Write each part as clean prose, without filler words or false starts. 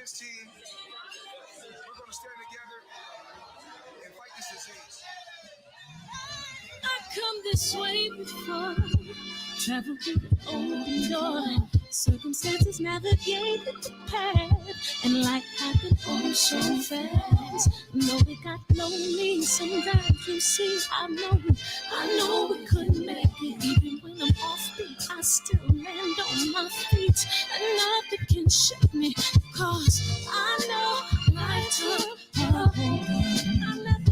Spence team, we're going to stand together and fight this disease. I come this way before, travel through the open door. Circumstances navigate the path, and life happened all so fast. No, it got lonely. Sometimes you see, I know we couldn't make it. Even when I'm off beat, I still land on my feet, and nothing can shake me, cause I know I took a hold. I never.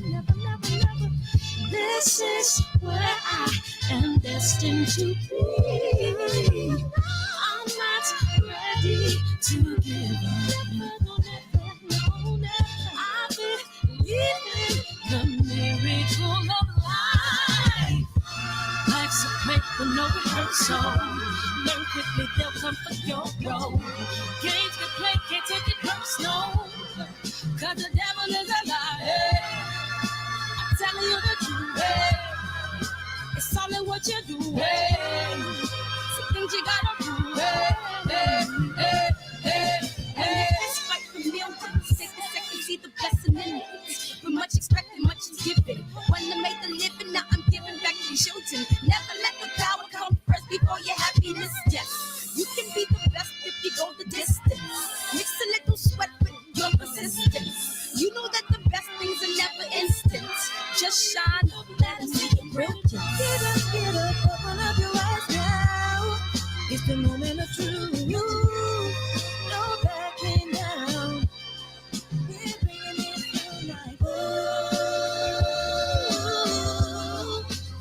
This is where I am destined to be. I'm not ready to give up. No. I believe in the miracle of life. Life's a break with no rehearsal. Learn quickly, they'll come for your role. Games can play, can't take it personal. Cause the devil is a liar. I'm telling you the truth. It's all in what you do. Some things you gotta do. It's fight for millions. Take a second, see the blessing in it. With much expecting, much is given. When I make the living, now I'm giving back to children. Never let the power come first before your happiness. Yes, you can be the best if you go the distance. Mix a little sweat with your persistence. You know that the best things are never instant. Just shine up, let them see your brilliance. Get up, open up your eyes now. It's the moment of truth. No backing down. We're bringing it tonight. Oh,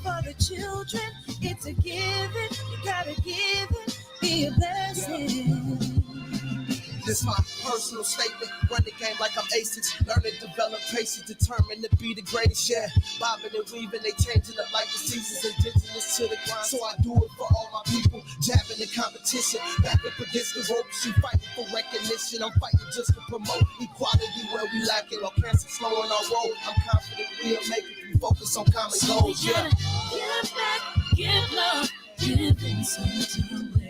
for the children, it's a given. You gotta give it, be a blessing. This my personal statement. Run the game like I'm aces. Learn and develop patience. Determined to be the greatest. Yeah, bobbing and weaving. They changing up like the seasons. Indigenous to the grind. So I do it for all my people. Jabbing the competition. Back up against the ropes. You fighting for recognition. I'm fighting just to promote equality where we lack it. Or cancer slowing our road. I'm confident we'll make it. We focus on common goals. Yeah. Give back, give love, give something away.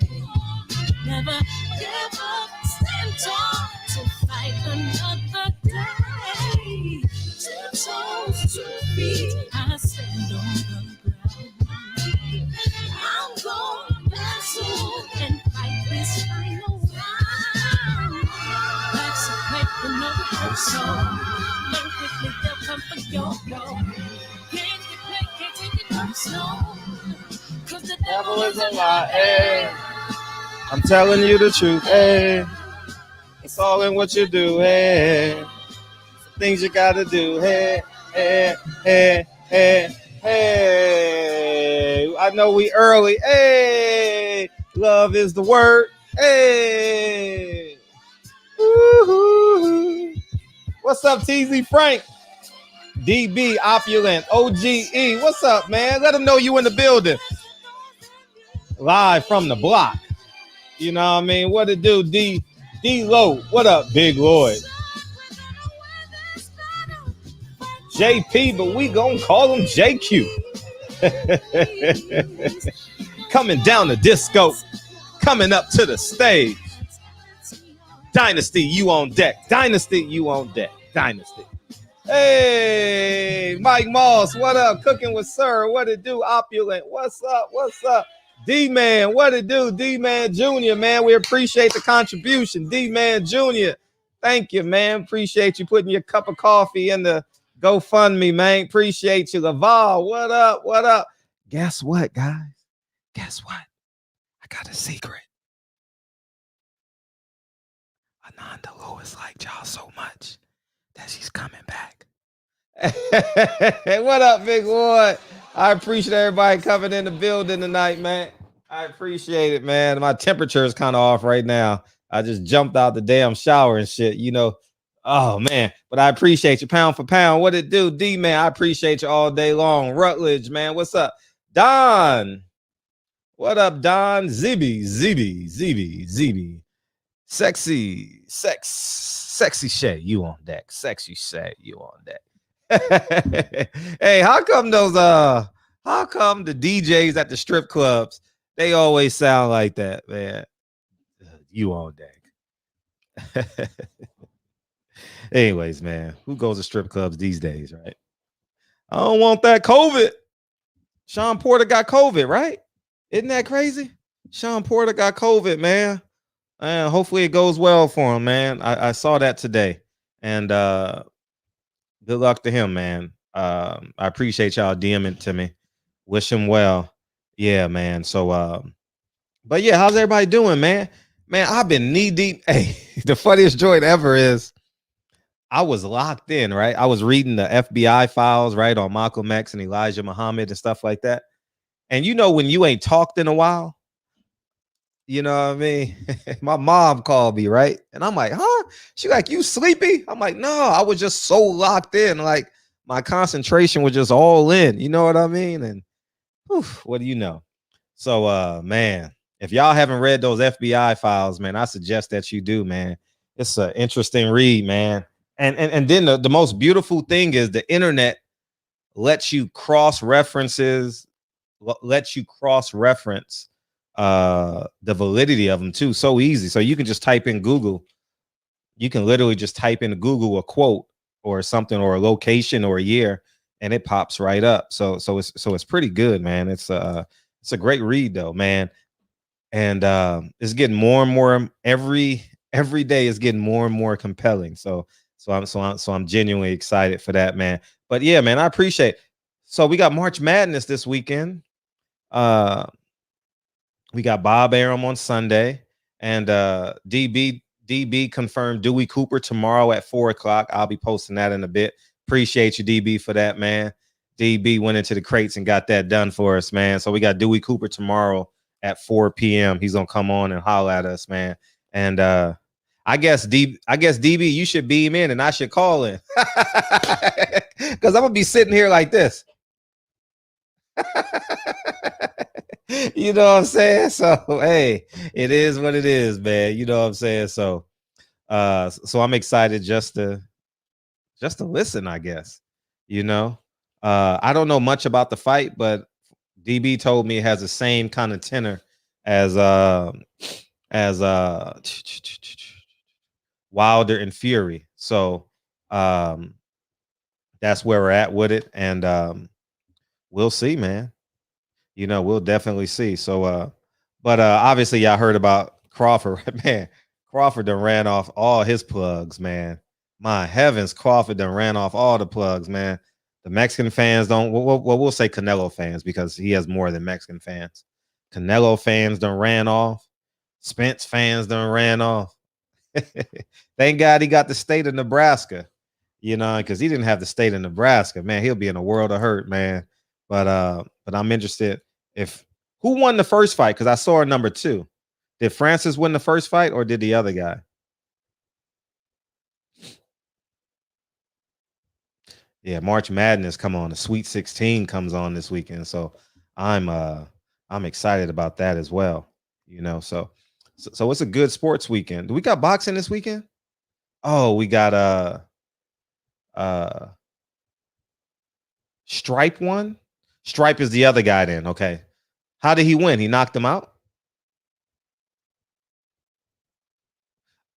Never give up, stand tall to fight another day. 2 toes, 2 feet, I stand on the ground. I'm gonna wrestle and fight this final round. Life's a break with no rehearsal. Learn quickly, they'll come for your role. Games we play, can't take it personal. Cause the devil is a lie. I'm telling you the truth, hey. It's all in what you do, hey. Things you gotta do, hey. I know we early, hey. Love is the word, hey. Woo-hoo. What's up, TZ Frank? DB, Opulent, OGE. What's up, man? Let them know you in the building. Live from the block. You know what I mean? What it do, D Low? What up, Big Lloyd? JP, but we gonna call him JQ. Coming down the disco, coming up to the stage. Dynasty, you on deck. Dynasty, you on deck. Dynasty. Hey, Mike Moss, what up? Cooking with Sir, what it do? Opulent, what's up? What's up? D-Man, what it do? D-Man Jr., man, we appreciate the contribution. D-Man Jr., thank you, man. Appreciate you putting your cup of coffee in the GoFundMe, man. Appreciate you. Laval, what up? What up? Guess what, guys? Guess what? I got a secret. Ananda Lewis liked y'all so much that she's coming back. What up, big boy? I appreciate everybody coming in the building tonight, man. I appreciate it, man. My temperature is kind of off right now. I just jumped out the damn shower and shit, you know. Oh, man. But I appreciate you pound for pound. What it do, D-Man? I appreciate you all day long. Rutledge, man. What's up? Don. What up, Don? Zibby. Sexy Shay, you on deck. Sexy Shay, you on deck. Hey, how come the DJs at the strip clubs, they always sound like that, man? You on deck. Anyways, man, who goes to strip clubs these days, right? I don't want that COVID. Sean Porter got COVID, right? Isn't that crazy? Sean Porter got COVID, man. And hopefully it goes well for him, man. I saw that today. And good luck to him, man. I appreciate y'all DMing to me. Wish him well. Yeah, man. So but yeah, how's everybody doing, man? Man, I've been knee deep. Hey, the funniest joint ever is I was locked in, right? I was reading the FBI files, right, on Malcolm X and Elijah Muhammad and stuff like that. And you know, when you ain't talked in a while, you know what I mean? My mom called me, right? And I'm like, huh? She like, you sleepy? I'm like, no, I was just so locked in. Like my concentration was just all in. You know what I mean? And whew, what do you know? So man, if y'all haven't read those FBI files, man, I suggest that you do, man. It's an interesting read, man. And then the most beautiful thing is the internet lets you cross references, lets you cross reference the validity of them too. So easy. So you can just type in Google. You can literally just type in Google a quote or something or a location or a year, and it pops right up. So it's pretty good, man. It's a great read though, man. And it's getting more and more every day is getting more and more compelling. So I'm genuinely excited for that, man. But yeah, man, I appreciate it. So we got March Madness this weekend. We got Bob Arum on Sunday, and DB confirmed Dewey Cooper tomorrow at 4:00. I'll be posting that in a bit. Appreciate you, DB, for that, man. DB went into the crates and got that done for us, man. So we got Dewey Cooper tomorrow at 4 p.m. He's gonna come on and holler at us, man. And I guess DB, you should beam in and I should call in. Because I'm gonna be sitting here like this. You know what I'm saying? So hey, it is what it is, man. You know what I'm saying? So so I'm excited just to listen, I guess. You know, I don't know much about the fight, but DB told me it has the same kind of tenor as Wilder and Fury. So that's where we're at with it, and we'll see, man. You know, we'll definitely see. So but obviously y'all heard about Crawford. Man, Crawford done ran off all his plugs, man. My heavens, Crawford done ran off all the plugs, man. The Mexican fans don't, well, we'll say Canelo fans because he has more than Mexican fans. Canelo fans done ran off. Spence fans done ran off. Thank God he got the state of Nebraska, you know, because he didn't have the state of Nebraska, man. He'll be in a world of hurt, man. But I'm interested if who won the first fight, because I saw a number 2. Did Francis win the first fight or did the other guy? Yeah, March Madness come on. The Sweet 16 comes on this weekend, so I'm excited about that as well. You know, so it's a good sports weekend. Do we got boxing this weekend? Oh, we got Stripe one. Stripe is the other guy then. Okay. How did he win? He knocked him out?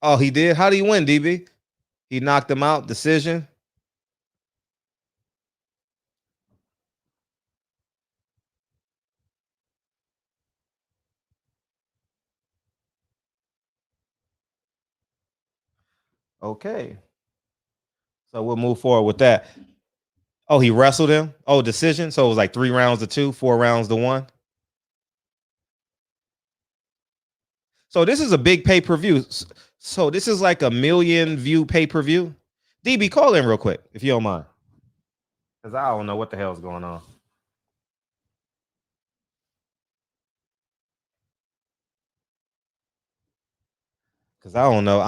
Oh, he did? How did he win, DB? He knocked him out, decision. Okay. So we'll move forward with that. Oh, he wrestled him? Oh, decision. So it was like 3 rounds to 2, 4 rounds to 1. So this is a big pay-per-view. So this is like a 1 million view pay-per-view. DB, call in real quick if you don't mind. Because I don't know what the hell's going on. Because I don't know.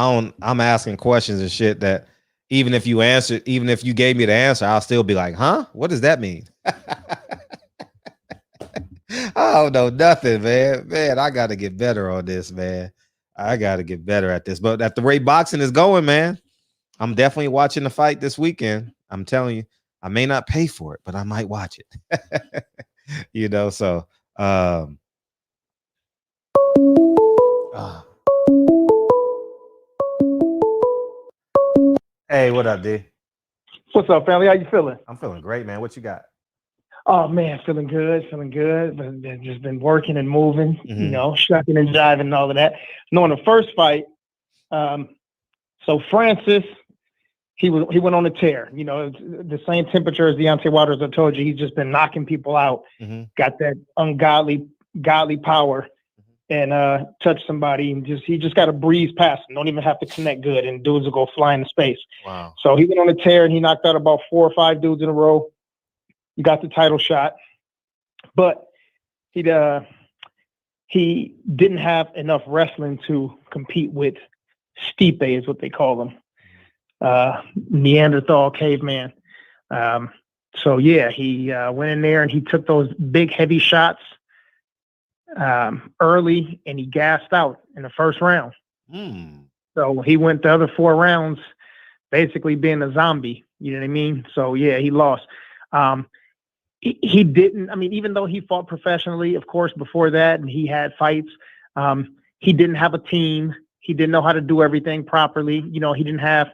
I'm asking questions and shit that even if you answered, even if you gave me the answer, I'll still be like, huh? What does that mean? I don't know nothing, man. Man, I got to get better on this, man. I got to get better at this. But at the rate boxing is going, man, I'm definitely watching the fight this weekend. I'm telling you, I may not pay for it, but I might watch it. You know, so Hey, what up, D? What's up, family? How you feeling? I'm feeling great, man. What you got? Oh man, feeling good. Just been working and moving, Mhm. shucking and jiving and all of that. No, in the first fight, so Francis, he went on a tear. It's the same temperature as Deontay Wilder. As I told you, he's just been knocking people out. Mhm. Got that godly power, and touch somebody and he just got to breeze past him. Don't even have to connect good, and dudes will go fly into space. Wow. So he went on a tear and he knocked out about 4 or 5 dudes in a row. He got the title shot, but he didn't have enough wrestling to compete with Stipe, is what they call him, Neanderthal caveman. So yeah, he went in there and he took those big heavy shots early, and he gassed out in the first round. So he went the other 4 rounds basically being a zombie. You know what I mean? So yeah, he lost. He didn't, even though he fought professionally, of course, before that, and he had fights, he didn't have a team. He didn't know how to do everything properly. He didn't have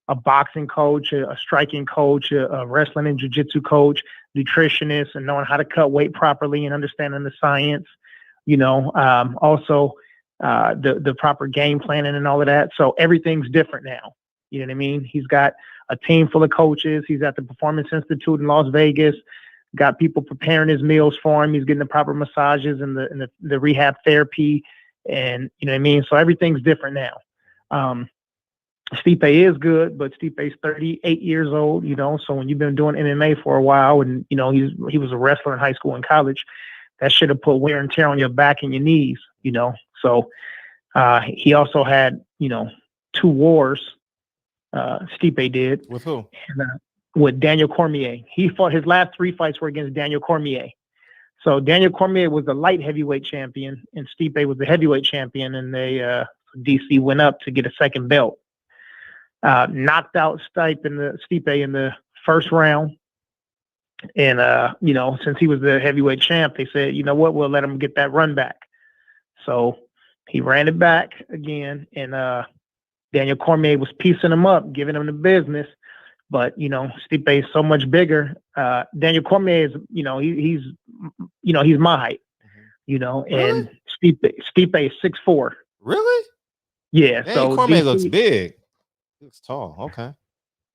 a boxing coach, a striking coach, a wrestling and jiu-jitsu coach, nutritionist, and knowing how to cut weight properly and understanding the science, also the proper game planning and all of that. So everything's different now. You know what I mean? He's got a team full of coaches. He's at the Performance Institute in Las Vegas. Got people preparing his meals for him. He's getting the proper massages and the rehab therapy, and you know what I mean. So everything's different now. Stipe is good, but Stipe's 38 years old. So when you've been doing MMA for a while, and he was a wrestler in high school and college, that should have put wear and tear on your back and your knees. So he also had 2 wars. Stipe did. With who? With Daniel Cormier. He fought, his last 3 fights were against Daniel Cormier. So Daniel Cormier was the light heavyweight champion, and Stipe was the heavyweight champion, and they DC went up to get a second belt. Knocked out Stipe in the first round. And since he was the heavyweight champ, they said, you know what, we'll let him get that run back. So he ran it back again, and Daniel Cormier was piecing him up, giving him the business. But, Stipe is so much bigger. Daniel Cormier is, he's my height, and Stipe is 6'4". Really? Yeah. Dang, so Cormier looks big. He looks tall. Okay.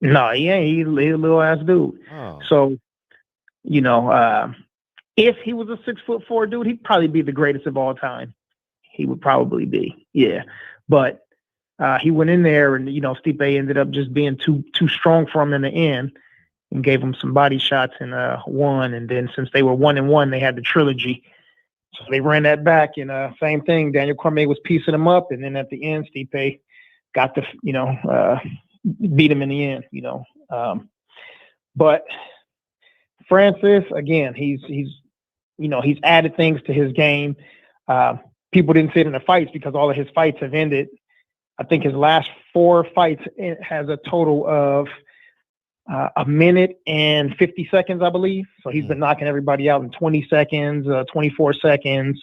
No, he ain't. He's a little ass dude. Oh. So, if he was a 6'4" dude, he'd probably be the greatest of all time. He would probably be. Yeah. But he went in there, and Stipe ended up just being too strong for him in the end, and gave him some body shots and won. And then since they were 1-1, they had the trilogy, so they ran that back. And same thing, Daniel Cormier was piecing him up, and then at the end, Stipe got the beat him in the end. But Francis, again, he's added things to his game. People didn't see it in the fights because all of his fights have ended. I think his last 4 fights has a total of 1 minute and 50 seconds, I believe. So he's been knocking everybody out in 20 seconds, 24 seconds,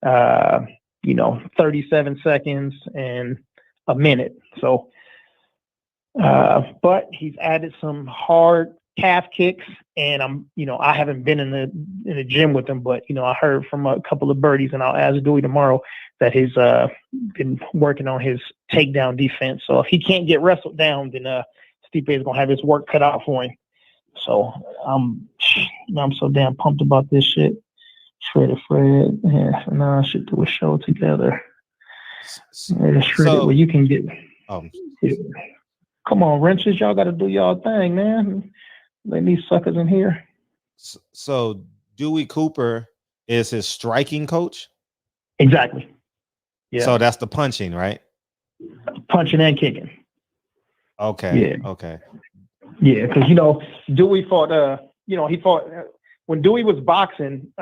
37 seconds, and a minute. So, but he's added some hard calf kicks, and I haven't been in the gym with him, but I heard from a couple of birdies, and I'll ask Dewey tomorrow, that he's been working on his takedown defense. So if he can't get wrestled down, then Stipe is gonna have his work cut out for him. So I'm so damn pumped about this shit. Shredded Fred, yeah, so now I should do a show together. Yeah, Shredded, well, you can get. Come on, wrenches, y'all got to do y'all thing, man. Let these suckers in here. So Dewey Cooper is his striking coach? Exactly. Yeah. So that's the punching, right? Punching and kicking. Okay. Yeah. Okay. Yeah, because Dewey fought. He fought when Dewey was boxing.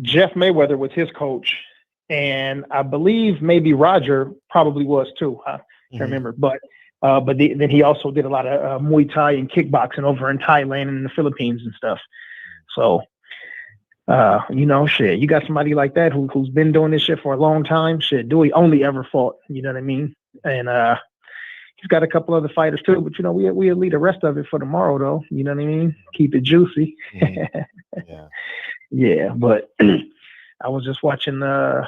Jeff Mayweather was his coach, and I believe maybe Roger probably was too. I can't remember, but then he also did a lot of Muay Thai and kickboxing over in Thailand and in the Philippines and stuff. So, shit, you got somebody like that who's been doing this shit for a long time. Shit, Dewey only ever fought, you know what I mean? And He's got a couple other fighters too, but we'll leave the rest of it for tomorrow, though. You know what I mean? Keep it juicy. Yeah. Yeah, but I was just watching some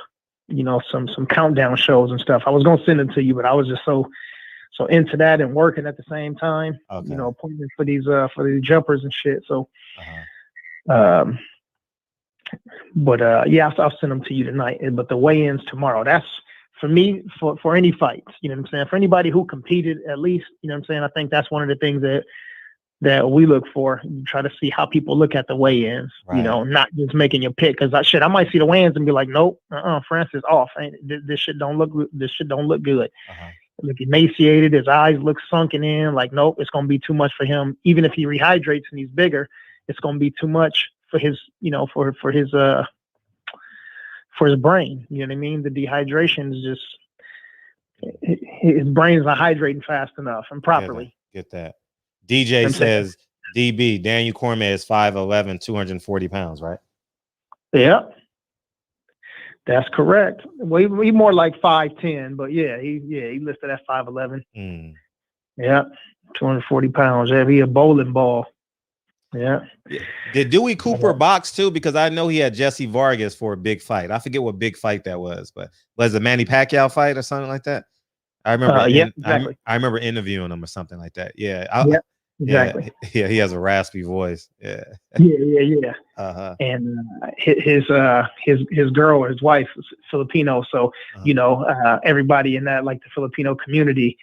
countdown shows and stuff. I was gonna send them to you, but I was just so into that and working at the same time. Okay. Appointments for these jumpers and shit. So, but I'll send them to you tonight. But the weigh-ins tomorrow. That's for me for any fights. You know what I'm saying? For anybody who competed, at least. You know what I'm saying? I think that's one of the things that we look for. You try to see how people look at the weigh-ins. Right. Not just making your pick. Because I might see the weigh-ins and be like, nope, Francis off. This shit don't look good. Look emaciated, his eyes look sunken in. Like, nope, it's gonna be too much for him. Even if he rehydrates and he's bigger, it's gonna be too much for his, for his brain. You know what I mean? The dehydration is just his brain's not hydrating fast enough and properly. Get that. DJ says DB Daniel Cormier is 5'11", 240 pounds, right? Yeah. That's correct. Well, he more like 5'10", but he listed at 5'11". Yeah, 240 pounds. Yeah, he a bowling ball. Yeah. Did Dewey Cooper box too? Because I know he had Jesse Vargas for a big fight. I forget what big fight that was, but was it a Manny Pacquiao fight or something like that? I remember. Exactly. I remember interviewing him or something like that. Yeah. Exactly. Yeah, he has a raspy voice. Yeah. Yeah. And his girl or his wife is Filipino, so everybody in that, like the Filipino community,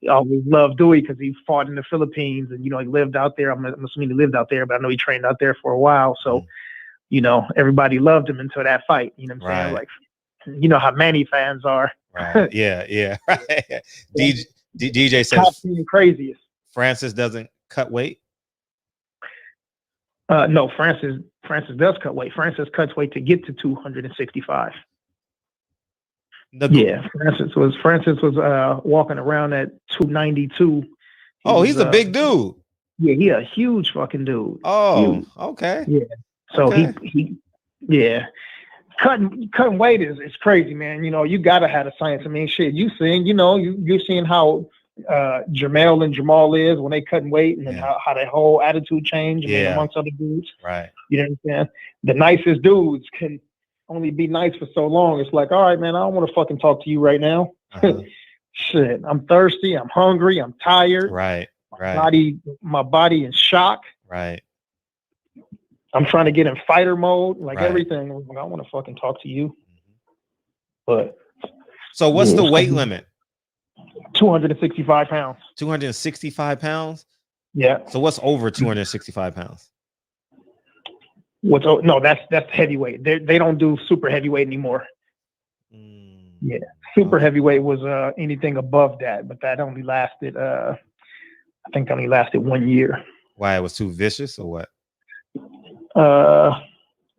always loved Dewey because he fought in the Philippines and he lived out there. I'm assuming he lived out there, but I know he trained out there for a while. So everybody loved him until that fight. You know what I'm saying? Like, how Manny fans are. Right. Yeah. Right. DJ says craziest. Francis doesn't cut weight. No, Francis does cut weight. Francis cuts weight to get to 265. Francis was walking around at 292. He's a big dude. Yeah, he a huge fucking dude. Oh, huge. Okay. Yeah. So he cutting weight is crazy, man. You gotta have the science. I mean, shit, you've seen how Jermell and Jamal is when they cutting weight and then how their whole attitude changed amongst other dudes. Right. You know what I'm saying? The nicest dudes can only be nice for so long. It's like, all right, man, I don't want to fucking talk to you right now. Shit, I'm thirsty. I'm hungry. I'm tired. Right. My body in shock. Right. I'm trying to get in fighter mode, everything. I don't want to fucking talk to you. But so what's the weight limit? 265 pounds. 265 pounds? Yeah. So what's over 265 pounds? That's heavyweight. They don't do super heavyweight anymore. Yeah. Super heavyweight was anything above that, but that only lasted I think 1 year. Why? It was too vicious or what? I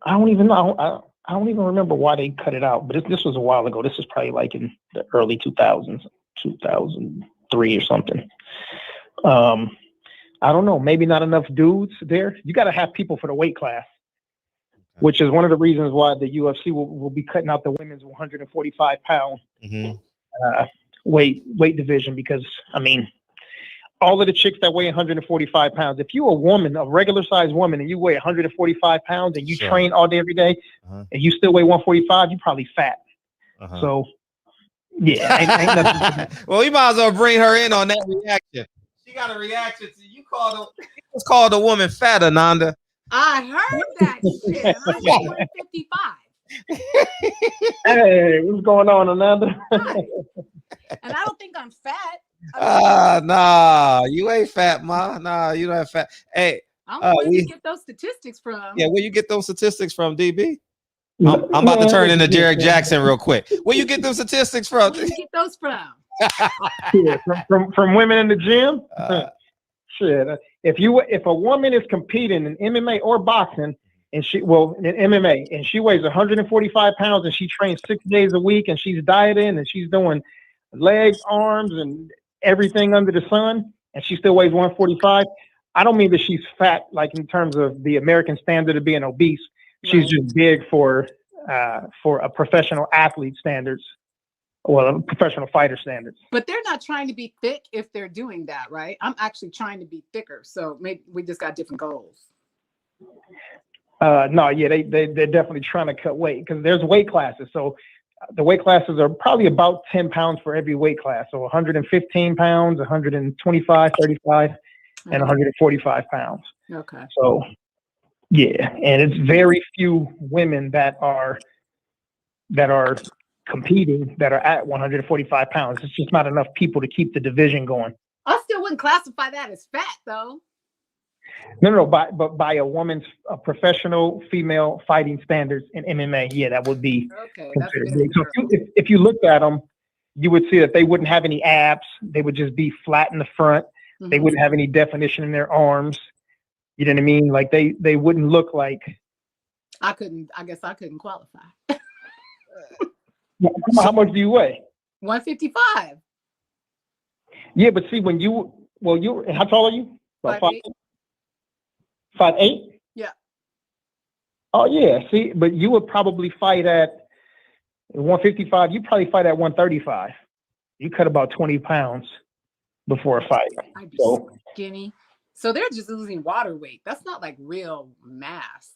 don't even know. I don't even remember why they cut it out, but this was a while ago. This was probably like in the early 2000s. 2003 or something. I don't know. Maybe not enough dudes there. You got to have people for the weight class, which is one of the reasons why the UFC will be cutting out the women's 145 pound weight division. Because I mean, all of the chicks that weigh 145 pounds. If you're a woman, a regular sized woman, and you weigh 145 pounds and you train all day every day, and you still weigh 145, you're probably fat. So. Yeah, ain't nothing. Well, you might as well bring her in on that reaction. She got a reaction to you. Called the woman fat, Ananda. I heard that shit. I'm 155. Hey, what's going on, Ananda? Hi. And I don't think I'm fat. Nah, you ain't fat, ma. Nah, you not fat. Hey, where you get those statistics from? Yeah, where you get those statistics from, DB? I'm about to turn into Derek Jackson real quick. Where you get those statistics from? Where you get those from? From women in the gym. Shit, if a woman is competing in MMA or boxing, and in MMA, and she weighs 145 pounds, and she trains 6 days a week, and she's dieting, and she's doing legs, arms, and everything under the sun, and she still weighs 145. I don't mean that she's fat, like in terms of the American standard of being obese. She's just big for a professional athlete standards. well, professional fighter standards. But they're not trying to be thick if they're doing that, right? I'm actually trying to be thicker, so maybe we just got different goals. No, yeah, they're definitely trying to cut weight because there's weight classes. So the weight classes are probably about 10 pounds for every weight class. So 115 pounds, 125, 35, and 145 pounds. Okay. So yeah, and it's very few women that are competing that are at 145 pounds. It's just not enough people to keep the division going. I still wouldn't classify that as fat, though. No, but by a woman's professional female fighting standards in MMA, yeah, that would be Okay. considered big. So if you looked at them, you would see that they wouldn't have any abs. They would just be flat in the front. Mm-hmm. They wouldn't have any definition in their arms. You know what I mean? Like they wouldn't look like. I guess I couldn't qualify. How much do you weigh? 155. Yeah, but see, how tall are you? 5'8". 5'8"? Yeah. Oh yeah. See, but you would probably fight at 155. You probably fight at 135. You cut about 20 pounds before a fight. I'd be skinny. So they're just losing water weight. That's not like real mass.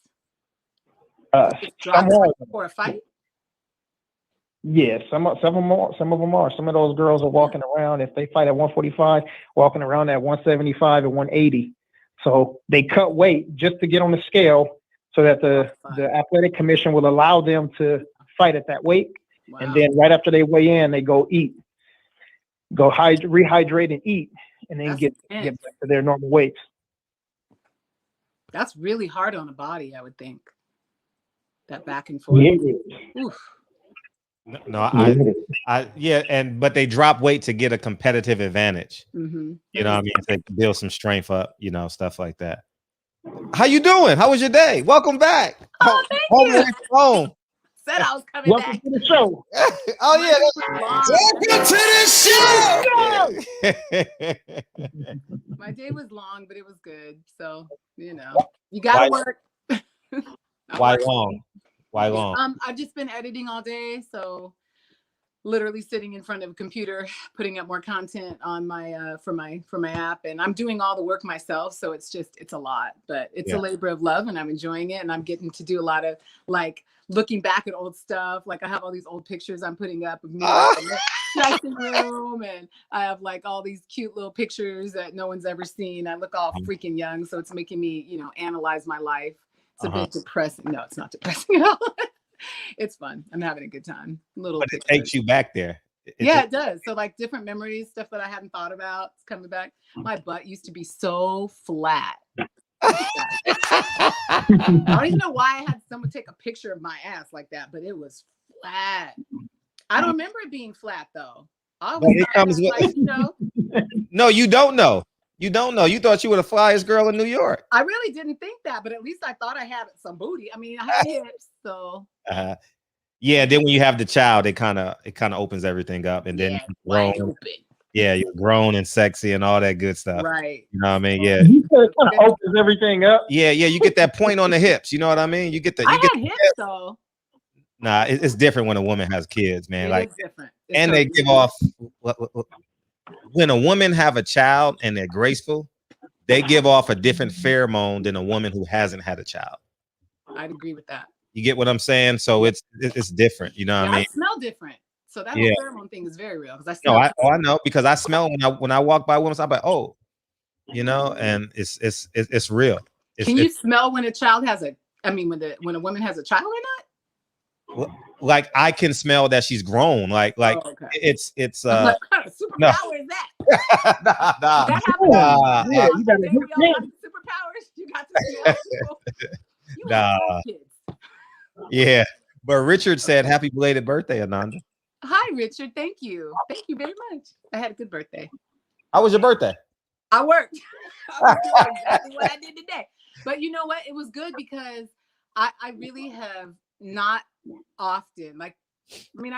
For a fight. Yeah, some of them are. Some of those girls are walking around, if they fight at 145, walking around at 175 and 180. So they cut weight just to get on the scale so that the athletic commission will allow them to fight at that weight. Wow. And then right after they weigh in, they go eat, rehydrate and eat, and then get back to their normal weights. That's really hard on the body, I would think. That back and forth. Yeah. Oof. But they drop weight to get a competitive advantage. Mm-hmm. You know what I mean? To build some strength up, stuff like that. How you doing? How was your day? Welcome back. Oh, thank you. Home. Said I was coming back. To the show. Welcome to the show. My day was long, but it was good. So, you gotta work. Why long? Why long? I've just been editing all day, so literally sitting in front of a computer, putting up more content on my for my app, and I'm doing all the work myself. So it's a lot, but it's a labor of love, and I'm enjoying it. And I'm getting to do a lot of like looking back at old stuff. Like I have all these old pictures I'm putting up of me in the dressing room, and I have like all these cute little pictures that no one's ever seen. I look all freaking young, so it's making me, analyze my life. It's a bit depressing. No, it's not depressing at all. It's fun. I'm having a good time. But it takes you back there. It does. So like different memories, stuff that I hadn't thought about, it's coming back. My butt used to be so flat. I don't even know why I had someone take a picture of my ass like that, but it was flat. I don't remember it being flat though. No, you don't know. You don't know. You thought you were the flyest girl in New York. I really didn't think that, but at least I thought I had some booty. I mean, I had hips, so. Yeah. Then when you have the child, it kind of opens everything up, and then you're grown and sexy and all that good stuff. Right. You know what I mean? Yeah. It kind of opens everything up. Yeah. You get that point on the hips. You know what I mean? You get the. I had hips though. Nah, it's different when a woman has kids, man. It's different. And they give off. When a woman have a child and they're graceful, they give off a different pheromone than a woman who hasn't had a child. I'd agree with that. You get what I'm saying? So it's different. You know what I mean? I smell different. So that whole pheromone thing is very real. Because I know because I smell when I walk by women. I'm like, oh, and it's real. Can you smell when a child has when a woman has a child or not? Like I can smell that she's grown. It's what kind of superpower is that? Nah. That happens. You got superpowers. You got to smell people. Kids. Yeah. But Richard said, "Happy belated birthday, Ananda." Hi, Richard. Thank you. Thank you very much. I had a good birthday. How was your birthday? I worked. I was doing exactly what I did today. But you know what? It was good because I really have not often I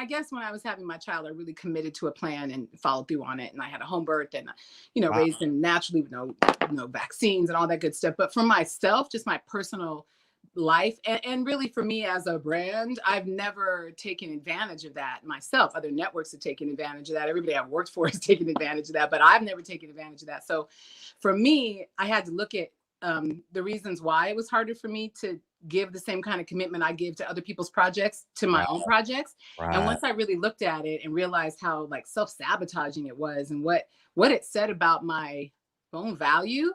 guess when I was having my child, I really committed to a plan and followed through on it. And I had a home birth and, raised him naturally with no vaccines and all that good stuff. But for myself, just my personal life. And really for me as a brand, I've never taken advantage of that myself. Other networks have taken advantage of that. Everybody I've worked for has taken advantage of that, but I've never taken advantage of that. So for me, I had to look at the reasons why it was harder for me to give the same kind of commitment I give to other people's projects to my own projects. And once I really looked at it and realized how like self-sabotaging it was and what it said about my own value,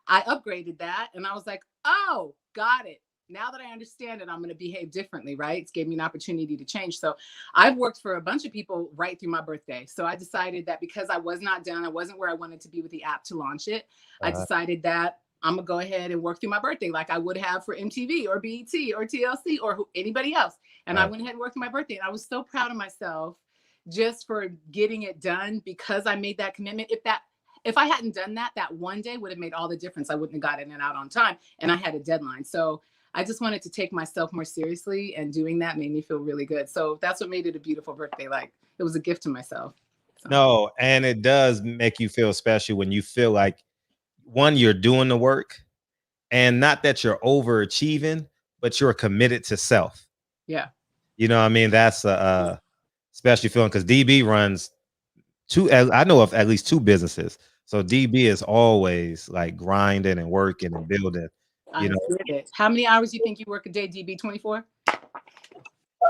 I upgraded that and I was like, oh, got it. Now that I understand it, I'm going to behave differently, right? It's gave me an opportunity to change. So I've worked for a bunch of people right through my birthday. So I decided that because I was not done, I wasn't where I wanted to be with the app to launch it. I decided that I'm going to go ahead and work through my birthday like I would have for MTV or BET or TLC or anybody else. And I went ahead and worked through my birthday. And I was so proud of myself just for getting it done because I made that commitment. If I hadn't done that, that one day would have made all the difference. I wouldn't have gotten it out on time. And I had a deadline. So I just wanted to take myself more seriously, and doing that made me feel really good. So that's what made it a beautiful birthday. Like it was a gift to myself. So. No, and it does make you feel special when you feel like, one, you're doing the work, and not that you're overachieving, but you're committed to self. Yeah. You know what I mean? That's a special feeling because DB runs I know of at least 2 businesses. So DB is always like grinding and working and building. You know, how many hours do you think you work a day, DB? 24?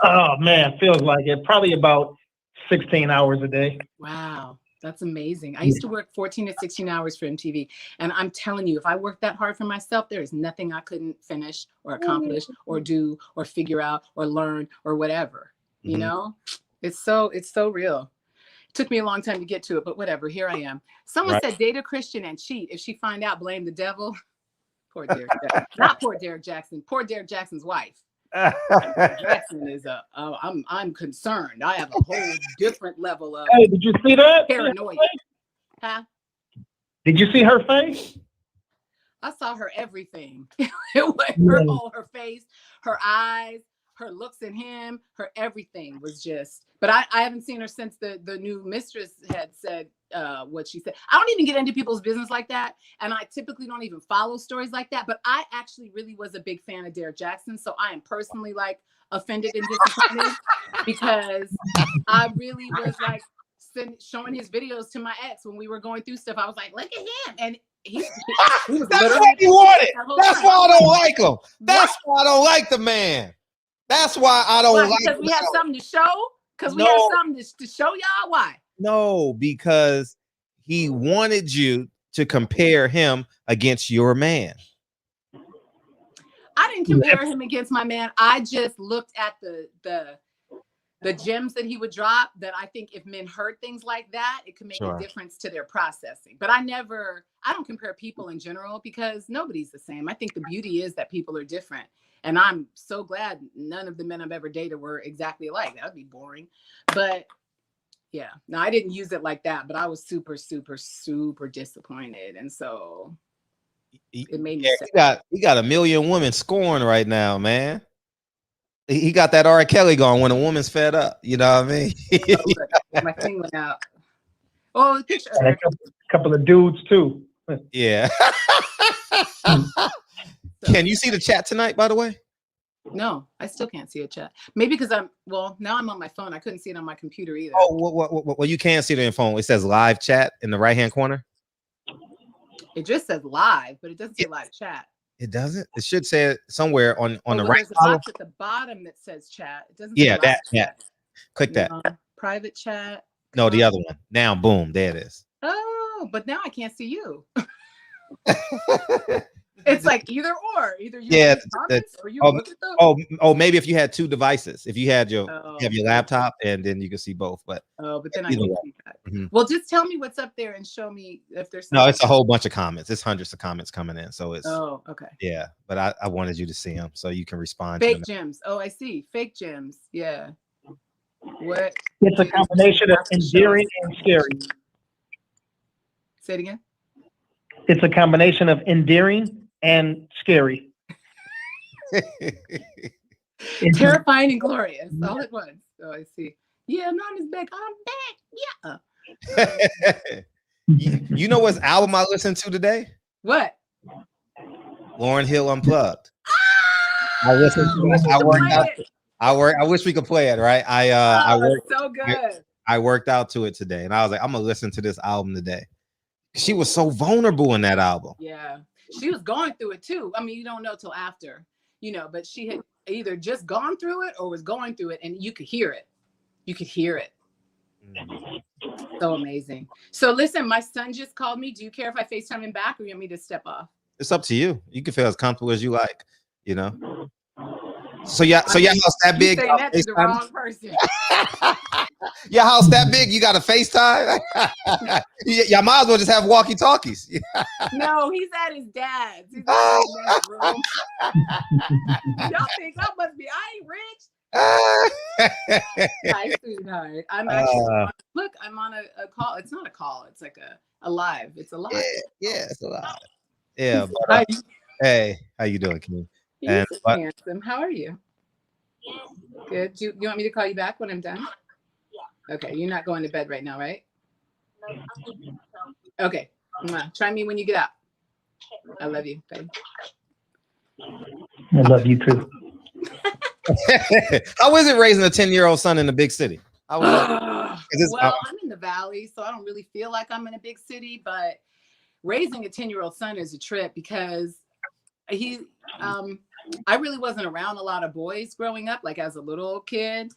Oh man, feels like it. Probably about 16 hours a day. Wow, that's amazing. I used to work 14 to 16 hours for MTV. And I'm telling you, if I worked that hard for myself, there is nothing I couldn't finish or accomplish or do or figure out or learn or whatever. You know, it's so real. It took me a long time to get to it, but whatever, here I am. Someone said date a Christian and cheat. If she find out, blame the devil. Poor Derek Jackson. Not poor Derek Jackson. Poor Derek Jackson's wife. Jackson is I'm concerned. I have a whole different level of did you see that? Paranoia. Huh? Did you see her face? I saw her everything. It was her face, her eyes, her looks at him, her everything was just. But I haven't seen her since the new mistress had said what she said. I don't even get into people's business like that. And I typically don't even follow stories like that. But I actually really was a big fan of Derek Jackson. So I am personally like offended and disappointed because I really was like showing his videos to my ex when we were going through stuff. I was like, look at him. And he was that's what he wanted. That's why I don't like him. That's why I don't like the man. That's why I don't like him. Because we have something to show? Because we have something to show y'all? Why? No, because he wanted you to compare him against your man. I didn't compare him against my man. I just looked at the gems that he would drop that I think if men heard things like that, it could make a difference to their processing. But I don't compare people in general because nobody's the same. I think the beauty is that people are different. And I'm so glad none of the men I've ever dated were exactly alike. That would be boring. But yeah, no, I didn't use it like that, but I was super, super, super disappointed. And so it made me sad. He got a million women scoring right now, man. He got that R. Kelly going when a woman's fed up. You know what I mean? My thing went out. Oh, the picture. A couple of dudes too. Yeah. Can you see the chat tonight, by the way? No, I still can't see a chat. Maybe because now I'm on my phone. I couldn't see it on my computer either. Oh, well, you can see it on your phone. It says live chat in the right-hand corner. It just says live, but it doesn't say live chat. It doesn't? It should say it somewhere on the right. There's a box at the bottom that says chat. It doesn't say live chat. Click that. Private chat. No, the other one. Now, boom, there it is. Oh, but now I can't see you. It's like either you comments or you look at them. Maybe if you had 2 devices, if you had your laptop and then you can see both, but but then I can't see that. Well, just tell me what's up there and show me if there's it's a whole bunch of comments. It's hundreds of comments coming in, so it's okay. Yeah, but I wanted you to see them so you can respond. Fake gems. Oh, I see. Fake gems. Yeah. What? It's a combination of endearing and scary. Say it again. It's a combination of endearing and scary. Terrifying and glorious all at once. So I see. Yeah, Mom is back. I'm back. Yeah. You know what album I listened to today? What? Lauryn Hill Unplugged. I listened to it. I worked Play out. it. I wish we could play it, right? I Oh, worked. so good. I worked out to it today, and I was like, I'm gonna listen to this album today. She was so vulnerable in that album. Yeah, she was going through it too. I mean, you don't know till after, but she had either just gone through it or was going through it, and you could hear it. You could hear it. So amazing. So listen, my son just called me. Do you care if I FaceTime him back, or you want me to step off? It's up to you. You can feel as comfortable as you like, So yeah, house that big. Saying that to the wrong person. Your house that big, you got a FaceTime? Y'all might as well just have walkie-talkies. No, he's at his dad's. He's at his dad's room. Y'all think I must be, I ain't rich. Hi, sweetheart. I'm actually look, I'm on a call. It's not a call, it's like a live. It's a live. Yeah, it's a live. Yeah, but, hey, how you doing, King? He's handsome. How are you? Good. You want me to call you back when I'm done? Yeah. Okay, you're not going to bed right now, right? No. Okay. Try me when you get out. I love you, babe. I love you too. How is it raising a 10-year-old son in a big city? Well, I'm in the valley, so I don't really feel like I'm in a big city, but raising a 10-year-old son is a trip because I really wasn't around a lot of boys growing up, like as a little kid.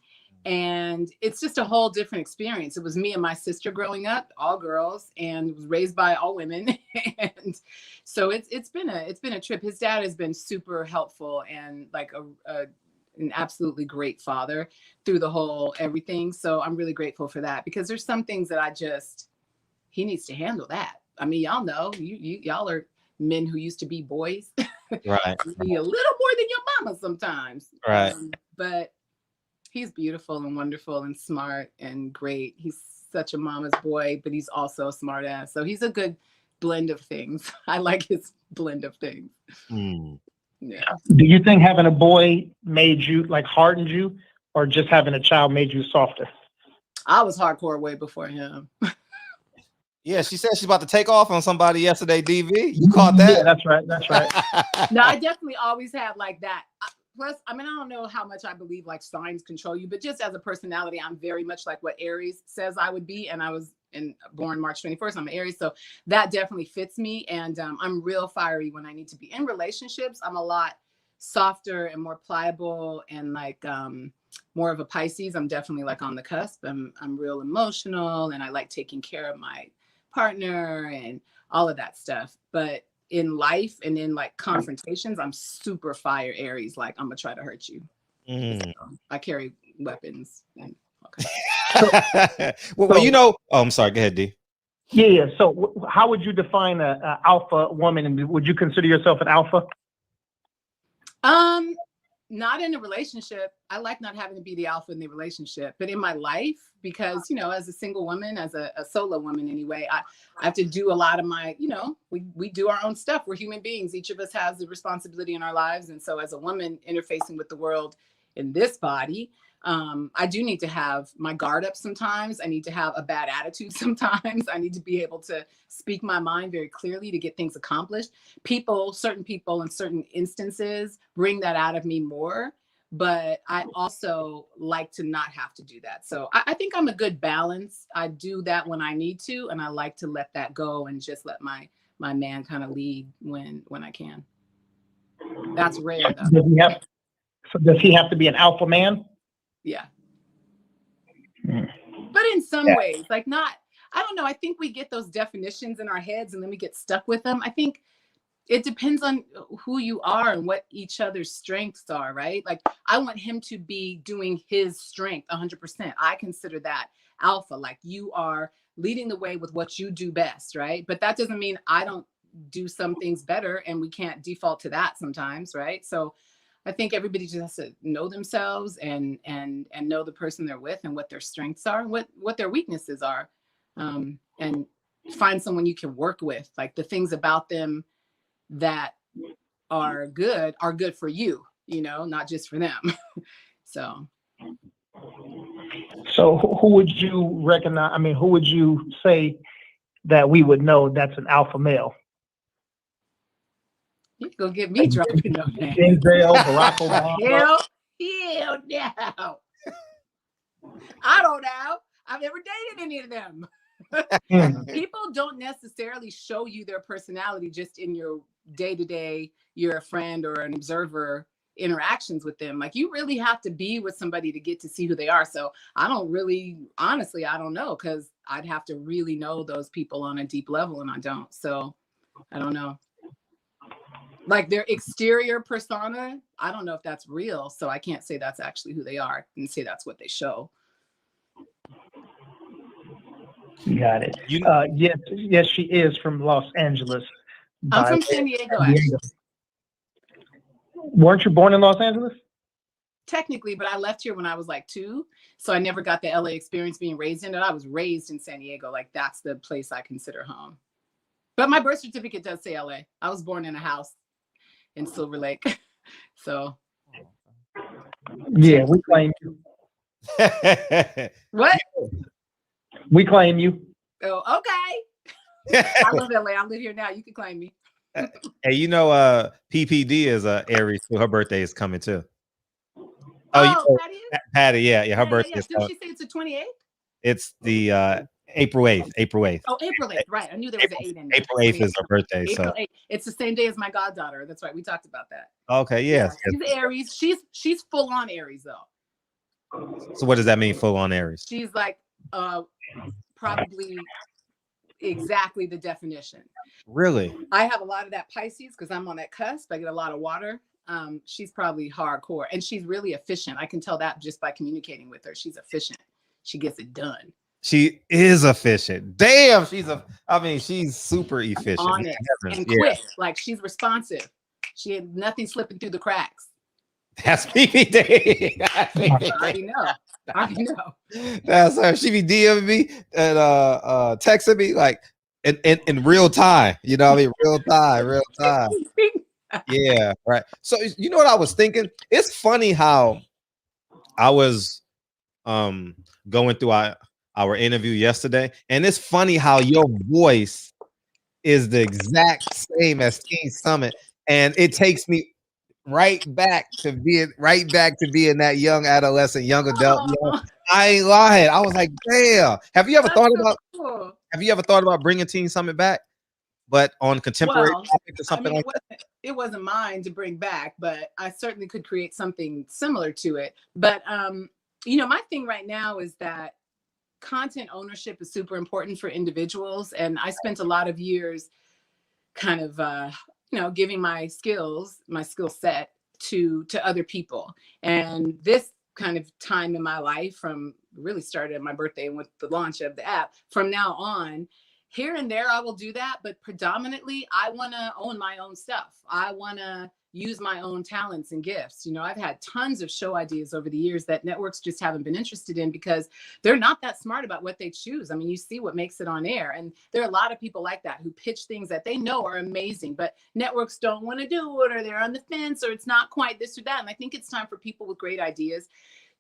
And it's just a whole different experience. It was me and my sister growing up, all girls, and was raised by all women. And so it's been a trip. His dad has been super helpful and like an absolutely great father through the whole everything. So I'm really grateful for that, because there's some things that he needs to handle that. I mean, y'all know, y'all are men who used to be boys. Right. Be a little more than your mama sometimes. Right. But he's beautiful and wonderful and smart and great. He's such a mama's boy, but he's also a smart ass. So he's a good blend of things. I like his blend of things. Yeah. Do you think having a boy made you, like, hardened you, or just having a child made you softer? I was hardcore way before him. Yeah, she said she's about to take off on somebody yesterday, DV. You caught that? Yeah, that's right. That's right. No, I definitely always had like that. Plus, I mean, I don't know how much I believe like signs control you, but just as a personality, I'm very much like what Aries says I would be. And I was born March 21st. I'm an Aries. So that definitely fits me. And I'm real fiery when I need to be in relationships. I'm a lot softer and more pliable and like more of a Pisces. I'm definitely like on the cusp. I'm real emotional and I like taking care of my partner and all of that stuff. But in life and in like confrontations, I'm super fire Aries. Like, I'm gonna try to hurt you. So I carry weapons. And, okay. Well, I'm sorry. Go ahead, D. Yeah. So how would you define a alpha woman? And would you consider yourself an alpha? Not in a relationship. I like not having to be the alpha in the relationship, but in my life, because, as a single woman, as a solo woman anyway, I have to do a lot of my, we do our own stuff. We're human beings. Each of us has the responsibility in our lives. And so as a woman interfacing with the world in this body, I do need to have my guard up sometimes. I need to have a bad attitude sometimes. I need to be able to speak my mind very clearly to get things accomplished. Certain people in certain instances bring that out of me more, but I also like to not have to do that. So I think I'm a good balance. I do that when I need to, and I like to let that go and just let my man kind of lead when I can. That's rare though. Does he have to be an alpha man? Yeah. But in some ways, like I don't know. I think we get those definitions in our heads and then we get stuck with them. I think it depends on who you are and what each other's strengths are, right? Like, I want him to be doing his strength 100%. I consider that alpha. Like, you are leading the way with what you do best, right? But that doesn't mean I don't do some things better, and we can't default to that sometimes, right? So I think everybody just has to know themselves and know the person they're with and what their strengths are, what their weaknesses are, and find someone you can work with. Like, the things about them that are good for you, not just for them. So who would you recognize? I mean, who would you say that we would know that's an alpha male? You gonna get me dropping no name. Denzel, Barack Obama. Hell no. I don't know. I've never dated any of them. People don't necessarily show you their personality just in your day-to-day, you're a friend or an observer interactions with them. Like, you really have to be with somebody to get to see who they are. So I don't really, honestly, I don't know, because I'd have to really know those people on a deep level, and I don't. So I don't know. Like, their exterior persona, I don't know if that's real. So I can't say that's actually who they are and say that's what they show. Got it. Yes, she is from Los Angeles. I'm from San Diego, actually. Weren't you born in Los Angeles? Technically, but I left here when I was like 2. So I never got the LA experience being raised in it. I was raised in San Diego. Like, that's the place I consider home. But my birth certificate does say LA. I was born in a house in Silver Lake. So. Yeah, we claim you. What? We claim you. Oh, okay. I love LA. I live here now. You can claim me. Hey, you know, PPD is Aries, so her birthday is coming too. Oh, Patty, yeah, her birthday. Did she say it's the 28th? It's the April 8th. Oh, April 8th, right. I knew there was an 8 in there. April 8th is her birthday. April so 8th. It's the same day as my goddaughter. That's right. We talked about that. Okay, yes. She's Aries. She's full on Aries though. So what does that mean, full on Aries? She's like probably exactly the definition. Really? I have a lot of that Pisces because I'm on that cusp. I get a lot of water. She's probably hardcore, and she's really efficient. I can tell that just by communicating with her. She's efficient. She gets it done. She is efficient. Damn, she's super efficient. On it and quick. Like, she's responsive. She had nothing slipping through the cracks. That's PPD. I already know. That's her. She be DMing me and texting me like in real time. You know what I mean? Real time. Yeah, right. So you know what I was thinking? It's funny how I was going through our interview yesterday, and it's funny how your voice is the exact same as Teen Summit, and it takes me right back to being that young adolescent, young adult. You know? I ain't lying. I was like, damn. Have you ever thought about bringing Teen Summit back, but on contemporary topic or something like that? It wasn't mine to bring back, but I certainly could create something similar to it. But my thing right now is that content ownership is super important for individuals, and I spent a lot of years kind of giving my skill set to other people. And this kind of time in my life, from really started at my birthday and with the launch of the app, from now on, here and there I will do that, but predominantly I want to own my own stuff. I want to use my own talents and gifts. I've had tons of show ideas over the years that networks just haven't been interested in because they're not that smart about what they choose. I mean, you see what makes it on air. And there are a lot of people like that who pitch things that they know are amazing, but networks don't want to do it, or they're on the fence, or it's not quite this or that. And I think it's time for people with great ideas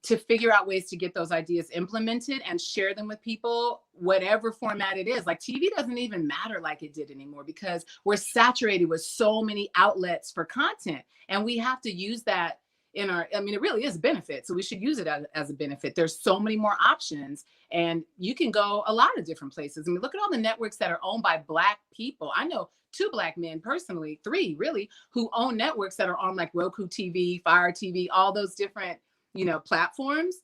to figure out ways to get those ideas implemented and share them with people, whatever format it is. Like, TV doesn't even matter like it did anymore because we're saturated with so many outlets for content, and we have to use that it really is a benefit. So we should use it as a benefit. There's so many more options, and you can go a lot of different places. I mean, look at all the networks that are owned by Black people. I know 2 Black men personally, 3 really, who own networks that are on like Roku TV, Fire TV, all those different platforms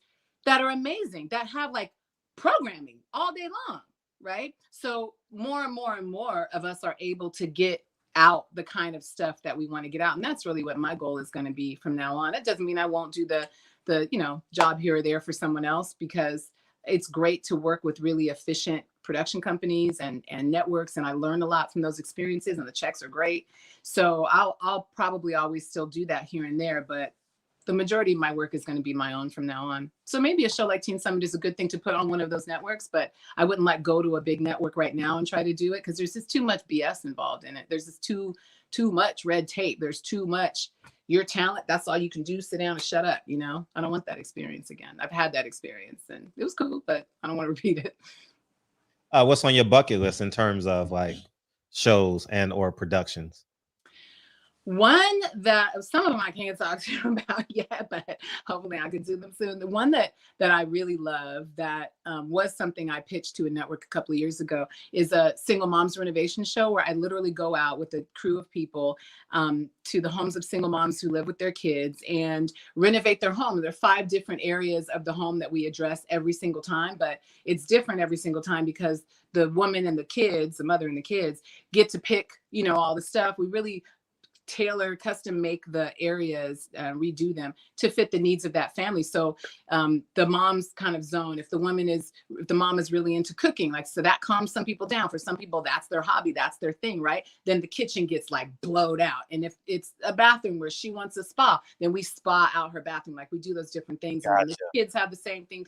that are amazing, that have like programming all day long, right? So more and more and more of us are able to get out the kind of stuff that we want to get out. And that's really what my goal is going to be from now on. It doesn't mean I won't do the job here or there for someone else, because it's great to work with really efficient production companies and networks. And I learned a lot from those experiences, and the checks are great. So I'll probably always still do that here and there, but the majority of my work is going to be my own from now on. So maybe a show like Teen Summit is a good thing to put on one of those networks, but I wouldn't go to a big network right now and try to do it, because there's just too much BS involved in it. There's just too much red tape. There's too much, your talent, that's all you can do, sit down and shut up. I don't want that experience again. I've had that experience and it was cool, but I don't want to repeat it. What's on your bucket list in terms of like shows and or productions? One that some of them I can't talk to you about yet, but hopefully I can do them soon. The one that I really love that was something I pitched to a network a couple of years ago is a single moms renovation show where I literally go out with a crew of people to the homes of single moms who live with their kids and renovate their home. There are 5 different areas of the home that we address every single time, but it's different every single time because the woman and the kids, the mother and the kids, get to pick, you know, all the stuff. We really tailor, custom make the areas, redo them to fit the needs of that family. So the mom's kind of zone, if the mom is really into cooking, like, so that calms some people down. For some people, that's their hobby, that's their thing, right? Then the kitchen gets like blowed out. And if it's a bathroom where she wants a spa, then we spa out her bathroom. Like, we do those different things. Gotcha. And the kids have the same thing.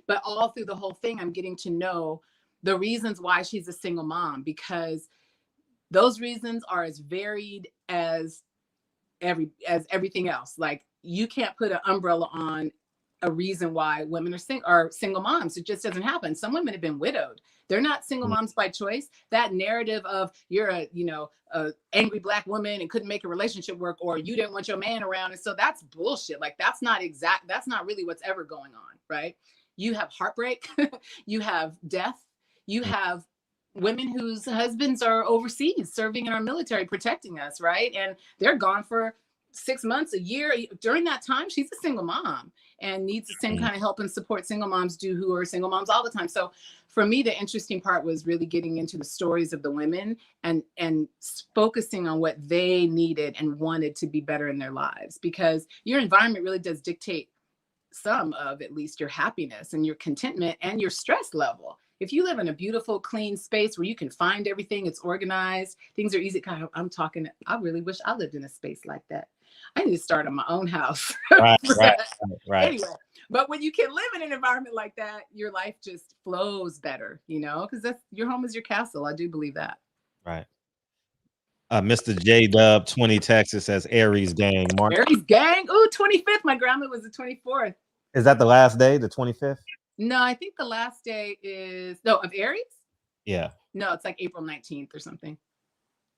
But all through the whole thing, I'm getting to know the reasons why she's a single mom, because those reasons are as varied as everything else. Like, you can't put an umbrella on a reason why women are single moms. It just doesn't happen. Some women have been widowed. They're not single moms by choice. That narrative of you're a angry Black woman and couldn't make a relationship work, or you didn't want your man around. And so that's bullshit. Like, that's not really what's ever going on, right? You have heartbreak, you have death, you have women whose husbands are overseas serving in our military, protecting us, right? And they're gone for 6 months, a year. During that time, she's a single mom and needs the same kind of help and support single moms do who are single moms all the time. So for me, the interesting part was really getting into the stories of the women and focusing on what they needed and wanted to be better in their lives, because your environment really does dictate some of, at least, your happiness and your contentment and your stress level. If you live in a beautiful, clean space where you can find everything, it's organized, things are easy. I really wish I lived in a space like that. I need to start on my own house. Right. Anyway, but when you can live in an environment like that, your life just flows better, you know, because your home is your castle. I do believe that. Right. Mr. J Dub 20 Texas says Aries gang. Aries gang. Ooh, 25th. My grandma was the 24th. Is that the last day, the 25th? No, I think the last day of Aries. Yeah. No, it's like April 19th or something.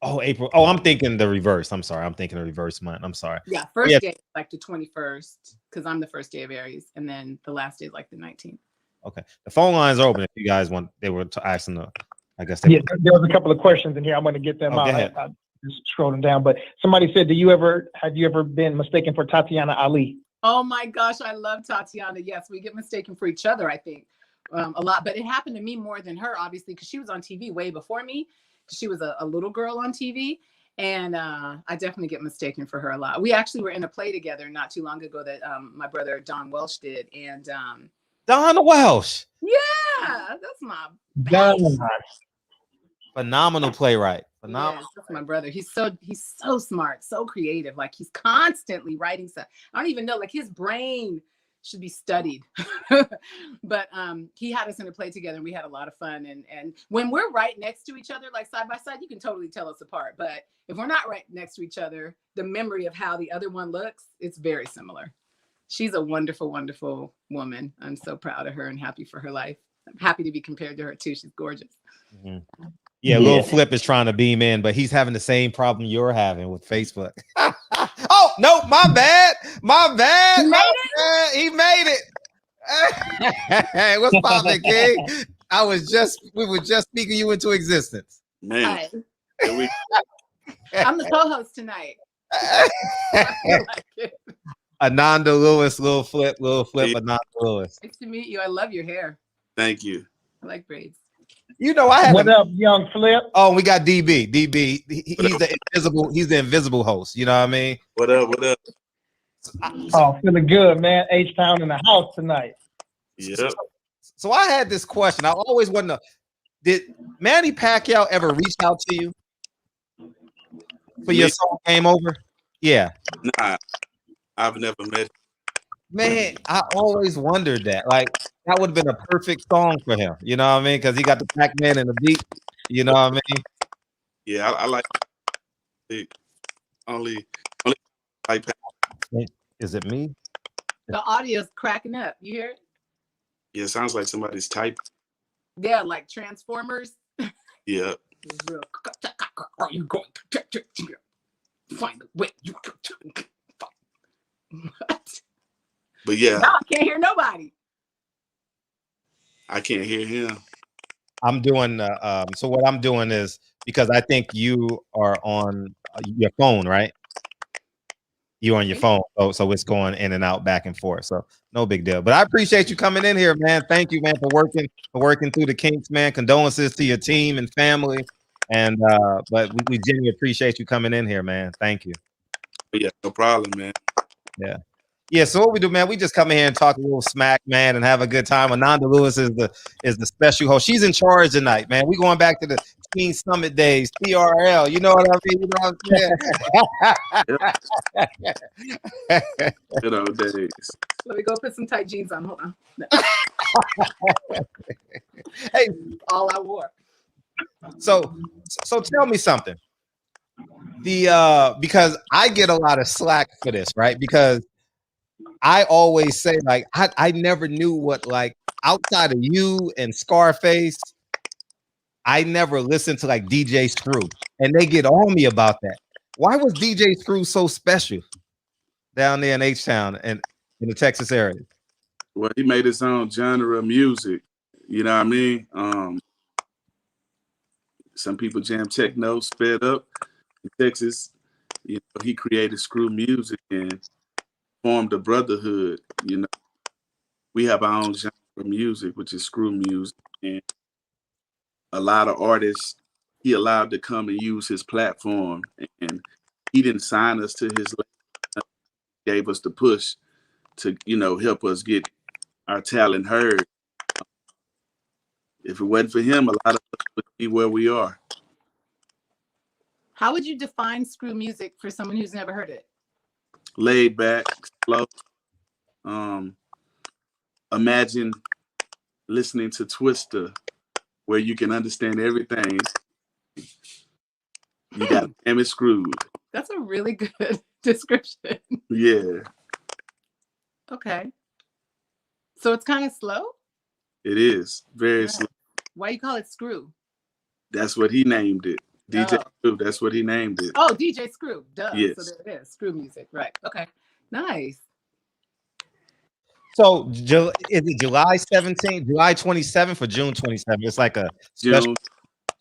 Oh, April. Oh, I'm thinking the reverse. I'm sorry. I'm thinking the reverse month. I'm sorry. Yeah, first day is like the 21st, because I'm the first day of Aries, and then the last day is like the 19th. Okay. The phone lines are open if you guys want. They were asking there was a couple of questions in here. I'm going to get them out. I just scrolling down, but somebody said, have you ever been mistaken for Tatiana Ali? Oh my gosh, I love Tatiana. Yes, we get mistaken for each other, I think, a lot. But it happened to me more than her, obviously, because she was on TV way before me. She was a little girl on TV. And I definitely get mistaken for her a lot. We actually were in a play together not too long ago that my brother Don Welsh did. And Don Welsh. Yeah, that's my phenomenal playwright. Phenomenal. Yes, that's my brother. He's so smart, so creative. Like, he's constantly writing stuff. I don't even know, like, his brain should be studied. But he had us in a play together and we had a lot of fun. And when we're right next to each other, like side by side, you can totally tell us apart. But if we're not right next to each other, the memory of how the other one looks, it's very similar. She's a wonderful, wonderful woman. I'm so proud of her and happy for her life. I'm happy to be compared to her too. She's gorgeous. Mm-hmm. Yeah, Lil Flip is trying to beam in, but he's having the same problem you're having with Facebook. Oh, no, my bad. He made it. Hey, what's poppin', King? We were just speaking you into existence. Man. I'm the co-host tonight. Ananda Lewis, Lil Flip, Ananda Lewis. Nice to meet you. I love your hair. Thank you. I like braids. You know, I have. What up, young Flip? Oh, we got DB. He's the invisible host. You know what I mean? What up? Oh, feeling good, man. H-Town in the house tonight. Yep. So I had this question. I always want to know, did Manny Pacquiao ever reach out to you for your song Game Over? Yeah. Nah, I've never met him. Man, I always wondered that. Like, that would have been a perfect song for him. You know what I mean? Because he got the Pac-Man and the beat. You know what I mean? Yeah, I like it. Only like. Is it me? The audio's cracking up. You hear it? Yeah, it sounds like somebody's typing. Yeah, like Transformers. Yeah. Are you going to? Find the way you what? But yeah, Now I can't hear nobody. I can't hear him. I'm doing so what I'm doing is, because I think you are on your phone, right? You're on your phone, so it's going in and out, back and forth. So no big deal. But I appreciate you coming in here, man. Thank you, man, for working through the kinks, man. Condolences to your team and family. And but we genuinely appreciate you coming in here, man. Thank you. But yeah, no problem, man. Yeah. Yeah, so what we do, man, we just come in here and talk a little smack, man, and have a good time. Ananda Lewis is the special host. She's in charge tonight, man. We going back to the Teen Summit days, TRL. You know what I mean? You know what I'm saying? Good old days. Let me go put some tight jeans on. Hold on. No. Hey, all I wore. So tell me something. Because I get a lot of slack for this, right? Because I always say, like, I never knew what, like, outside of you and Scarface, I never listened to like DJ Screw, and they get on me about that. Why was DJ Screw so special down there in H-Town and in the Texas area? Well, he made his own genre of music. You know what I mean? Some people jam techno, sped up. In Texas, you know, he created Screw music and formed a brotherhood. You know, we have our own genre of music, which is Screw music, and a lot of artists he allowed to come and use his platform, and he didn't sign us to his label, gave us the push to, you know, help us get our talent heard. If it wasn't for him, a lot of us would be where we are. How would you define Screw music for someone who's never heard it? Laid back, slow. Imagine listening to Twister, where you can understand everything. You got damn it screwed. That's a really good description. Yeah. Okay. So it's kind of slow? It is. Very slow. Why you call it Screw? That's what he named it. DJ Screw, that's what he named it. Oh, DJ Screw. Duh. Yes. So there it is. Screw music. Right. Okay. Nice. So is it July 17th, July 27th or June 27th? It's like a special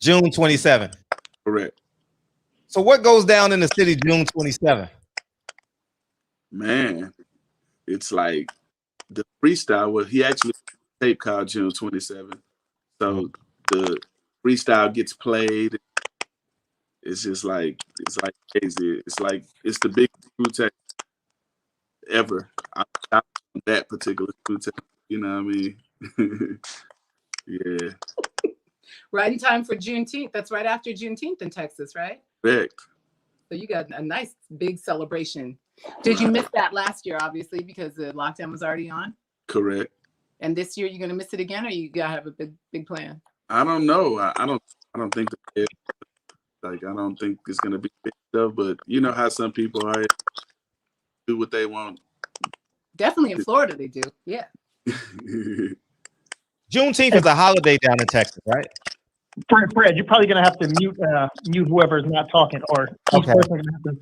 June 27th. Correct. So what goes down in the city June 27th? Man, it's like the freestyle. Well, he actually tape called June 27th. So the freestyle gets played. It's just like, it's like crazy. It's like, it's the biggest Screw tape ever. I'm on that particular Screw tape. You know what I mean? Yeah. Right in time for Juneteenth. That's right after Juneteenth in Texas, right? Correct. So you got a nice big celebration. Did you miss that last year, obviously, because the lockdown was already on? Correct. And this year you're going to miss it again, or you got to have a big plan? I don't know. I don't think that, like, I don't think it's going to be big stuff, but you know how some people are, do what they want. Definitely in Florida they do. Yeah. Juneteenth is a holiday down in Texas, right? Fred, you're probably gonna have to mute whoever's not talking, or each person gonna have to.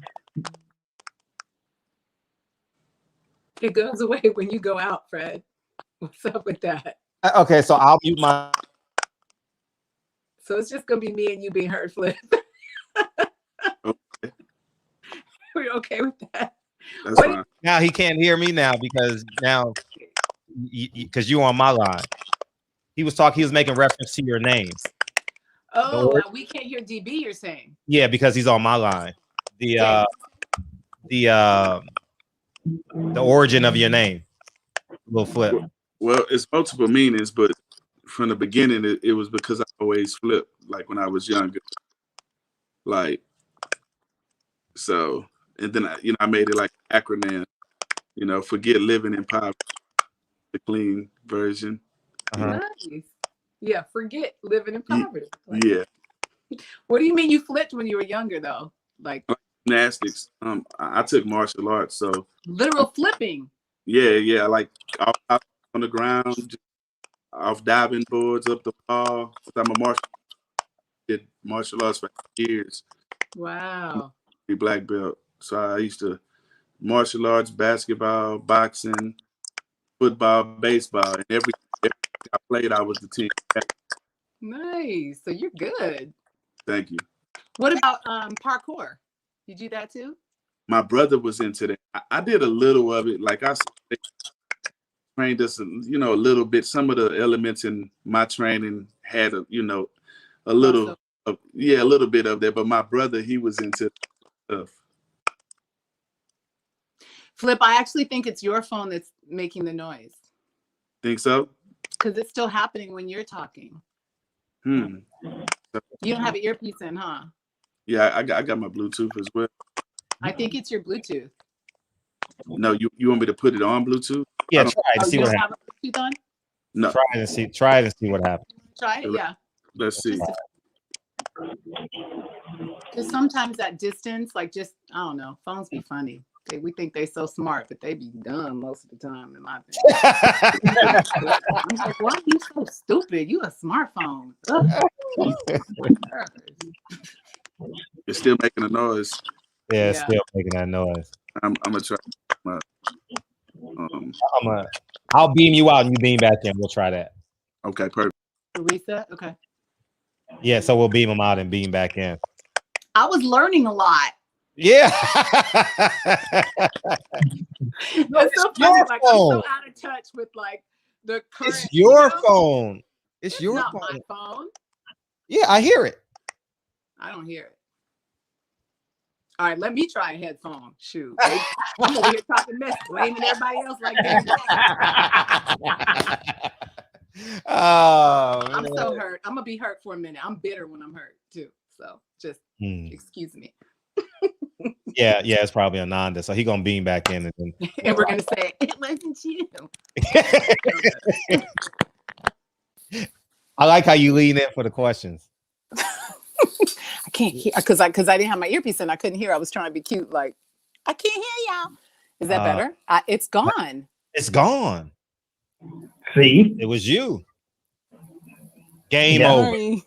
It goes away when you go out, Fred. What's up with that? Okay, so I'll mute my. So it's just gonna be me and you being heard, Flip. Okay. We're okay with that. That's fine. Now he can't hear me now because you're on my line. He was making reference to your name. Oh, we can't hear DB, you're saying? Yeah, because he's on my line. The origin of your name. Little Flip. Well, it's multiple meanings, but from the beginning, it was because I always flipped, like when I was younger. Like, so, and then I made it like an acronym, forget living in poverty, the clean version. Uh-huh. Nice. Yeah, forget living in poverty. Yeah. What do you mean you flipped when you were younger, though? Like gymnastics. I took martial arts, so literal flipping. Yeah, like off on the ground, off diving boards, up the wall. I'm a did martial arts for years. Wow. black belt. So I used to martial arts, basketball, boxing, football, baseball, and every I played, I was the team. Nice. So you're good. Thank you. What about parkour? You do that too? My brother was into that. I did a little of it. Like I trained us, a little bit. Some of the elements in my training had a little, a little bit of that. But my brother, he was into stuff. Flip, I actually think it's your phone that's making the noise. Think so? Because it's still happening when you're talking. You don't have an earpiece in, huh? Yeah, I got my Bluetooth as well. I think it's your Bluetooth. No, you want me to put it on Bluetooth? Yeah, try to see what happens. Bluetooth on? No. Try to see what happens. Try it, yeah. Let's see. Because sometimes that distance, like just, I don't know, phones be funny. We think they so smart, but they be dumb most of the time, in my opinion. I'm like, why are you so stupid? You a smartphone. It's still making a noise. Yeah, it's still making that noise. I'm gonna try. I'll beam you out and you beam back in. We'll try that. Okay, perfect. Reset? Okay. Yeah, so we'll beam them out and beam back in. I was learning a lot. Yeah. That's so funny. Like, I'm so out of touch with like the current. It's your phone. It's your not phone. my phone. Yeah, I hear it. I don't hear it. All right, let me try a headphone. Shoot. I'm over here talking mess, blaming everybody else like that. Oh, I'm so hurt. I'm gonna be hurt for a minute. I'm bitter when I'm hurt too. So just excuse me. Yeah, it's probably Ananda. So he gonna beam back in and we're gonna say it wasn't you. I like how you lean in for the questions. I can't hear because I didn't have my earpiece in. I couldn't hear. I was trying to be cute. Like, I can't hear y'all. Is that better? It's gone. It's gone. See, it was you. Game over.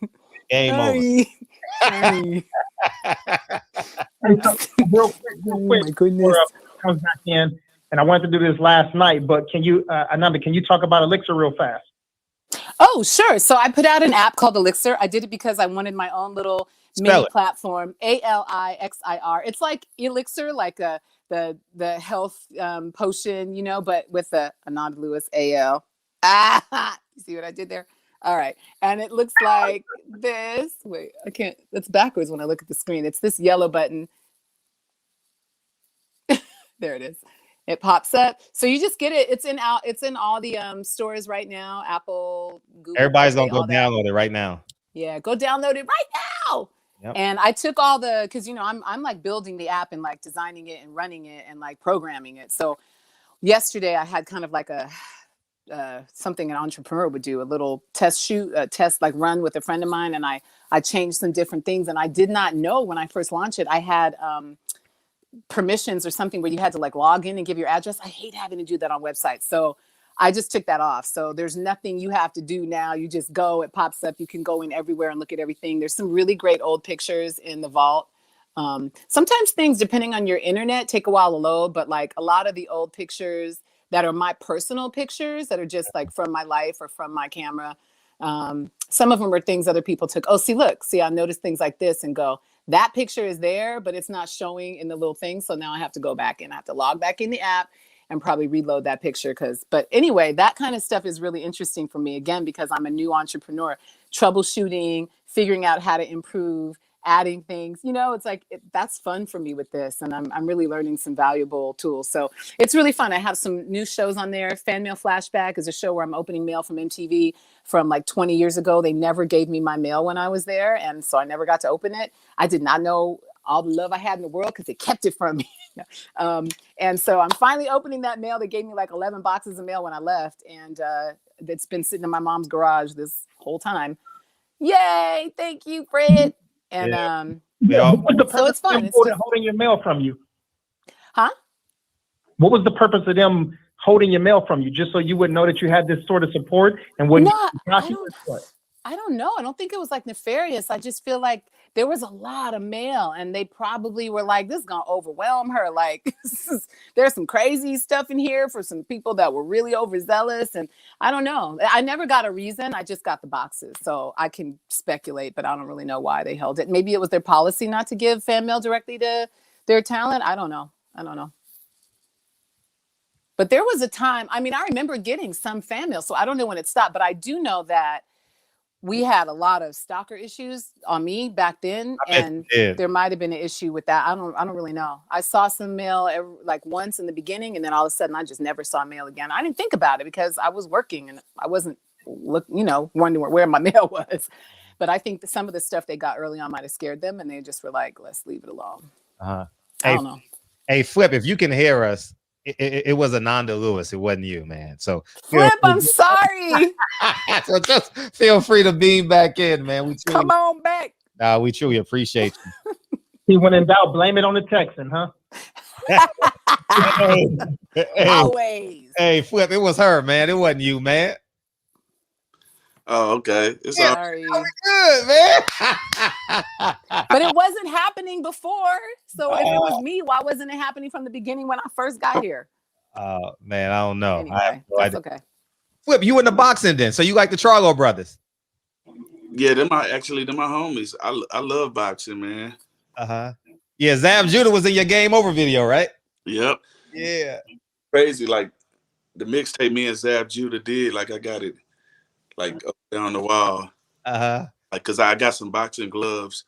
Game over. Real quick, my goodness. Comes back in, and I wanted to do this last night, but can you, Ananda, can you talk about Elixir real fast? Oh, sure. So I put out an app called Elixir. I did it because I wanted my own little mini platform. ALIXIR. It's like Elixir, like the health potion, but with the Ananda Lewis AL. You see what I did there? All right. And it looks like this. Wait, I can't. That's backwards when I look at the screen. It's this yellow button. There it is. It pops up. So you just get it. It's in all the stores right now. Apple, Google. Everybody's gonna go download it right now. Yeah, go download it right now. Yep. And I took all because I'm like building the app and like designing it and running it and like programming it. So yesterday I had kind of like a something an entrepreneur would do, a little test like run with a friend of mine, and I changed some different things, and I did not know when I first launched it I had permissions or something where you had to like log in and give your address. I hate having to do that on websites, so I just took that off. So there's nothing you have to do now. You just go, it pops up, you can go in everywhere and look at everything. There's some really great old pictures in the vault. Sometimes things, depending on your internet, take a while to load, but like a lot of the old pictures that are my personal pictures that are just like from my life or from my camera. Some of them are things other people took. Oh, see, I noticed things like this and go, that picture is there, but it's not showing in the little thing. So now I have to go back and I have to log back in the app and probably reload that picture. But anyway, that kind of stuff is really interesting for me, again, because I'm a new entrepreneur, troubleshooting, figuring out how to improve, adding things, it's like, that's fun for me with this. And I'm really learning some valuable tools. So it's really fun. I have some new shows on there. Fan Mail Flashback is a show where I'm opening mail from MTV from like 20 years ago. They never gave me my mail when I was there. And so I never got to open it. I did not know all the love I had in the world because they kept it from me. And so I'm finally opening that mail. They gave me like 11 boxes of mail when I left. And it's been sitting in my mom's garage this whole time. Yay. Thank you, Fred. And so it's fun. It's just holding your mail from you. Huh? What was the purpose of them holding your mail from you? Just so you would know that you had this sort of support and wouldn't. I don't know. I don't think it was like nefarious. I just feel like there was a lot of mail and they probably were like, this is going to overwhelm her. Like, there's some crazy stuff in here for some people that were really overzealous. And I don't know. I never got a reason. I just got the boxes. So I can speculate, but I don't really know why they held it. Maybe it was their policy not to give fan mail directly to their talent. I don't know. But there was a time, I mean, I remember getting some fan mail, so I don't know when it stopped, but I do know that we had a lot of stalker issues on me back then, and there might have been an issue with that. I don't really know. I saw some mail like once in the beginning, and then all of a sudden I just never saw mail again. I didn't think about it because I was working and I wasn't wondering where my mail was. But I think that some of the stuff they got early on might have scared them, and they just were like, let's leave it alone. I don't know. Hey, Flip, if you can hear us, it was Ananda Lewis. It wasn't you, man. So Flip, I'm sorry. So just feel free to beam back in, man. Come on back. We truly appreciate you. He went in doubt, blame it on the Texan, huh? Always. Hey, Flip, it was her, man. It wasn't you, man. Oh, okay. It's sorry. Good, man. But it wasn't happening before. So if it was me, why wasn't it happening from the beginning when I first got here? Man, I don't know. Anyway, that's okay. Flip, you in the boxing then? So you like the Charlo brothers? Yeah, they're my homies. I love boxing, man. Yeah, Zab Judah was in your Game Over video, right? Yep. Yeah. Crazy, like the mixtape me and Zab Judah did. Like I got it, like up there on the wall. Like, cause I got some boxing gloves.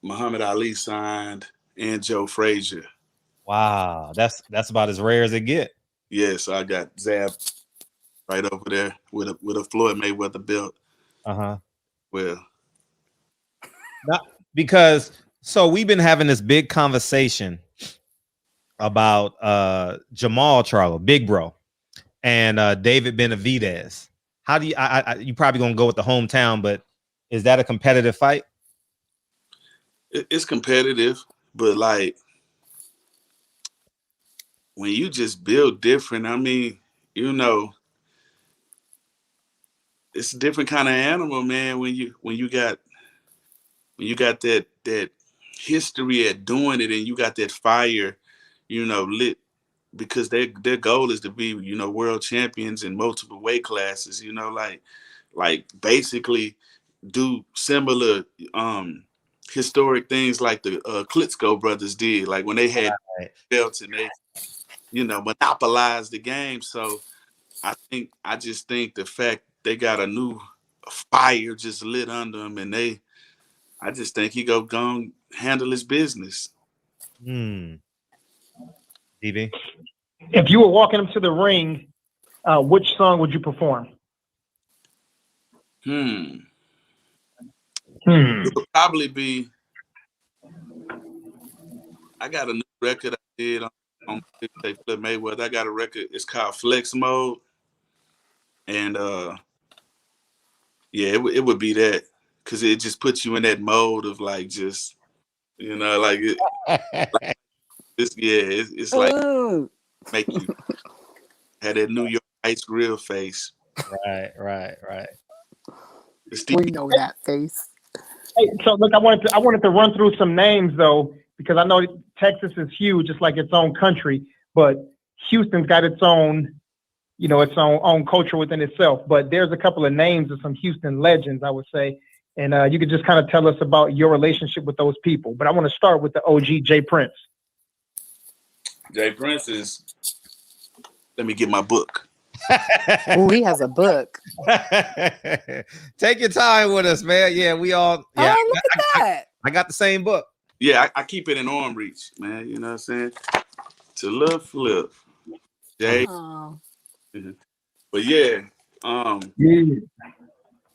Muhammad Ali signed and Joe Frazier. Wow, that's about as rare as it get. Yeah, so I got Zab right over there with a Floyd Mayweather belt. Well, because so we've been having this big conversation about Jamal Charlo, Big Bro, and David Benavidez. How do you? You probably gonna go with the hometown, but is that a competitive fight? It's competitive, but like when you just build different, I mean, it's a different kind of animal, man. When you got that history at doing it, and you got that fire, lit, because their goal is to be, world champions in multiple weight classes. Like basically do similar historic things like the Klitschko brothers did, like when they had belts and they, monopolized the game. So I just think the fact they got a new fire just lit under them, and I just think he go handle his business. DB? If you were walking him to the ring, which song would you perform? It would probably be, I got a new record I did on Flip Mayweather. I got a record, it's called Flex Mode. And yeah, it would be that, because it just puts you in that mode of like just, like it. It's like make you have that New York ice grill face. Right. We know that face. Hey, so look, I wanted to run through some names though, because I know Texas is huge, it's like its own country, but Houston's got its own, its own culture within itself. But there's a couple of names of some Houston legends, I would say, and you could just kind of tell us about your relationship with those people. But I want to start with the OG Jay Prince. Jay Prince is, let me get my book. Oh, he has a book. Take your time with us, man. Yeah, we all. Yeah, look at that. I got the same book. Yeah, I keep it in arm reach, man. You know what I'm saying? To love Flip, Jay. Oh. But yeah,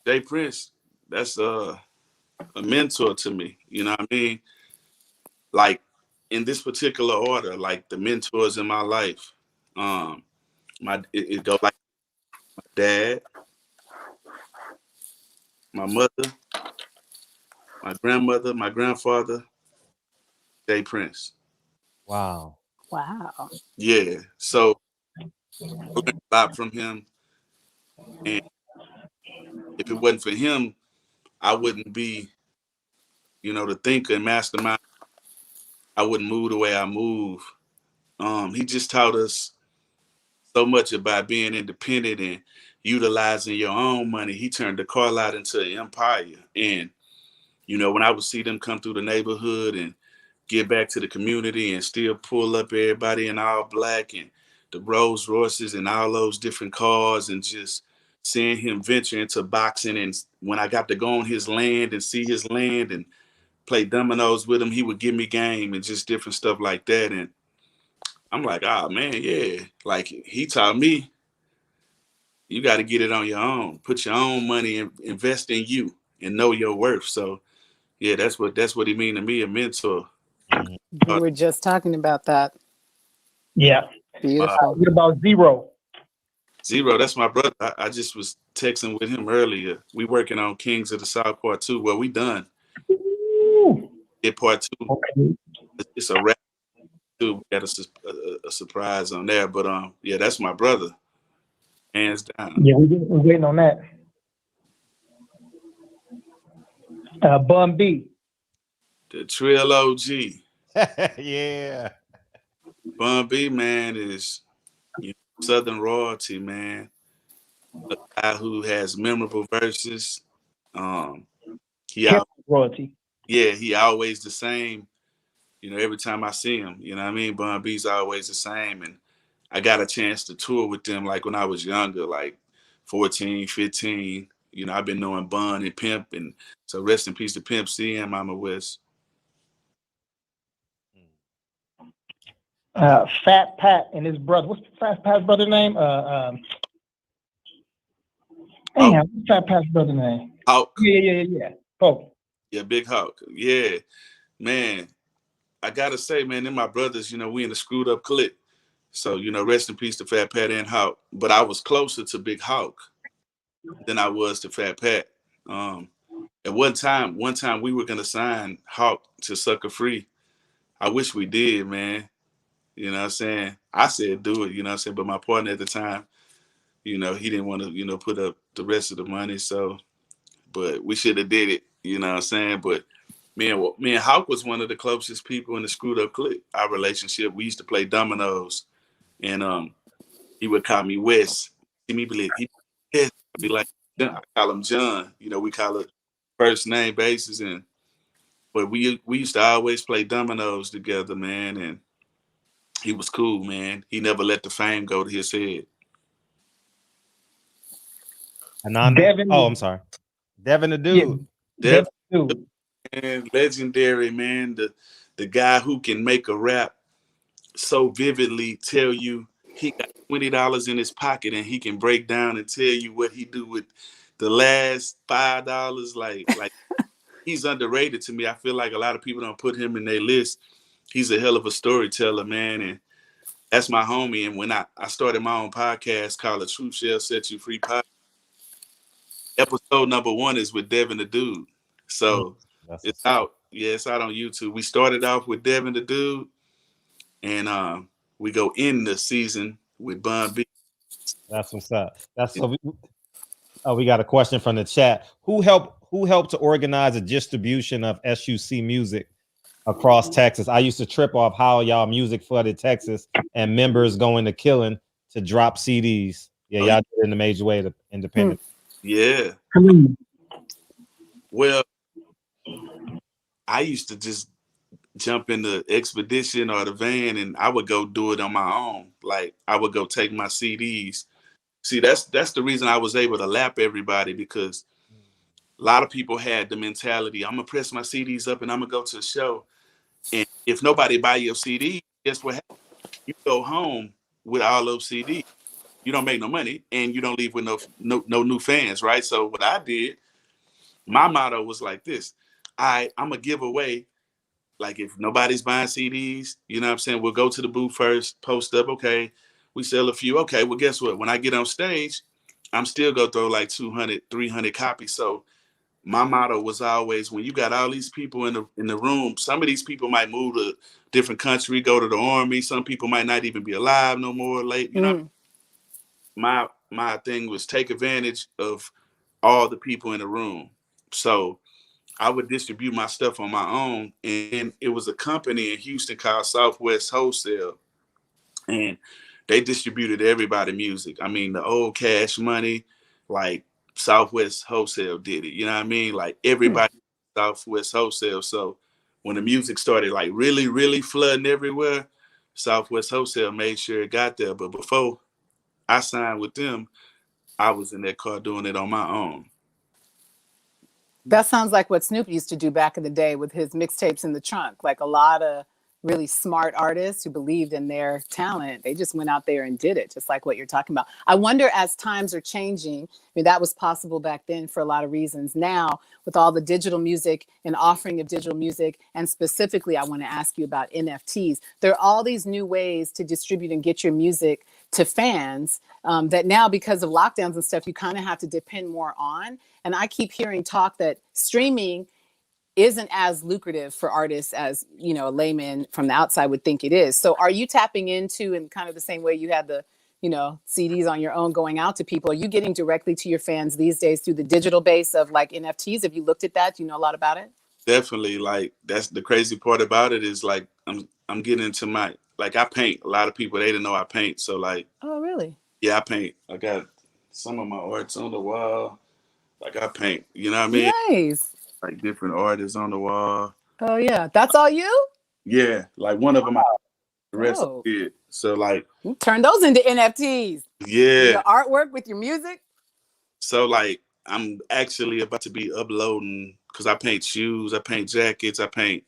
Jay Prince, that's a mentor to me. You know what I mean? Like in this particular order, like the mentors in my life. It go like my dad, my mother, my grandmother, my grandfather, Jay Prince. Wow. Yeah. So I learned a lot from him, and if it wasn't for him, I wouldn't be, the thinker and mastermind. I wouldn't move the way I move. He just taught us so much about being independent and utilizing your own money. He turned the car lot into an empire. And, when I would see them come through the neighborhood and get back to the community and still pull up everybody in all black and the Rolls Royces and all those different cars, and just seeing him venture into boxing. And when I got to go on his land and see his land and play dominoes with him, he would give me game and just different stuff like that. And I'm like, oh man, yeah. Like, he taught me, you got to get it on your own. Put your own money and invest in you and know your worth. So yeah, that's what he mean to me, a mentor. We were just talking about that. Yeah. Beautiful. What about Zero? Zero, that's my brother. I just was texting with him earlier. We working on Kings of the South Part 2. Well, we done. It Part 2. Okay. It's a wrap too. We got a surprise on there. But yeah, that's my brother. Hands down. Yeah, we're waiting on that. Bun B. The Trill OG. Yeah. Bun B, man, is Southern royalty, man. A guy who has memorable verses. Royalty. Yeah, he always the same. Every time I see him, you know what I mean? Bun B's always the same. And I got a chance to tour with them like when I was younger, like 14, 15. I've been knowing Bun and Pimp, and so rest in peace to Pimp C and Mama West. Fat Pat and his brother. What's Fat Pat's brother name? What's Fat Pat's brother name? Hawk. Yeah. Oh. Yeah, Big Hawk. Yeah, man. I gotta say, man, them my brothers. We in the screwed up clique. So rest in peace to Fat Pat and Hawk. But I was closer to Big Hawk than I was to Fat Pat. At one time we were gonna sign Hawk to Sucker Free. I wish we did, man. You know what I'm saying? I said do it, you know what I'm saying? But my partner at the time, he didn't want to, put up the rest of the money. So, but we should have did it, you know what I'm saying? But me and Hawk was one of the closest people in the screwed up clique. Our relationship, we used to play dominoes, and he would call me Wes. I'd be like, I call him John. We call it first name basis, but we used to always play dominoes together, man, and he was cool, man. He never let the fame go to his head. Ananda. I'm sorry. Devin the Dude. Yeah, Devin, man, legendary, man. The guy who can make a rap so vividly tell you he got $20 in his pocket and he can break down and tell you what he do with the last $5. Like he's underrated to me. I feel like a lot of people don't put him in their list. He's a hell of a storyteller, man. And that's my homie. And when I started my own podcast called The Truth Shall Set You Free podcast, episode number 1 is with Devin the Dude. So it's out. Yeah, it's out on YouTube. We started off with Devin the Dude, and we go in the season with Bun B. That's what's up. We got a question from the chat. Who helped to organize the distribution of SUC music across Texas? I used to trip off how y'all music flooded Texas and members going to Killing to drop CDs. Yeah, y'all did it in a major way to independent. Yeah. Well, I used to just jump in the Expedition or the van and I would go do it on my own. Like I would go take my CDs. See, that's the reason I was able to lap everybody, because a lot of people had the mentality, I'm gonna press my CDs up and I'm gonna go to the show. And if nobody buy your CD, guess what happens? You go home with all those CDs. You don't make no money and you don't leave with no new fans, right? So what I did, my motto was like this. I'm gonna give away, like if nobody's buying CDs, you know what I'm saying? We'll go to the booth first, post up, okay. We sell a few. Okay, well, guess what? When I get on stage, I'm still gonna throw like 200, 300 copies. So my motto was always, when you got all these people in the room, some of these people might move to a different country, go to the army. Some people might not even be alive no more. Late, you know. My thing was take advantage of all the people in the room. So I would distribute my stuff on my own. And it was a company in Houston called Southwest Wholesale. And they distributed everybody music. I mean, the old Cash Money, like Southwest Wholesale did it. You know what I mean? Like everybody Southwest Wholesale. So when the music started like really, really flooding everywhere, Southwest Wholesale made sure it got there. But before I signed with them, I was in that car doing it on my own. That sounds like what Snoop used to do back in the day with his mixtapes in the trunk. Like a lot of really smart artists who believed in their talent, they just went out there and did it, just like what you're talking about. I wonder, as times are changing, I mean, that was possible back then for a lot of reasons. Now, with all the digital music and offering of digital music, and specifically, I want to ask you about NFTs. There are all these new ways to distribute and get your music to fans that now, because of lockdowns and stuff, you kind of have to depend more on. And I keep hearing talk that streaming isn't as lucrative for artists as, you know, a layman from the outside would think it is. So are you tapping into, in kind of the same way you had the, you know, CDs on your own going out to people, are you getting directly to your fans these days through the digital base of like NFTs? Have you looked at that? Do you know a lot about it? Definitely. Like, that's the crazy part about it is like, I'm getting into my, like, I paint. A lot of people, they didn't know I paint. So like, oh, really? Yeah, I paint. I got some of my arts on the wall. Like I paint, you know what I mean? Nice. Like different artists on the wall. Oh yeah. That's all you? Yeah. Like one of them, the rest Oh. I did. So like, You turn those into NFTs. yeah. Your artwork with your music. So like, I'm actually about to be uploading because I paint shoes, I paint jackets, I paint.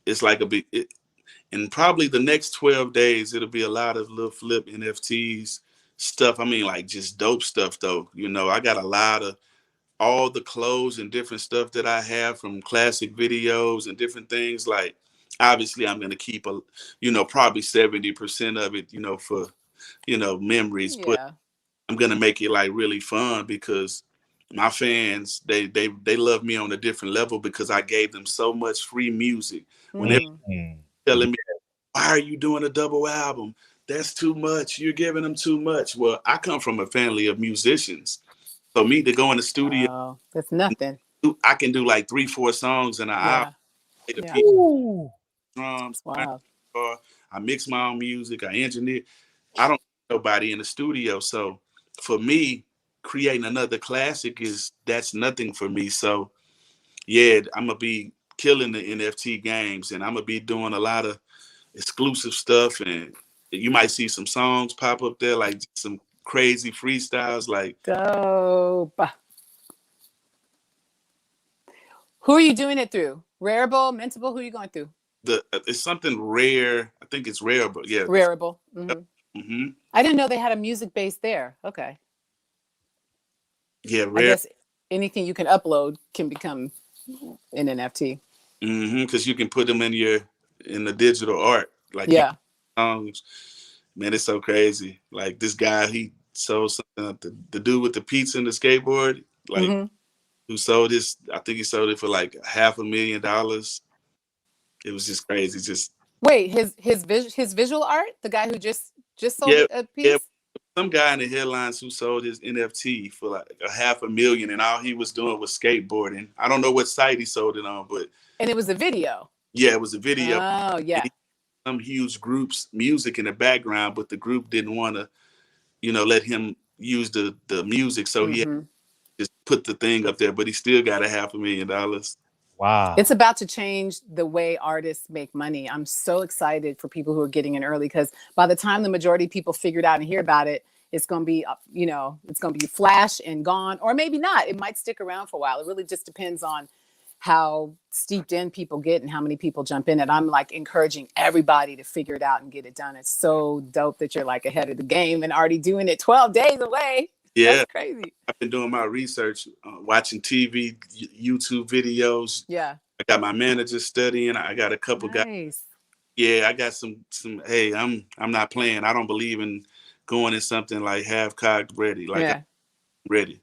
It's like a big, in probably the next 12 days, it'll be a lot of little flip NFTs stuff. I mean, like just dope stuff though. You know, I got a lot of all the clothes and different stuff that I have from classic videos and different things. Like, obviously I'm going to keep probably 70% of it, for, memories, but I'm going to make it like really fun because my fans, they love me on a different level because I gave them so much free music. When they're telling me, why are you doing a double album? That's too much. You're giving them too much. Well, I come from a family of musicians. So me to go in the studio, that's nothing. I can do like 3-4 songs in an hour. Drums, wow. I mix my own music. I engineer. I don't need nobody in the studio. So for me, creating another classic that's nothing for me. So yeah, I'm gonna be killing the NFT games, and I'm gonna be doing a lot of exclusive stuff, and you might see some songs pop up there, like some crazy freestyles, like dope. Who are you doing it through? Rareable, Mintable? Who are you going through? It's something rare. I think it's Rareable. Yeah, Rareable. Mm-hmm. Mm-hmm. I didn't know they had a music base there. Okay. Yeah, I guess anything you can upload can become an NFT. Mm-hmm. Because you can put them in the digital art, like songs. Man, it's so crazy. Like this guy, he sold something. The dude with the pizza and the skateboard, like who sold this. I think he sold it for like $500,000. It was just crazy. Just wait, his visual art, the guy who just sold a piece. Yeah, some guy in the headlines who sold his NFT for like $500,000, and all he was doing was skateboarding. I don't know what site he sold it on, but and it was a video. Yeah, it was a video. Oh yeah. Some huge group's music in the background, but the group didn't want to, let him use the music, so he just put the thing up there. But he still got $500,000. Wow. It's about to change the way artists make money. I'm so excited for people who are getting in early because by the time the majority of people figure it out and hear about it, it's going to be, it's going to be flash and gone, or maybe not. It might stick around for a while. It really just depends on how steeped in people get and how many people jump in. And I'm like encouraging everybody to figure it out and get it done. It's so dope that you're like ahead of the game and already doing it 12 days away. Yeah, that's crazy. I've been doing my research, watching TV, YouTube videos. Yeah, I got my manager studying. I got a couple guys. Yeah, I got some. Hey, I'm not playing. I don't believe in going in something like half-cocked ready. Like I'm ready.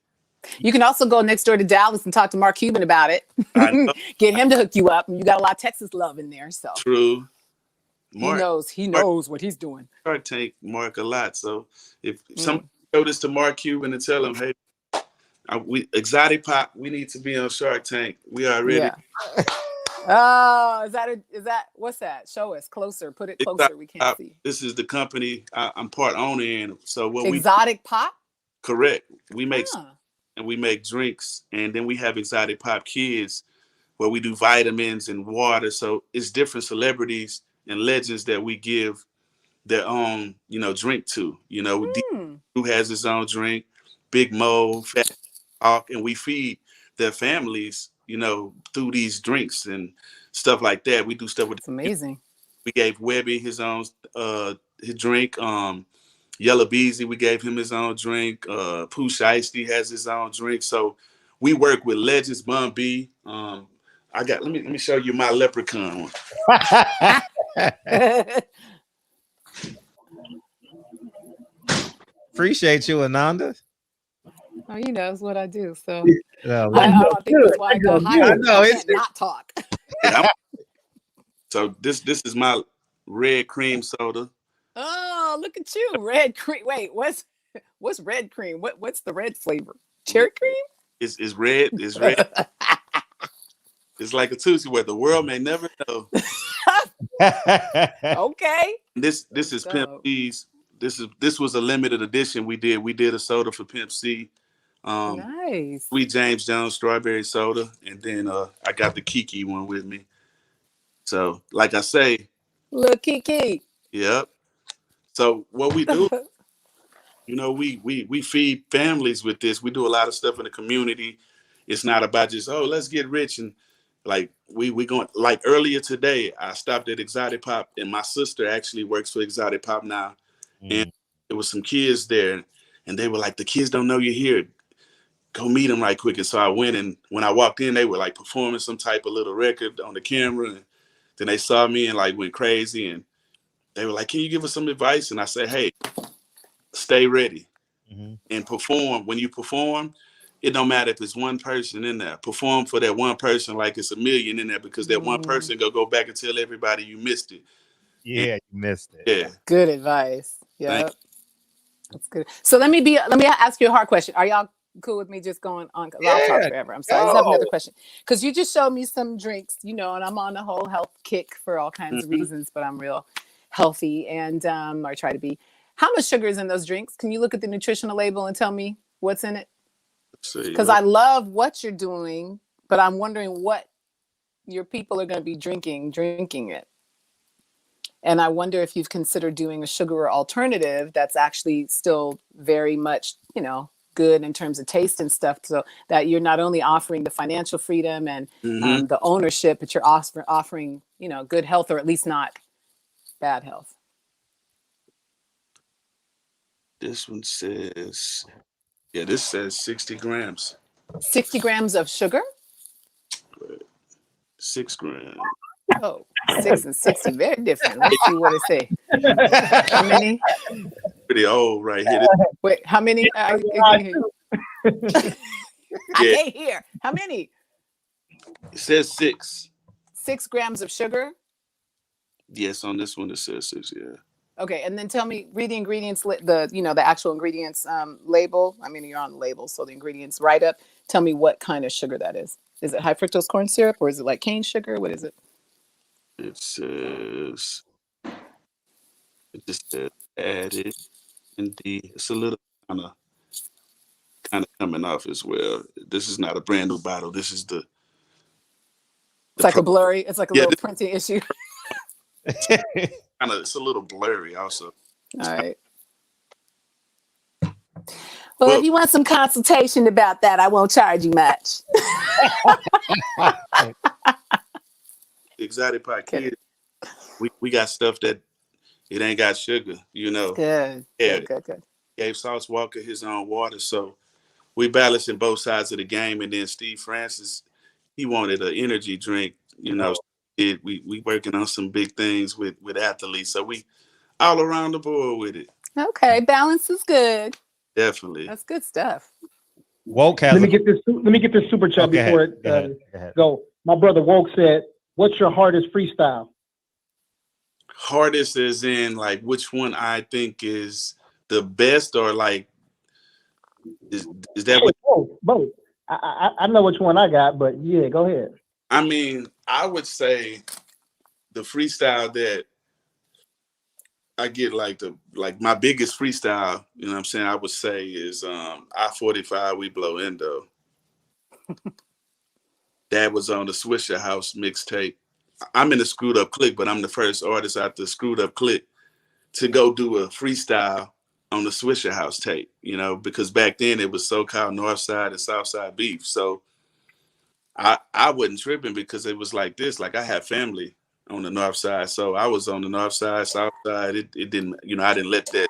You can also go next door to Dallas and talk to Mark Cuban about it. Get him to hook you up. And you got a lot of Texas love in there. So true. Mark, he knows what he's doing. I take Mark a lot. So if some show this to Mark Cuban and tell him, hey, We exotic pop. We need to be on Shark Tank. We are ready. Yeah. Oh, is that what's that? Show us closer. Put it closer. Exotic We can't Pop, see. this is the company I'm part owner in. So what Exotic pop? correct. We make Huh. and we make drinks, and then we have Exotic Pop Kids where we do vitamins and water. So it's different celebrities and legends that we give their own, drink to. Who has his own drink, Big Mo, Fat Hawk, and we feed their families, through these drinks and stuff like that. We do stuff with. It's amazing. We gave Webby his own his drink. Yellow Beezy, we gave him his own drink. Pooh Shiesty has his own drink. So we work with legends. Bun B. Let me show you my leprechaun one. Appreciate you, Ananda. Oh, it's what I do. So Yeah, I don't think that's why I go higher. I know, I can't not talk. Yeah, so this is my red cream soda. Oh, look at you, red cream. Wait, what's red cream? What's the red flavor? Cherry cream? It's red. It's red. It's like a Tootsie where the world may never know. Okay. This is Pimp C's. This was a limited edition we did. We did a soda for Pimp C. Nice. Sweet James Jones strawberry soda, and then I got the Kiki one with me. So, like I say, Look, Kiki. Yep. So what we do, we feed families with this. We do a lot of stuff in the community. It's not about just, let's get rich. And like we going, like earlier today, I stopped at Exotic Pop, and my sister actually works for Exotic Pop now. And there was some kids there, and they were like, the kids don't know you're here. Go meet them right quick. And so I went, and when I walked in, they were like performing some type of little record on the camera. And then they saw me and like went crazy, and they were like, can you give us some advice? And I said, hey, stay ready and perform. When you perform, it don't matter if it's one person in there. Perform for that one person like it's a million in there, because that one person go back and tell everybody you missed it. Yeah, you missed it. Yeah. Good advice. Yeah. That's good. So let me ask you a hard question. Are y'all cool with me just going on? Because I'll talk forever. I'm sorry. I just have another question. Because you just showed me some drinks, and I'm on the whole health kick for all kinds of reasons, but I'm real healthy and or try to be. How much sugar is in those drinks? Can you look at the nutritional label and tell me what's in it? Because I love what you're doing, but I'm wondering what your people are going to be drinking it. And I wonder if you've considered doing a sugar alternative that's actually still very much, good in terms of taste and stuff, so that you're not only offering the financial freedom and the ownership, but you're offering, good health, or at least not bad health. This one says, this says 60 grams. 60 grams of sugar? 6 grams. Oh, 6 and 60, very different. Let's see what it say. How many? Pretty old right here. Wait, how many? I can't hear. How many? It says 6. 6 grams of sugar? Yes, on this one it says 6, yeah. Okay, and then tell me, read the ingredients, the actual ingredients label. I mean, you're on the label, so the ingredients write up. Tell me what kind of sugar that is. Is it high fructose corn syrup, or is it like cane sugar? What is it? It just says added, and it's a little kind of coming off as well. This is not a brand new bottle. This is the it's like a blurry. It's like a little printing issue. It's a little blurry also. All right. Well, if you want some consultation about that, I won't charge you much. Exotic Pop Kids, we got stuff that it ain't got sugar, Good. Yeah. Good. Gave Sauce Walker his own water, so we balancing both sides of the game. And then Steve Francis, he wanted an energy drink, we working on some big things with athletes, so we all around the board with it. Okay, balance is good. Definitely. That's good stuff. Woke has let me get this super chat before it go. My brother Woke said, "What's your hardest freestyle?" Hardest is in like which one I think is the best, or like Is that what? Both. I know which one I got, but yeah, go ahead. I mean, I would say the freestyle that I get like my biggest freestyle, you know what I'm saying, I would say is I-45 We Blow Endo. That was on the Swisher House mixtape. I'm in the Screwed Up Clique, but I'm the first artist out the Screwed Up Clique to go do a freestyle on the Swisher House tape, you know, because back then it was so-called Northside and Southside beef. So I wasn't tripping because it was like this. Like I had family on the North Side, so I was on the North Side, South Side. It didn't, you know, I didn't let that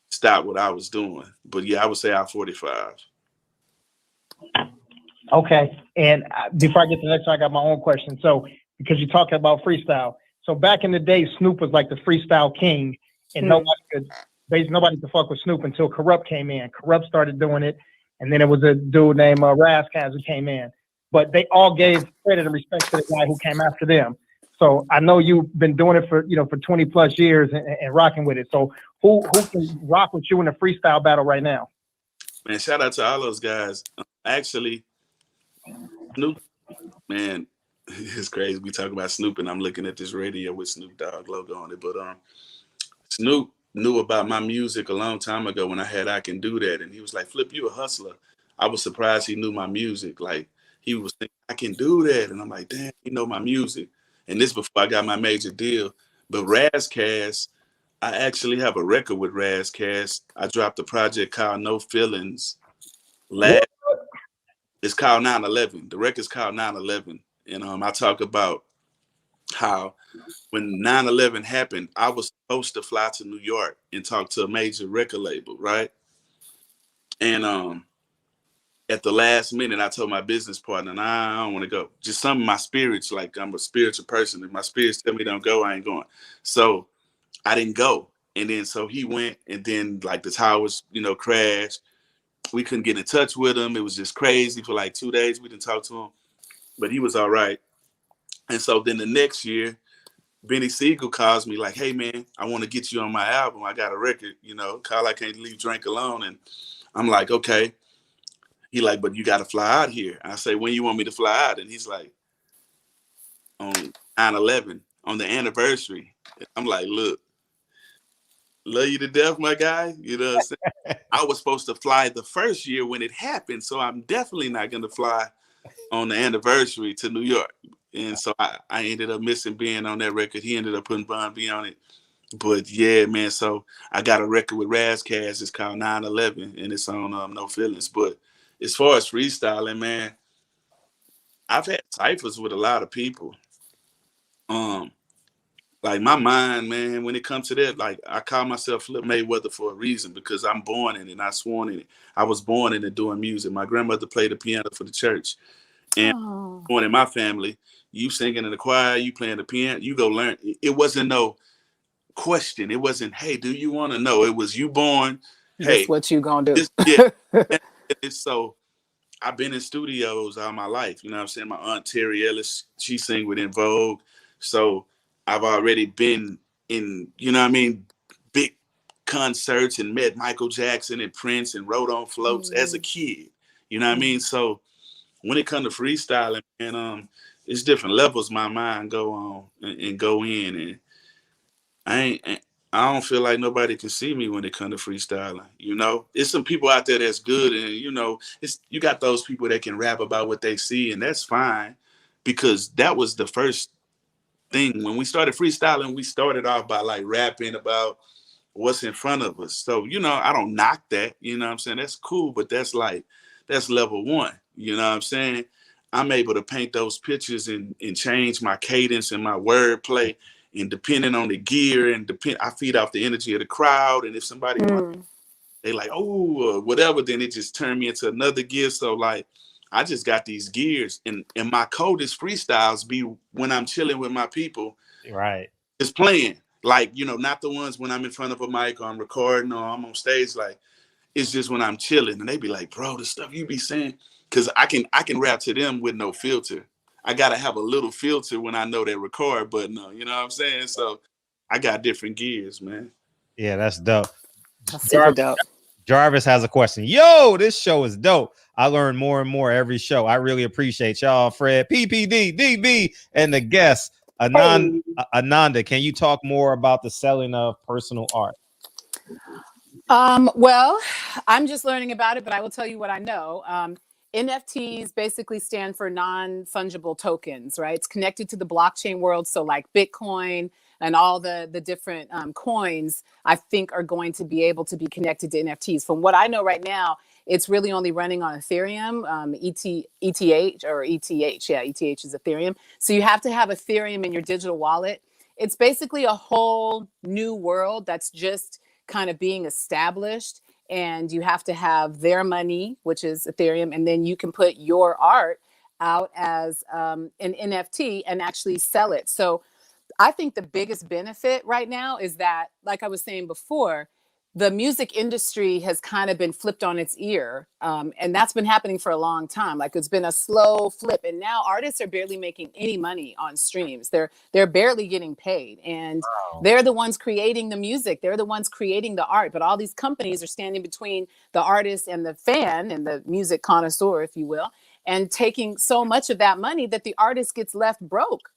stop what I was doing. But yeah, I would say I-45. Okay, and before I get to the next one, I got my own question. So because you're talking about freestyle, so back in the day, Snoop was like the freestyle king, and nobody could fuck with Snoop until Corrupt came in. Corrupt started doing it, and then it was a dude named Razzcazz who came in. But they all gave credit and respect to the guy who came after them. So I know you've been doing it for 20 plus years and rocking with it. So who can rock with you in a freestyle battle right now? Man, shout out to all those guys. Actually, Snoop, man, it's crazy. We talk about Snoop, and I'm looking at this radio with Snoop Dogg logo on it. But Snoop knew about my music a long time ago when I had I Can Do That, and he was like, "Flip, you a hustler." I was surprised he knew my music. Like he was thinking, "I can do that," and I'm like, "Damn, he know my music." And this before I got my major deal. But Razzcazz, I actually have a record with Razzcazz. I dropped a project called No Feelings. It's called 9/11. The record's called 9/11. And I talk about how when 9/11 happened, I was supposed to fly to New York and talk to a major record label, right? And at the last minute, I told my business partner, "Nah, I don't want to go." Just some of my spirits, like I'm a spiritual person. If my spirits tell me don't go, I ain't going. So I didn't go. And then so he went, and then like the towers, crashed. We couldn't get in touch with him. It was just crazy for like 2 days. We didn't talk to him, but he was all right. And so then the next year, Benny Siegel calls me like, "Hey man, I want to get you on my album. I got a record, call I Can't Leave Drink Alone." And I'm like, "Okay." He like, "But you got to fly out here." And I say, "When you want me to fly out?" And he's like, "On 9/11, on the anniversary." I'm like, "Look, love you to death, my guy." You know what I'm saying? I was supposed to fly the first year when it happened, so I'm definitely not going to fly on the anniversary to New York. And so I ended up missing being on that record. He ended up putting Bun B on it. But yeah, man, so I got a record with Razzcazz. It's called 9/11, and it's on No Feelings. But as far as freestyling, man, I've had ciphers with a lot of people. Like my mind, man, when it comes to that, like I call myself Flip Mayweather for a reason, because I'm born in it, I sworn in it. I was born into doing music. My grandmother played the piano for the church. And born in my family, you singing in the choir, you playing the piano, you go learn. It wasn't no question. It wasn't, "Hey, do you want to know?" It was, you born, hey, this what you gonna do. yeah. And so I've been in studios all my life. You know what I'm saying? My aunt Terry Ellis, she sang with En Vogue. So I've already been in, big concerts and met Michael Jackson and Prince and rode on floats as a kid. You know what I mean? So when it comes to freestyling, and it's different levels my mind go on and go in, and I don't feel like nobody can see me when it comes to freestyling. It's some people out there that's good, and you got those people that can rap about what they see, and that's fine, because that was the first thing when we started freestyling. We started off by like rapping about what's in front of us. So I don't knock that. You know what I'm saying? That's cool, but that's level one. You know what I'm saying? I'm able to paint those pictures and change my cadence and my wordplay, and depending on the gear I feed off the energy of the crowd. And if somebody they like, "Oh," or whatever, then it just turned me into another gear. So like, I just got these gears, and my coldest freestyles be when I'm chilling with my people, right? Just playing, like, not the ones when I'm in front of a mic or I'm recording or I'm on stage. Like, it's just when I'm chilling, and they be like, "Bro, the stuff you be saying," because I can rap to them with no filter. I gotta have a little filter when I know they record, but no, you know what I'm saying? So I got different gears, man. Yeah, that's dope. That's super dope. Jarvis has a question. Yo, this show is dope. I learn more and more every show. I really appreciate y'all, Fred, PPD, DB, and the guests. Ananda, can you talk more about the selling of personal art? Well, I'm just learning about it, but I will tell you what I know. NFTs basically stand for non-fungible tokens, right? It's connected to the blockchain world. So like Bitcoin and all the different coins, I think are going to be able to be connected to NFTs. From what I know right now, it's really only running on Ethereum, ETH or ETH. Yeah, ETH is Ethereum. So you have to have Ethereum in your digital wallet. It's basically a whole new world that's just kind of being established, and you have to have their money, which is Ethereum, and then you can put your art out as an NFT and actually sell it. So I think the biggest benefit right now is that, like I was saying before, the music industry has kind of been flipped on its ear. And that's been happening for a long time. Like, it's been a slow flip. And now artists are barely making any money on streams. They're barely getting paid. And they're the ones creating the music. They're the ones creating the art. But all these companies are standing between the artist and the fan and the music connoisseur, if you will, and taking so much of that money that the artist gets left broke.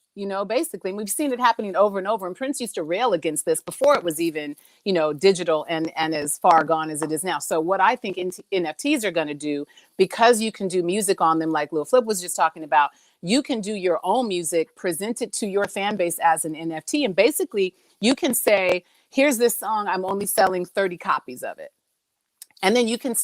Basically, and we've seen it happening over and over. And Prince used to rail against this before it was even, digital and as far gone as it is now. So what I think NFTs are going to do, because you can do music on them, like Lil Flip was just talking about, you can do your own music, present it to your fan base as an NFT. And basically, you can say, here's this song, I'm only selling 30 copies of it. And then you can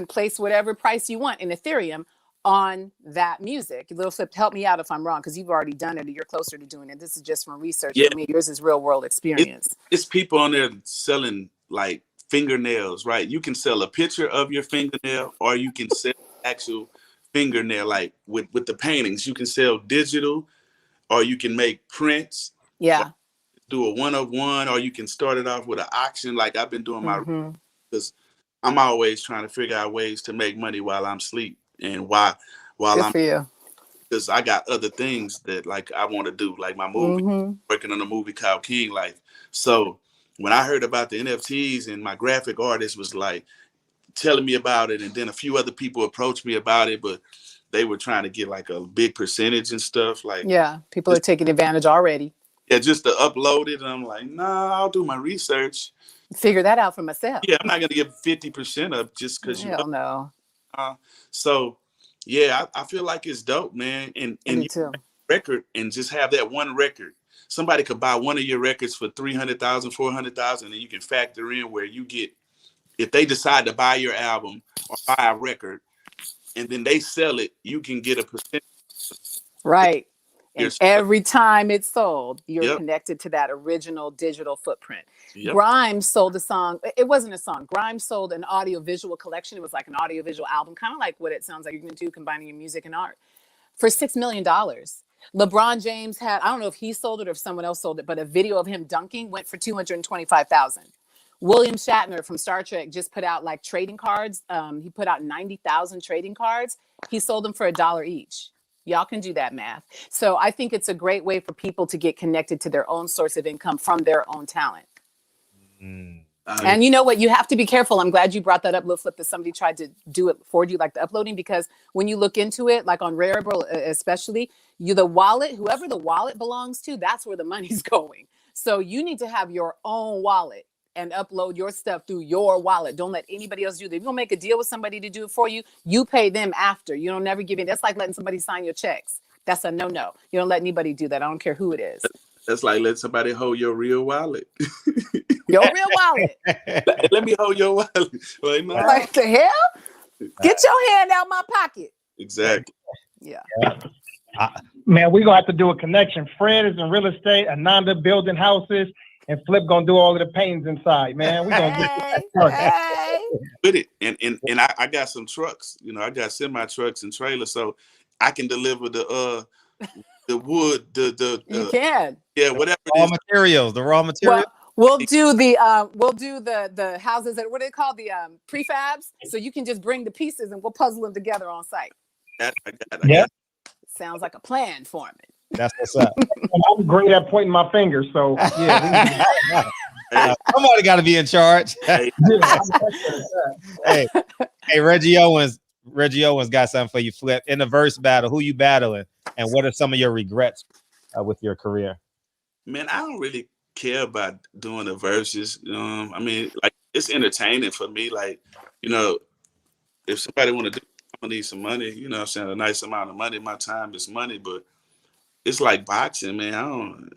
place whatever price you want in Ethereum on that music. Little Flip, help me out if I'm wrong, because you've already done it or you're closer to doing it. This is just from research for me. Yours is real world experience. It's people on there selling like fingernails, right? You can sell a picture of your fingernail, or you can sell actual fingernail, like with the paintings. You can sell digital, or you can make prints. Yeah. Do a 1-of-1, or you can start it off with an auction. Like I've been doing because I'm always trying to figure out ways to make money while I'm asleep. And while I'm, because I got other things that like I want to do, like my movie, working on a movie called King Life. So when I heard about the NFTs, and my graphic artist was like telling me about it, and then a few other people approached me about it, but they were trying to get like a big percentage and stuff. Like, yeah, people are taking advantage already. Yeah, just to upload it. And I'm like, nah, I'll do my research. Figure that out for myself. Yeah, I'm not gonna give 50% up just because you. Hell no. So, yeah, I feel like it's dope, man. And you too. Record and just have that one record. Somebody could buy one of your records for $300,000, $400,000, and you can factor in where you get, if they decide to buy your album or buy a record, and then they sell it, you can get a percentage. Right. And every time it's sold, you're connected to that original digital footprint. Grimes sold a song. It wasn't a song. Grimes sold an audio-visual collection. It was like an audio-visual album, kind of like what it sounds like you're going to do, combining your music and art, for $6 million. LeBron James had, I don't know if he sold it or if someone else sold it, but a video of him dunking went for $225,000. William Shatner from Star Trek just put out like trading cards. He put out 90,000 trading cards. He sold them for $1 each. Y'all can do that math. So I think it's a great way for people to get connected to their own source of income from their own talent. And you know what? You have to be careful. I'm glad you brought that up, Lil Flip, that somebody tried to do it for you, like the uploading, because when you look into it, like on Rarible especially, the wallet, whoever the wallet belongs to, that's where the money's going. So you need to have your own wallet and upload your stuff through your wallet. Don't let anybody else do that. If you don't make a deal with somebody to do it for you, you pay them after. You don't never give it. That's like letting somebody sign your checks. That's a no-no. You don't let anybody do that. I don't care who it is. That's like letting somebody hold your real wallet. Your real wallet. Let me hold your wallet. Like the hell? Get your hand out my pocket. Exactly. Yeah. Man, we're going to have to do a connection. Fred is in real estate, Ananda building houses, and Flip gonna do all of the paintings inside, man. We gonna get with it. And I got some trucks, I got semi trucks and trailers, so I can deliver the wood, you can. Yeah, whatever. The raw materials. We'll do the houses that, what do they call, the prefabs, so you can just bring the pieces and we'll puzzle them together on site. Yeah. Sounds like a plan, Foreman. That's what's up. I'm great at pointing my finger, so yeah. Somebody got to be in charge. Hey, hey, Reggie Owens. Reggie Owens got something for you. Flip in the verse battle. Who you battling, and what are some of your regrets with your career? man, I don't really care about doing the verses. I mean, like it's entertaining for me. Like, you know, if somebody want to do, I'm gonna need some money. You know, what I'm saying a nice amount of money. My time is money, but it's like boxing, man.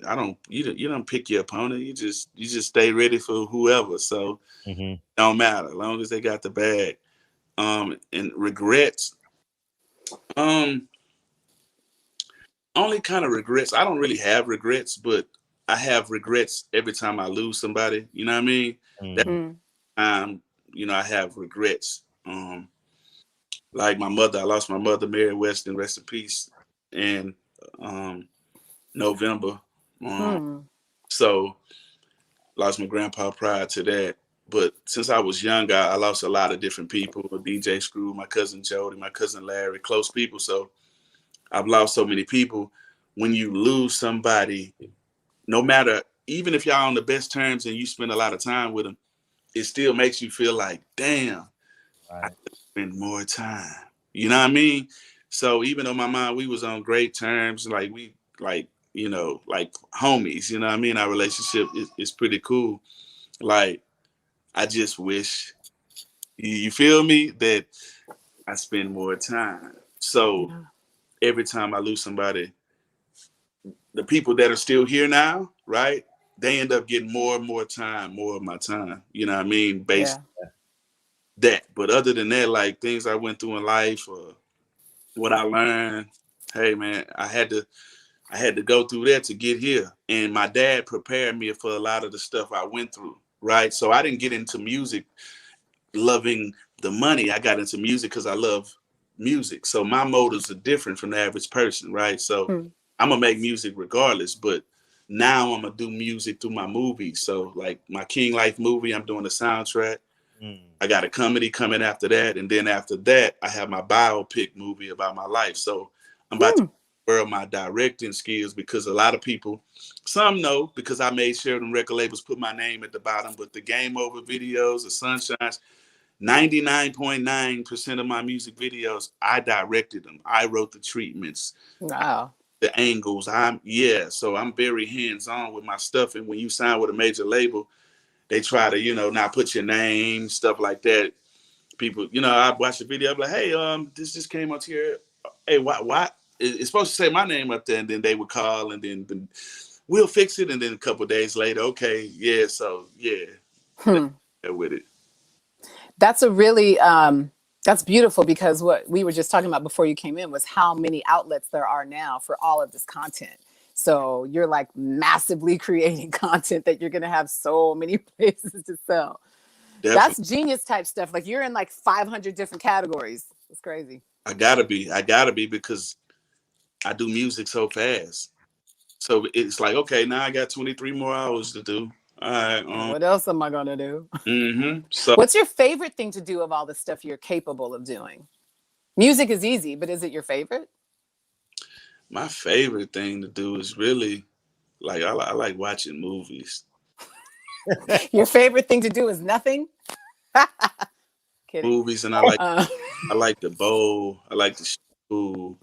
I don't. You don't pick your opponent. You just stay ready for whoever. So don't matter as long as they got the bag. And regrets. Only kind of regrets. I don't really have regrets, but I have regrets every time I lose somebody. You know what I mean? That time, I have regrets. Like my mother, I lost my mother, Mary Weston, rest in peace, in November. So lost my grandpa prior to that. But since I was young, I lost a lot of different people. DJ Screw, my cousin Jody, my cousin Larry, close people. So I've lost so many people. When you lose somebody, no matter, even if y'all on the best terms and you spend a lot of time with them, it still makes you feel like, damn, I could spend more time. You know what I mean? So even though my mom, we was on great terms, like like homies, you know what I mean? Our relationship is pretty cool. Like, I just wish, you feel me, that I spend more time. So every time I lose somebody, the people that are still here now, right? They end up getting more and more time, more of my time. You know what I mean? Based on that. But other than that, like things I went through in life or what I learned, hey man, I had to go through that to get here. And my dad prepared me for a lot of the stuff I went through, right? So I didn't get into music loving the money. I got into music because I love music. So my motives are different from the average person, right? So I'm gonna make music regardless, but now I'm gonna do music through my movies. So like my King Life movie, I'm doing the soundtrack. I got a comedy coming after that, and then after that, I have my biopic movie about my life. So I'm about to world my directing skills because a lot of people, some know because I made sure them record labels put my name at the bottom, but the Game Over videos, the Sunshines, 99.9% of my music videos, I directed them. I wrote the treatments. Wow. The angles. So I'm very hands-on with my stuff. And when you sign with a major label, they try to, not put your name, stuff like that. People, I watch the video, I'm like, hey, this just came up here. Hey, why? It's supposed to say my name up there, and then they would call, and then we'll fix it. And then a couple of days later, okay, yeah, so yeah, with it. That's a really that's beautiful, because what we were just talking about before you came in was how many outlets there are now for all of this content. So you're like massively creating content that you're going to have so many places to sell. Definitely. That's genius type stuff. Like you're in like 500 different categories. It's crazy. I gotta be because I do music so fast. So it's like, okay, now I got 23 more hours to do. All right. What else am I going to do? So what's your favorite thing to do of all the stuff you're capable of doing? Music is easy, but is it your favorite? My favorite thing to do is really like, I like watching movies. Your favorite thing to do is nothing? Kidding. Movies, and I like the bowl. I like to shoot pool.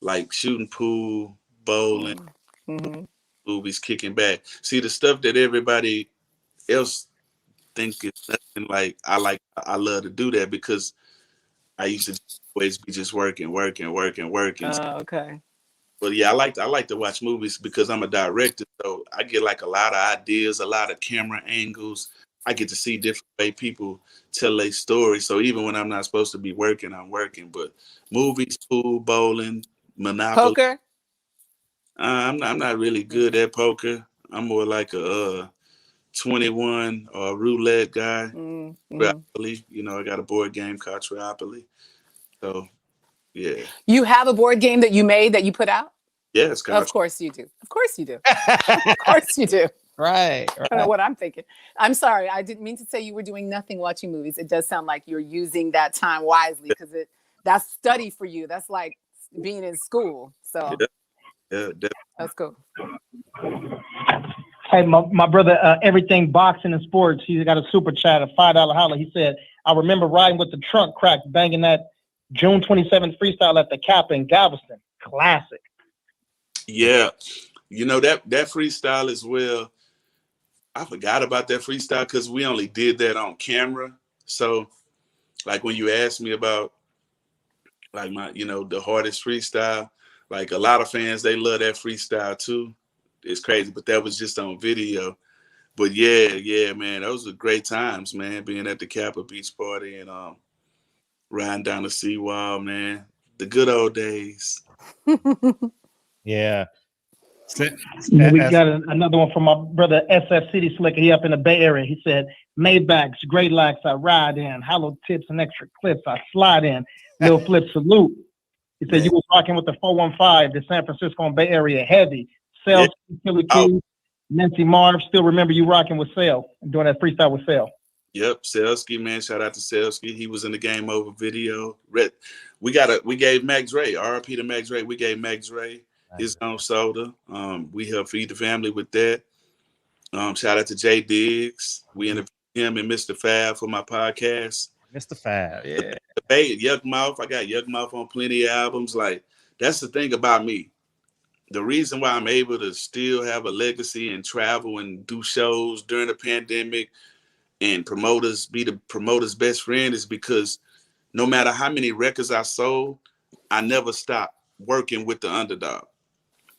Like shooting pool, bowling, movies, kicking back. See, the stuff that everybody else think is nothing, like I love to do that because I used to always be just working. Oh, okay. But yeah, I like to watch movies because I'm a director, so I get like a lot of ideas, a lot of camera angles. I get to see different way people tell their story. So even when I'm not supposed to be working, I'm working. But movies, pool, bowling, Monopoly. Poker? I'm not really good at poker. I'm more like a 21 or roulette guy. Triopoly, I got a board game called Triopoly. So, yeah. You have a board game that you made that you put out? Yeah, it's Of course you do. Of course you do. Of course you do. Right. I don't know what I'm thinking. I'm sorry. I didn't mean to say you were doing nothing watching movies. It does sound like you're using that time wisely because that's study for you. That's like being in school. So yeah, that's cool. Hey, my brother, everything boxing and sports. He's got a super chat, a $5 holler. He said, "I remember riding with the trunk cracked, banging that June 27th freestyle at the Kappa in Galveston. Classic." Yeah, you know that freestyle as well. I forgot about that freestyle because we only did that on camera. So, like when you asked me about like my, the hardest freestyle, like a lot of fans, they love that freestyle too. It's crazy, but that was just on video. But yeah, man, those were great times, man, being at the Kappa Beach Party and riding down the seawall, man. The good old days. Yeah. We got another one from my brother SF City Slicker. He up in the Bay Area. He said, "Maybachs, great lax, I ride in. Hollow tips and extra clips, I slide in. Lil Flip salute." He said, "You was rocking with the 415, the San Francisco and Bay Area heavy. Sales, Killer Q, Nancy Marv. Still remember you rocking with Sale and doing that freestyle with Sale." Yep, Selsky, man. Shout out to Selsky. He was in the Game Over video. We gave Mac Dre, RIP to Mac Dre. We gave Mac Dre his own soda. We helped feed the family with that. Shout out to Jay Diggs. We interviewed him and Mr. Fab for my podcast. Mr. Fab, yeah. Yuck Mouth. I got Yuck Mouth on plenty of albums. Like, that's the thing about me. The reason why I'm able to still have a legacy and travel and do shows during the pandemic and be the promoter's best friend is because no matter how many records I sold, I never stopped working with the underdog.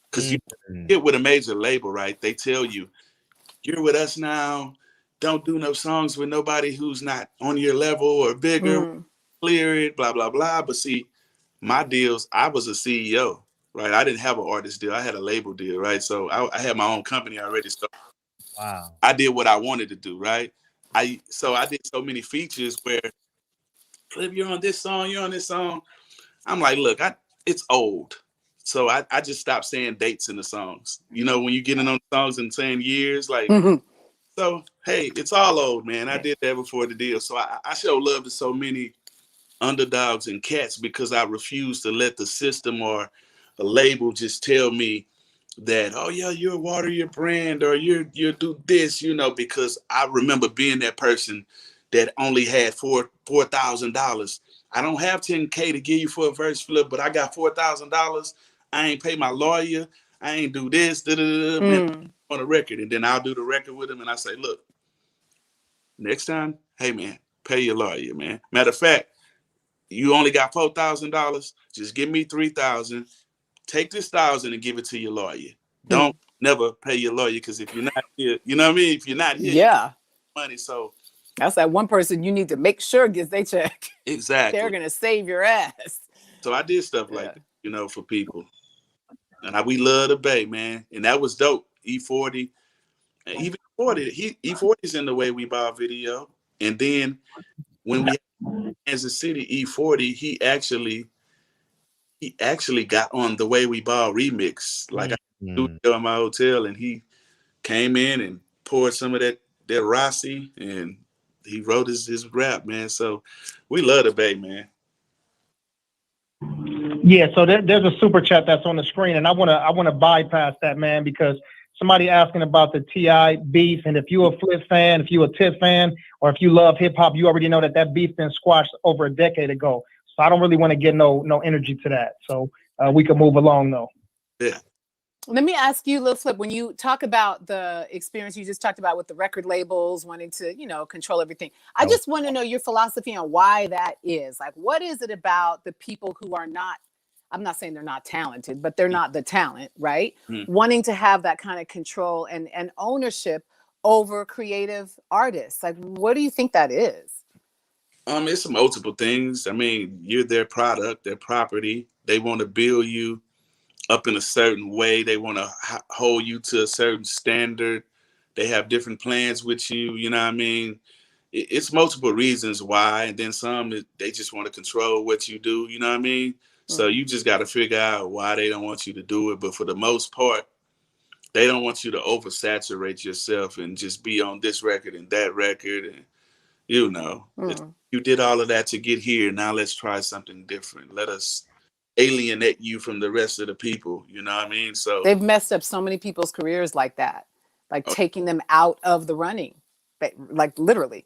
Because you get with a major label, right? They tell you, you're with us now. Don't do no songs with nobody who's not on your level or bigger. Clear it, blah, blah, blah. But see, my deals, I was a CEO, right? I didn't have an artist deal. I had a label deal, right? So I had my own company already. So wow. I did what I wanted to do, right? I did so many features where, Flip, you're on this song, you're on this song. I'm like, look, it's old. So I just stopped saying dates in the songs. You know, when you get in on songs and saying years, like, so, hey, it's all old, man. I did that before the deal. So I show love to so many underdogs and cats because I refuse to let the system or a label just tell me that, oh yeah, you'll water your brand or you'll do this, because I remember being that person that only had $4,000. I don't have $10K to give you for a verse, Flip, but I got $4,000. I ain't pay my lawyer. I ain't do this, man, on a record. And then I'll do the record with him and I say, look, next time, hey man, pay your lawyer, man. Matter of fact, you only got $4,000. Just give me $3,000. Take this $1,000 and give it to your lawyer. Don't never pay your lawyer because if you're not here, you know what I mean? If you're not here, yeah, money. So that's that one person you need to make sure gets their check. Exactly. They're gonna save your ass. So I did stuff like that, for people. And we love the Bay, man. And that was dope. E40. And even E40's in the Way We Ball video. And then when we had Kansas City E40, he actually got on the Way We Ball remix. Like I in my hotel and he came in and poured some of that Rossi and he wrote his rap, man. So we love the Bay, man. Yeah, so there's a super chat that's on the screen, and I wanna bypass that, man, because somebody asking about the T.I. beef, and if you're a Flip fan, if you're a Tip fan, or if you love hip hop, you already know that beef been squashed over a decade ago. So I don't really want to get no energy to that. So we can move along though. Yeah. Let me ask you, Lil Flip, when you talk about the experience you just talked about with the record labels wanting to, control everything, I just want to know your philosophy on why that is. Like, what is it about the people who are not, I'm not saying they're not talented, but they're not the talent, right? Wanting to have that kind of control and ownership over creative artists. Like, what do you think that is? It's multiple things. I mean, you're their product, their property. They want to build you up in a certain way. They want to hold you to a certain standard. They have different plans with you. You know what I mean? It's multiple reasons why. And then some, they just want to control what you do. You know what I mean? So you just got to figure out why they don't want you to do it. But for the most part, they don't want you to oversaturate yourself and just be on this record and that record. And, you did all of that to get here. Now let's try something different. Let us alienate you from the rest of the people. You know what I mean? So they've messed up so many people's careers like that. like taking them out of the running, like literally.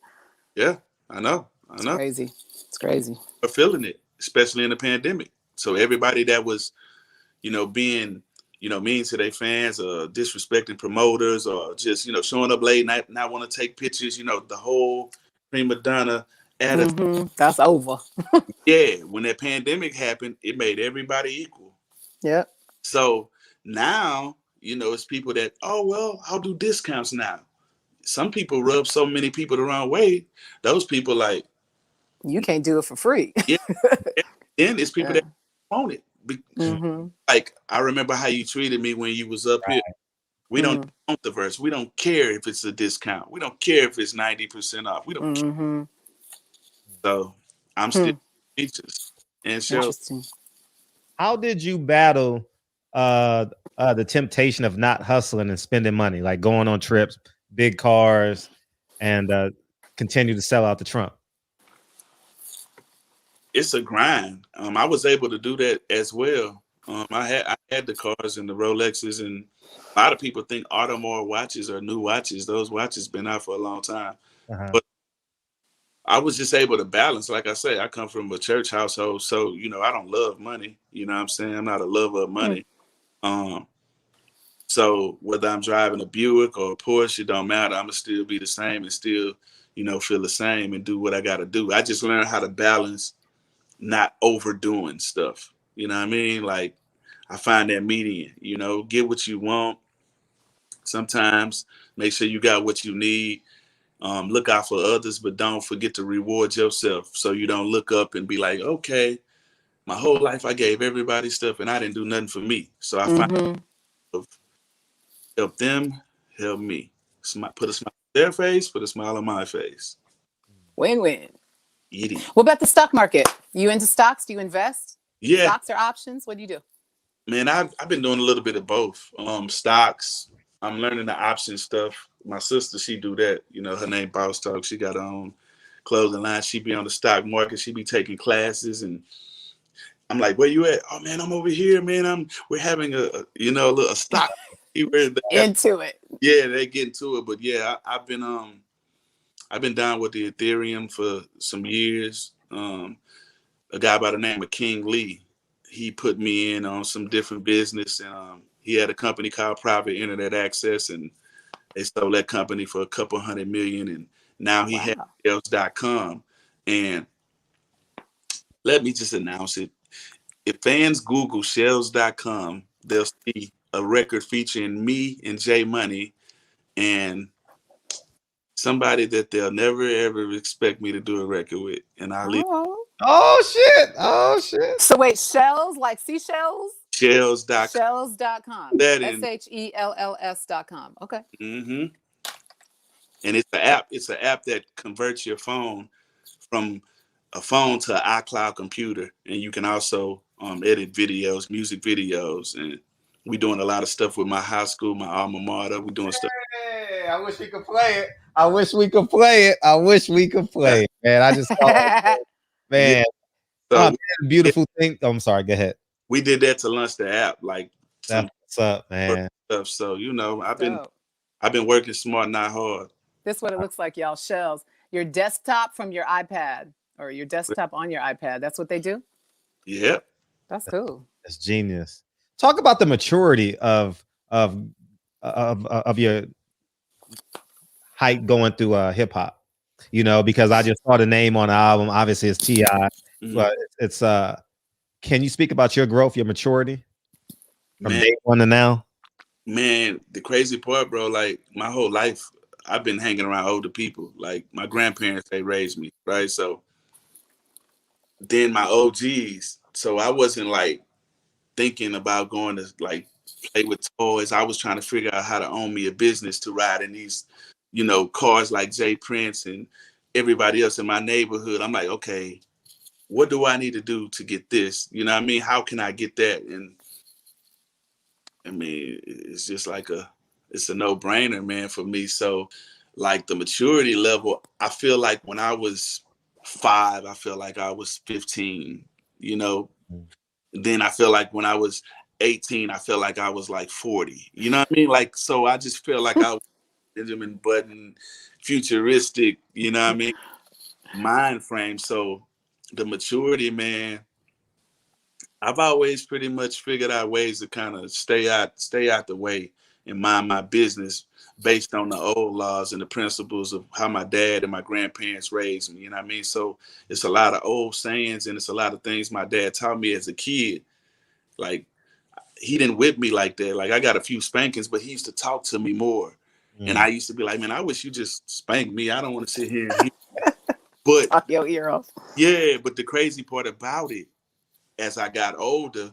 Yeah, I know. It's crazy. It's crazy. We're feeling it, especially in the pandemic. So everybody that was, being, mean to their fans or disrespecting promoters or just, showing up late night, not want to take pictures, the whole prima donna attitude. That's over. Yeah, when that pandemic happened, it made everybody equal. Yep. So now, it's people that, oh, well, I'll do discounts now. Some people rub so many people the wrong way. Those people like, you can't do it for free. Yeah. Then it's people that want it. Like, I remember how you treated me when you was up here. We don't want the verse. We don't care if it's a discount. We don't care if it's 90% off. We don't care. So I'm still speechless. And so, how did you battle the temptation of not hustling and spending money, like going on trips, big cars, and continue to sell out the trunk? It's a grind. I was able to do that as well. I had the cars and the Rolexes, and a lot of people think Audemars watches are new watches. Those watches been out for a long time. But I was just able to balance. Like I say, I come from a church household, so I don't love money. You know what I'm saying? I'm not a lover of money. So whether I'm driving a Buick or a Porsche, it don't matter. I'm gonna still be the same and still, feel the same and do what I gotta do. I just learned how to balance not overdoing stuff. You know what I mean? Like, I find that median, get what you want. Sometimes make sure you got what you need. Look out for others, but don't forget to reward yourself. So you don't look up and be like, okay, my whole life I gave everybody stuff and I didn't do nothing for me. So I find help them, help me. Put a smile on their face, put a smile on my face. Win-win. What about the stock market? You into stocks? Do you invest? Yeah. Stocks or options? What do you do? Man, I've been doing a little bit of both. Stocks. I'm learning the option stuff. My sister, she do that. Her name Boss Talk. She got her own clothing line. She be on the stock market. She be taking classes, and I'm like, where you at? Oh man, I'm over here, man. We're having a little stock. Into it. Yeah, they get into it. But yeah, I've been down with the Ethereum for some years. A guy by the name of King Lee, he put me in on some different business, and he had a company called Private Internet Access, and they sold that company for $200 million, and now he has shells.com. And let me just announce it. If fans Google shells.com, they'll see a record featuring me and J Money and somebody that they'll never ever expect me to do a record with. And I leave. Oh shit. So wait, shells like seashells? Shells.com. Shells.com. SHELLS.com. Okay. And it's an app. It's an app that converts your phone from a phone to an iCloud computer, and you can also edit videos, music videos, and we doing a lot of stuff with my high school, my alma mater. We doing stuff. Hey, I wish we could play it. I wish we could play it, man. I just thought, man. Yeah. So beautiful thing. Oh, I'm sorry. Go ahead. We did that to launch the app, like what's up, man. Stuff. So I've been working smart, not hard. This is what it looks like, y'all. Shells. Your desktop from your iPad or your desktop on your iPad. That's what they do? Yep. That's cool. That's genius. Talk about the maturity of your height going through hip hop. Because I just saw the name on the album. Obviously, it's T.I., but it's Can you speak about your growth, your maturity from day one to now? Man, the crazy part, bro. Like my whole life, I've been hanging around older people. Like my grandparents, they raised me, right? So then my OGs. So I wasn't like thinking about going to like play with toys. I was trying to figure out how to own me a business to ride in these, cars like Jay Prince and everybody else in my neighborhood. I'm like, okay, what do I need to do to get this? You know what I mean? How can I get that? And I mean, it's just like it's a no-brainer, man, for me. So like the maturity level, I feel like when I was 5, I feel like I was 15, Then I feel like when I was 18, I feel like I was like 40. You know what I mean? Like, so I just feel like I was Benjamin Button, futuristic, you know what I mean, mind frame. So the maturity, man, I've always pretty much figured out ways to kind of stay out the way and mind my business based on the old laws and the principles of how my dad and my grandparents raised me. You know what I mean? So it's a lot of old sayings and it's a lot of things my dad taught me as a kid. Like, he didn't whip me like that. Like, I got a few spankings, but he used to talk to me more. And I used to be like, man, I wish you just spanked me. I don't want to sit here and hear. But talk your ear off. Yeah, but the crazy part about it, as I got older,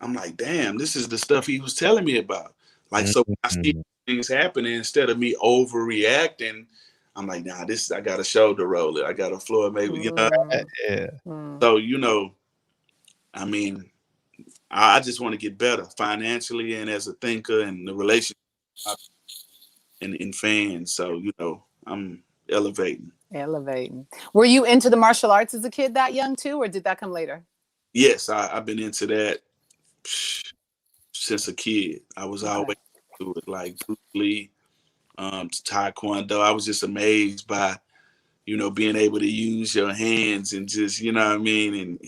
I'm like, damn, this is the stuff he was telling me about. Like, so when I see things happening, instead of me overreacting, I'm like, nah, I got to shoulder roll it. I got to floor maybe, you know. Yeah. So, you know, I mean, I just want to get better financially and as a thinker and the relationship and fans. So, you know, I'm elevating. Were you into the martial arts as a kid that young too, or did that come later? Yes, I've been into that since a kid. I was always into it, like Bruce Lee, Taekwondo. I was just amazed by, you know, being able to use your hands and just, you know what I mean,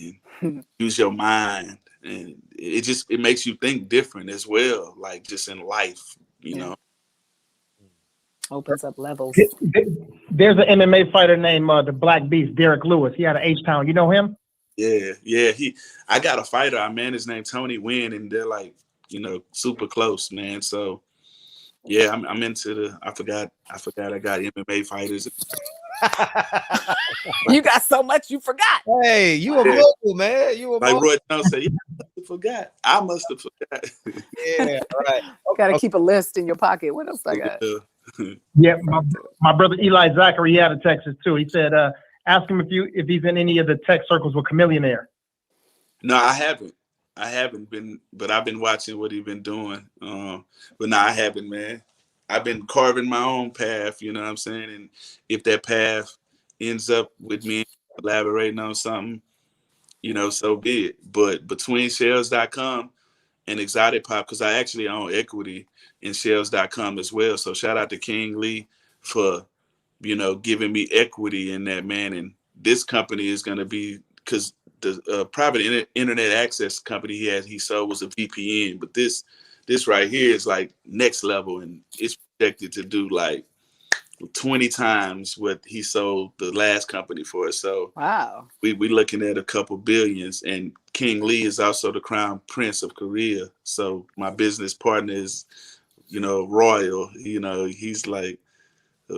and use your mind. And it makes you think different as well, like just in life, you know. Opens up levels. There's an MMA fighter named the Black Beast, Derek Lewis. He out of H-Town. You know him? Yeah. I got a fighter, man. His name Tony Wynn, and they're like, you know, super close, man. So yeah, I'm into the. I forgot. I got MMA fighters. You got so much you forgot. Hey, you a mobile, man. You a like mobile. Roy Jones said. I forgot. I must have forgot. Yeah, right. Got to keep a list in your pocket. What else I got? Yeah, my brother Eli Zachary, he out of Texas too. He said, ask him if he's in any of the tech circles with Chameleonaire. No, I haven't been, but I've been watching what he's been doing. But no, I haven't, man. I've been carving my own path, you know what I'm saying? And if that path ends up with me elaborating on something, you know, so be it. But between shells.com and Exotic Pop, because I actually own equity in shells.com as well. So shout out to King Lee for, you know, giving me equity in that, man. And this company is going to be, because the private internet access company he sold was a VPN, but this right here is like next level, and it's projected to do like 20 times what he sold the last company for. So wow, we looking at a couple billions, and King Lee is also the crown prince of Korea. So my business partner is, you know, royal. You know, he's like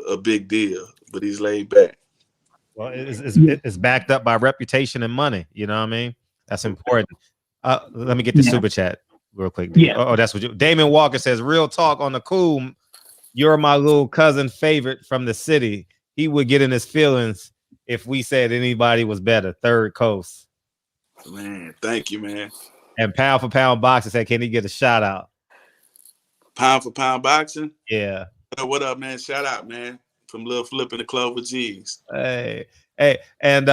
a big deal, but he's laid back. Well, it's backed up by reputation and money. You know what I mean? That's important. Let me get the super chat real quick. Yeah. Oh, that's what you. Damon Walker says, "Real talk on the cool. You're my little cousin favorite from the city. He would get in his feelings if we said anybody was better." Third Coast. Man, thank you, man. And Pound for Pound Boxing said, "Can he get a shout out?" Pound for Pound Boxing. Yeah. What up, man? Shout out, man. From Lil Flip and the Clover G's. Hey, and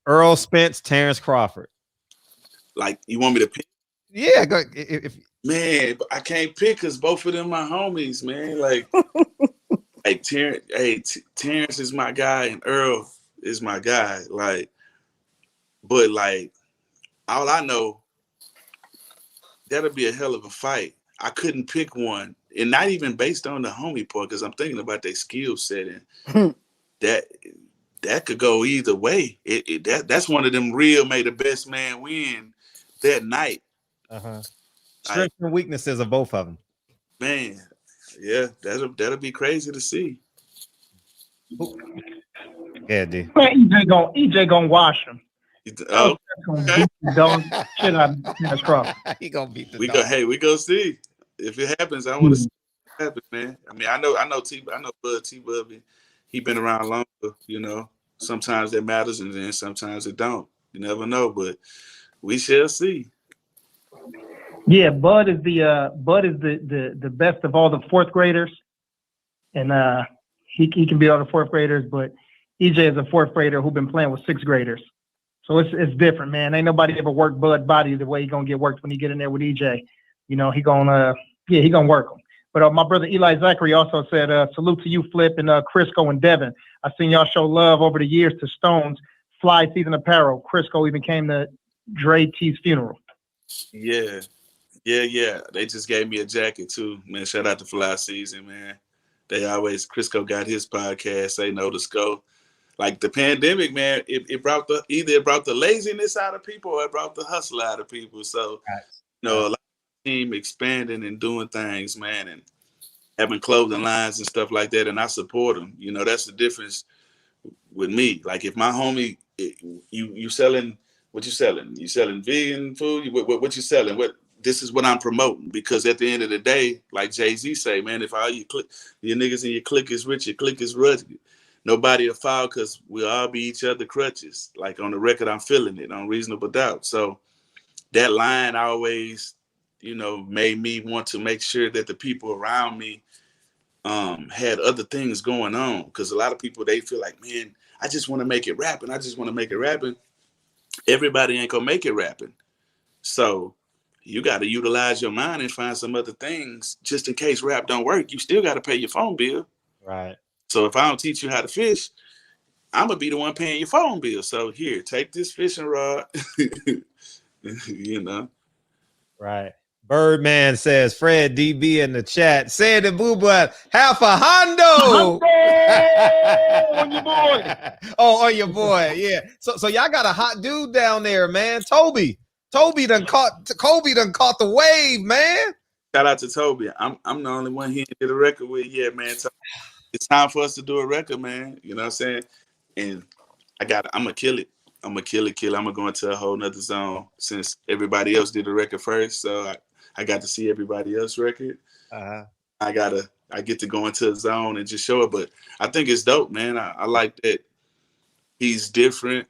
Earl Spence, Terrence Crawford. Like, you want me to pick? Yeah, go. Man, but I can't pick because both of them my homies, man. Like, like Terrence is my guy and Earl is my guy. Like, but like, all I know, that'll be a hell of a fight. I couldn't pick one. And not even based on the homie part, because I'm thinking about their skill set, and that could go either way. That's one of them real may the best man win that night. Strengths and weaknesses of both of them. Man, yeah, that'll be crazy to see. Yeah, dude. Man, EJ gonna wash him. Oh, okay. Don't shit out of Crawford. He gonna beat the we dog. we go see. If it happens, I want to see it happen, man. I mean, I know Bud T-Bub. He been around longer, you know. Sometimes that matters, and then sometimes it don't. You never know, but we shall see. Yeah, Bud is the best of all the fourth graders, and he can beat all the fourth graders. But EJ is a fourth grader who been playing with sixth graders, so it's different, man. Ain't nobody ever worked Bud body the way he gonna get worked when he get in there with EJ. You know, he gonna work him. But my brother Eli Zachary also said, salute to you, Flip, and Crisco and Devin. I seen y'all show love over the years to Stones, Fly Season Apparel. Crisco even came to Dre T's funeral. Yeah. They just gave me a jacket too, man. Shout out to Fly Season, man. They always, Crisco got his podcast, Say No to Sco. Like the pandemic, man, it brought the laziness out of people or it brought the hustle out of people. So, a lot of team expanding and doing things, man, and having clothing lines and stuff like that, and I support them. That's the difference with me. Like if my homie, you selling, what you selling? You selling vegan food? What you selling? This is what I'm promoting, because at the end of the day, like Jay-Z say, man, if all your niggas in your clique is rich, your clique is rugged. Nobody will fall because we'll all be each other crutches. Like on the record, I'm feeling it on Reasonable Doubt. So that line always, made me want to make sure that the people around me had other things going on. Because a lot of people, they feel like, man, I just want to make it rapping. I just want to make it rapping. Everybody ain't gonna make it rapping. So you got to utilize your mind and find some other things just in case rap don't work. You still got to pay your phone bill. Right. So if I don't teach you how to fish, I'm going to be the one paying your phone bill. So here, take this fishing rod. Right. Birdman says, Fred DB in the chat, said the boo but half a hondo. On your boy. Oh, on your boy. Yeah. So y'all got a hot dude down there, man. Toby done caught the wave, man. Shout out to Toby. I'm the only one he did a record with yet, man. It's time for us to do a record, man. You know what I'm saying? And I'm gonna kill it. I'm gonna kill it. I'm gonna go into a whole nother zone since everybody else did the record first. So I got to see everybody else's record. I get to go into a zone and just show it. But I think it's dope, man. I like that he's different.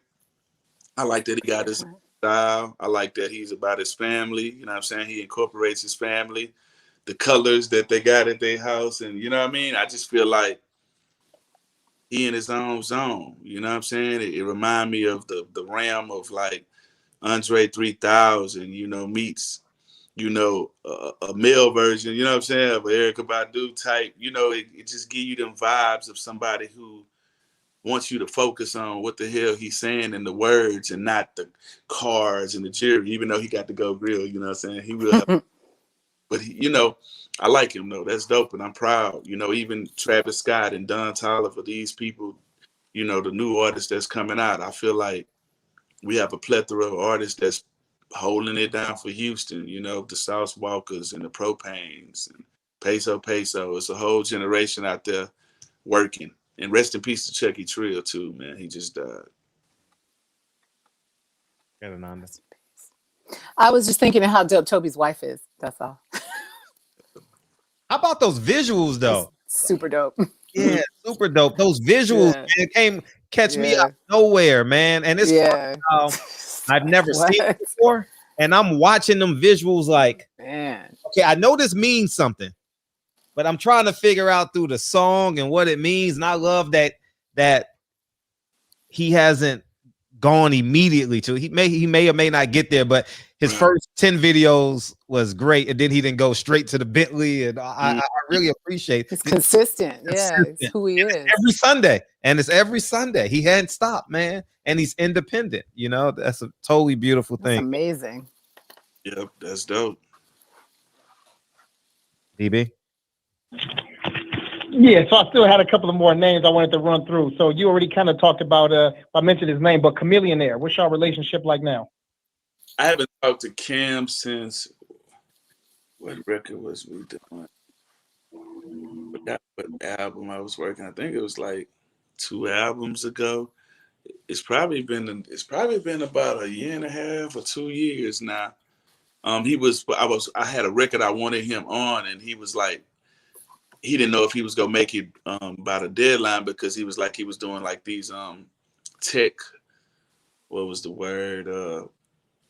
I like that he got his style. I like that he's about his family. You know what I'm saying? He incorporates his family, the colors that they got at their house. And you know what I mean? I just feel like he in his own zone. You know what I'm saying? It remind me of the realm of like Andre 3000, meets, a male version, you know what I'm saying, of Erykah Badu type. It just give you them vibes of somebody who wants you to focus on what the hell he's saying in the words and not the cars and the jewelry, even though he got the gold grill, you know what I'm saying? He will have, but I like him though. That's dope. And I'm proud, even Travis Scott and Don Toliver, these people, the new artists that's coming out. I feel like we have a plethora of artists that's holding it down for Houston, the Sauce Walkers and the Propanes and Peso. It's a whole generation out there working. And rest in peace to Chucky Trill too, man. He just died. Ananda. I was just thinking of how dope Toby's wife is. That's all. How about those visuals though? It's super dope. Yeah, super dope. Those visuals, man, catch me out of nowhere, man. And it's I've never seen it before, and I'm watching them visuals like, man. Okay, I know this means something, but I'm trying to figure out through the song and what it means. And I love that he hasn't gone immediately to. He may or may not get there, but his first 10 videos was great, and then he didn't go straight to the Bentley. And I really appreciate it's consistent. Yeah, it's who he is. It's every Sunday. He hadn't stopped, man, and he's independent. That's a totally beautiful thing. That's amazing. Yep, that's dope. DB. Yeah, so I still had a couple of more names I wanted to run through. So you already kind of talked about, I mentioned his name, but Chameleonaire. What's your relationship like now? I haven't talked to Cam since, what record was we doing? I forgot what album I was working. I think it was like 2 albums ago. It's probably been about a year and a half or 2 years now. I had a record I wanted him on, and he was like, he didn't know if he was gonna make it by the deadline, because he was doing like these tech, what was the word?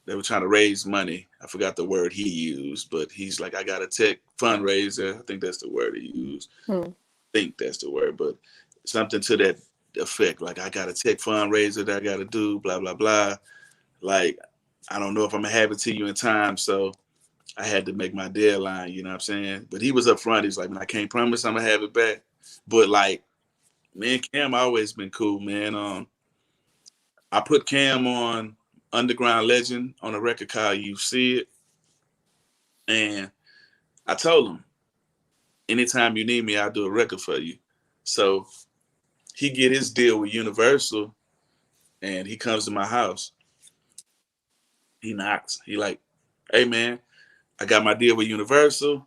They were trying to raise money. I forgot the word he used, but he's like, I got a tech fundraiser. I think that's the word he used. I think that's the word, but something to that effect. Like, I got a tech fundraiser that I got to do, blah, blah, blah. Like, I don't know if I'm gonna have it to you in time. So I had to make my deadline, you know what I'm saying? But he was up front. He's like, man, I can't promise I'm gonna have it back. But like, me and Cam always been cool, man. I put Cam on Underground Legend on a record called You See It. And I told him, anytime you need me, I'll do a record for you. So he get his deal with Universal and he comes to my house. He knocks. He like, hey man, I got my deal with Universal.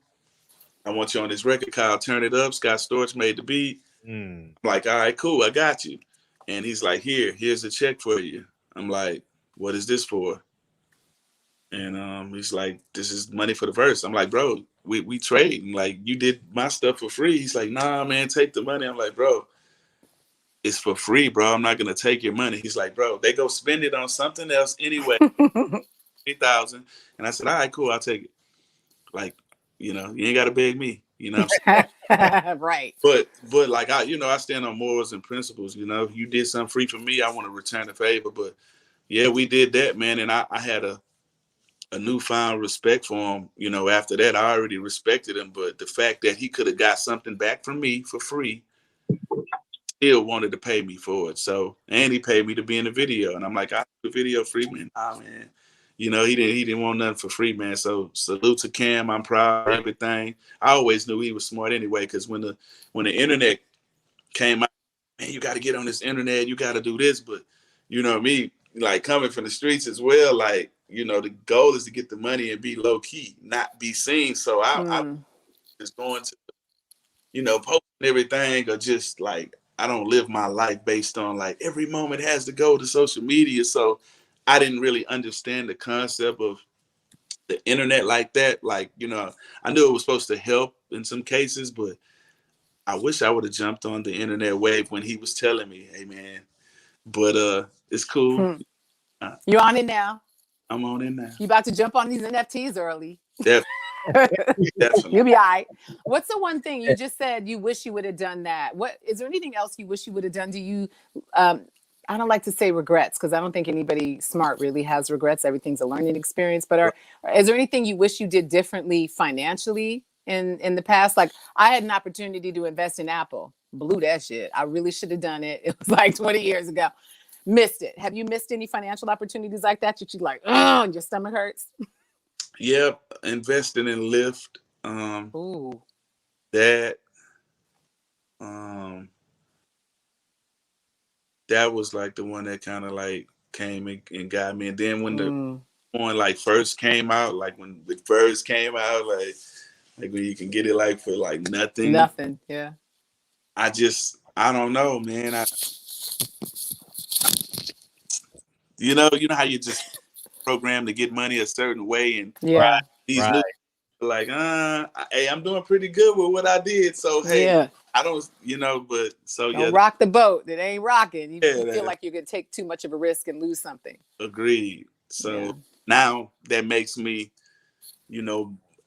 I want you on this record called Turn It Up. Scott Storch made the beat. I'm like, all right, cool, I got you. And he's like, here's a check for you. I'm like, what is this for? And he's like, this is money for the verse. I'm like, bro, we trading. Like, you did my stuff for free. He's like, nah, man, take the money. I'm like, bro, it's for free, bro. I'm not gonna take your money. He's like, bro, they go spend it on something else anyway. 3,000. And I said, all right, cool, I'll take it. Like, you ain't gotta beg me. You know what I'm saying? Right. But like I stand on morals and principles. If you did something free for me, I want to return the favor. But yeah, we did that, man. And I had a newfound respect for him. After that, I already respected him. But the fact that he could have got something back from me for free, still wanted to pay me for it. So, and he paid me to be in the video. And I'm like, I do the video free, man. Nah, man. He didn't want nothing for free, man. So salute to Cam. I'm proud of everything. I always knew he was smart anyway, because when the internet came out, man, you got to get on this internet. You got to do this. But me, like coming from the streets as well, like, the goal is to get the money and be low key, not be seen. So I just going to, posting everything, or just like, I don't live my life based on like every moment has to go to social media. So I didn't really understand the concept of the internet like that. Like, I knew it was supposed to help in some cases, but I wish I would have jumped on the internet wave when he was telling me, hey man, but it's cool. You're on it now. I'm on it now. You about to jump on these NFTs early. Definitely. You'll be all right. What's the one thing you just said you wish you would have done that? What is there anything else you wish you would have done? Do you I don't like to say regrets, because I don't think anybody smart really has regrets. Everything's a learning experience. But is there anything you wish you did differently financially in the past? Like, I had an opportunity to invest in Apple. Blew that shit. I really should have done it. It was like 20 years ago. Missed it. Have you missed any financial opportunities like that you like, and your stomach hurts? Yep. Investing in Lyft. Ooh. That was like the one that kind of like came and got me. And then when the one like first came out, like when it first came out, like when you can get it like for like nothing. Nothing, yeah. I don't know, man. You know how you just programmed to get money a certain way, and these new like, hey, I'm doing pretty good with what I did. So hey, I don't, but so don't rock the boat. It ain't rocking. You feel like you're gonna take too much of a risk and lose something. Agreed. So now that makes me,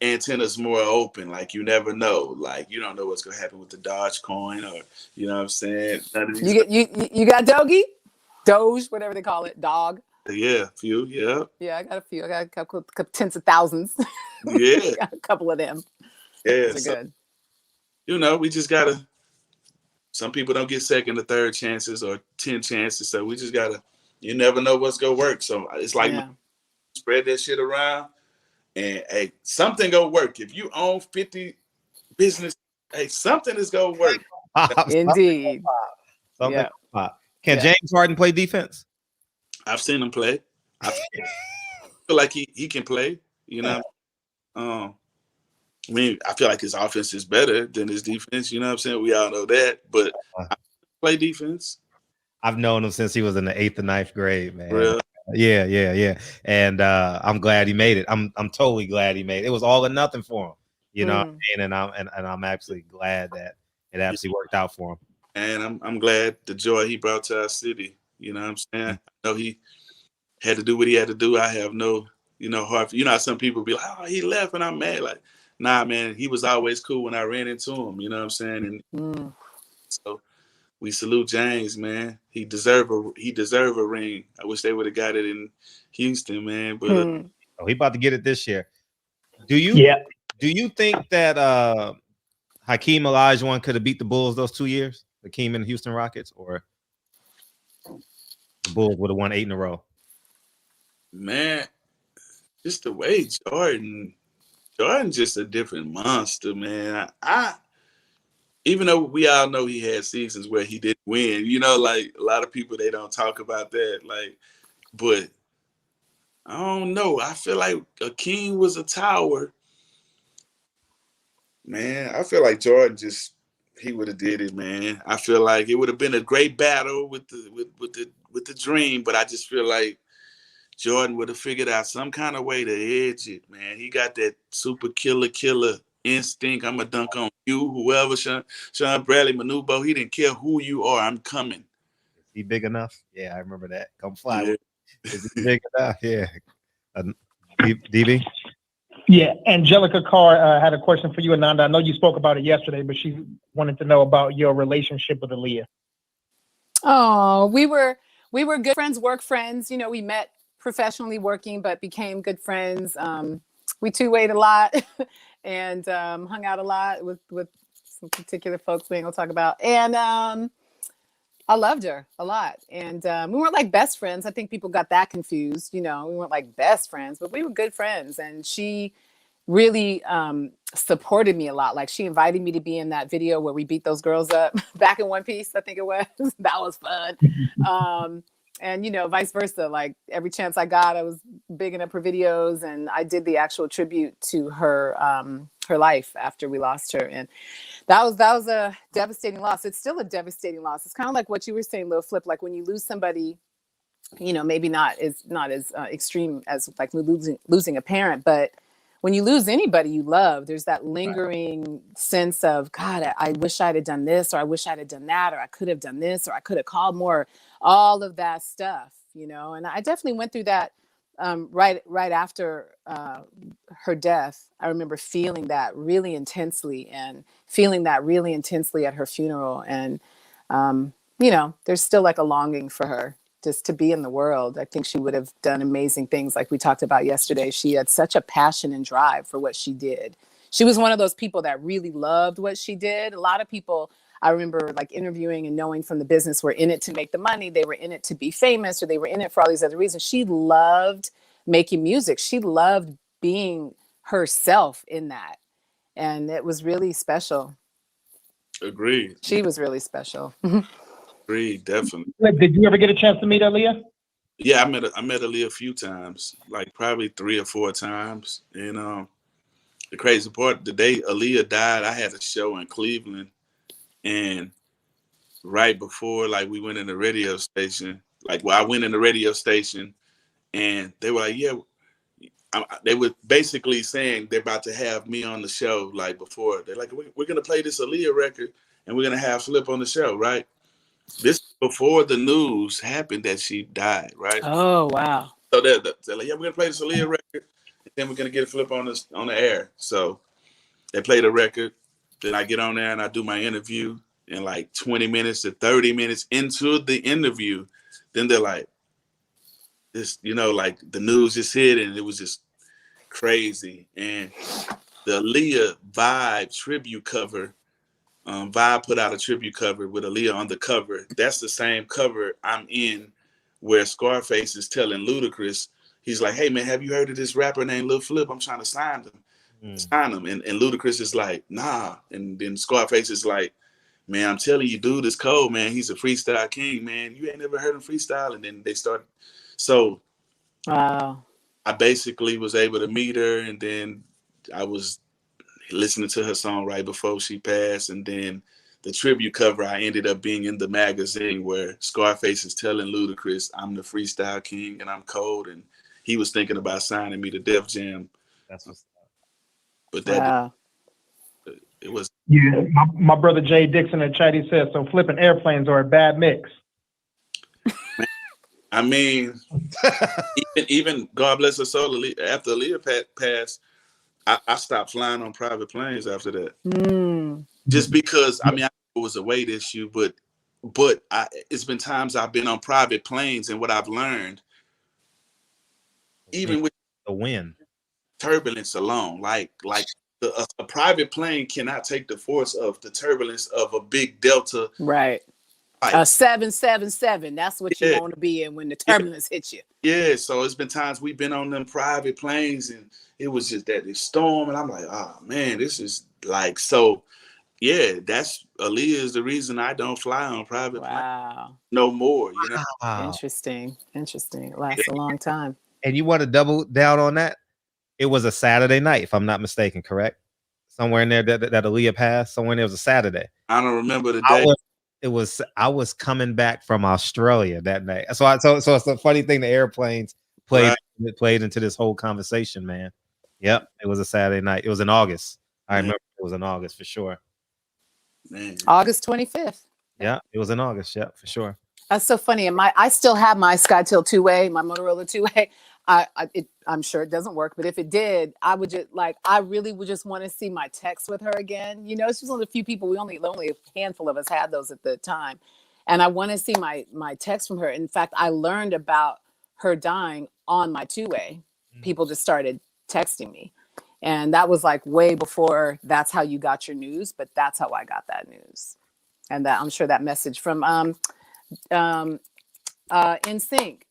antennas more open. Like, you never know. Like, you don't know what's gonna happen with the Dogecoin, or you know what I'm saying. None of these you got Doge, whatever they call it, dog. Yeah, a few. Yeah. Yeah, I got a few. I got a couple tens of thousands. Yeah. Got a couple of them. Yeah. Those are good. We just gotta. Some people don't get second or third chances or 10 chances, so we just gotta. You never know what's gonna work. So it's like spread that shit around, and hey, something gonna work. If you own 50 business, hey, something is gonna work. Indeed. Something. Can James Harden play defense? I've seen him play. I feel like he can play. I feel like his offense is better than his defense. You know what I'm saying? We all know that, but I play defense. I've known him since he was in the 8th and 9th grade, man. Really? Yeah. And I'm glad he made it. I'm totally glad he made it. It was all or nothing for him. You know what I mean? And I'm actually glad that it actually worked out for him. And I'm glad the joy he brought to our city. You know what I'm saying? I know he had to do what he had to do. I have no, heart. How some people be like, oh, he left and I'm mad. Like, nah, man, he was always cool when I ran into him. You know what I'm saying? And so we salute James, man. He deserve a ring. I wish they would have got it in Houston, man. But he about to get it this year. Do you think that Hakeem Olajuwon could have beat the Bulls those 2 years? Hakeem and the Houston Rockets, or the Bulls would have won 8 in a row? Man, just the way Jordan's just a different monster, man. I even though we all know he had seasons where he didn't win, you know, like a lot of people, they don't talk about that. Like, but I don't know. I feel like Hakeem was a tower. Man, I feel like Jordan he would have did it, man. I feel like it would have been a great battle with the dream, but I just feel like Jordan would have figured out some kind of way to edge it, man. He got that super killer instinct. I'm going to dunk on you, whoever, Sean Bradley, Manubo. He didn't care who you are. I'm coming. Is he big enough? Yeah, I remember that. Come fly. Yeah. Is he big enough? Yeah. DB? Yeah, Angelica Carr had a question for you, Ananda. I know you spoke about it yesterday, but she wanted to know about your relationship with Aaliyah. Oh, we were good friends, work friends. You know, we met professionally working, but became good friends. We two-wayed a lot and hung out a lot with some particular folks we ain't gonna talk about. And I loved her a lot. And we weren't like best friends. I think people got that confused. You know, we weren't like best friends, but we were good friends. And she really supported me a lot. Like, she invited me to be in that video where we beat those girls up back in One Piece, I think it was. That was fun. And, you know, vice versa. Like, every chance I got, I was bigging up her videos, and I did the actual tribute to her her life after we lost her. And that was a devastating loss. It's still a devastating loss. It's kind of like what you were saying, Lil Flip. Like, when you lose somebody, you know, maybe not as extreme as like losing a parent, but when you lose anybody you love, there's that lingering sense of, God, I wish I'd have done this, or I wish I'd have done that, or I could have done this, or I could have called more, all of that stuff, you know. And I definitely went through that right after her death. I remember feeling that really intensely, and feeling that really intensely at her funeral. And, you know, there's still like a longing for her just to be in the world. I think she would have done amazing things like we talked about yesterday. She had such a passion and drive for what she did. She was one of those people that really loved what she did. A lot of people I remember like interviewing and knowing from the business were in it to make the money. They were in it to be famous, or they were in it for all these other reasons. She loved making music. She loved being herself in that. And it was really special. Agreed. She was really special. Agreed, definitely. Did you ever get a chance to meet Aaliyah? Yeah, I met Aaliyah a few times, like probably 3 or 4 times. And the crazy part, the day Aaliyah died, I had a show in Cleveland, and right before, like, we went in the radio station, I went in the radio station, and they were like, yeah, they were basically saying they're about to have me on the show. Like, before, they're like, we're gonna play this Aaliyah record, and we're gonna have Flip on the show, right? This before the news happened that she died, right? Oh, wow. So they're like, yeah, we're gonna play this Aaliyah record, and then we're gonna get a Flip on the air. So they play the record, then I get on there and I do my interview, and like 20 minutes to 30 minutes into the interview, then they're like, this, you know, like the news just hit, and it was just crazy. And the Aaliyah Vibe tribute cover, Vibe put out a tribute cover with Aaliyah on the cover. That's the same cover I'm in, where Scarface is telling Ludacris, he's like, hey man, have you heard of this rapper named Lil Flip? I'm trying to sign him. Sign him. And Ludacris is like, nah. And then Scarface is like, man, I'm telling you, dude, it's cold, man. He's a freestyle king, man. You ain't never heard him freestyle. And then they started. So wow. I basically was able to meet her, and then I was listening to her song right before she passed. And then the tribute cover, I ended up being in the magazine where Scarface is telling Ludacris, I'm the freestyle king and I'm cold. And he was thinking about signing me to Def Jam. That's what's up. But that Wow. it was. Yeah, my brother Jay Dixon in chat, he says, so flipping airplanes are a bad mix. I mean, even God bless her soul, after Aaliyah passed, I stopped flying on private planes after that. Just because, I mean, I know it was a weight issue, but it's been times I've been on private planes, and what I've learned, even with the win, turbulence alone. Like a private plane cannot take the force of the turbulence of a big Delta. Right. Like, A 777. That's what you yeah, want to be in when the turbulence hits you. yeah. So it's been times we've been on them private planes and it was just that storm, and I'm like, oh man, this is like so. Yeah, that's Aaliyah is the reason I don't fly on private planes no more. You know, Interesting. It lasts a long time. And you want to double down on that? It was a Saturday night, if I'm not mistaken, correct? Somewhere in there that Aaliyah passed. Somewhere in there was a Saturday. I don't remember the day. I was coming back from Australia that night. So it's a funny thing. The airplanes played into this whole conversation, man. Yep, it was a Saturday night. It was in August. I remember it was in August for sure. Man. August 25th. Yeah, it was in August. Yeah, for sure. That's so funny. And I still have my SkyTel 2-way, my Motorola 2-way. I'm sure it doesn't work, but if it did, I really would just want to see my text with her again. You know, she's one of the few people, only a handful of us had those at the time. And I want to see my text from her. In fact, I learned about her dying on my 2-way. People just started texting me. And that was like way before that's how you got your news, but that's how I got that news. And that I'm sure that message from NSYNC.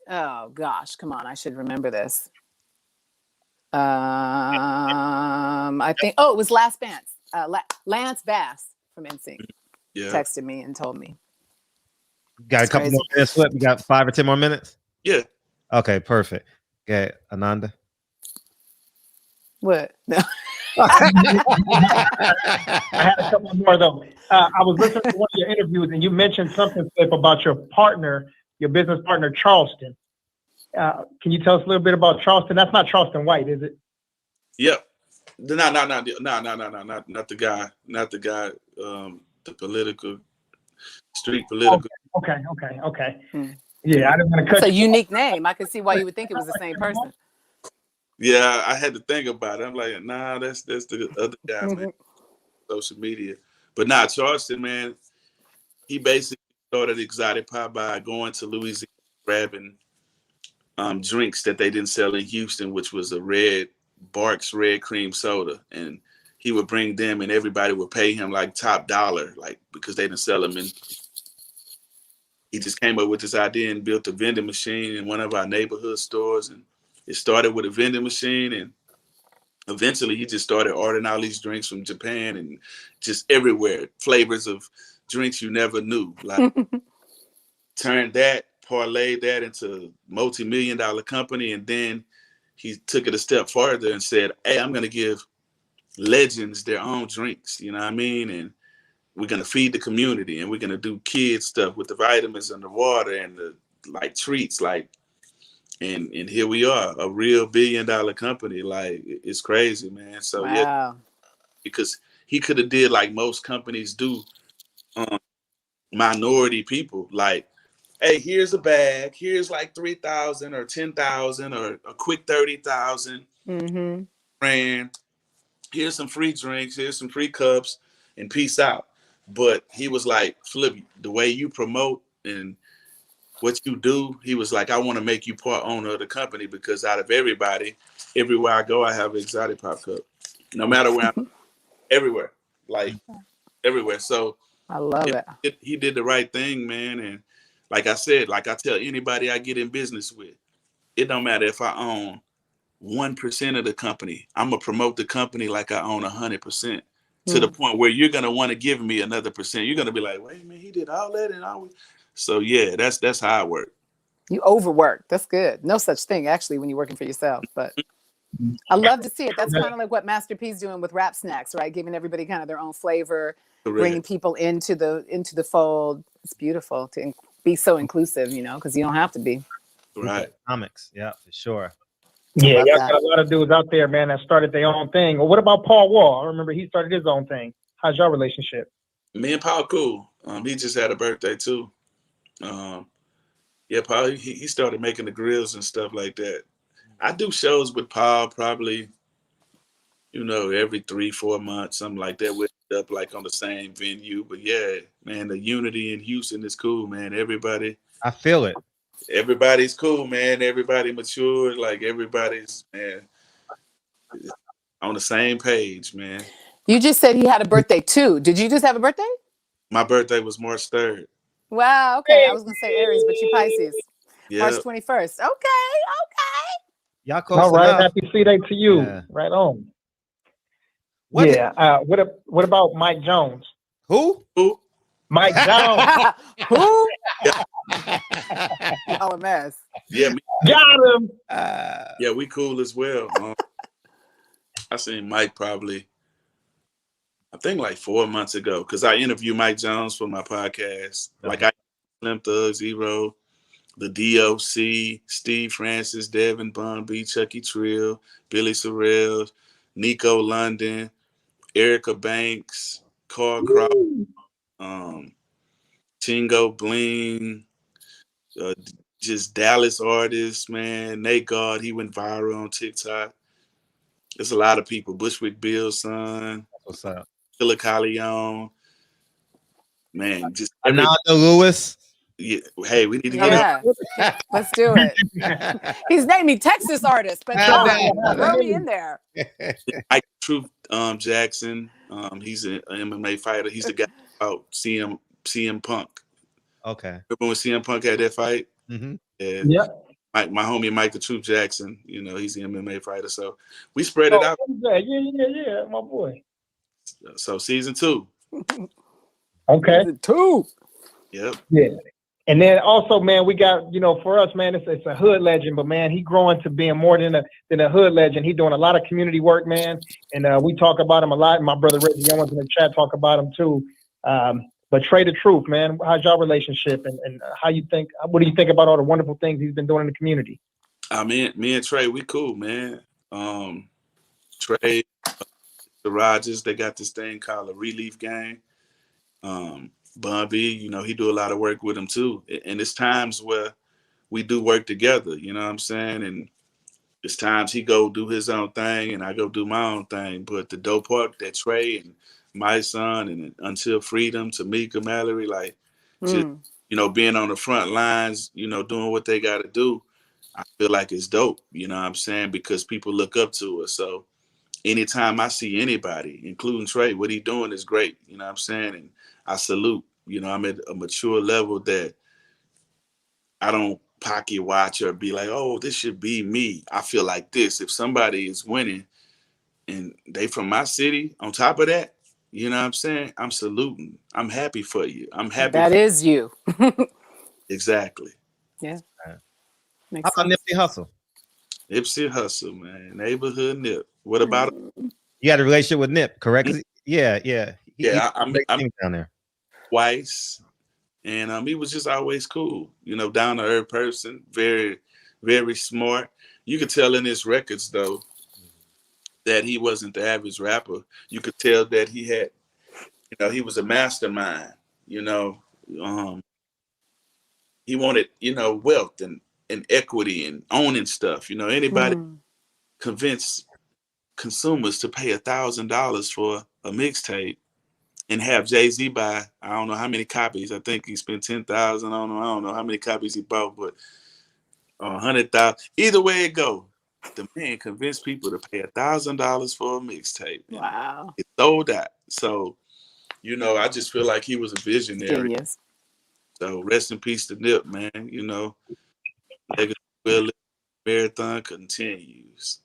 Oh gosh, come on, I should remember this. I think it was Lance Bass from NSYNC texted me and told me. Got a couple more minutes left. We got 5 or 10 more minutes. Yeah. Okay, perfect. Okay, Ananda. What? No. I had a couple more though. I was listening to one of your interviews and you mentioned something, Flip, about your business partner, Charleston. Can you tell us a little bit about Charleston? That's not Charleston White, is it? Yep. No, not the guy. Not the guy. The political, street political. Okay. Yeah, I didn't want to cut. It's a unique name. I could see why you would think it was the same person. Yeah, I had to think about it. I'm like, nah, that's the other guy, man. Social media. But Charleston, man, he basically started Exotic Pop by going to Louisiana, grabbing drinks that they didn't sell in Houston, which was a Barks red cream soda. And he would bring them and everybody would pay him like top dollar, like because they didn't sell them. And he just came up with this idea and built a vending machine in one of our neighborhood stores. And it started with a vending machine, and eventually he just started ordering all these drinks from Japan and just everywhere, flavors of drinks you never knew. Like parlayed that into a multi-million-dollar company, and then he took it a step farther and said, hey, I'm going to give legends their own drinks, you know what I mean? And we're going to feed the community, and we're going to do kids stuff with the vitamins and the water and the treats, and here we are, a real $1 billion company. Like, it's crazy, man. So yeah, because he could have did like most companies do, minority people, like, hey, here's a bag, here's like 3,000 or 10,000 or a quick 30,000 brand. Here's some free drinks, here's some free cups, and peace out. But he was like, Flip, the way you promote and what you do, he was like, I want to make you part owner of the company, because out of everybody, everywhere I go, I have an Exotic Pop cup. No matter where I'm, everywhere. So I love it. He did the right thing, man. And like I said, like I tell anybody I get in business with, it don't matter if I own 1% of the company. I'm going to promote the company like I own 100%, to the point where you're going to want to give me another percent. You're going to be like, wait a minute, he did all that and all. So yeah, that's how I work. You overwork. That's good. No such thing, actually, when you're working for yourself. But I love to see it. That's kind of like what Master P's doing with Rap Snacks, right? Giving everybody kind of their own flavor, bringing people into the fold. It's beautiful to be so inclusive, you know, because you don't have to be. Right. Comics, yeah, for sure. Yeah, y'all got a lot of dudes out there, man, that started their own thing. Well, what about Paul Wall? I remember he started his own thing. How's your relationship? Me and Paul cool. He just had a birthday too. Yeah, Paul, he started making the grills and stuff like that. I do shows with Paul probably, every 3-4 months, something like that. We're up like on the same venue. But yeah, man, the unity in Houston is cool, man. Everybody. I feel it. Everybody's cool, man. Everybody matured. Like everybody's, man. On the same page, man. You just said he had a birthday too. Did you just have a birthday? My birthday was March 3rd. Wow. Okay. I was gonna say Aries, but you Pisces. March Yeah. 21st. Okay. Y'all close All right, enough. happy C-Day to you. Yeah. Right on. What Yeah. What about Mike Jones? Who? Mike Jones. Okay. Who? Yeah. Y'all a mess. Yeah, Got him. yeah, we cool as well. I seen Mike probably, I think like 4 months ago, because I interviewed Mike Jones for my podcast. Like I Slim Thug, Zero, the DOC, Steve Francis, Devin Bumby, Chucky Trill, Billy Sorrell, Nico London, Erica Banks, Carl Crawford, Chingo Bling, just Dallas artists, man. Nate God, he went viral on TikTok. There's a lot of people. Bushwick Bill's son. What's up? Philip Leon. Man, just Ananda Lewis. Yeah, hey, we need to get Yeah. Let's do it. He's named me Texas artist, but throw me in there. Mike Truth Jackson. He's an MMA fighter. He's the guy about CM Punk. Okay. Remember when CM Punk had that fight? Mm-hmm. Yeah. My homie Mike the Truth Jackson. You know, he's the MMA fighter. So we spread it out. Yeah, my boy. So season 2. Okay. Season 2. Yep. Yeah. And then also, man, we got, for us, man, it's a hood legend, but man, he growing to being more than a hood legend. He doing a lot of community work, man. And we talk about him a lot. My brother Reggie Owens in the chat talk about him too. But Trey the Truth, man, how's your relationship and what do you think about all the wonderful things he's been doing in the community? Me and Trey, we cool, man. Trey, the Rogers, they got this thing called a relief gang. Bumby, he do a lot of work with him too. And it's times where we do work together, you know what I'm saying? And it's times he go do his own thing and I go do my own thing. But the dope part that Trey and my son and Until Freedom, Tamika Mallory, just, being on the front lines, doing what they got to do, I feel like it's dope, you know what I'm saying? Because people look up to us. So anytime I see anybody, including Trey, what he doing is great, you know what I'm saying? And I salute, I'm at a mature level that I don't pocket watch or be like, oh, this should be me. I feel like this. If somebody is winning and they from my city, on top of that, you know what I'm saying? I'm saluting. I'm happy for you. I'm happy. That is you. Exactly. Yeah. How about Nipsey Hussle? Nipsey Hussle, man. Neighborhood Nip. What about him? You had a relationship with Nip, correct? Yeah. I'm down there twice. And he was just always cool, down to earth person, very, very smart. You could tell in his records, though, that he wasn't the average rapper. You could tell that he had, he was a mastermind, He wanted, wealth and equity and owning stuff. Anybody convince consumers to pay $1,000 for a mixtape and have Jay-Z buy, I don't know how many copies. I think he spent 10,000 on them. I don't know how many copies he bought, but 100,000. Either way it go, the man convinced people to pay $1,000 for a mixtape. Wow. It sold out. So, I just feel like he was a visionary. Genius. So rest in peace to Nip, man. Marathon continues.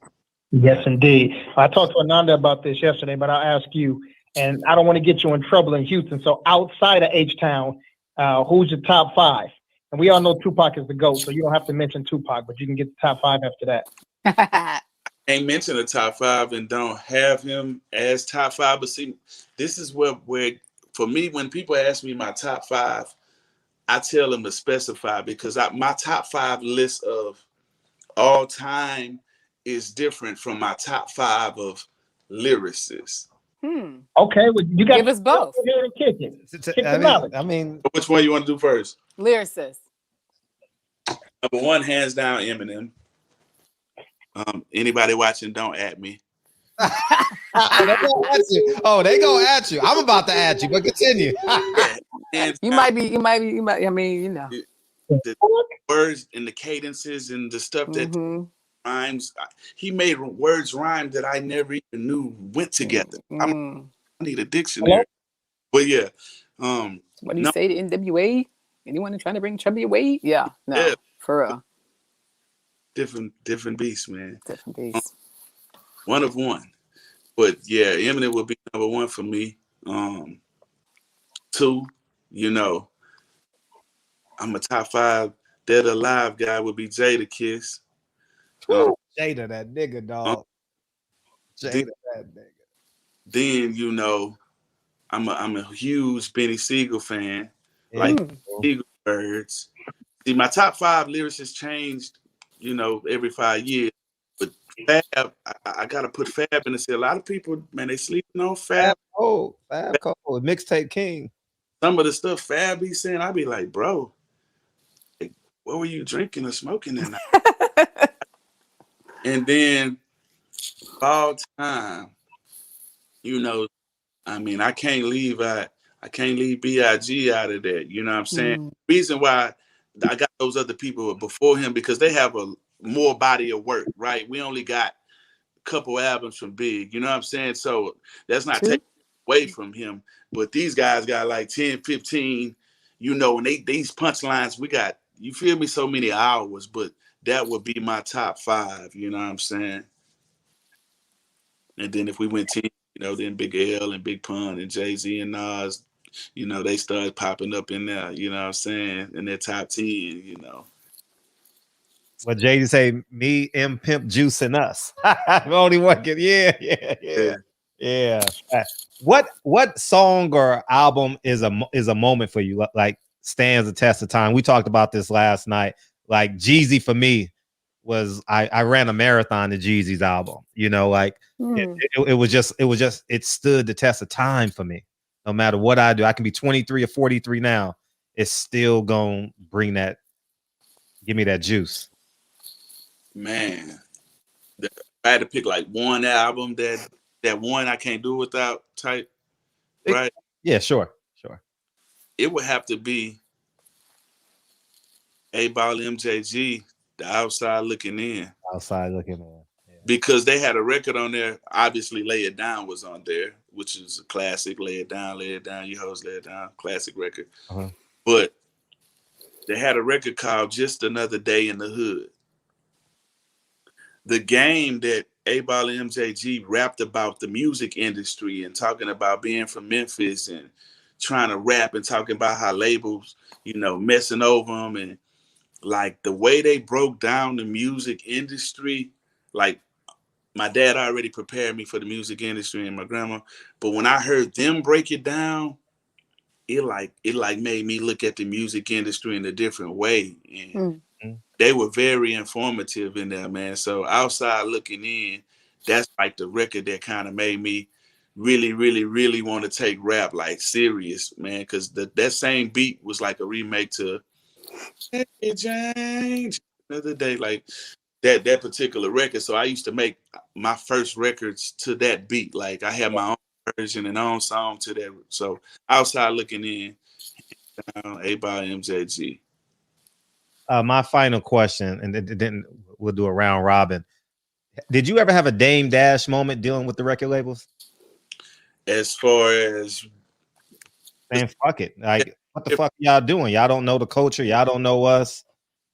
Yes, indeed. I talked to Ananda about this yesterday, but I'll ask you, and I don't want to get you in trouble in Houston. So outside of H-Town, who's your top 5? And we all know Tupac is the GOAT, so you don't have to mention Tupac, but you can get the top 5 after that. I ain't mention the top 5 and don't have him as top 5. But see, this is where for me, when people ask me my top 5, I tell them to specify because my top 5 list of all time is different from my top 5 of lyricists. Okay, well, you got give us both. Kick it. I mean, which one you want to do first? Lyricist. Number 1, hands down, Eminem. Anybody watching, don't at me. They go at you. I'm about to at you, but continue. You might be. I mean, the words and the cadences and the stuff that rhymes. He made words rhyme that I never even knew went together. I need a dictionary. But yeah. What do you No, say to NWA? Anyone trying to bring Chubby away? Yeah, no, yeah, for real. different beasts, man. Different beast. One of one. But yeah, Eminem would be number one for me. Two, you know, I'm a top 5 dead or alive guy would be Jada Kiss. Jada, that nigga, dog. Jada, that nigga. Then you know, I'm a huge Benny Siegel fan. Like Eagle Birds. See, my top 5 lyricists changed, you know, every 5 years. But Fab, I gotta put Fab in the set. A lot of people, man, they sleeping on Fab. Fab Cole, Mixtape King. Some of the stuff Fab be saying, I be like, bro, like, what were you drinking or smoking that night? And then all time, you know, I mean, I can't leave B.I.G. out of that. You know what I'm saying? Reason why I got those other people before him because they have a more body of work, right? We only got a couple albums from Big, you know what I'm saying? So that's not taking away from him. But these guys got like 10, 15, you know, and these punchlines, we got, you feel me, so many hours, but that would be my top 5, you know what I'm saying? And then if we went 10, you know, then Big L and Big Pun and Jay-Z and Nas, you know, they started popping up in there, you know what I'm saying, in their top 10, you know. What Jay say, me, M Pimp, Juice, and us. Only one can, yeah. What song or album is a moment for you, like stands the test of time? We talked about this last night. Like Jeezy for me was I ran a marathon to Jeezy's album. You know, like it stood the test of time for me. No matter what I do, I can be 23 or 43 now. It's still gonna bring that, give me that juice. Man, I had to pick like one album that one I can't do without type, right? Yeah, sure. It would have to be A-Ball MJG, The Outside Looking In. Outside Looking In. Yeah. Because they had a record on there. Obviously, Lay It Down was on there, which is a classic. Lay It Down, you hoes, lay it down. Classic record. But they had a record called Just Another Day in the Hood. The game that A-Ball and MJG rapped about the music industry and talking about being from Memphis and trying to rap and talking about how labels, you know, messing over them, and like the way they broke down the music industry, like my dad already prepared me for the music industry and my grandma, but when I heard them break it down, it made me look at the music industry in a different way. And they were very informative in there, man. So Outside Looking In, that's like the record that kind of made me really, really, really want to take rap like serious, man. Because that same beat was like a remake to Hey James Another Day, like that particular record. So I used to make my first records to that beat. Like I had my own version and own song to that. So Outside Looking In, A-Ball MJG. My final question, and then we'll do a round robin. Did you ever have a Dame Dash moment dealing with the record labels? As far as man, fuck it. Like, what the fuck y'all doing? Y'all don't know the culture. Y'all don't know us.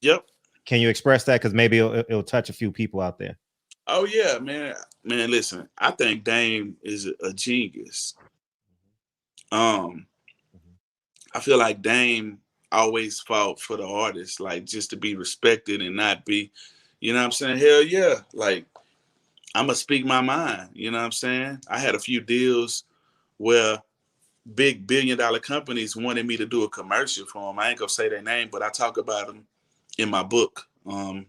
Yep. Can you express that? Because maybe it'll touch a few people out there. Oh yeah, man. Man, listen. I think Dame is a genius. I feel like Dame always fought for the artist, like just to be respected and not be, you know what I'm saying? Hell yeah. Like, I'm going to speak my mind. You know what I'm saying? I had a few deals where big $1 billion companies wanted me to do a commercial for them. I ain't going to say their name, but I talk about them in my book. Don't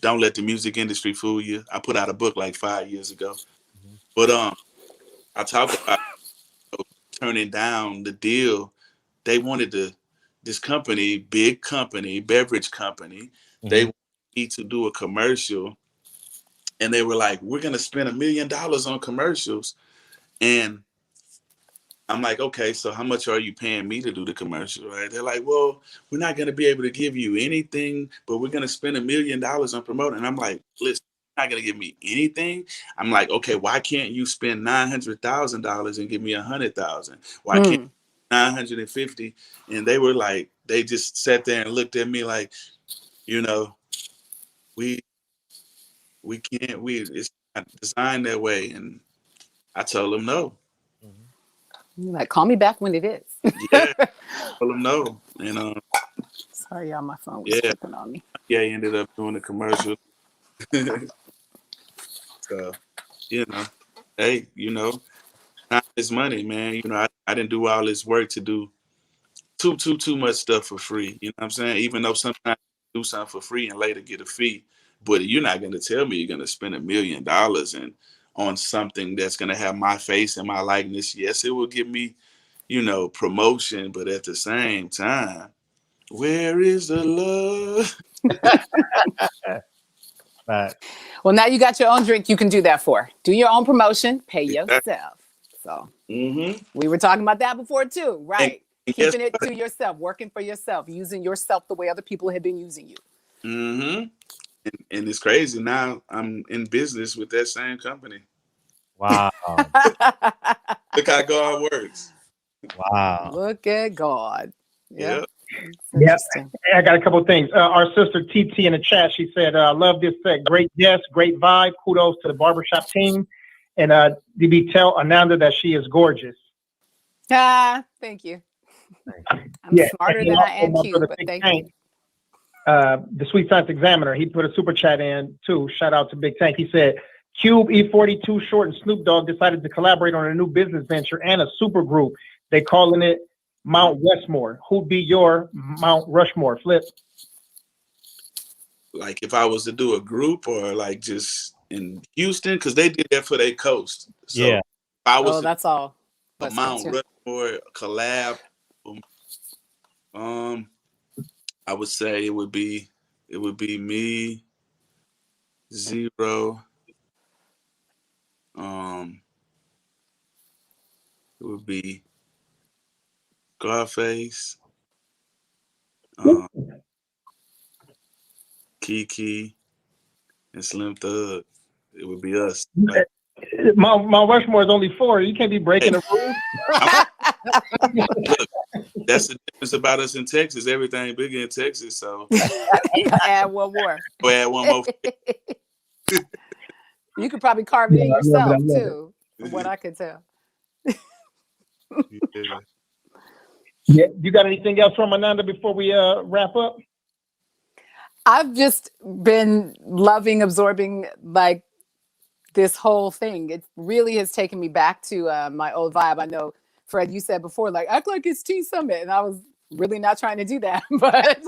Let the Music Industry Fool You. I put out a book like 5 years ago. But I talk about turning down the deal. They wanted this company, big company, beverage company, they wanted me to do a commercial. And they were like, we're going to spend $1 million on commercials. And I'm like, okay, so how much are you paying me to do the commercial, right? They're like, well, we're not going to be able to give you anything, but we're going to spend $1 million on promoting. And I'm like, listen, you're not going to give me anything. I'm like, okay, why can't you spend $900,000 and give me $100,000? Why can't 950? And they were like, they just sat there and looked at me like, you know, we can't, it's not designed that way. And I told them no. You're like, call me back when it is. Yeah, I told them no. And sorry, y'all, my phone was tripping on me. Yeah, he ended up doing the commercial. So, you know, hey, you know, time is money, man. You know, I didn't do all this work to do too much stuff for free. You know what I'm saying? Even though sometimes you do something for free and later get a fee, but you're not going to tell me you're going to spend $1 million and on something that's going to have my face and my likeness. Yes, it will give me, you know, promotion, but at the same time, where is the love? Well, now you got your own drink you can do that for. Do your own promotion, pay yourself. So we were talking about that before too, right? And keeping it to yourself, working for yourself, using yourself the way other people have been using you. And it's crazy. Now I'm in business with that same company. Wow. Look how God works. Wow. Look at God. Yeah. Yeah, I got a couple of things. Our sister TT in the chat, she said, love this set. Great guest, great vibe. Kudos to the barbershop team. And DB, tell Ananda that she is gorgeous. Thank you. I'm smarter than I am cute, but thank you. The Sweet Science Examiner, he put a super chat in too. Shout out to Big Tank. He said, Cube, E42, Short, and Snoop Dogg decided to collaborate on a new business venture and a super group. They calling it Mount Westmore. Who'd be your Mount Rushmore? Flip. Like if I was to do a group or like just in Houston, because they did that for their coast. So yeah. If I was that's all. A Mount Rushmore collab. I would say it would be me, Zero. It would be Scarface, Kiki, and Slim Thug. It would be us. Like, Mount Rushmore is only 4. You can't be breaking the rules. Look, that's the difference about us in Texas. Everything bigger in Texas, so add one more. Add one more. You could probably carve it in yourself too, from what I could tell. Yeah. You got anything else from Ananda before we wrap up? I've just been loving absorbing like this whole thing. It really has taken me back to my old vibe. I know, Fred, you said before, like, act like it's Tea Summit. And I was really not trying to do that. But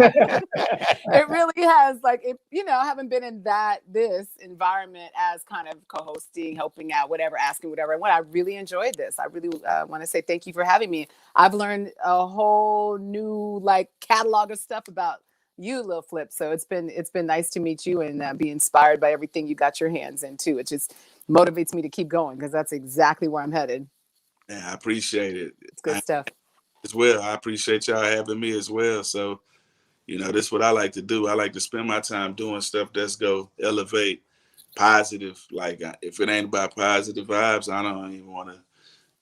it really has, like, it, you know, I haven't been in this environment as kind of co-hosting, helping out, whatever, asking whatever. And I really enjoyed this. I really want to say thank you for having me. I've learned a whole new, like, catalog of stuff about you, Lil Flip. So it's been nice to meet you and be inspired by everything you got your hands into. It just motivates me to keep going because that's exactly where I'm headed. Yeah, I appreciate it. It's good stuff. As well, I appreciate y'all having me as well. So, you know, this is what I like to do. I like to spend my time doing stuff that's go elevate positive. Like if it ain't about positive vibes, I don't even want to.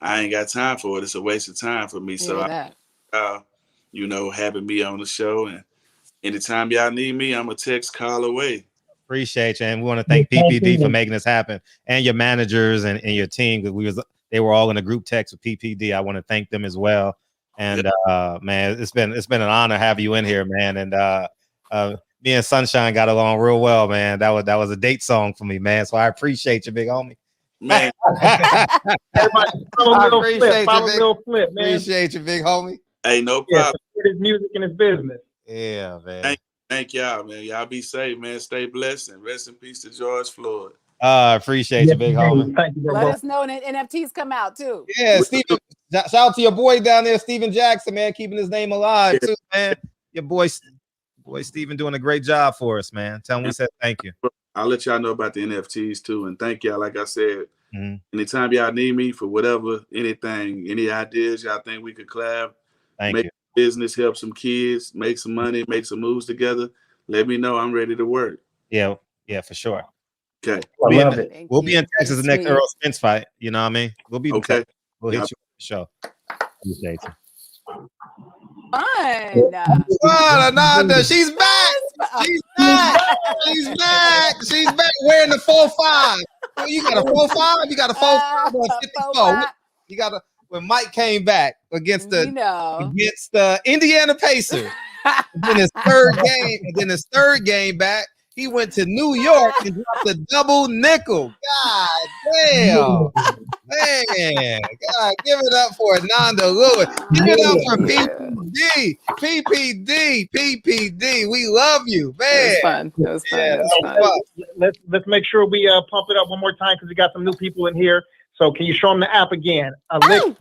I ain't got time for it. It's a waste of time for me. So, you know, having me on the show, and anytime y'all need me, I'm a text call away. Appreciate you, and we want to thank PPD for making this happen, and your managers and your team, because they were all in a group text with PPD. I want to thank them as well. And man, it's been an honor to have you in here, man. And me and Sunshine got along real well, man. That was a date song for me, man. So I appreciate you, big homie. Man, everybody follow Lil Flip, man. Appreciate you, big homie. Hey, no problem. Yeah, his music and his business. Yeah, man. Thank y'all, man. Y'all be safe, man. Stay blessed, and rest in peace to George Floyd. Appreciate you, big homie. Thank you, Let us know when NFTs come out too. Yeah, Steven. Shout out to your boy down there, Steven Jackson, man, keeping his name alive too, man. Your boy Steven doing a great job for us, man. Tell him we said thank you. I'll let y'all know about the NFTs too, and thank y'all. Like I said, Anytime y'all need me for whatever, anything, any ideas y'all think we could collab, Thank you. Business, help some kids, make some money, make some moves together, let me know. I'm ready to work. Yeah, for sure. Okay. We'll be in Texas the next Earl Spence fight. You know what I mean? We'll be okay. We'll hit you on the show. Appreciate you. Fun. Ananda, she's back. She's back. She's back. She's back wearing the 4-5. You got a 4-5? You got a 4-5 or 54? You got a when Mike came back against the Indiana Pacers. And then his third game back, he went to New York and dropped a double nickel. God damn. Man, God, give it up for Ananda Lewis. Give it up for PPD. We love you, man. It was fun. Let's make sure we pump it up one more time because we got some new people in here. So can you show them the app again? Elixir.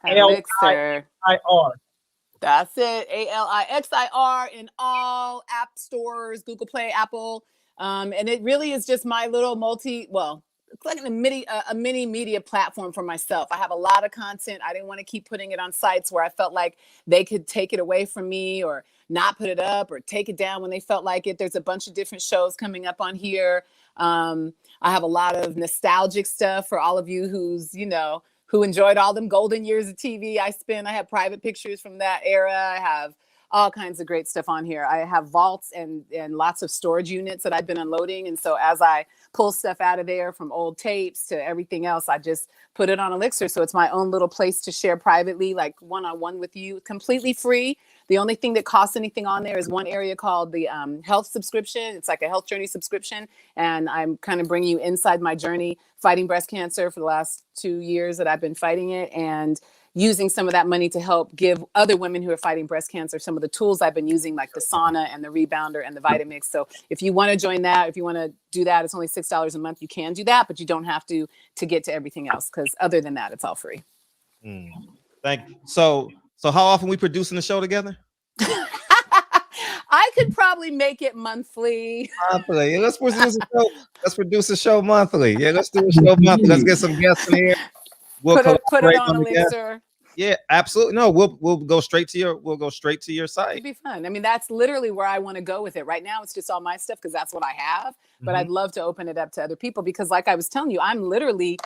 A-L-I-R. That's it. ALIXIR in all app stores, Google Play, Apple. And it really is just my little it's like a mini media platform for myself. I have a lot of content. I didn't want to keep putting it on sites where I felt like they could take it away from me or not put it up or take it down when they felt like it. There's a bunch of different shows coming up on here. I have a lot of nostalgic stuff for all of you who enjoyed all them golden years of TV I spent. I have private pictures from that era. I have all kinds of great stuff on here. I have vaults and lots of storage units that I've been unloading. And so as I pull stuff out of there, from old tapes to everything else, I just put it on Elixir. So it's my own little place to share privately, like one-on-one with you, completely free. The only thing that costs anything on there is one area called the health subscription. It's like a health journey subscription. And I'm kind of bringing you inside my journey fighting breast cancer for the last 2 years that I've been fighting it, and using some of that money to help give other women who are fighting breast cancer some of the tools I've been using, like the sauna and the rebounder and the Vitamix. So if you want to join that, if you want to do that, it's only $6 a month. You can do that, but you don't have to get to everything else, because other than that, it's all free. Thank you. So how often we producing the show together? I could probably make it monthly. Yeah, let's produce a show. Let's produce a show monthly. Yeah, let's do a show monthly. Let's get some guests in here. We'll put it on Elixir. Yeah, absolutely. No, we'll go straight to your site. It'd be fun. I mean, that's literally where I want to go with it. Right now, it's just all my stuff because that's what I have. But I'd love to open it up to other people because, like I was telling you, I'm literally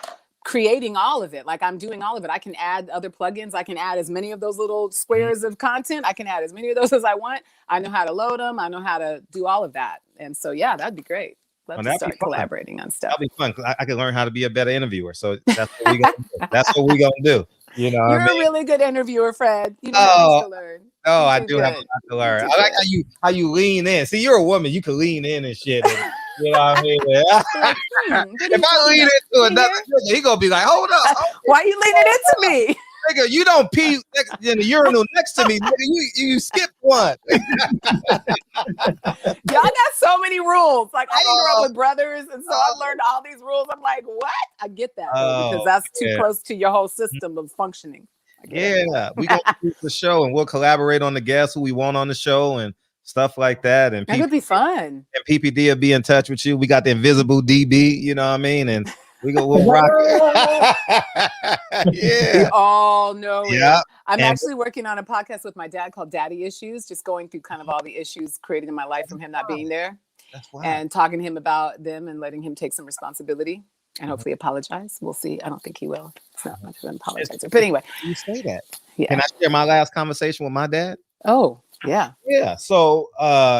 creating all of it. Like, I'm doing all of it. I can add other plugins. I can add as many of those little squares of content. I can add as many of those as I want. I know how to load them. I know how to do all of that. And so, yeah, that'd be great. Love to start collaborating on stuff. That'll be fun because I can learn how to be a better interviewer. So that's what we gonna do. That's what we gonna do. You know, you're a really good interviewer, Fred. You know, to learn. Oh, I do have a lot to learn. I like how you lean in. See, you're a woman. You can lean in and shit. And, you know what I mean? If I lean into another, he gonna be like, "Hold up, why are you leaning into me?" Nigga, you don't pee in the urinal next to me. Nigga, you skipped one. Y'all got so many rules. Like, I grew up with brothers, and so I've learned all these rules. I'm like, what? I get that because that's too close to your whole system of functioning. Yeah, we gonna do the show, and we'll collaborate on the guests who we want on the show and stuff like that. And that would be fun. And PPD will be in touch with you. We got the invisible DB. You know what I mean? And we'll rock it. Yeah. We all know it. Yeah. I'm actually working on a podcast with my dad called Daddy Issues, just going through kind of all the issues created in my life from him not being there. And talking to him about them and letting him take some responsibility and hopefully apologize. We'll see. I don't think he will. It's not much of an apologizer. But anyway. You say that. Yeah. Can I share my last conversation with my dad? Oh, yeah. Yeah. So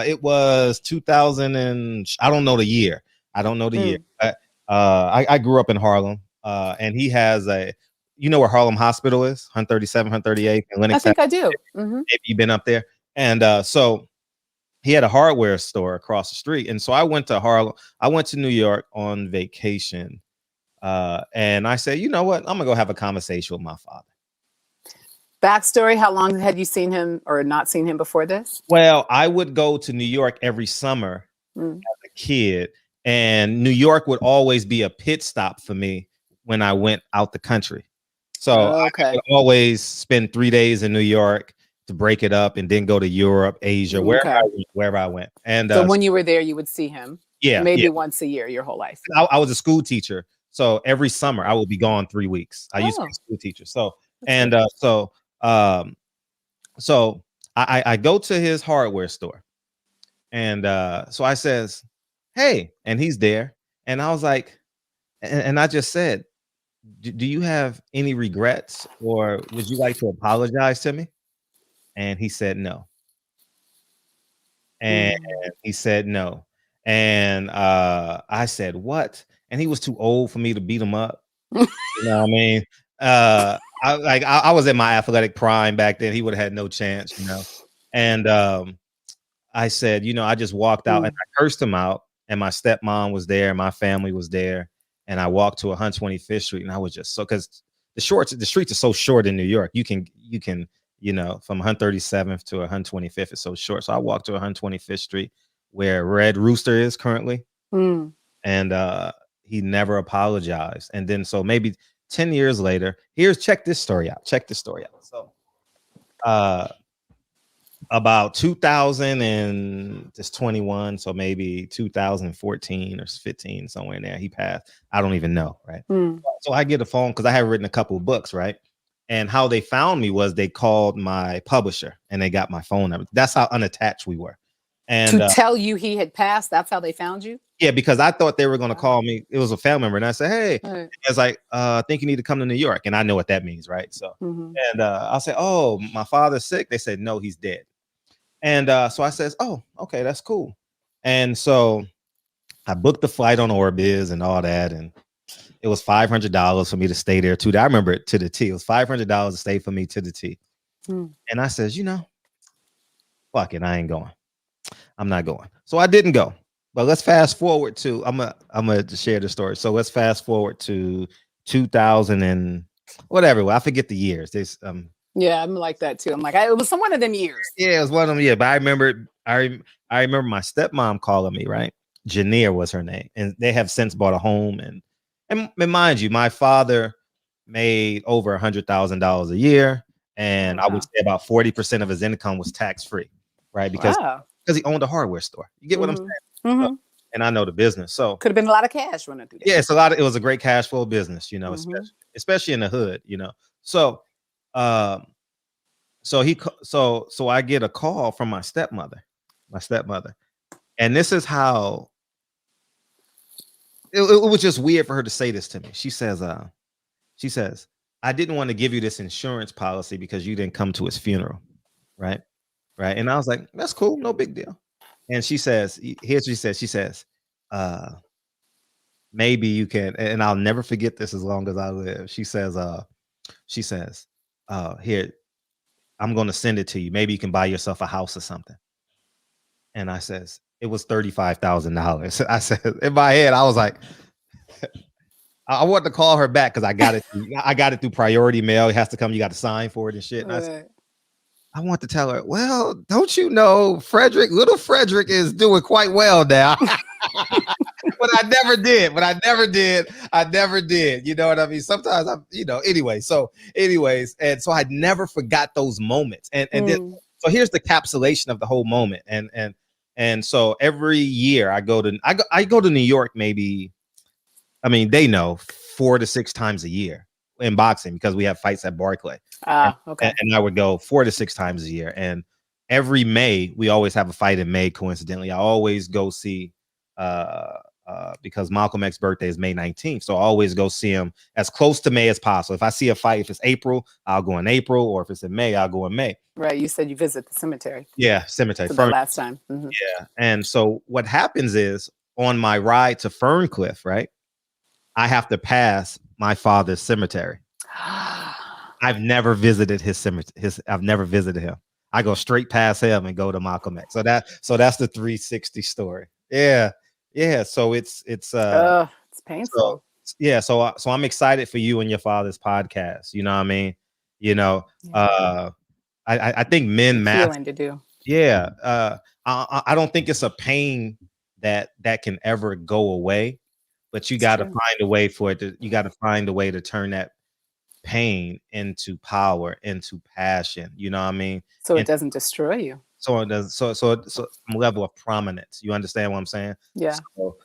it was 2000 and I don't know the year. But I grew up in Harlem, and he has you know where Harlem Hospital is, 137, 138, and Lenox. I think I do. Maybe you've been up there. And so he had a hardware store across the street. And so I went to Harlem. I went to New York on vacation. And I said, you know what? I'm going to go have a conversation with my father. Backstory, how long had you seen him or not seen him before this? Well, I would go to New York every summer as a kid. And New York would always be a pit stop for me when I went out the country. So I would always spend 3 days in New York to break it up and then go to Europe, Asia, wherever I went. And so when you were there, you would see him. Yeah. Maybe once a year, your whole life. I was a school teacher. So every summer I will be gone 3 weeks. I used to be a school teacher. So and so I go to his hardware store, and so I says, "Hey," and he's there, and I was like, and I just said, "Do you have any regrets, or would you like to apologize to me?" And he said no. And he said no. And I said, "What?" And he was too old for me to beat him up. You know what I mean? I was in my athletic prime back then. He would have had no chance, you know. And I said, I just walked out and I cursed him out. And my stepmom was there, my family was there, and I walked to 125th Street, and I was just because the streets are so short in New York. You can from 137th to 125th is so short. So I walked to 125th Street where Red Rooster is currently. And he never apologized. And then so maybe 10 years later, check this story out. So about 2021, so maybe 2014 or 15, somewhere in there, he passed. I don't even know, right? So I get a phone because I have written a couple of books, right? And how they found me was they called my publisher and they got my phone number. That's how unattached we were. And to tell you he had passed, that's how they found you? Yeah, because I thought they were going to call me. It was a family member. And I said, "Hey," it's like, "I think you need to come to New York." And I know what that means, right? So, and I said, "Oh, my father's sick." They said, "No, he's dead." And so I says, "Oh, okay, that's cool." And so I booked the flight on Orbiz and all that. And it was $500 for me to stay there too. I remember it to the T. It was $500 to stay for me to the T. And I says, fuck it, I ain't going. I'm not going. So I didn't go. But let's fast forward to I'm gonna share the story. So let's fast forward to 2000 and whatever. Well, I forget the years. Yeah, I'm like that too. I'm like, it was one of them years. Yeah, it was one of them. Yeah, but I remember my stepmom calling me, right? Janier was her name, and they have since bought a home. And mind you, my father made over $100,000 a year, and I would say about 40% of his income was tax free, right? Because he owned a hardware store. You get what I'm saying? So, and I know the business, so could have been a lot of cash running through there. Yeah, it was a great cash flow business, especially in the hood, So, so I get a call from my stepmother, and this is how it was just weird for her to say this to me. She says, "I didn't want to give you this insurance policy because you didn't come to his funeral." Right. And I was like, "That's cool. No big deal." And she says, here's what she says, "Maybe you can," and I'll never forget this as long as I live. She says, "Here, I'm going to send it to you. Maybe you can buy yourself a house or something." And I says, it was $35,000. I said, in my head, I was like, I want to call her back because I got it through priority mail. It has to come. You got to sign for it and shit. And I said, I want to tell her, "Well, don't you know, little Frederick is doing quite well now." But I never did. I never did. You know what I mean? Sometimes anyway. So anyways, and so I never forgot those moments. And then, so here's the capsulation of the whole moment. And so every year I go to New York, maybe, they know 4 to 6 times a year in boxing because we have fights at Barclay. Okay. And I would go 4 to 6 times a year. And every May, we always have a fight in May, coincidentally. I always go see because Malcolm X's birthday is May 19th. So I always go see him as close to May as possible. If I see a fight, if it's April, I'll go in April, or if it's in May, I'll go in May. Right. You said you visit the cemetery. Yeah, cemetery. For the last time. Yeah. And so what happens is on my ride to Ferncliff, right, I have to pass my father's cemetery. I've never visited his cemetery. I've never visited him. I go straight past him and go to Malcolm X. So that's the 360 story. Yeah. So it's painful. So I'm excited for you and your father's podcast. You know what I mean? I think men matter. To do. Yeah. I don't think it's a pain that can ever go away, but you got to find a way for it you got to find a way to turn that pain into power, into passion. You know what I mean? So it doesn't destroy you. So it does. So some level of prominence. You understand what I'm saying? Yeah. So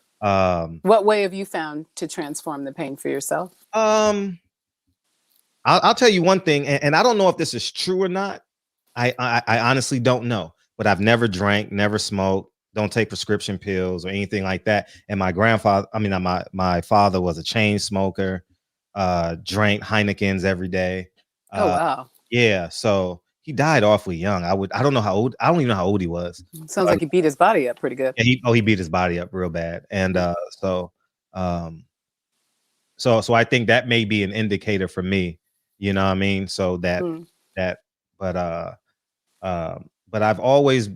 What way have you found to transform the pain for yourself? I'll tell you one thing, and I don't know if this is true or not. I honestly don't know, but I've never drank, never smoked, don't take prescription pills or anything like that. And my father was a chain smoker, drank Heinekens every day. Oh wow. Yeah, so he died awfully young. I don't know how old. I don't even know how old he was. Sounds like he beat his body up pretty good. Yeah, he beat his body up real bad. And so I think that may be an indicator for me, you know what I mean? So but I've always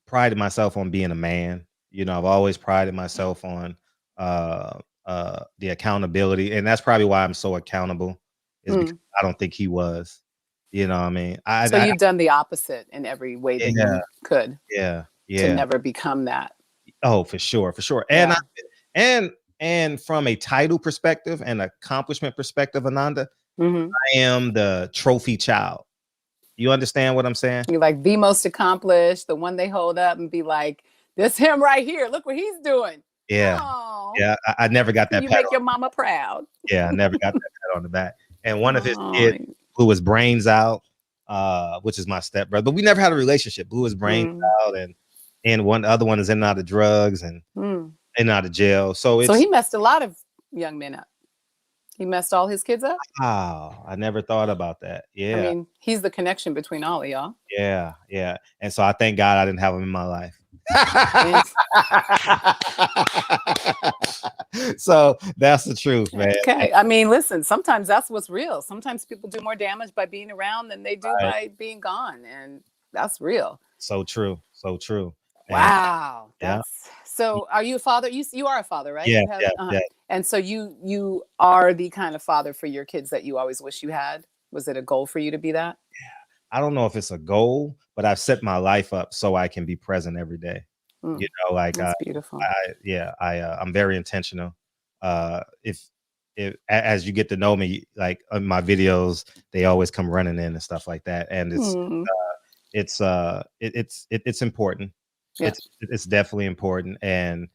prided myself on being a man. You know, I've always prided myself on the accountability, and that's probably why I'm so accountable, is because I don't think he was. You know what I mean? So you've done the opposite in every way that you could. Yeah. To never become that. Oh, for sure. And and from a title perspective and accomplishment perspective, Ananda, I am the trophy child. You understand what I'm saying? You're like the most accomplished, the one they hold up and be like, "This him right here. Look what he's doing." Yeah. Aww. Yeah. I never got that. You make your mama proud. Yeah, I never got that pat on the back. And one of his kids blew his brains out, which is my stepbrother. But we never had a relationship. Blew his brains out, and one other one is in and out of drugs and in and out of jail. So he messed a lot of young men up. He messed all his kids up. Wow, I never thought about that. Yeah, I mean, he's the connection between all of y'all. Yeah. And so I thank God I didn't have him in my life. So that's the truth, man. Okay. I mean, listen, sometimes that's what's real. Sometimes people do more damage by being around than they do by being gone. And that's real. So true. Wow. So are you a father? You are a father, right? Yeah. And so you are the kind of father for your kids that you always wish you had. Was it a goal for you to be that? Yeah. I don't know if it's a goal, but I've set my life up so I can be present every day. You know, like that's beautiful. I'm very intentional. If as you get to know me, like on my videos, they always come running in and stuff like that, and it's important. Yeah. It's definitely important, and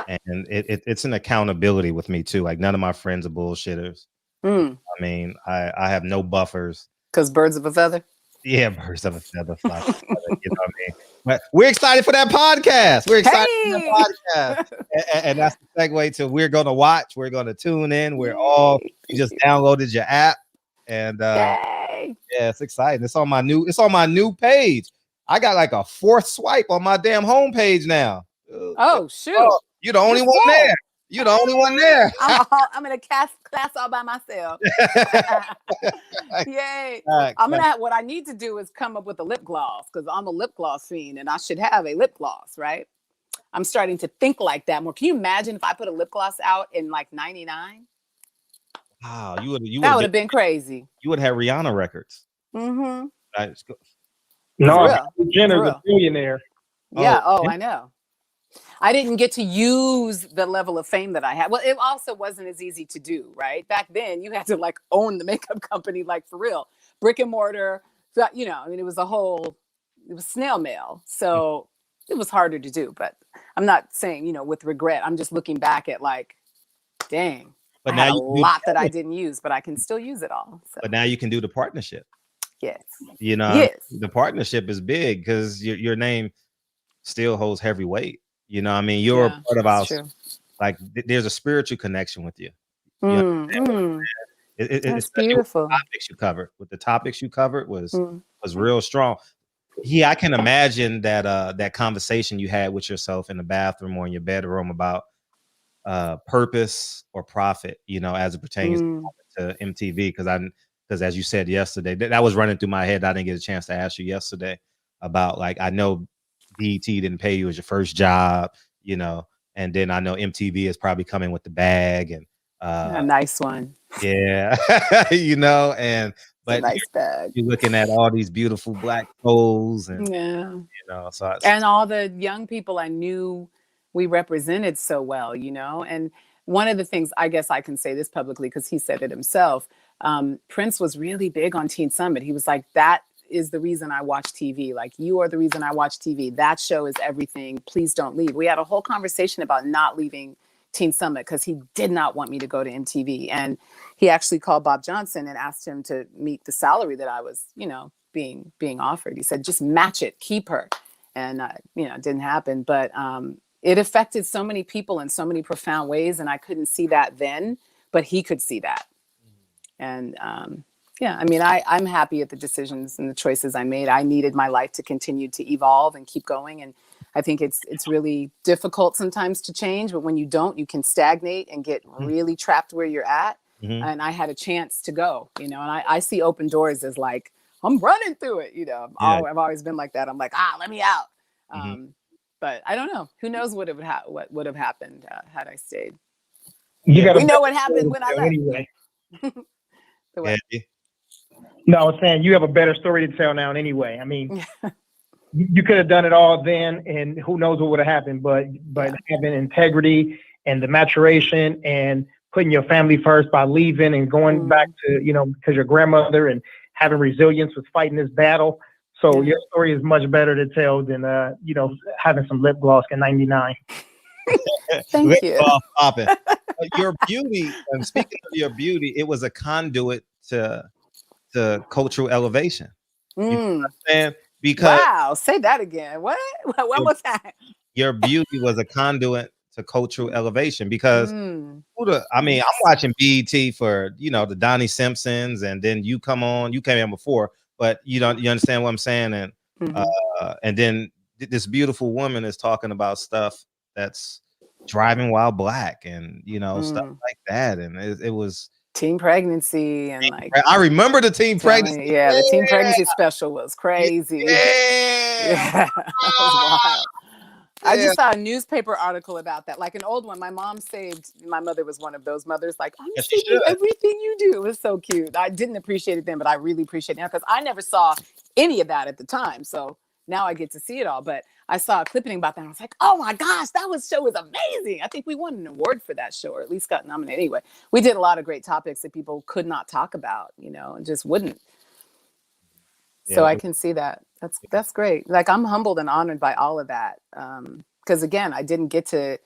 it's an accountability with me too. Like none of my friends are bullshitters. I mean, I have no buffers. Because birds of a feather. Yeah, birds of a feather fly together, you know what I mean? But we're excited for that podcast. We're excited for that podcast. And that's the segue to we're going to watch. We're going to tune in. You just downloaded your app. And yeah, it's exciting. It's on my new page. I got like a fourth swipe on my damn homepage now. Oh, shoot. Oh, you're the only one there. You're the only one there. I'm in a class all by myself. Yay. What I need to do is come up with a lip gloss because I'm a lip gloss fiend and I should have a lip gloss, right? I'm starting to think like that more. Can you imagine if I put a lip gloss out in like 99? Wow, that would have been crazy. You would have Rihanna records. No, Jenner's a billionaire. Yeah, I know. I didn't get to use the level of fame that I had. Well, it also wasn't as easy to do, right? Back then, you had to like own the makeup company, like for real, brick and mortar. You know, I mean, it was snail mail. So it was harder to do, but I'm not saying, with regret. I'm just looking back at like, dang, but I had a lot that I didn't use, but I can still use it all. So. But now you can do the partnership. Yes. The partnership is big because your name still holds heavy weight. You know what I mean? You're a part of our, like, there's a spiritual connection with you. It's beautiful. The topics you covered was real strong. Yeah, I can imagine that conversation you had with yourself in the bathroom or in your bedroom about purpose or profit, as it pertains to MTV. Because as you said yesterday, that was running through my head. I didn't get a chance to ask you yesterday about, like, I know BET didn't pay you as your first job, and then I know MTV is probably coming with the bag and a nice one. Yeah. But nice bag. You're looking at all these beautiful black clothes and and all the young people I knew we represented so well, and one of the things, I guess I can say this publicly because he said it himself, Prince was really big on Teen Summit. He was like, that is the reason I watch TV. Like, you are the reason I watch TV. That show is everything. Please don't leave. We had a whole conversation about not leaving Teen Summit because he did not want me to go to MTV. And he actually called Bob Johnson and asked him to meet the salary that I was, you know, being offered. He said, just match it, keep her. And, you know, it didn't happen. But it affected so many people in so many profound ways. And I couldn't see that then, but he could see that. And yeah, I mean, I'm happy at the decisions and the choices I made. I needed my life to continue to evolve and keep going. And I think it's really difficult sometimes to change, but when you don't, you can stagnate and get really trapped where you're at. And I had a chance to go, you know, and I see open doors as like, I'm running through it, you know. I've always been like that. I'm like, let me out. But I don't know. Who knows what would have happened had I stayed. We know what happened when I left. Anyway. Yeah. No, I was saying you have a better story to tell now anyway. I mean, you could have done it all then, and who knows what would have happened. But having integrity and the maturation and putting your family first by leaving and going back to, you know, because your grandmother and having resilience with fighting this battle. So your story is much better to tell than, you know, having some lip gloss in 99. Thank you. Your beauty, and speaking of your beauty, it was a conduit to cultural elevation. You know what I'm saying? Because wow, say that again. What was that? Your beauty was a conduit to cultural elevation because I mean, I'm watching BET for, you know, the Donnie Simpsons, and then you came in before, but you understand what I'm saying? And and then this beautiful woman is talking about stuff that's driving while black and, you know, stuff like that. And it was teen pregnancy and like I remember the teen pregnancy. Yeah, the teen pregnancy special was crazy. Yeah. It was wild. I just saw a newspaper article about that, like an old one. My mom saved. My mother was one of those mothers. Like, I'm saving everything you do. It was so cute. I didn't appreciate it then, but I really appreciate it now because I never saw any of that at the time. So now I get to see it all. But I saw a clipping about that. And I was like, oh my gosh, show was amazing. I think we won an award for that show, or at least got nominated. Anyway, we did a lot of great topics that people could not talk about, you know, and just wouldn't. Yeah. So I can see that. That's great. Like, I'm humbled and honored by all of that. Because again, I didn't get to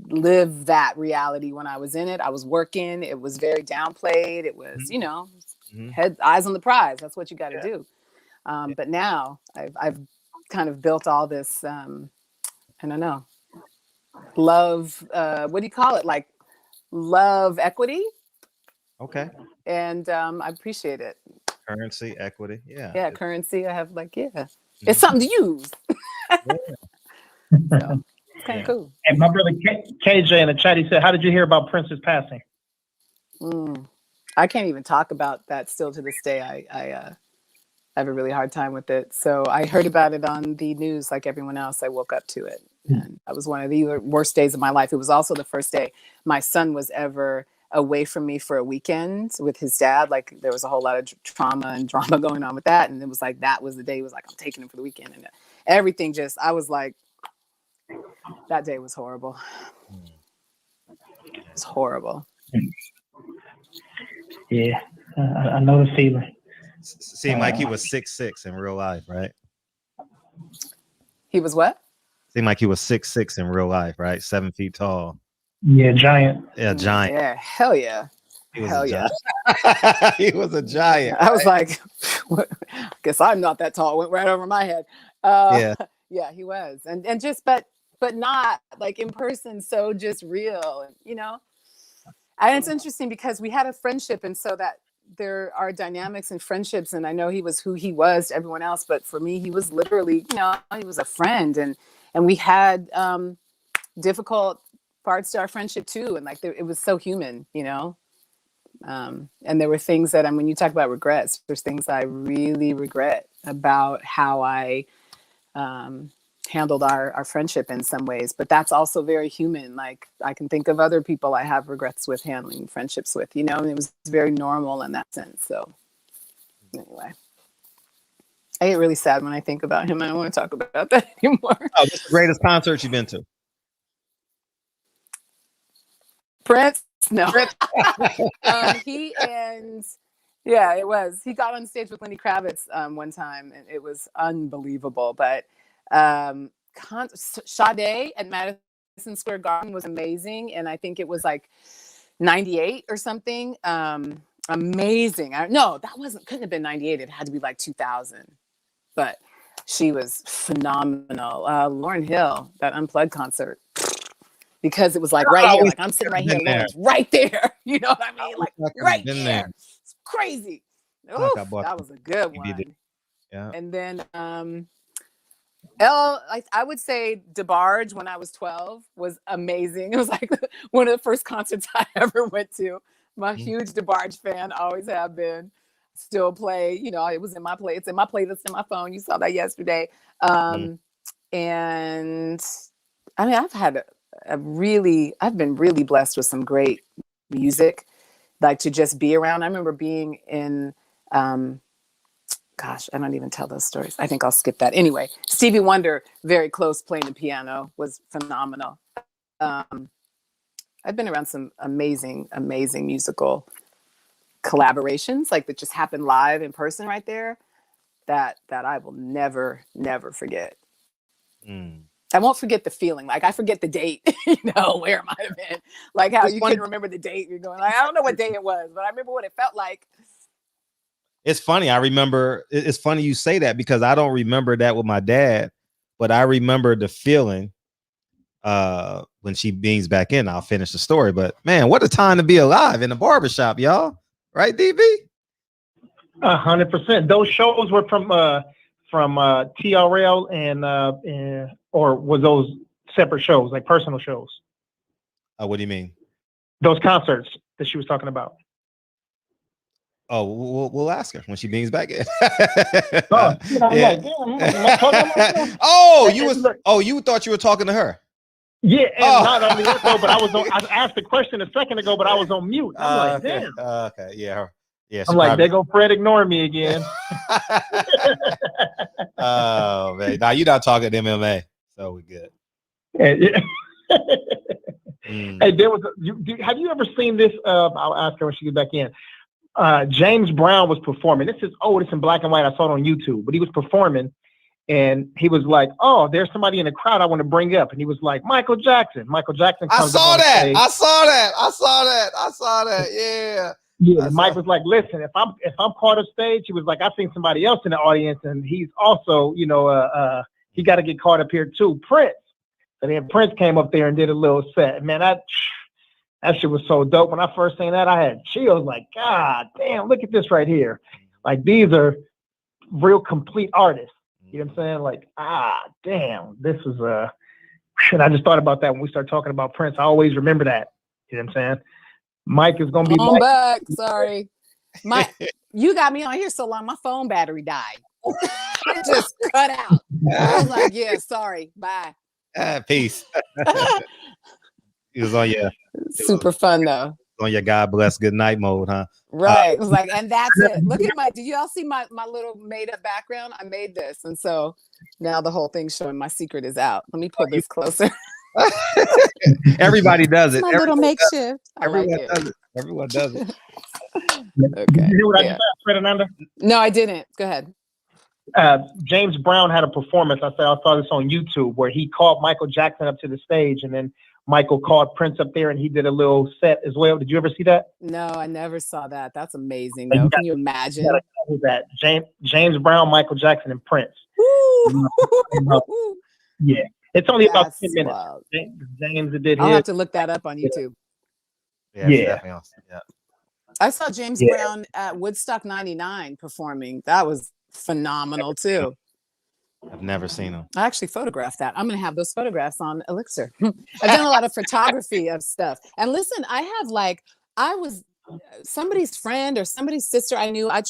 live that reality when I was in it. I was working. It was very downplayed. It was, you know, eyes on the prize. That's what you got to do. But now I've kind of built all this, I don't know, love, what do you call it? Like love equity. Okay. And I appreciate it. Currency, equity. Yeah. Yeah, currency. I have like, it's something to use. So, it's kind of cool. And my brother KJ in the chat, he said, how did you hear about Prince's passing? I can't even talk about that still to this day. I have a really hard time with it. So I heard about it on the news like everyone else. I woke up to it. And that was one of the worst days of my life. It was also the first day my son was ever away from me for a weekend with his dad. Like, there was a whole lot of trauma and drama going on with that. And it was like, that was the day he was like, I'm taking him for the weekend. And everything I was like, that day was horrible. It was horrible. Yeah, I know the feeling. Seemed like he was 6'6" in real life, right? He was what? Seemed like he was 6'6" in real life, right? 7 feet tall. Yeah, giant. Yeah, giant. Yeah, hell yeah. Hell yeah. He was a giant. I was like, I guess I'm not that tall. It went right over my head. Yeah, he was. And just, but not like in person. So just real, you know? And it's interesting because we had a friendship. And so that there are dynamics in friendships. And I know he was who he was to everyone else. But for me, he was literally, you know, he was a friend. And we had difficult parts to our friendship too. And like, it was so human, you know? And there were things that, when you talk about regrets, there's things I really regret about how I handled our friendship in some ways, but that's also very human. Like, I can think of other people I have regrets with handling friendships with, you know, and it was very normal in that sense. So anyway, I get really sad when I think about him. I don't want to talk about that anymore. Oh, what's the greatest concert you've been to? Prince? No. He got on stage with Lenny Kravitz one time, and it was unbelievable. But Sade at Madison Madison Square Garden was amazing. And I think it was like 98 or something. Amazing. No, couldn't have been 98. It had to be like 2000. But she was phenomenal. Lauryn Hill, that Unplugged concert. Because it was like right here, like I'm sitting right here, Lauren's right there. You know what I mean? Like right there. It's crazy. Oof, that was a good one. Yeah. And then I would say DeBarge when I was 12 was amazing. It was like one of the first concerts I ever went to. I'm a huge DeBarge fan, always have been. Still play, you know, it was in my play. It's in my playlist in my phone. You saw that yesterday. And I mean, I've been really blessed with some great music, like to just be around. I remember being in, gosh, I don't even tell those stories. I think I'll skip that. Anyway, Stevie Wonder, very close, playing the piano, was phenomenal. I've been around some amazing, amazing musical collaborations, like that just happened live in person right there, that I will never forget. I won't forget the feeling. Like I forget the date, you know, where it might have been. Like how you can remember the date. You're going like, I don't know what day it was, but I remember what it felt like. It's funny. I remember. It's funny you say that because I don't remember that with my dad, but I remember the feeling when she beams back in. I'll finish the story. But man, what a time to be alive in the barbershop, y'all. Right, DB? 100%. Those shows were from TRL and or was those separate shows, like personal shows? What do you mean? Those concerts that she was talking about. Oh, we'll ask her when she beams back in. You thought you were talking to her. Yeah, and not only that though, but I asked the question a second ago, but I was on mute. I'm like, damn. Okay, yeah. I'm like, there go Fred ignoring me again. Oh man, now you're not talking MMA, so we're good. Hey, there was. Have you ever seen this? I'll ask her when she gets back in. James Brown was performing. This is in black and white. I saw it on YouTube, but he was performing, and he was like, "Oh, there's somebody in the crowd I want to bring up," and he was like, "Michael Jackson." Michael Jackson. I saw that. Yeah. Yeah, Mike was like, "Listen, if I'm part of stage," he was like, "I've seen somebody else in the audience, and he's also, you know, he got to get caught up here too." Prince, and then Prince came up there and did a little set. Man, that shit was so dope. When I first seen that, I had chills. Like, God damn, look at this right here. Like, these are real complete artists. You know what I'm saying? Like, damn, this is and I just thought about that when we started talking about Prince. I always remember that. You know what I'm saying? Mike is gonna be back. Sorry, you got me on here so long. My phone battery died. It just cut out. I was like, yeah, sorry, bye. Peace. It was on super fun though. On your God bless good night mode, huh? Right. It was like, and that's it. Look at do you all see my little made up background? I made this, and so now the whole thing's showing. My secret is out. Let me pull this closer. Everybody does it. My little makeshift. Everyone does it. Okay. Did you hear what I just said, Fred Ananda? No, I didn't. Go ahead. James Brown had a performance. I saw this on YouTube where he called Michael Jackson up to the stage, and then Michael called Prince up there, and he did a little set as well. Did you ever see that? No, I never saw that. That's amazing, though. Can you imagine? That James Brown, Michael Jackson, and Prince. Yeah. It's only about 10 minutes. Wild. James did I'll have to look that up on YouTube. Yeah. I saw James Brown at Woodstock 99 performing. That was phenomenal too. I've never seen him. I actually photographed that. I'm going to have those photographs on Elixir. I've done a lot of photography of stuff. And listen, I was somebody's friend or somebody's sister I knew. I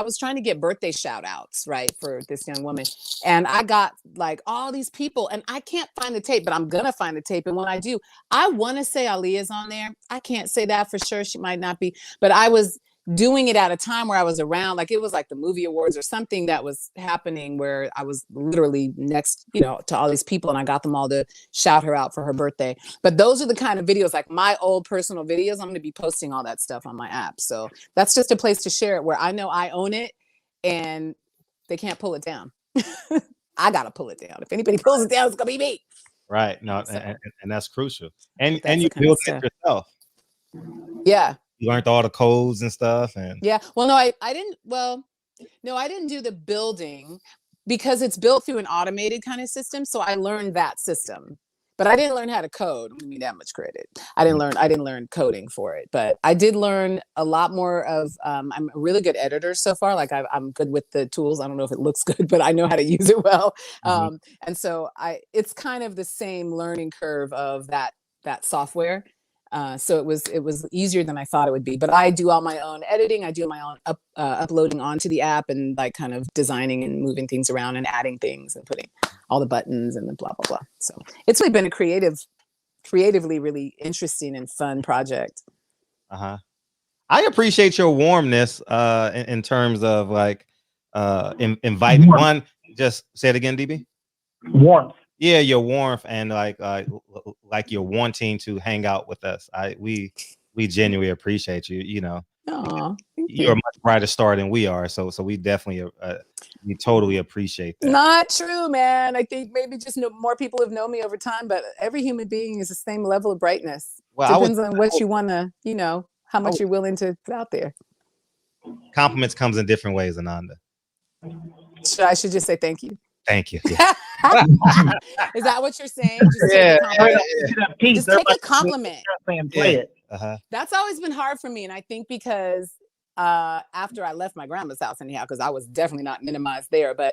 was trying to get birthday shout outs, right, for this young woman. And I got like all these people, and I can't find the tape, but I'm going to find the tape. And when I do, I want to say Aaliyah's on there. I can't say that for sure. She might not be, but I was doing it at a time where I was around, like it was like the movie awards or something that was happening where I was literally next, to all these people, and I got them all to shout her out for her birthday. But those are the kind of videos, like my old personal videos, I'm going to be posting all that stuff on my app. So that's just a place to share it where I know I own it and they can't pull it down. I got to pull it down. If anybody pulls it down, it's going to be me. Right. No, So, and that's crucial. And that's you the kind of built stuff. it yourself. Yeah. You learned all the codes and stuff. And Yeah. Well, no, I didn't. Well, no, I didn't do the building because it's built through an automated kind of system. So I learned that system, but I didn't learn how to code. Give me that much credit. I didn't learn coding for it, but I did learn a lot more of. I'm a really good editor so far. Like I'm good with the tools. I don't know if it looks good, but I know how to use it well. And so it's kind of the same learning curve of that software. So it was easier than I thought it would be. But I do all my own editing. I do my own uploading onto the app and like kind of designing and moving things around and adding things and putting all the buttons and the blah blah blah. So it's really been a creatively really interesting and fun project. I appreciate your warmness in terms of like inviting one. Just say it again, DB. Warmth. Yeah, your warmth and like you're wanting to hang out with us. We genuinely appreciate you. You know, you're a much brighter star than we are. So we definitely we totally appreciate that. Not true, man. I think maybe just more people have known me over time, but every human being is the same level of brightness. Well, depends on what you want to, how much you're willing to put out there. Compliments comes in different ways, Ananda. I should just say thank you. Thank you. Yeah. Is that what you're saying? Just take a compliment. Play it. That's always been hard for me, and I think because after I left my grandma's house anyhow, because I was definitely not minimized there, but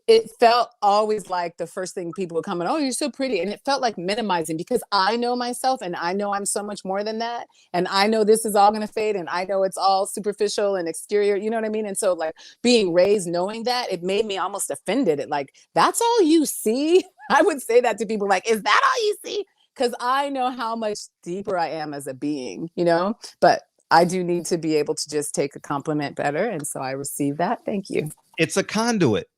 it felt always like the first thing people would come and, oh, you're so pretty. And it felt like minimizing because I know myself and I know I'm so much more than that. And I know this is all going to fade and I know it's all superficial and exterior, you know what I mean? And so like being raised knowing that, it made me almost offended at like, that's all you see? I would say that to people like, is that all you see? Because I know how much deeper I am as a being, but I do need to be able to just take a compliment better. And so I received that. Thank you. It's a conduit.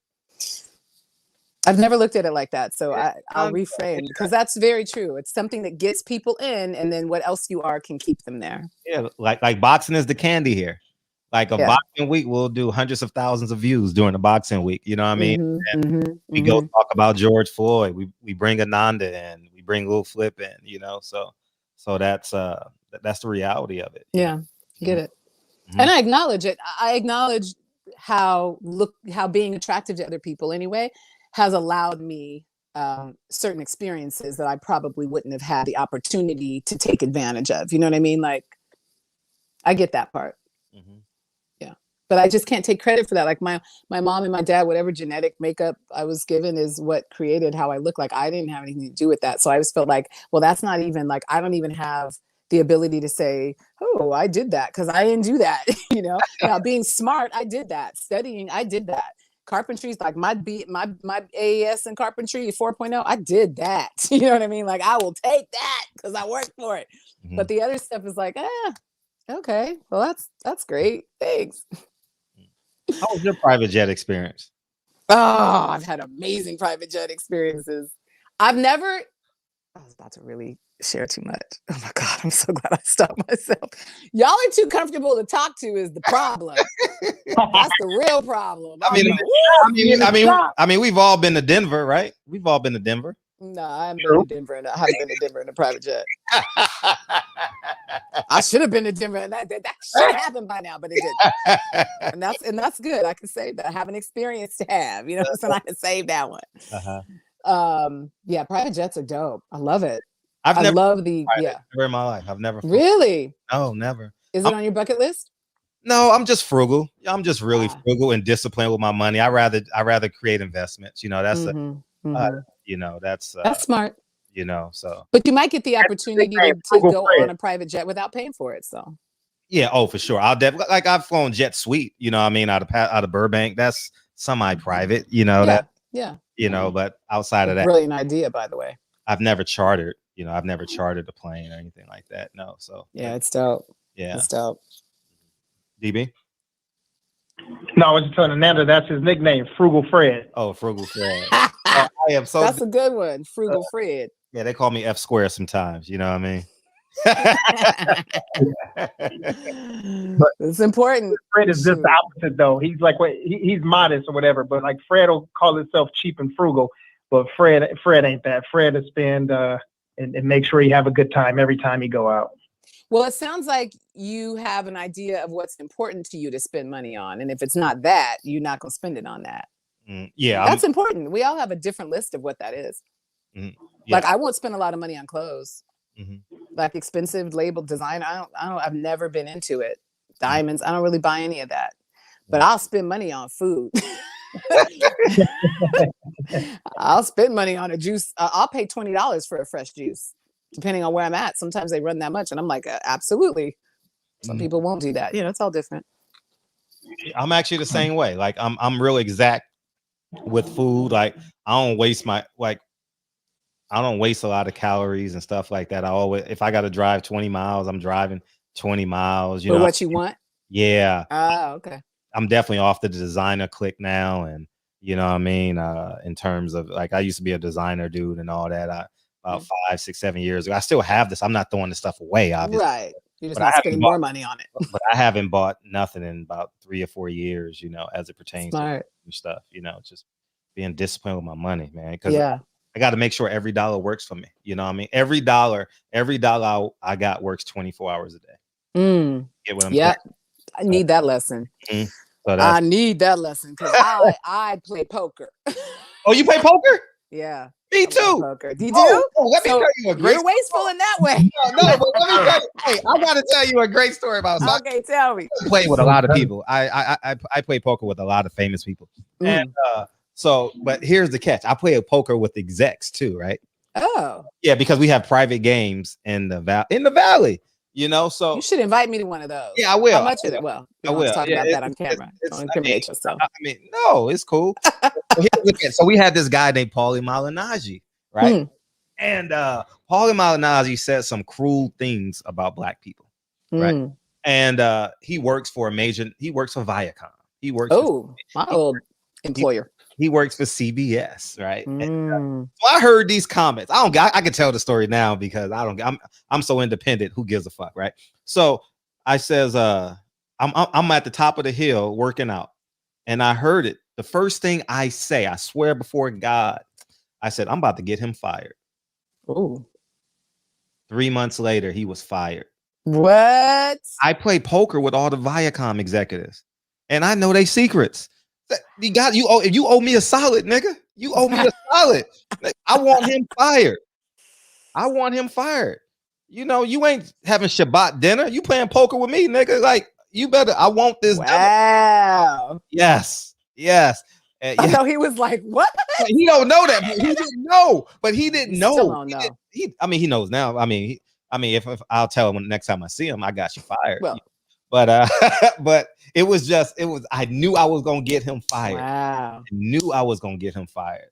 I've never looked at it like that. So I'll reframe because that's very true. It's something that gets people in and then what else you are can keep them there. Yeah. Like boxing is the candy here. Like a boxing week, we'll do hundreds of thousands of views during the boxing week. You know what I mean? We go talk about George Floyd. We bring Ananda in. We bring Lil Flip in, So that's the reality of it. Yeah, get it. And I acknowledge it. I acknowledge how being attractive to other people anyway has allowed me certain experiences that I probably wouldn't have had the opportunity to take advantage of. You know what I mean? Like, I get that part. Yeah, but I just can't take credit for that. Like my mom and my dad, whatever genetic makeup I was given is what created how I look. Like I didn't have anything to do with that. So I always felt like, well, that's not even like, I don't even have the ability to say, oh, I did that because I didn't do that. Now being smart, I did that. Studying, I did that. Carpentry's like my AES in carpentry 4.0. I did that. You know what I mean? Like I will take that because I worked for it. But the other stuff is like, okay, well that's great. Thanks. How was your private jet experience? Oh, I've had amazing private jet experiences. I was about to really share too much. Oh my God, I'm so glad I stopped myself. Y'all are too comfortable to talk to is the problem. That's the real problem. I mean, we've all been to Denver, right? We've all been to Denver. No, I haven't been to Denver. I haven't been to Denver in a private jet. I should have been to Denver, and that should have happened by now, but it didn't. And that's good. I can say that I have an experience to have. So I can save that one. Yeah, private jets are dope. I love it. Never in my life. I've never. Really? No, never. Is it on your bucket list? No, I'm just frugal. I'm just really frugal and disciplined with my money. I rather create investments. That's that's smart. So. But you might get the opportunity to go on a private jet without paying for it. So. Yeah. Oh, for sure. I'll definitely I've flown Jet Suite. Out of Burbank. That's semi-private. But outside of that, brilliant idea, by the way. I've never chartered. I've never chartered a plane or anything like that. No. So. Yeah, it's dope. Yeah, it's dope. DB. No, I was just telling Ananda that's his nickname, Frugal Fred. Oh, Frugal Fred. I am so. That's a good one, Frugal Fred. Yeah, they call me F square sometimes. You know what I mean? But it's important. Fred is just the opposite, though. He's like he's modest or whatever, but like Fred will call himself cheap and frugal. But Fred ain't that. Fred will spend and make sure you have a good time every time you go out. Well, it sounds like you have an idea of what's important to you to spend money on. And if it's not that, you're not going to spend it on that. Yeah. That's important. We all have a different list of what that is. Yeah. Like, I won't spend a lot of money on clothes. Like expensive label design. I've never been into it. Diamonds. I don't really buy any of that. But I'll spend money on food. I'll spend money on a juice. I'll pay $20 for a fresh juice, depending on where I'm at. Sometimes they run that much, and I'm like, absolutely. Some people won't do that. It's all different. I'm actually the same way. Like I'm real exact with food. Like I don't waste a lot of calories and stuff like that. If I got to drive 20 miles, I'm driving 20 miles. For what you want? Yeah. Oh, okay. I'm definitely off the designer click now, and you know what I mean. In terms of like, I used to be a designer dude and all that. About 5, 6, 7 years ago. I still have this. I'm not throwing this stuff away, obviously. Right. You're just not spending more money on it. But I haven't bought nothing in about 3 or 4 years. As it pertains to stuff. Just being disciplined with my money, man. Because I got to make sure every dollar works for me. You know what I mean? Every dollar I got works 24 hours a day. Get what I'm saying? I need that lesson. So I need that lesson because I play poker. Oh, you play poker? Yeah. Me too. Poker. Do you do? Let me tell you a great. You're wasteful in that way. No, but let me tell you. Hey, I got to tell you a great story about. Okay, tell me. I play with a lot of people. I play poker with a lot of famous people, and but here's the catch. I play a poker with execs too, right? Oh. Yeah, because we have private games in the valley. So you should invite me to one of those. Yeah, I will. How much is it? Well, I will talk about that on camera. Don't incriminate yourself. No, it's cool. So we had this guy named Paulie Malignaggi, right? And Paulie Malignaggi said some cruel things about Black people, right? And he works for Viacom. He works. My old employer. He works for CBS, right? And, so I heard these comments. I can tell the story now because I'm so independent. Who gives a fuck, right? So I says, I'm at the top of the hill working out, and I heard it. The first thing I say, I swear before God, I said, I'm about to get him fired. Oh. 3 months later, he was fired. What? I play poker with all the Viacom executives, and I know they secrets. You owe me a solid, nigga. You owe me a solid. I want him fired. You ain't having Shabbat dinner. You playing poker with me, nigga. Like, you better. I want this. Wow. Yes. I know he was like, what? He don't know that. But he didn't know. But he didn't know. Still don't know. He knows now. If I'll tell him next time I see him, I got you fired. Well. But I knew I was gonna get him fired. Wow. I knew I was gonna get him fired.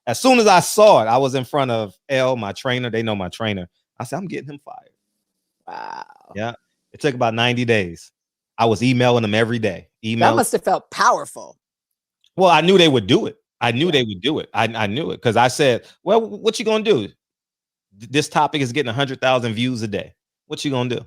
As soon as I saw it, I was in front of my trainer. They know my trainer. I said, I'm getting him fired. Wow. Yeah. It took about 90 days. I was emailing them every day. That must have felt powerful. Well, I knew they would do it. I knew they would do it. I knew it because I said, well, what you gonna do? This topic is getting 100,000 views a day. What you gonna do?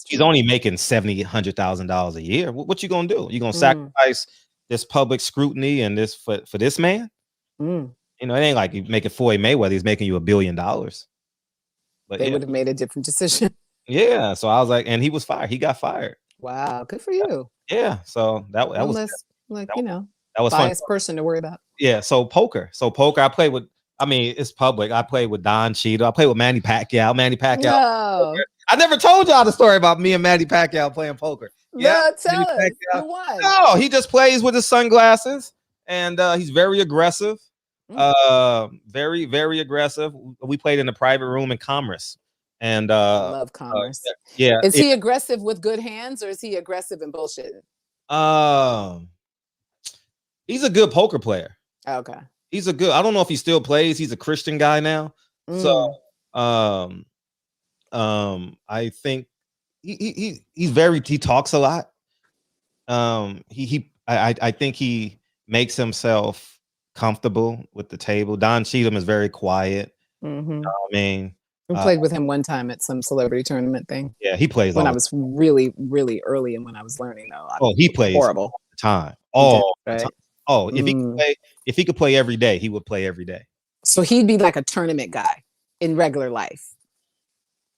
He's only making $70,000, $100,000 a year. What you gonna do? You gonna sacrifice this public scrutiny and this for this man? It ain't like you making Floyd Mayweather. He's making you $1 billion. But they would have made a different decision. Yeah. So I was like, and he was fired. He got fired. Wow, good for you. Yeah. So that was that was biased person to worry about. Yeah. So poker. I play with. It's public. I played with Don Cheadle. I played with Manny Pacquiao. No. I never told y'all the story about me and Manny Pacquiao playing poker. Yeah, tell us. Who won? No, he just plays with his sunglasses, and he's very aggressive. Very, very aggressive. We played in a private room in Commerce, and I love Commerce. Yeah. Is he aggressive with good hands, or is he aggressive in bullshit? He's a good poker player. Okay. I don't know if he still plays. He's a Christian guy now. So I think he talks a lot. I think he makes himself comfortable with the table. Don Cheadle is very quiet. We played with him one time at some celebrity tournament thing. Yeah, he plays when I was really, really early and when I was learning though. He plays horrible all the time. All the time. Right? If he could play every day, he would play every day. So he'd be like a tournament guy in regular life.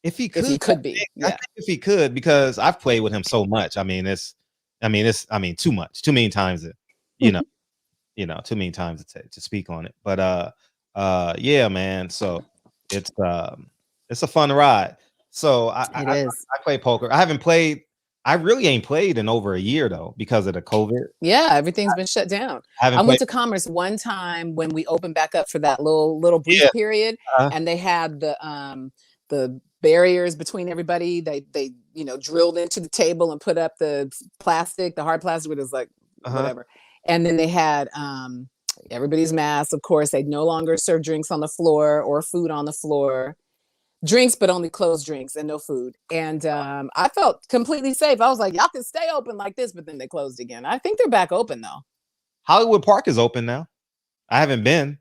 If he could, be. I think if he could, because I've played with him so much. I mean, too much, too many times. Too many times to speak on it. But yeah, man. So it's a fun ride. So I play poker. I really ain't played in over a year though because of the COVID. Yeah, everything's been shut down. I went to Commerce one time when we opened back up for that little brief period, and they had the barriers between everybody. They drilled into the table and put up the hard plastic, which is like whatever. And then they had everybody's masks. Of course, they no longer serve drinks on the floor or food on the floor. Drinks, but only closed drinks and no food. And I felt completely safe. I was like, y'all can stay open like this, but then they closed again. I think they're back open though. Hollywood Park is open now. I haven't been.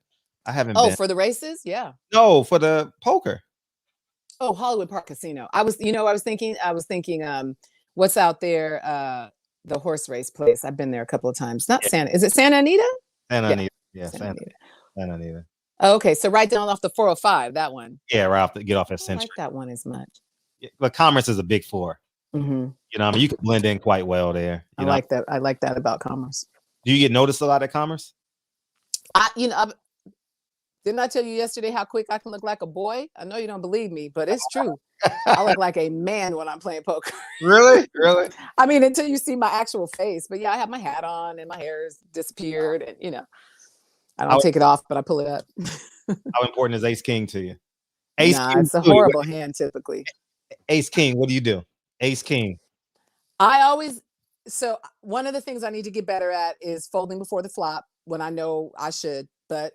Oh, for the races? Yeah. No, for the poker. Oh, Hollywood Park Casino. I was thinking, what's out there? The horse race place. I've been there a couple of times. Is it Santa Anita? Santa Anita. Yeah, Santa Anita. Oh, okay, so right down off the 405, that one. Yeah, right off get off at Century. I like that one as much. Yeah, but Commerce is a big 4. Mm-hmm. You can blend in quite well there. I like that. I like that about Commerce. Do you get noticed a lot at Commerce? Didn't I tell you yesterday how quick I can look like a boy? I know you don't believe me, but it's true. I look like a man when I'm playing poker. Really? I mean, until you see my actual face. But yeah, I have my hat on and my hair has disappeared, and I don't take it off, but I pull it up. How important is Ace King to you? King, it's a horrible hand typically. Ace King, what do you do? Ace King. So one of the things I need to get better at is folding before the flop when I know I should, but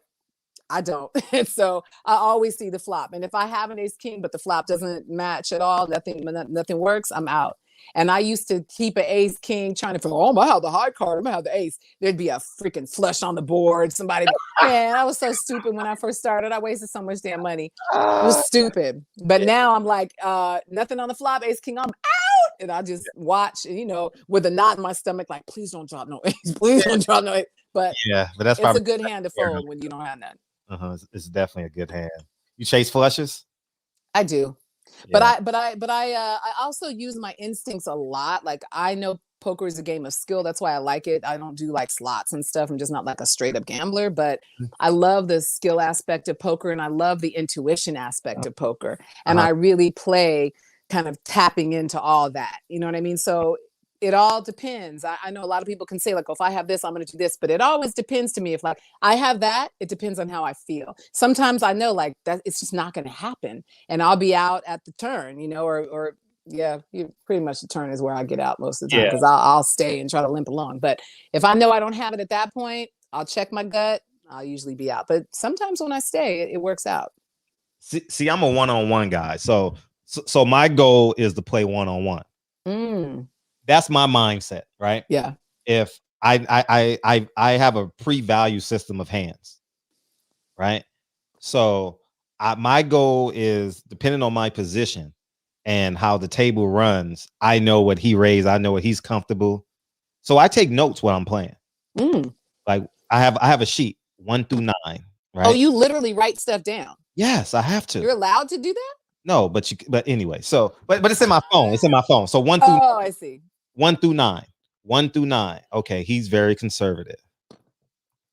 I don't. And so I always see the flop. And if I have an Ace King, but the flop doesn't match at all, nothing works, I'm out. And I used to keep an Ace King trying to feel, I'm gonna have the high card, I'm gonna have the ace. There'd be a freaking flush on the board. Man, I was so stupid when I first started. I wasted so much damn money. It was stupid. But now I'm like, nothing on the flop, Ace King, I'm out. And I just watch, with a knot in my stomach, like, please don't drop no ace. Please don't drop no ace. But that's probably a good hand to fold when you don't have that. It's definitely a good hand. You chase flushes? I do. Yeah. But I also use my instincts a lot. Like, I know poker is a game of skill. That's why I like it. I don't do like slots and stuff. I'm just not like a straight up gambler, but I love the skill aspect of poker and I love the intuition aspect of poker. And I really play kind of tapping into all that. You know what I mean? So it all depends. I know a lot of people can say like, if I have this, I'm going to do this, but it always depends to me. If like I have that, it depends on how I feel. Sometimes I know like that it's just not going to happen and I'll be out at the turn, or pretty much the turn is where I get out most of the time because I'll stay and try to limp along. But if I know I don't have it at that point, I'll check my gut. I'll usually be out. But sometimes when I stay, it works out. See, I'm a one-on-one guy. So my goal is to play one-on-one. That's my mindset, right? Yeah. If I have a pre-value system of hands, right? So my goal is, depending on my position and how the table runs, I know what he raised, I know what he's comfortable. So I take notes while I'm playing. Like I have a sheet 1 through 9, right? Oh, you literally write stuff down? Yes, I have to. You're allowed to do that? No, but anyway. So, but it's in my phone. It's in my phone. So 1 through. Oh, I see. 1 through 9. 1 through 9. Okay, he's very conservative.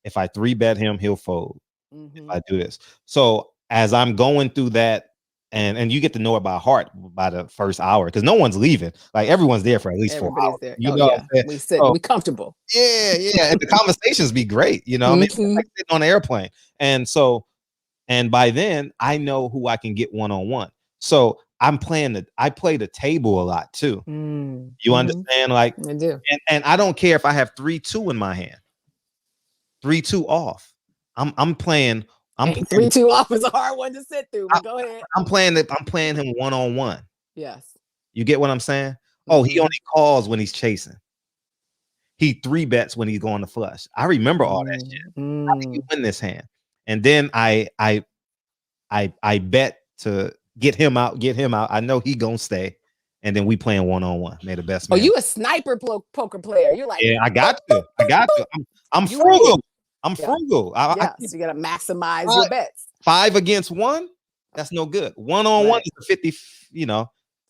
If I 3-bet him, he'll fold. If I do this. So as I'm going through that, and you get to know it by heart by the first hour, because no one's leaving. Like everyone's there for at least 4 hours. There. We sit, we comfortable. Yeah. And the conversations be great, like sitting on an airplane. And by then I know who I can get one-on-one. So I play the table a lot too. You understand? Like I do. And I don't care if I have 3-2 in my hand. 3-2 off. I'm playing 3-2 off is a hard one to sit through, but go ahead. I'm playing him one-on-one. Yes. You get what I'm saying? Oh, he only calls when he's chasing. He 3-bets when he's going to flush. I remember all that shit. How do you win this hand? And then I bet to get him out. I know he gonna stay, and then we playing one-on-one. May the best man. Oh, you a sniper poker player? You're like, yeah, I got to. I'm frugal. I'm frugal. So you gotta maximize your bets. 5 against 1, that's no good. 1-on-1 is a 50,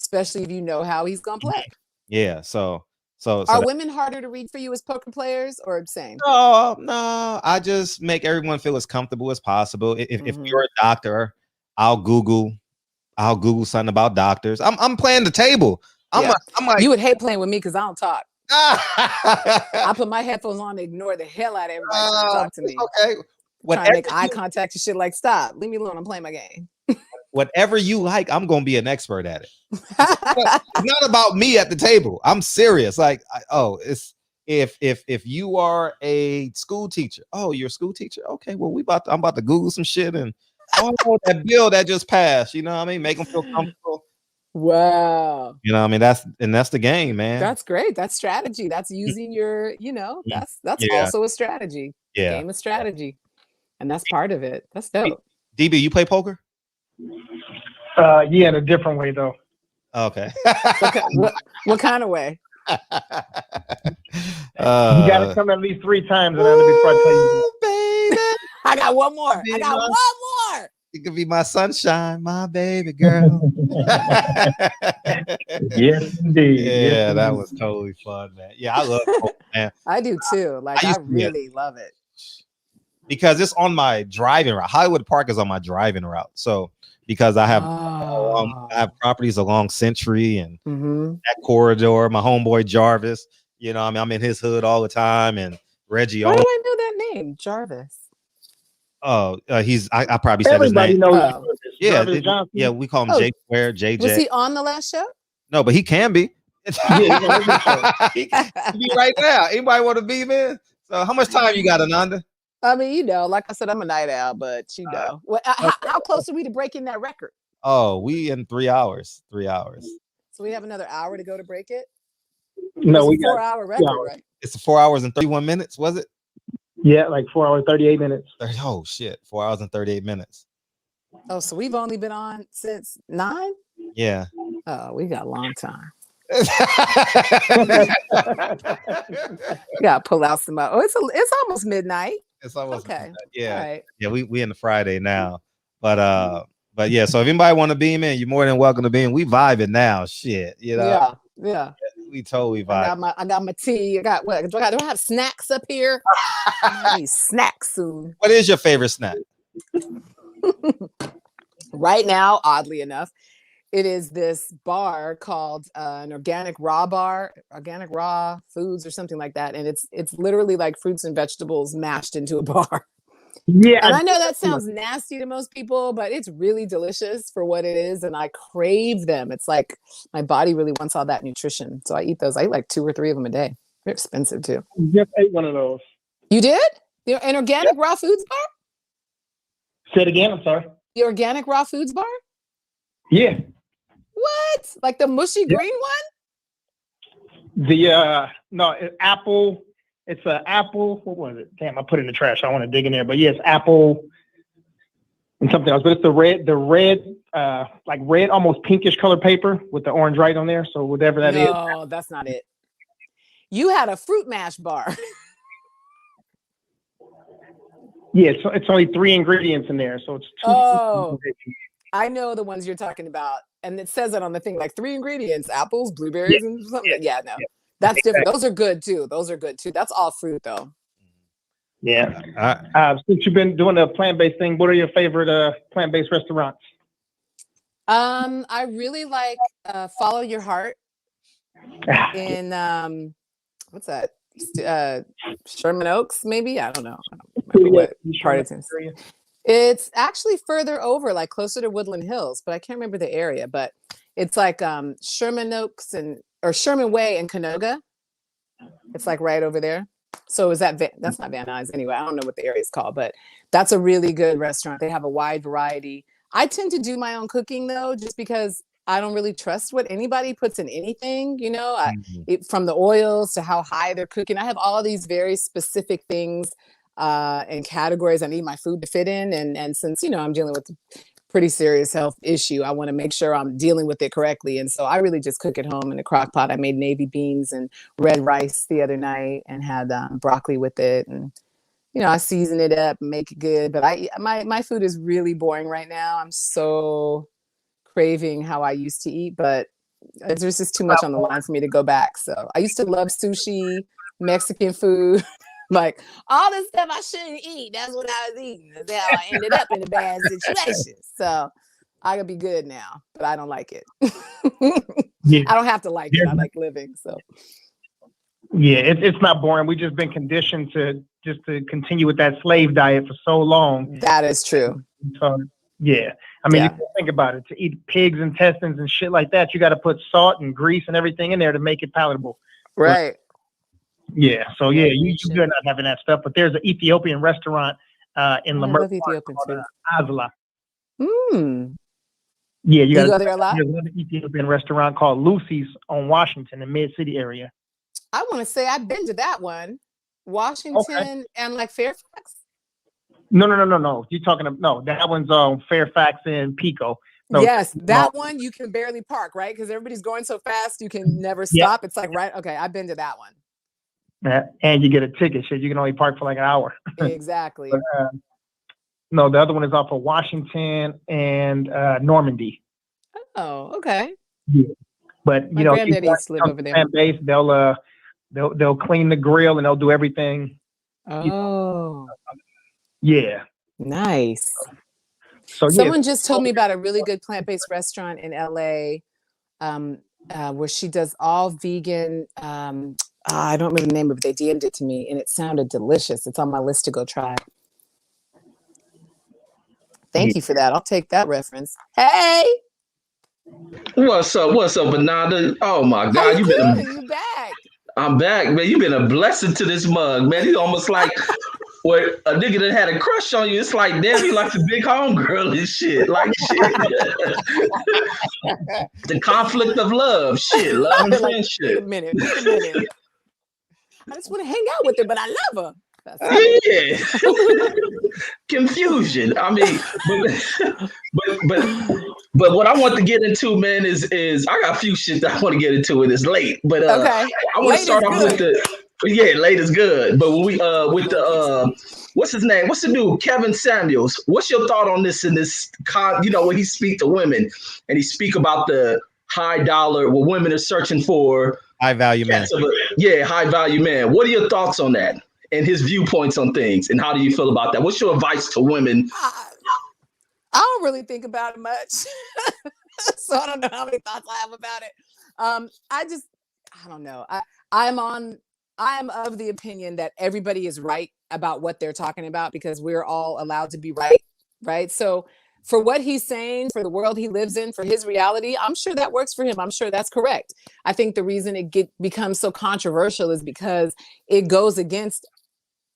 especially if you know how he's gonna play. Yeah. So are women harder to read for you as poker players or same? No. I just make everyone feel as comfortable as possible. If you're a doctor, I'll Google something about doctors. I'm playing the table. I'm like, you would hate playing with me because I don't talk. I put my headphones on to ignore the hell out of everybody trying to talk to me. Okay. Trying to make eye contact and shit. Like, stop, leave me alone. I'm playing my game. Whatever you like, I'm gonna be an expert at it. It's not about me at the table. I'm serious. Like, it's if you are a school teacher. Oh, you're a school teacher. Okay, well, I'm about to Google some shit and that bill that just passed. You know what I mean? Make them feel comfortable. Wow. You know what I mean? That's the game, man. That's great. That's strategy. That's using your, that's also a strategy. Yeah. Game of strategy. And that's part of it. That's dope. DB, you play poker? Yeah, in a different way though. Okay. what kind of way? You gotta come at least 3 times, Ananda, before I tell you. Baby. I got one more. You could be my sunshine, my baby girl. Yes, indeed. Yeah, that was totally fun, man. Yeah, I love poker, man. I do too. Like, I really love it. Because it's on my driving route. Hollywood Park is on my driving route. So because I have properties along Century and that corridor, my homeboy Jarvis, I'm in his hood all the time, and Reggie. Why do I know that name, Jarvis? Oh, I probably said Everybody his name. Knows yeah, we call him J Square, JJ. Was he on the last show? No, but he can be. He can be right now. Anybody want to be, man? So how much time you got, Ananda? I mean, like I said, I'm a night owl, but how close are we to breaking that record? Oh, we in 3 hours. 3 hours. So we have another hour to go to break it? No, we got 4-hour record, right? It's 4 hours and 31 minutes, was it? Yeah, like 4 hours, 38 minutes. Oh shit, 4 hours and 38 minutes. Oh, so we've only been on since 9? Yeah. Oh, we got a long time. Gotta pull out some. Oh, it's almost midnight. It's almost okay. Midnight. Yeah. Right. Yeah, we in the Friday now. But yeah, so if anybody want to beam in, you're more than welcome to beam. We vibing now. Shit. Yeah. We totally vibe. I got my tea. I got what? Do I have snacks up here? I need snacks soon. What is your favorite snack? Right now, oddly enough, it is this bar called an organic raw foods or something like that. And it's literally like fruits and vegetables mashed into a bar. Yeah. And I know that sounds nasty to most people, but it's really delicious for what it is. And I crave them. It's like my body really wants all that nutrition. So I eat those. I eat like 2 or 3 of them a day. They're expensive too. Just ate one of those. You did? An organic raw foods bar? Say it again. I'm sorry. The organic raw foods bar? Yeah. What? Like the mushy green one? Apple. It's an apple. What was it? Damn, I put it in the trash. I want to dig in there. But yes, apple and something else. But it's the red, like red, almost pinkish color paper with the orange right on there. So whatever that is. No, that's not it. You had a fruit mash bar. Yeah, so it's only 3 ingredients in there. So it's 2. Oh, I know the ones you're talking about. And it says it on the thing, like 3 ingredients, apples, blueberries, and something. Yeah, no. That's different. Those are good too. That's all fruit though. Yeah. Since you've been doing the plant-based thing, what are your favorite plant-based restaurants? I really like Follow Your Heart in what's that? Sherman Oaks, maybe? I don't know. I don't remember what part it's in. It's actually further over, like closer to Woodland Hills, but I can't remember the area. But it's like Sherman Oaks or Sherman Way in Canoga. It's like right over there. So is that's not Van Nuys anyway. I don't know what the area is called, but that's a really good restaurant. They have a wide variety. I tend to do my own cooking though, just because I don't really trust what anybody puts in anything, from the oils to how high they're cooking. I have all these very specific things and categories I need my food to fit in. And since, I'm dealing with a pretty serious health issue, I want to make sure I'm dealing with it correctly. And so I really just cook at home in a crock pot. I made navy beans and red rice the other night and had broccoli with it. And I season it up and make it good. But my food is really boring right now. I'm so craving how I used to eat, but there's just too much on the line for me to go back. So I used to love sushi, Mexican food, like all this stuff I shouldn't eat. That's what I was eating. That's how I ended up in a bad situation. So I could be good now, but I don't like it. Yeah. I don't have to like it. I like living. So yeah, it's not boring. We've just been conditioned to continue with that slave diet for so long. That is true. So yeah, I mean, if you think about it, to eat pig's intestines and shit like that, you got to put salt and grease and everything in there to make it palatable. Right. Yeah. So yeah, you're not having that stuff. But there's an Ethiopian restaurant in Lamert love Ethiopian food. Azla. Yeah, you go there a lot. There's another Ethiopian restaurant called Lucy's on Washington, in Mid-City area. I want to say I've been to that one, Washington and like Fairfax. No. You're talking about that one's on Fairfax and Pico. No, yes, that one you can barely park, right? Because everybody's going so fast, you can never stop. It's like okay, I've been to that one. And you get a ticket. Shit, you can only park for like an hour. Exactly. But, no, the other one is off of Washington and Normandy. Oh, okay. Yeah. But my granddad used to live over there. Plant-based, they'll clean the grill and they'll do everything. Oh. Yeah. Nice. So someone just told me about a really good plant-based restaurant in LA, where she does all vegan. I don't remember the name of it. They DM'd it to me and it sounded delicious. It's on my list to go try. Thank you for that. I'll take that reference. Hey. What's up, Ananda? Oh my God, you back. I'm back, man. You've been a blessing to this mug, man. He's almost like where a nigga that had a crush on you. It's like, damn, you like the big homegirl and shit. Like shit. The conflict of love. Shit. Love and friendship. Wait a minute. I just want to hang out with her, but I love her. Yeah. Confusion. I mean, but what I want to get into, man, is I got a few shit that I want to get into, and it's late. But okay. I want to start off with late is good. But when we with the what's his name? What's the dude? Kevin Samuels. What's your thought on this when he speak to women and he speak about the high dollar, what women are searching for? High value man. High value man. What are your thoughts on that and his viewpoints on things? And how do you feel about that? What's your advice to women? I don't really think about it much. So I don't know how many thoughts I have about it. I don't know. I am of the opinion that everybody is right about what they're talking about because we're all allowed to be right? So for what he's saying, for the world he lives in, for his reality, I'm sure that works for him. I'm sure that's correct. I think the reason it becomes so controversial is because it goes against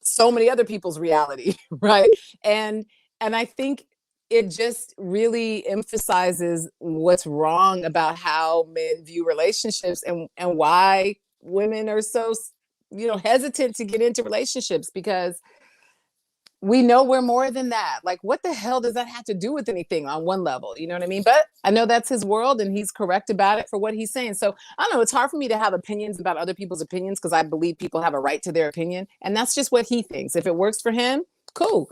so many other people's reality, right? And I think it just really emphasizes what's wrong about how men view relationships and why women are so, hesitant to get into relationships because we know we're more than that. Like, what the hell does that have to do with anything on one level? You know what I mean? But I know that's his world and he's correct about it for what he's saying. So I don't know. It's hard for me to have opinions about other people's opinions because I believe people have a right to their opinion. And that's just what he thinks. If it works for him, cool.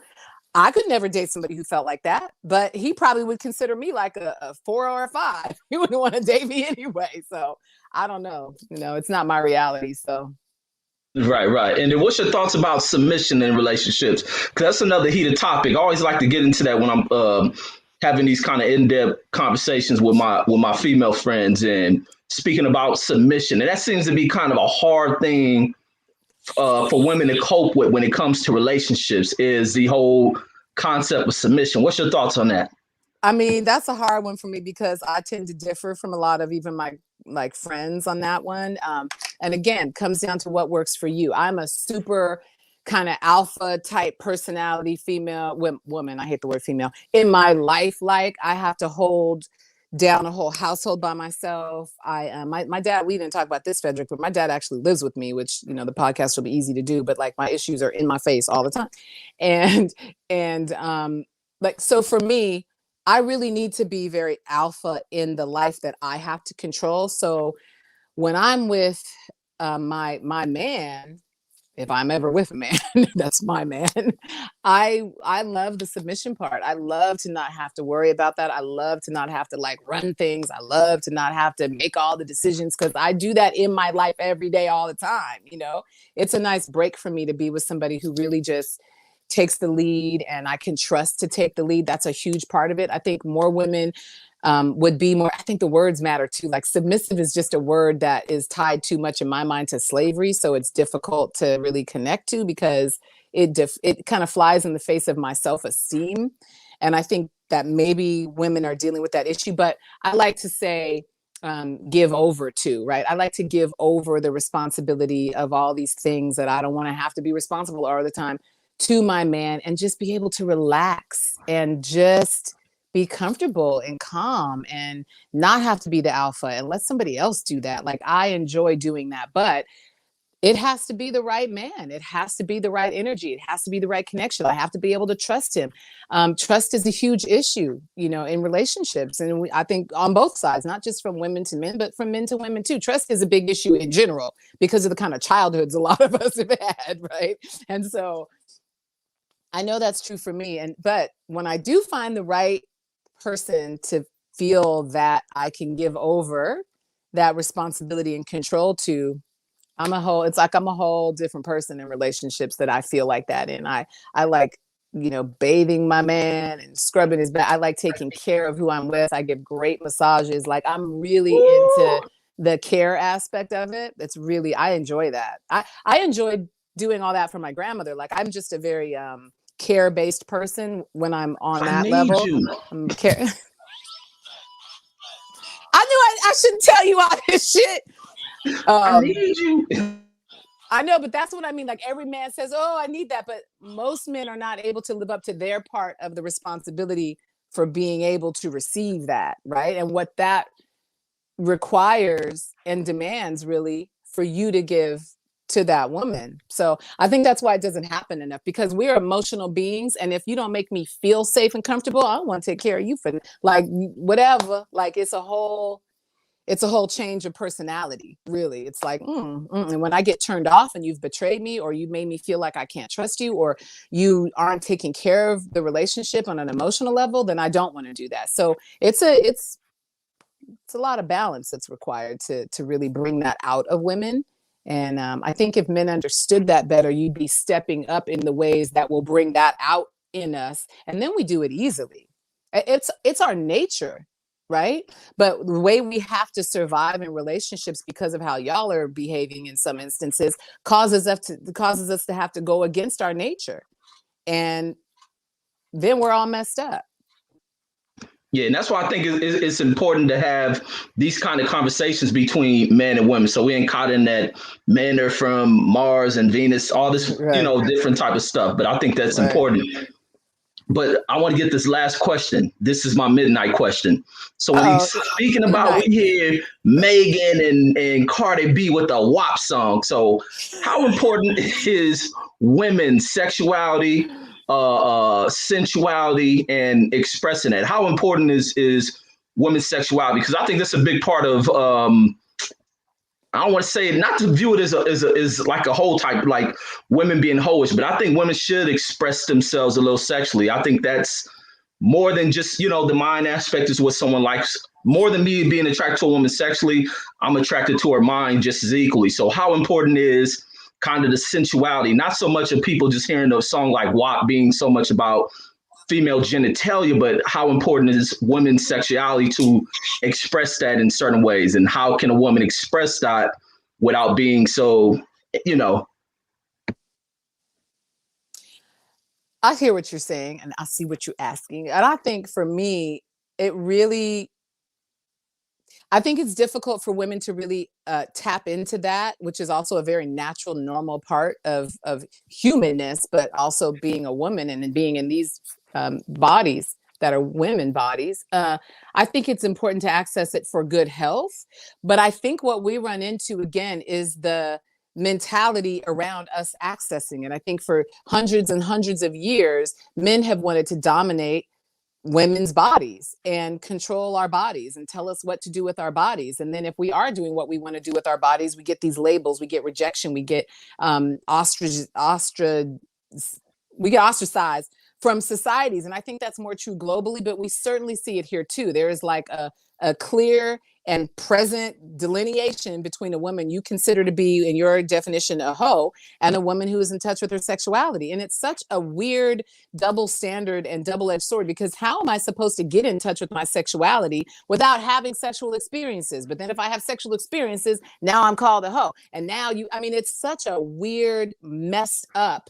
I could never date somebody who felt like that, but he probably would consider me like a 4 or a 5. He wouldn't want to date me anyway. So I don't know. It's not my reality. So. Right. And then what's your thoughts about submission in relationships? Because that's another heated topic. I always like to get into that when I'm having these kind of in-depth conversations with my female friends and speaking about submission. And that seems to be kind of a hard thing for women to cope with when it comes to relationships, is the whole concept of submission. What's your thoughts on that? I mean, that's a hard one for me because I tend to differ from a lot of even my friends on that one. And again, comes down to what works for you. I'm a super kind of alpha type personality female woman. I hate the word female in my life. Like I have to hold down a whole household by myself. My dad, we didn't talk about this, Frederick, but my dad actually lives with me, which, the podcast will be easy to do, but like my issues are in my face all the time. And so for me, I really need to be very alpha in the life that I have to control. So when I'm with my man, if I'm ever with a man, that's my man. I love the submission part. I love to not have to worry about that. I love to not have to like run things. I love to not have to make all the decisions, because I do that in my life every day, all the time. You know, it's a nice break for me to be with somebody who really just takes the lead and I can trust to take the lead. That's a huge part of it. I think more women would be more, I think the words matter too. Like submissive is just a word that is tied too much in my mind to slavery. So it's difficult to really connect to, because it kind of flies in the face of my self-esteem. And I think that maybe women are dealing with that issue, but I like to say, give over to, right? I like to give over the responsibility of all these things that I don't want to have to be responsible all the time to my man, and just be able to relax and just be comfortable and calm and not have to be the alpha and let somebody else do that. Like I enjoy doing that, but it has to be the right man. It has to be the right energy. It has to be the right connection. I have to be able to trust him. Trust is a huge issue, you know, in relationships. And I think on both sides, not just from women to men, but from men to women too. Trust is a big issue in general because of the kind of childhoods a lot of us have had, right? And so I know that's true for me. But when I do find the right person to feel that I can give over that responsibility and control to, it's like I'm a whole different person in relationships that I feel like that in. I like, you know, bathing my man and scrubbing his back. I like taking care of who I'm with. I give great massages. Like I'm really into the care aspect of it. It's really, I enjoy that. I enjoyed doing all that for my grandmother. Like I'm just a very care-based person when I'm on that level. I knew I shouldn't tell you all this shit. I need you. I know, but that's what I mean. Like every man says, oh, I need that. But most men are not able to live up to their part of the responsibility for being able to receive that, right? And what that requires and demands really for you to give to that woman. So I think that's why it doesn't happen enough, because we're emotional beings. And if you don't make me feel safe and comfortable, I don't want to take care of you for like whatever. Like it's a whole change of personality, really. It's like, and when I get turned off and you've betrayed me, or you made me feel like I can't trust you, or you aren't taking care of the relationship on an emotional level, then I don't want to do that. So it's a lot of balance that's required to really bring that out of women. And I think if men understood that better, you'd be stepping up in the ways that will bring that out in us. And then we do it easily. It's our nature, right? But the way we have to survive in relationships because of how y'all are behaving in some instances causes us to have to go against our nature. And then we're all messed up. Yeah, and that's why I think it's important to have these kind of conversations between men and women. So we ain't caught in that men are from Mars and Venus, all this, right, different type of stuff. But I think that's important. But I want to get this last question. This is my midnight question. So when he's speaking about, we hear Megan and Cardi B with the WAP song. So how important is women's sexuality, sensuality, and expressing it? How important is women's sexuality? Because I think that's a big part of, I don't want to say, not to view it as like a whole type, like women being hoish, but I think women should express themselves a little sexually. I think that's more than just, the mind aspect is what someone likes. More than me being attracted to a woman sexually, I'm attracted to her mind just as equally. So how important is kind of the sensuality, not so much of people just hearing a song like WAP being so much about female genitalia, but how important is women's sexuality to express that in certain ways? And how can a woman express that without being so, I hear what you're saying and I see what you're asking. And I think for me, I think it's difficult for women to really tap into that, which is also a very natural, normal part of humanness, but also being a woman and being in these bodies that are women bodies. I think it's important to access it for good health. But I think what we run into again is the mentality around us accessing it. I think for hundreds and hundreds of years, men have wanted to dominate women's bodies and control our bodies and tell us what to do with our bodies. And then if we are doing what we want to do with our bodies, we get these labels, we get rejection, we get ostracized from societies. And I think that's more true globally, but we certainly see it here too. There is like a clear and present delineation between a woman you consider to be, in your definition, a hoe, and a woman who is in touch with her sexuality. And it's such a weird double standard and double-edged sword, because how am I supposed to get in touch with my sexuality without having sexual experiences? But then if I have sexual experiences, now I'm called a hoe. And now it's such a weird, messed up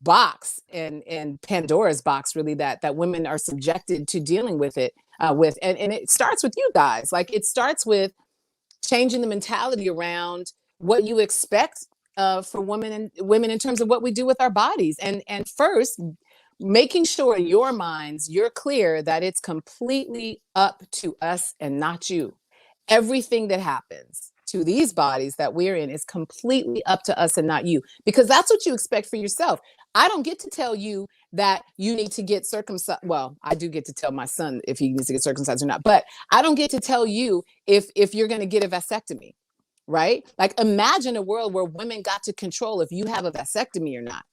box and Pandora's box, really, that women are subjected to dealing with it with. And it starts with you guys. Like, it starts with changing the mentality around what you expect for women in terms of what we do with our bodies. And first, making sure in your minds, you're clear that it's completely up to us and not you. Everything that happens to these bodies that we're in is completely up to us and not you, because that's what you expect for yourself. I don't get to tell you that you need to get circumcised. Well, I do get to tell my son if he needs to get circumcised or not, but I don't get to tell you if you're going to get a vasectomy, right? Like, imagine a world where women got to control if you have a vasectomy or not.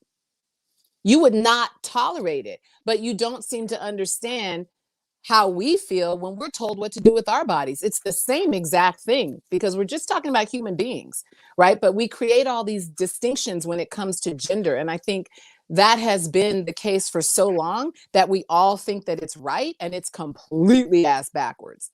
You would not tolerate it, but you don't seem to understand how we feel when we're told what to do with our bodies. It's the same exact thing, because we're just talking about human beings, right? But we create all these distinctions when it comes to gender. And I think that has been the case for so long that we all think that it's right, and it's completely ass backwards,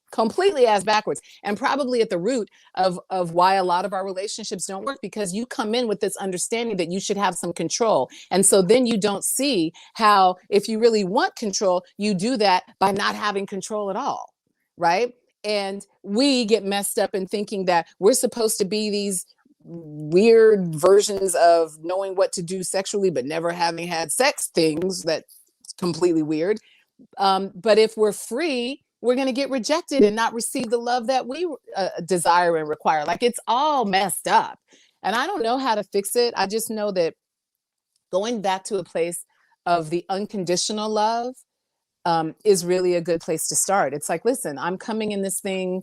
and probably at the root of why a lot of our relationships don't work, because you come in with this understanding that you should have some control. And so then you don't see how, if you really want control, you do that by not having control at all, right? And we get messed up in thinking that we're supposed to be these weird versions of knowing what to do sexually but never having had sex things. That's completely weird. But if we're free, we're going to get rejected and not receive the love that we desire and require. Like, it's all messed up, and I don't know how to fix it. I just know that going back to a place of the unconditional love is really a good place to start. It's like, listen, I'm coming in this thing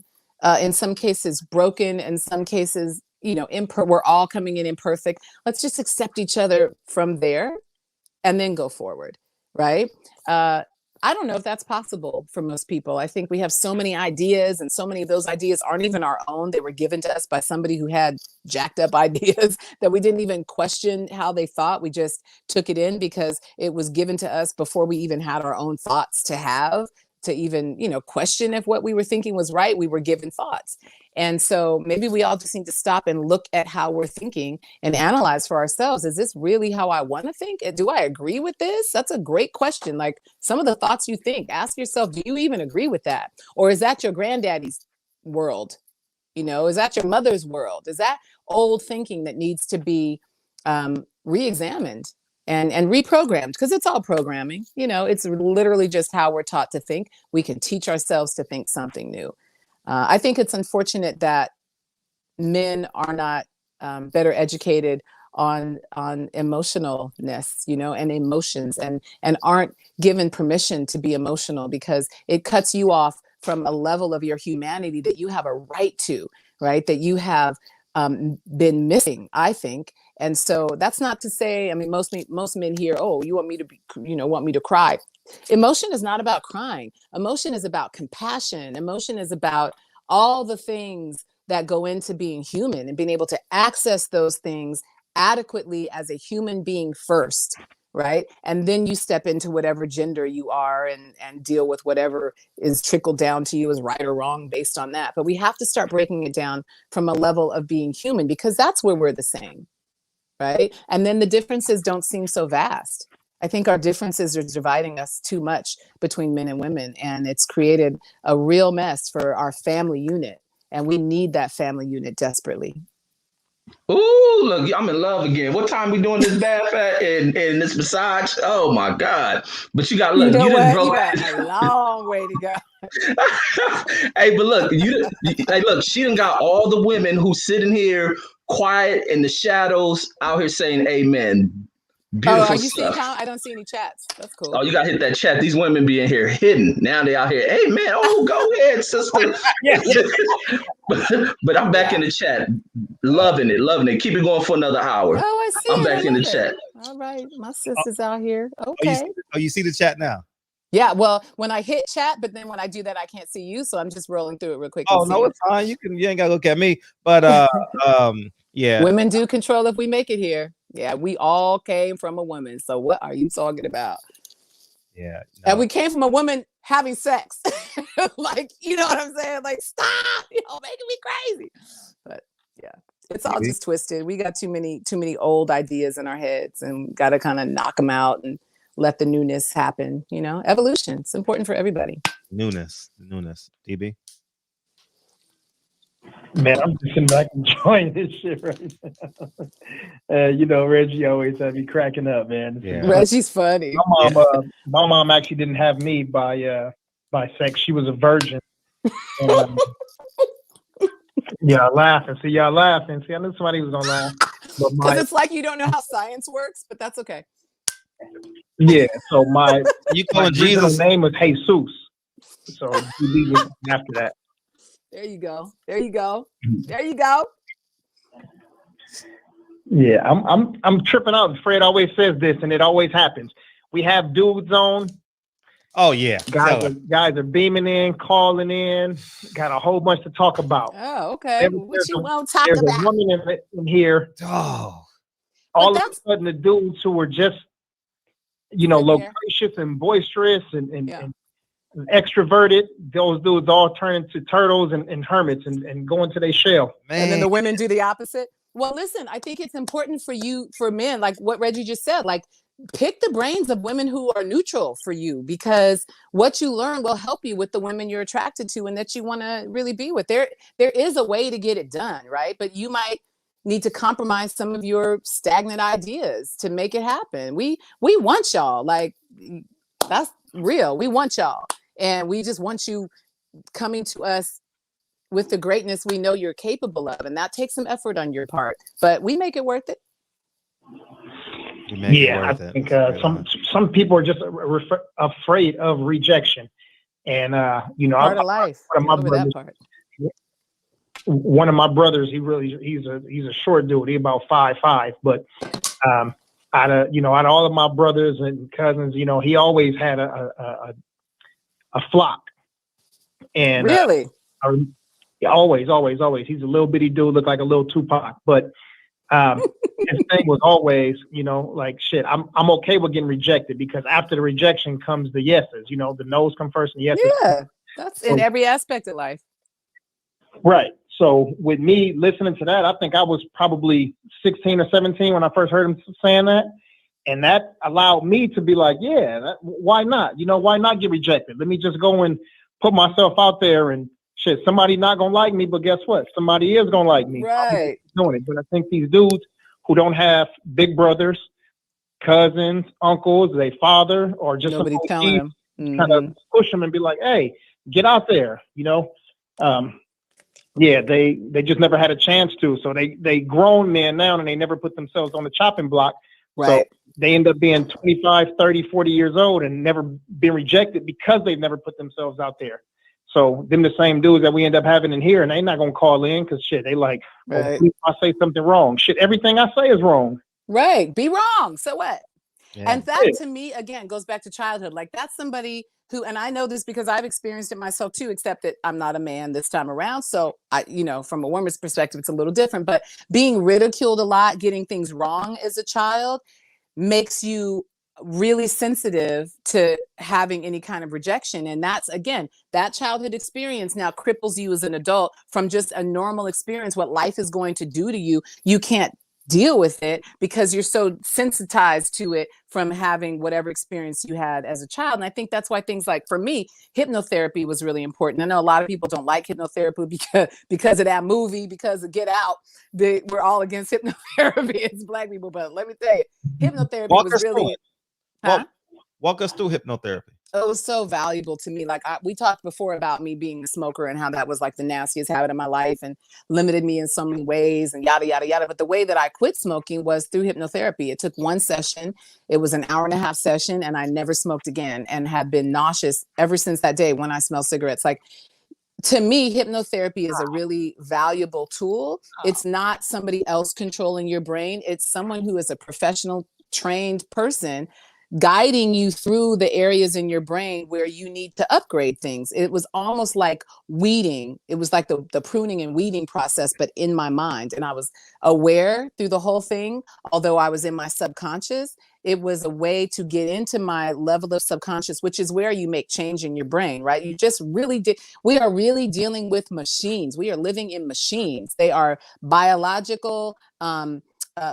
in some cases broken, in some cases, we're all coming in imperfect. Let's just accept each other from there and then go forward, right? I don't know if that's possible for most people. I think we have so many ideas, and so many of those ideas aren't even our own. They were given to us by somebody who had jacked up ideas that we didn't even question how they thought. We just took it in because it was given to us before we even had our own thoughts to even question if what we were thinking was right. We were given thoughts. And so maybe we all just need to stop and look at how we're thinking and analyze for ourselves. Is this really how I want to think? Do I agree with this? That's a great question. Like, some of the thoughts you think, ask yourself, do you even agree with that? Or is that your granddaddy's world? Is that your mother's world? Is that old thinking that needs to be re-examined and reprogrammed? Because it's all programming. It's literally just how we're taught to think. We can teach ourselves to think something new. I think it's unfortunate that men are not better educated on emotionalness, and emotions, and aren't given permission to be emotional, because it cuts you off from a level of your humanity that you have a right to, right? That you have been missing, I think. And so that's not to say, I mean, most men hear, oh, you want me to be, want me to cry. Emotion is not about crying. Emotion is about compassion. Emotion is about all the things that go into being human and being able to access those things adequately as a human being first, right? And then you step into whatever gender you are and deal with whatever is trickled down to you as right or wrong based on that. But we have to start breaking it down from a level of being human, because that's where we're the same, right? And then the differences don't seem so vast. I think our differences are dividing us too much between men and women, and it's created a real mess for our family unit. And we need that family unit desperately. Ooh, look, I'm in love again. What time we doing this bath at and this massage? Oh my God. But you got, look, you done broke. You got a long way to go. Hey, but look, look, she done got all the women who sitting here quiet in the shadows out here saying amen. Beautiful are you seeing stuff. I don't see any chats. That's cool. Oh, you gotta hit that chat. These women be in here hidden. Now they out here. Hey man, go ahead, sister. But I'm back in the chat. Loving it. Keep it going for another hour. Oh, I see I'm it. back in the chat. All right. My sister's out here. Okay. You see the chat now? Yeah, well, when I hit chat, but then when I do that, I can't see you, so I'm just rolling through it real quick. Oh no, it's fine. You ain't gotta look at me. But yeah. Women do control if we make it here. Yeah, we all came from a woman. So what are you talking about? Yeah. No. And we came from a woman having sex. Like, you know what I'm saying? Like, stop, making me crazy. But yeah, it's all just twisted. We got too many old ideas in our heads, and got to kind of knock them out and let the newness happen. Evolution. It's important for everybody. Newness. DB. Man, I'm just sitting back enjoying this shit right now. Reggie always had me cracking up, man. Yeah. Reggie's funny. My mom actually didn't have me by sex. She was a virgin. And, y'all laughing. See, y'all laughing. See, I knew somebody was gonna laugh. Because it's like you don't know how science works, but that's okay. Yeah. So my Jesus' name was Jesus. So DB was after that. There you go. Yeah, I'm tripping out. Fred always says this, and it always happens. We have dudes on. Oh yeah, guys are beaming in, calling in. Got a whole bunch to talk about. Oh, okay. What you want to talk there's about? A woman in here. Oh, all of a sudden, the dudes who were just, loquacious and boisterous and extroverted, those dudes all turn into turtles and hermits and go into their shell. Man. And then the women do the opposite. Well, listen, I think it's important for men, like what Reggie just said, like pick the brains of women who are neutral for you, because what you learn will help you with the women you're attracted to and that you want to really be with. There is a way to get it done, right? But you might need to compromise some of your stagnant ideas to make it happen. We want y'all, like, that's real. We want y'all. And we just want you coming to us with the greatness we know you're capable of. And that takes some effort on your part, but we make it worth it. I think some people are just afraid of rejection. And, part of life. One of my brothers, he's a short dude. He's about 5'5", but out of all of my brothers and cousins, he always had a flock. And really, always. He's a little bitty dude, look like a little Tupac. But his thing was always, like, shit, I'm okay with getting rejected, because after the rejection comes the yeses. The no's come first and yeses. Yeah, that's in every aspect of life. Right. So with me listening to that, I think I was probably 16 or 17 when I first heard him saying that. And that allowed me to be like, why not? Why not get rejected? Let me just go and put myself out there, and shit, somebody not going to like me, but guess what? Somebody is going to like me. Right. Doing it. But I think these dudes who don't have big brothers, cousins, uncles, their father, or just nobody telling them, kind of push them and be like, hey, get out there, they just never had a chance to. So they grown men now, and they never put themselves on the chopping block. Right. So they end up being 25, 30, 40 years old and never been rejected because they've never put themselves out there. So them the same dudes that we end up having in here, and they not going to call in because shit, they like, right. I say something wrong. Shit, everything I say is wrong. Right. Be wrong. So what? Yeah. And that to me, again, goes back to childhood. Like, that's somebody who, and I know this because I've experienced it myself too, except that I'm not a man this time around. So I, from a woman's perspective, it's a little different, but being ridiculed a lot, getting things wrong as a child makes you really sensitive to having any kind of rejection. And that's, again, that childhood experience now cripples you as an adult from just a normal experience. What life is going to do to you, you can't deal with it because you're so sensitized to it from having whatever experience you had as a child. And I think that's why things like, for me, hypnotherapy was really important. I know a lot of people don't like hypnotherapy because of that movie, because of Get Out. We're all against hypnotherapy as Black people, but let me tell you, hypnotherapy was really... Walk us through hypnotherapy. It was so valuable to me. Like we talked before about me being a smoker and how that was like the nastiest habit of my life and limited me in so many ways and yada, yada, yada. But the way that I quit smoking was through hypnotherapy. It took one session. It was an 1.5-hour session, and I never smoked again and had been nauseous ever since that day when I smelled cigarettes. Like, to me, hypnotherapy is a really valuable tool. It's not somebody else controlling your brain. It's someone who is a professional trained person guiding you through the areas in your brain where you need to upgrade things. It was almost like weeding. It was like the pruning and weeding process, but in my mind. And I was aware through the whole thing, although I was in my subconscious. It was a way to get into my level of subconscious, which is where you make change in your brain, right? You just really did. We are really dealing with machines. We are living in machines. They are biological,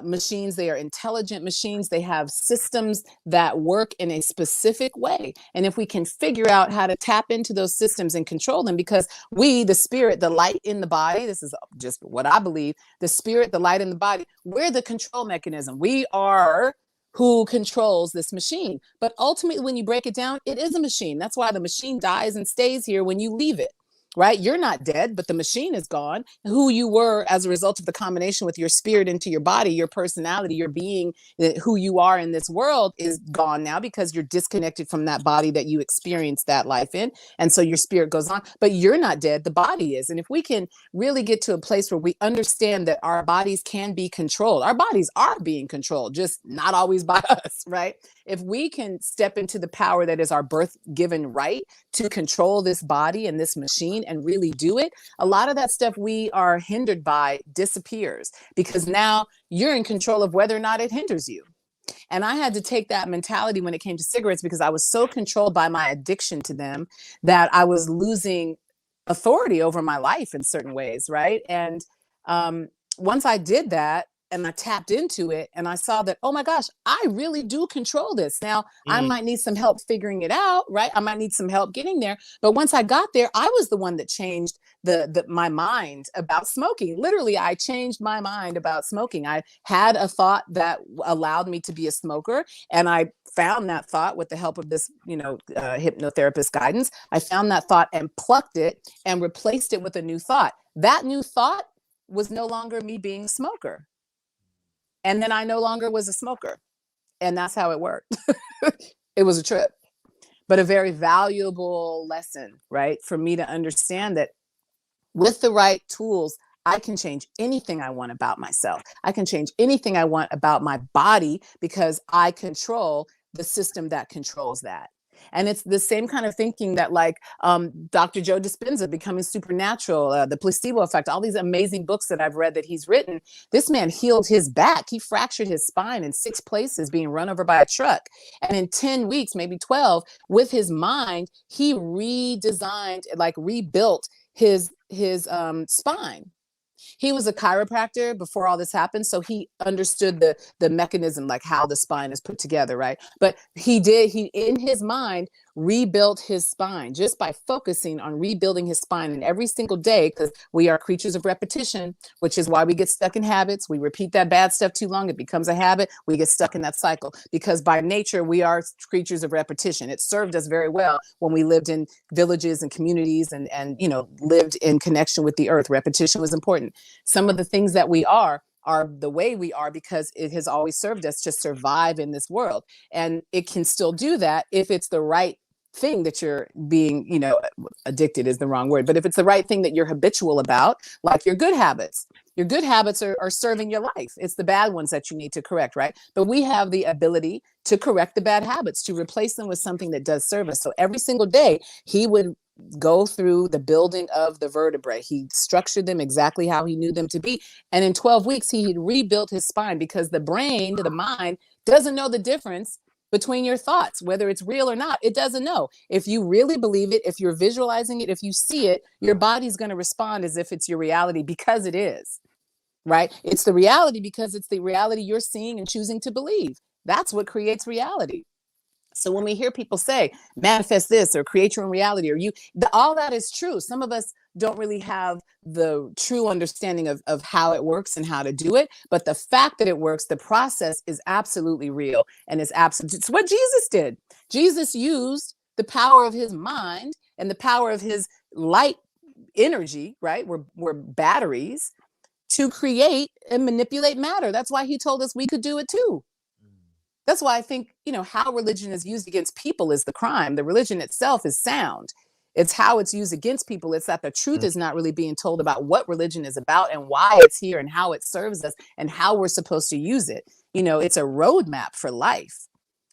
machines. They are intelligent machines. They have systems that work in a specific way. And if we can figure out how to tap into those systems and control them, because we, the spirit, the light in the body, this is just what I believe, the spirit, the light in the body, we're the control mechanism. We are who controls this machine. But ultimately, when you break it down, it is a machine. That's why the machine dies and stays here when you leave it. Right? You're not dead, but the machine is gone. Who you were as a result of the combination with your spirit into your body, your personality, your being, who you are in this world is gone now because you're disconnected from that body that you experienced that life in. And so your spirit goes on, but you're not dead. The body is. And if we can really get to a place where we understand that our bodies can be controlled, our bodies are being controlled, just not always by us, right? If we can step into the power that is our birth given right to control this body and this machine and really do it, a lot of that stuff we are hindered by disappears because now you're in control of whether or not it hinders you. And I had to take that mentality when it came to cigarettes because I was so controlled by my addiction to them that I was losing authority over my life in certain ways, right? And once I did that, and I tapped into it and I saw that, oh my gosh, I really do control this. Now, I might need some help figuring it out, right? I might need some help getting there. But once I got there, I was the one that changed my mind about smoking. Literally, I changed my mind about smoking. I had a thought that allowed me to be a smoker. And I found that thought with the help of this, hypnotherapist guidance. I found that thought and plucked it and replaced it with a new thought. That new thought was no longer me being a smoker. And then I no longer was a smoker. And that's how it worked. It was a trip, but a very valuable lesson, right? For me to understand that with the right tools, I can change anything I want about myself. I can change anything I want about my body because I control the system that controls that. And it's the same kind of thinking that like Dr. Joe Dispenza, Becoming Supernatural, The Placebo Effect, all these amazing books that I've read that he's written. This man healed his back. He fractured his spine in 6 places being run over by a truck. And in 10 weeks, maybe 12, with his mind, he redesigned, like rebuilt his spine. He was a chiropractor before all this happened, so he understood the mechanism, like how the spine is put together, right? But he in his mind rebuilt his spine just by focusing on rebuilding his spine. And every single day, because we are creatures of repetition, which is why we get stuck in habits. We repeat that bad stuff too long, it becomes a habit. We get stuck in that cycle because by nature we are creatures of repetition. It served us very well when we lived in villages and communities and lived in connection with the earth. Repetition was important. Some of the things that we are the way we are because it has always served us to survive in this world. And it can still do that if it's the right thing that you're being, addicted is the wrong word, but if it's the right thing that you're habitual about, like your good habits are serving your life. It's the bad ones that you need to correct, right? But we have the ability to correct the bad habits, to replace them with something that does serve us. So every single day he would go through the building of the vertebrae. He structured them exactly how he knew them to be. And in 12 weeks, he had rebuilt his spine because the brain, the mind, doesn't know the difference between your thoughts, whether it's real or not. It doesn't know. If you really believe it, if you're visualizing it, if you see it, your body's going to respond as if it's your reality because it is, right? It's the reality because it's the reality you're seeing and choosing to believe. That's what creates reality. So when we hear people say, manifest this or create your own reality, or all that is true. Some of us don't really have the true understanding of how it works and how to do it. But the fact that it works, the process is absolutely real and is absolute. It's what Jesus did. Jesus used the power of his mind and the power of his light energy, right? We're batteries to create and manipulate matter. That's why he told us we could do it too. That's why I think, how religion is used against people is the crime. The religion itself is sound. It's how it's used against people. It's that the truth is not really being told about what religion is about and why it's here and how it serves us and how we're supposed to use it. It's a roadmap for life.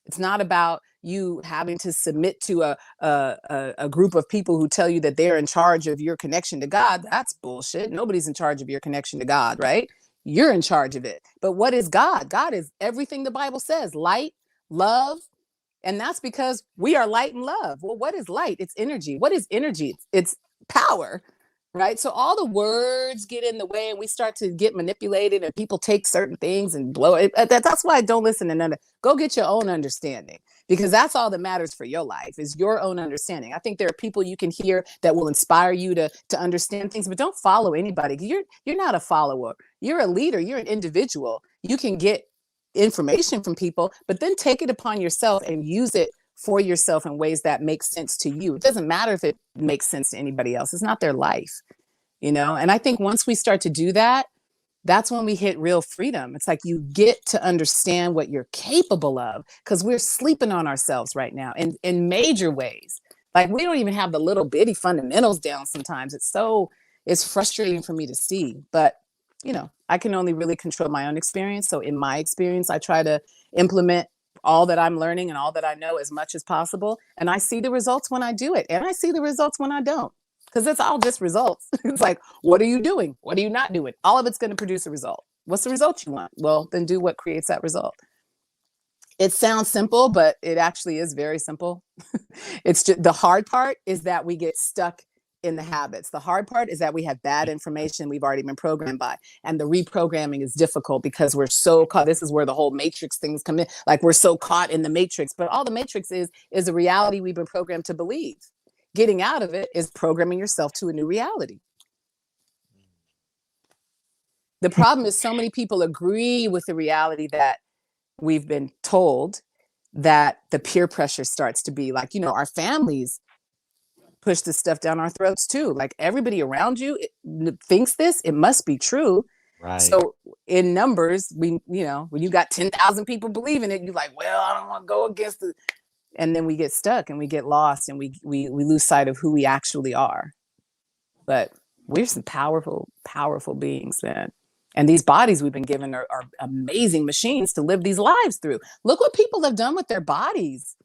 It's not about you having to submit to a group of people who tell you that they're in charge of your connection to God. That's bullshit. Nobody's in charge of your connection to God, right? You're in charge of it. But what is God? God is everything the Bible says: light, love. And that's because we are light and love. Well, what is light? It's energy. What is energy? It's power, right? So all the words get in the way and we start to get manipulated and people take certain things and blow it. That's why I don't listen to none of. Go get your own understanding, because that's all that matters for your life is your own understanding. I think there are people you can hear that will inspire you to understand things, but don't follow anybody. You're not a follower. You're a leader. You're an individual. You can get information from people, but then take it upon yourself and use it for yourself in ways that make sense to you. It doesn't matter if it makes sense to anybody else. It's not their life, And I think once we start to do that, that's when we hit real freedom. It's like you get to understand what you're capable of, because we're sleeping on ourselves right now in major ways. Like we don't even have the little bitty fundamentals down sometimes. It's frustrating for me to see, but I can only really control my own experience. So in my experience, I try to implement all that I'm learning and all that I know as much as possible. And I see the results when I do it. And I see the results when I don't, because it's all just results. It's like, what are you doing? What are you not doing? All of it's going to produce a result. What's the result you want? Well, then do what creates that result. It sounds simple, but it actually is very simple. It's just, the hard part is that we get stuck in the habits. The hard part is that we have bad information we've already been programmed by. And the reprogramming is difficult because we're so caught. This is where the whole matrix things come in. Like we're so caught in the matrix, but all the matrix is a reality we've been programmed to believe. Getting out of it is programming yourself to a new reality. The problem is so many people agree with the reality that we've been told, that the peer pressure starts to be like, our families push this stuff down our throats too. Like everybody around you thinks this, it must be true. Right. So in numbers, when you got 10,000 people believing it, you're like, well, I don't want to go against it. And then we get stuck and we get lost and we lose sight of who we actually are. But we're some powerful, powerful beings, man. And these bodies we've been given are amazing machines to live these lives through. Look what people have done with their bodies.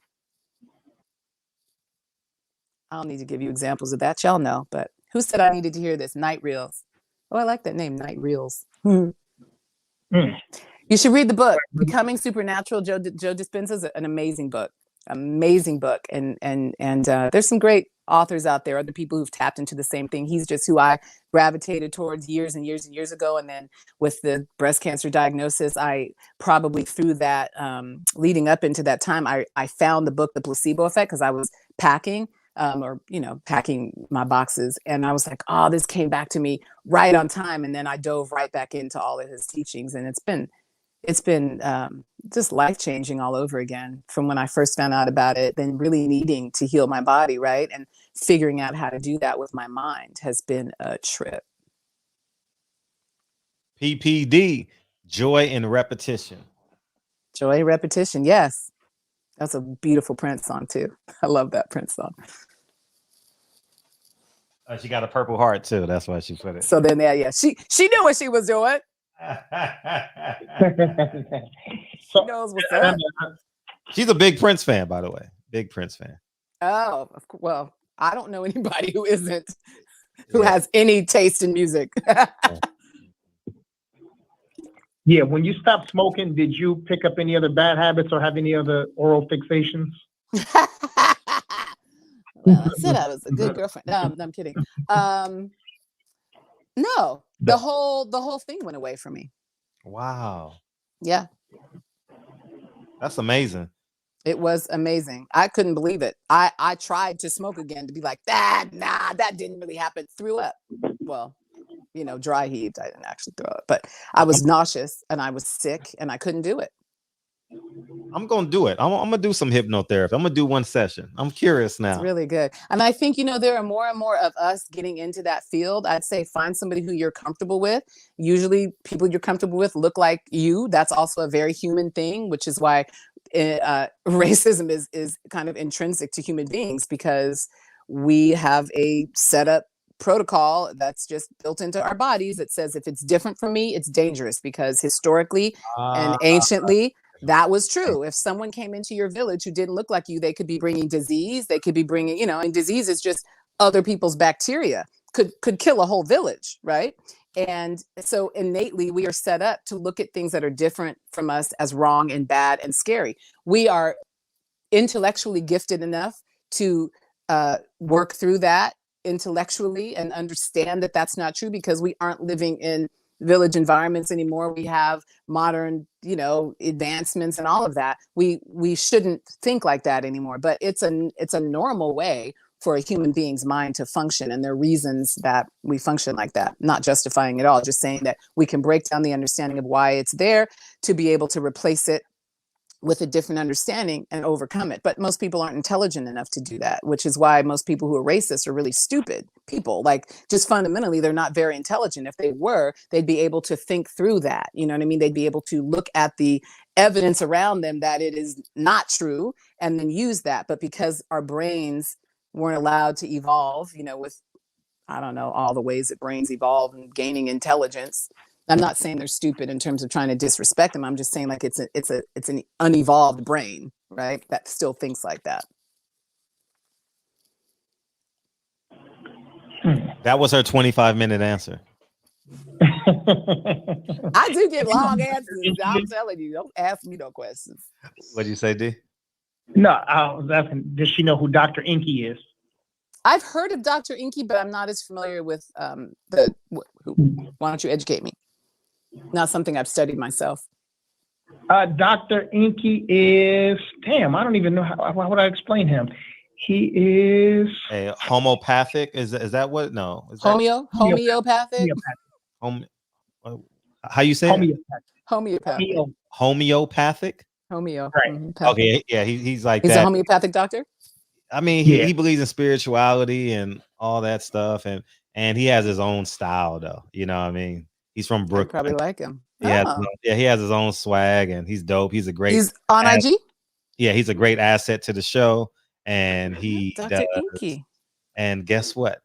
I don't need to give you examples of that. Y'all know, but who said I needed to hear this? Night Reels. Oh, I like that name, Night Reels. You should read the book, Becoming Supernatural. Joe Dispenza is an amazing book. Amazing book. And there's some great authors out there, other people who've tapped into the same thing. He's just who I gravitated towards years and years and years ago. And then with the breast cancer diagnosis, I probably through that, leading up into that time, I found the book, The Placebo Effect, because I was packing my boxes. And I was like, oh, this came back to me right on time. And then I dove right back into all of his teachings. And it's been just life-changing all over again from when I first found out about it, then really needing to heal my body, right? And figuring out how to do that with my mind has been a trip. PPD, joy in repetition. Joy in repetition, yes. That's a beautiful Prince song too. I love that Prince song. She got a purple heart too. That's why she put it. So then, yeah, she knew what she was doing. She knows what's up. She's a big Prince fan, by the way. Big Prince fan. Oh, well, I don't know anybody who isn't, who has any taste in music. Yeah, when you stopped smoking, did you pick up any other bad habits or have any other oral fixations? Well, I said I was a good girlfriend. No, I'm kidding. No, the whole thing went away from me. Wow. Yeah. That's amazing. It was amazing. I couldn't believe it. I tried to smoke again to be like, that didn't really happen. Threw up. Well, dry heaved. I didn't actually throw up, but I was nauseous and I was sick and I couldn't do it. I'm gonna do it. I'm gonna do some hypnotherapy. I'm gonna do one session. I'm curious now. It's really good. And I think, there are more and more of us getting into that field. I'd say find somebody who you're comfortable with. Usually people you're comfortable with look like you. That's also a very human thing, which is why racism is kind of intrinsic to human beings, because we have a set up protocol that's just built into our bodies that says if it's different from me, it's dangerous, because historically and anciently, that was true. If someone came into your village who didn't look like you, they could be bringing disease. They could be bringing, and disease is just other people's bacteria, could kill a whole village, right? And so innately, we are set up to look at things that are different from us as wrong and bad and scary. We are intellectually gifted enough to work through that intellectually and understand that that's not true, because we aren't living in village environments anymore. We have modern, advancements and all of that. We shouldn't think like that anymore, but it's a normal way for a human being's mind to function. And there are reasons that we function like that, not justifying it all, just saying that we can break down the understanding of why it's there to be able to replace it with a different understanding and overcome it. But most people aren't intelligent enough to do that, which is why most people who are racist are really stupid people. Like, just fundamentally, they're not very intelligent. If they were, they'd be able to think through that. You know what I mean? They'd be able to look at the evidence around them that it is not true and then use that. But because our brains weren't allowed to evolve, with, I don't know, all the ways that brains evolve and gaining intelligence. I'm not saying they're stupid in terms of trying to disrespect them. I'm just saying, like, it's an unevolved brain, right? That still thinks like that. That was her 25-minute answer. I do get long answers. I'm telling you, don't ask me no questions. What did you say, D? No, I was asking, does she know who Dr. Inky is? I've heard of Dr. Inky, but I'm not as familiar with who. Why don't you educate me? Not something I've studied myself. Dr. Inky is, I don't even know how would I explain him. He is a homeopathic. Is that what? No. Is homeopathic. How you say homeopathic? Homeopathic. Homeo. Right. Okay. Yeah. He's like he's that. a homeopathic doctor. I mean, he believes in spirituality and all that stuff, and he has his own style, though. You know what I mean? He's from Brooklyn. I probably like him. Yeah, he has his own swag, and he's dope. He's a great. He's on IG. Yeah, he's a great asset to the show, and Dr. Inky. And guess what?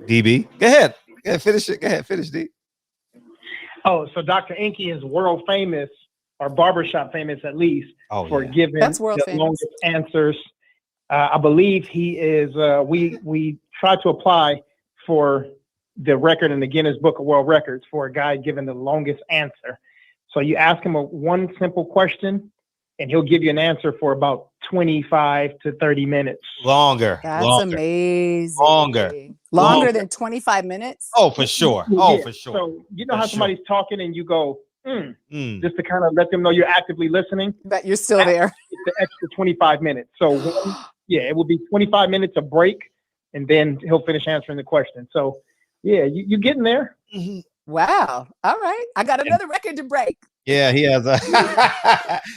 DB, go ahead, finish it. Go ahead, finish D. Oh, so Dr. Inky is world famous, or barbershop famous at least, for giving the longest answers. I believe he is. We tried to apply for the record in the Guinness Book of World Records for a guy giving the longest answer. So you ask him one simple question, and he'll give you an answer for about 25 to 30 minutes. Longer. That's amazing. Longer than 25 minutes? Oh, for sure. For sure. So you know how somebody's talking and you go, just to kind of let them know you're actively listening. But you're still there. It's the extra 25 minutes. So it will be 25 minutes of break, and then he'll finish answering the question. So yeah, you're getting there. Mm-hmm. Wow. All right. I got another record to break. Yeah, he has a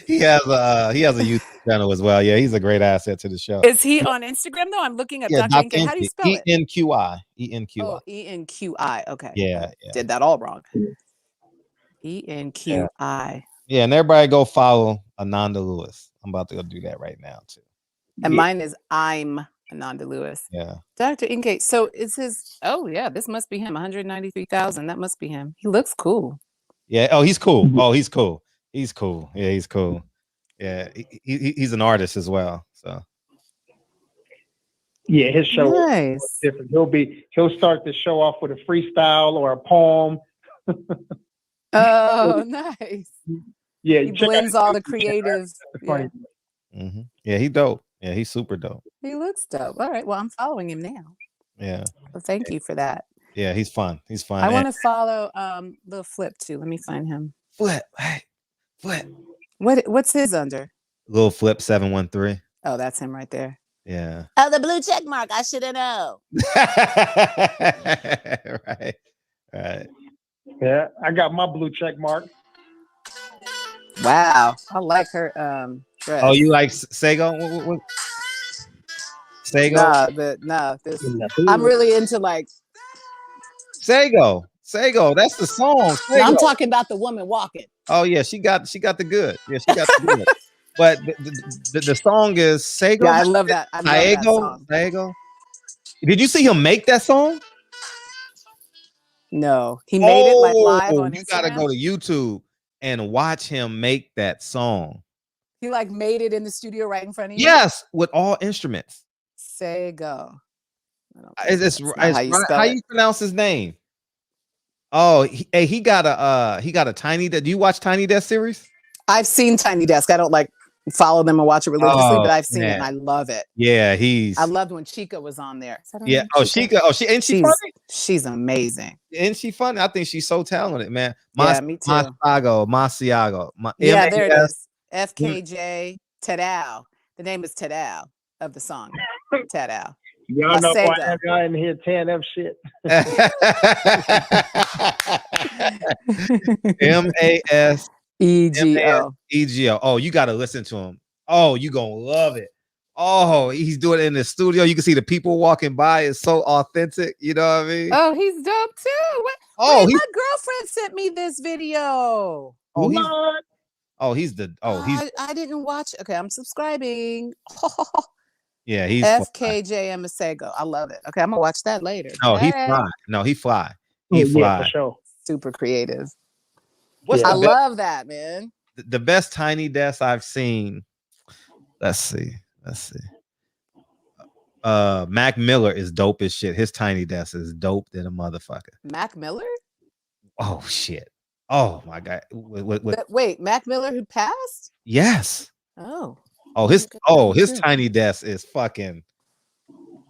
he has a YouTube channel as well. Yeah, he's a great asset to the show. Is he on Instagram though? I'm looking at Dr. Inky. How do you spell it? ENQI. Oh, ENQI. Okay. Yeah. Did that all wrong. ENQI. Yeah, and everybody go follow Ananda Lewis. I'm about to go do that right now too. And mine is I'm Ananda Lewis. Yeah. Dr. Inky. So is his, this must be him. 193,000. That must be him. He looks cool. Yeah. Oh, he's cool. Oh, he's cool. He's cool. Yeah, he's cool. Yeah. He's an artist as well. So yeah, his show is different. He'll start the show off with a freestyle or a poem. Oh, nice. Yeah. He blends all the creative. Yeah. Mm-hmm. Yeah, he's dope. Yeah, he's super dope. He looks dope. All right. Well, I'm following him now. Yeah. Well, thank you for that. Yeah, he's fun. He's fun. I want to follow Lil Flip too. Let me find him. Flip. Hey, Flip. What's his under? Lil Flip 713. Oh, that's him right there. Yeah. Oh, the blue check mark. I should have known. Right. Yeah, I got my blue check mark. Wow, I like her dress. Oh, you like Sego? Sego? This I'm really into like Sego. That's the song. no, I'm Sego. talking about the woman walking. Oh yeah, she got the good. Yeah, she got the good. But the song is Sego. Yeah, I love that. I love that song. Sego. Did you see him make that song? No, he made it like live on Instagram. You gotta go to YouTube and watch him make that song. He like made it in the studio right in front of you. Yes, with all instruments. Sego. How you pronounce his name? Oh, he got a Tiny Desk. Do you watch Tiny Desk series? I've seen Tiny Desk. I don't like follow them and watch it religiously, but I've seen it and I love it. Yeah, I loved when Chica was on there. Yeah. Oh, Chica. Oh, she's funny. She's amazing. Isn't she funny? I think she's so talented, man. Yeah, me too. Masiago. Yeah, there it is. FKJ Tadao. The name is Tadao of the song. Tadao. Y'all know why that guy in here tearing up shit. MASEGO. Oh, you got to listen to him. Oh, you gonna love it. Oh, he's doing it in the studio. You can see the people walking by. It's so authentic. You know what I mean? Oh, he's dope too. My girlfriend sent me this video. I didn't watch. Okay, I'm subscribing. Yeah, he's FKJ Masego. I love it. Okay, I'm gonna watch that later. Oh, he fly. No, he fly. He fly. Yeah, for sure. Super creative. I love that, man. The best Tiny Desk I've seen. Let's see. Mac Miller is dope as shit. His Tiny Desk is dope than a motherfucker. Mac Miller? Oh shit. Oh my god. Wait, Mac Miller who passed? Yes. Oh. His Tiny Desk is fucking.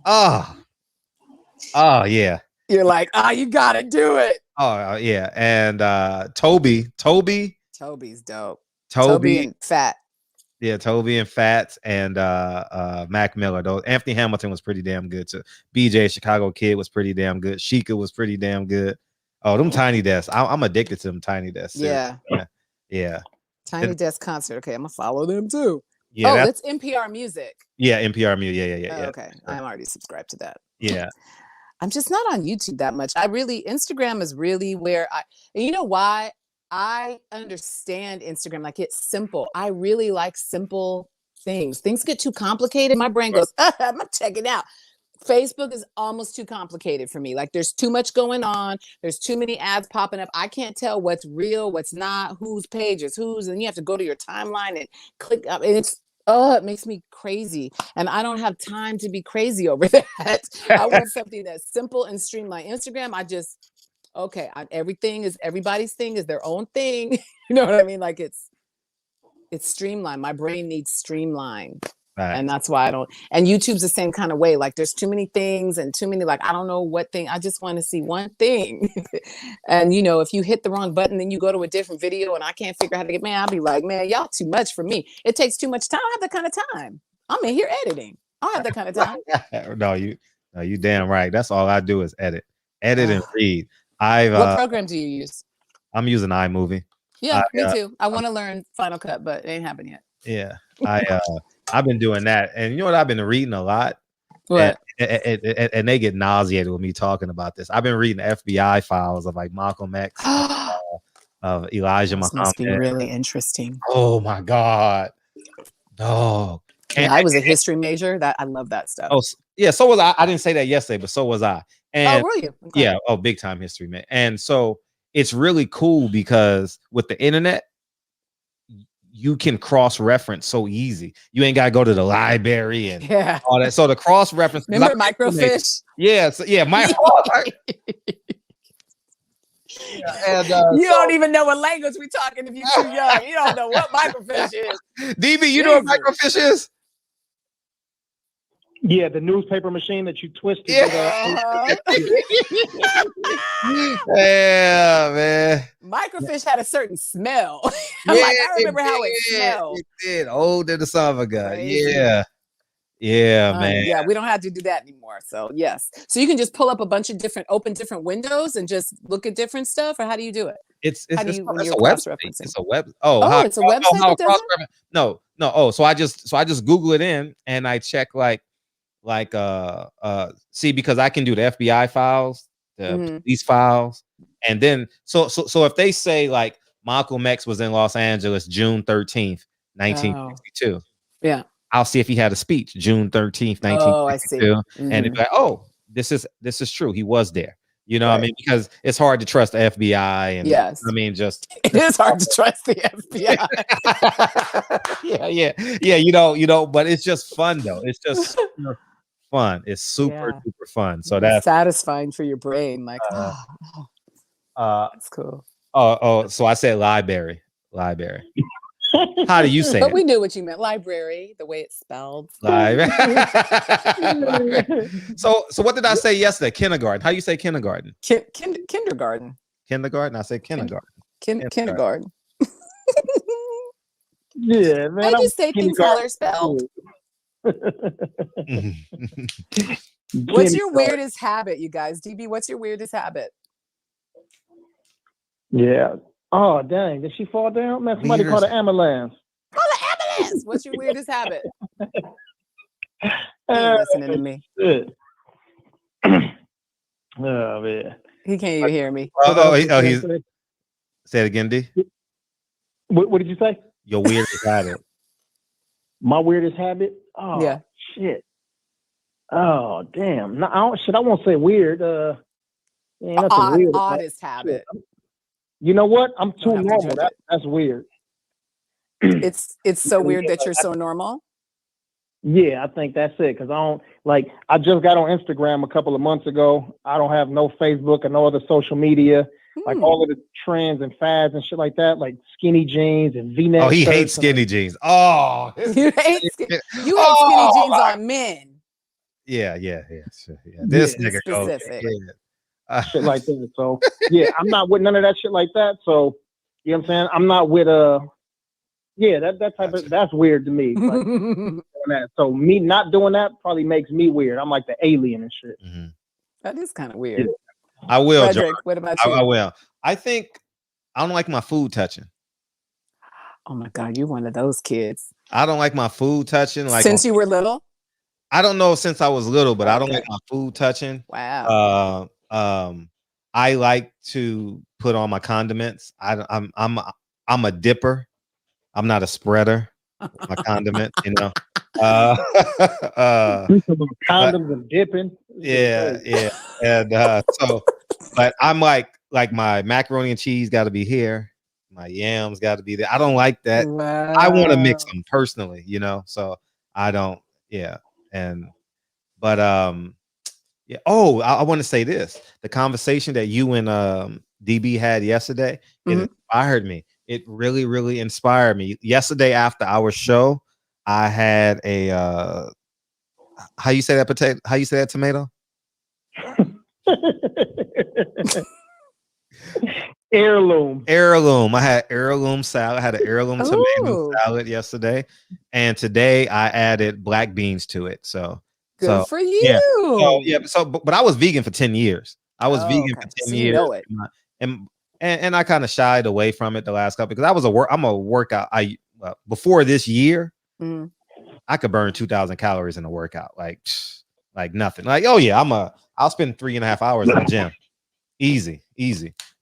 Yeah. You're like, you gotta do it. Oh yeah, and Toby's dope. Toby and Fat. Yeah, Toby and Fats and Mac Miller. Though Anthony Hamilton was pretty damn good too. BJ Chicago Kid was pretty damn good. Sheikah was pretty damn good. Oh, them Tiny Desks. I'm addicted to them Tiny Desks. Yeah. Tiny Desk concert. Okay, I'm gonna follow them too. Yeah, that's NPR Music. Yeah, NPR Music. Yeah. Okay, I'm already subscribed to that. Yeah. I'm just not on YouTube that much. Instagram is really where you know why? I understand Instagram. Like, it's simple. I really like simple things. Things get too complicated. My brain goes, I'm gonna check it out. Facebook is almost too complicated for me. Like, there's too much going on. There's too many ads popping up. I can't tell what's real, what's not, whose page is whose. And you have to go to your timeline and click up. And it makes me crazy. And I don't have time to be crazy over that. I want something that's simple and streamlined. Instagram, everything is everybody's thing is their own thing. You know what I mean? Like, it's streamlined. My brain needs streamlined. Right. And that's why I don't. And YouTube's the same kind of way. Like, there's too many things and too many, like, I don't know what thing. I just want to see one thing. And, if you hit the wrong button, then you go to a different video and I can't figure out how to get, I'll be like, man, y'all too much for me. It takes too much time. I don't have that kind of time. I'm in here editing. I don't have that kind of time. No, you damn right. That's all I do is edit and read. What program do you use? I'm using iMovie. Yeah, me too. I want to learn Final Cut, but it ain't happened yet. Yeah, I've been doing that, and you know what? I've been reading a lot. What? And they get nauseated with me talking about this. I've been reading FBI files of like Malcolm X, of Elijah Muhammad. Must be really interesting. Oh my god, dog! And I was a history major. I love that stuff. Oh yeah, so was I. I didn't say that yesterday, but so was I. And were you? Okay. Yeah. Oh, big time history, man. And so it's really cool because with the internet, you can cross-reference so easy. You ain't got to go to the library and all that. So the cross-reference. Remember microfiche? Yeah. So, yeah. You don't even know what language we're talking if you're too young. You don't know what microfiche is. DB, you know what microfiche is? Yeah, the newspaper machine that you twisted. Yeah, man. Microfiche had a certain smell. I remember how it smelled. It did. Old than the son of a gun. Yeah. Yeah, man. Yeah, we don't have to do that anymore. So yes. So you can just pull up a bunch of different windows and just look at different stuff, or how do you do it? It's How do you when it's you're a website. cross-referencing? It's a web. It's a website that does it? No. Oh, so I just Google it in and I check see, because I can do the FBI files, the police files, and then so if they say like Malcolm X was in Los Angeles June 13th, 1962. Yeah. I'll see if he had a speech June 13th, 1962. And it's like, oh, this is true. He was there. You know what I mean? Because it's hard to trust the FBI. And yes. I mean, just it is hard to trust the FBI. yeah. You know, but it's just fun though. It's just fun. It's super duper fun. So that's satisfying for your brain. Like, that's cool. So I said library. How do you say but it? we knew what you meant. Library, the way it's spelled. Library. So what did I say yesterday? Kindergarten. How do you say kindergarten? Kindergarten. Kindergarten. I say kindergarten. Kindergarten. Yeah, man. I just say things how they're spelled. What's your weirdest habit, you guys? DB, what's your weirdest habit? Yeah. Oh, dang. Did she fall down? Man, somebody call the ambulance. Call the ambulance. What's your weirdest habit? You ain't listening to me. Oh, man. He can't even hear me. He's say it again, D. What did you say? Your weirdest habit. My weirdest habit? Oh, yeah. Shit. Oh, damn. No, I won't say weird. Oddest habit. You know what? I'm too normal. That's weird. It's so weird that you're so normal. Yeah, I think that's it. Cause I just got on Instagram a couple of months ago. I don't have no Facebook and no other social media. Like all of the trends and fads and shit like that, like skinny jeans and V-neck. Oh, he hates skinny jeans. Oh, you hate skinny jeans on men. Yeah. This nigga specific. Shit like that. So yeah, I'm not with none of that shit like that. So you know what I'm saying? I'm not with that type of that's weird to me. Like, doing that. So me not doing that probably makes me weird. I'm like the alien and shit. Mm-hmm. That is kind of weird. Yeah. I will, Frederick, John. what about you? I will. I think I don't like my food touching. Oh my God, you're one of those kids. I don't like my food touching. Like since you were little? I don't know since I was little, but I don't like my food touching. Wow. I like to put on my condiments. I'm a dipper. I'm not a spreader. My condiment, you know. Condoms and dipping. Yeah. And but I'm like my macaroni and cheese got to be here. My yams got to be there. I don't like that. Wow. I want to mix them personally, you know. So I don't. Yeah. But yeah. Oh, I want to say this: the conversation that you and DB had yesterday, it inspired me. It really, really inspired me. Yesterday after our show, I had a how you say that potato? How you say that tomato? Heirloom. I had heirloom salad. I had an heirloom tomato salad yesterday, and today I added black beans to it. So good for you. Yeah. But I was vegan for 10 years. I was vegan for 10 years. You know it. And I kind of shied away from it the last couple because I'm a workout. Before this year, I could burn 2,000 calories in a workout, like nothing. Like, oh yeah, I'll spend 3.5 hours in the gym, easy.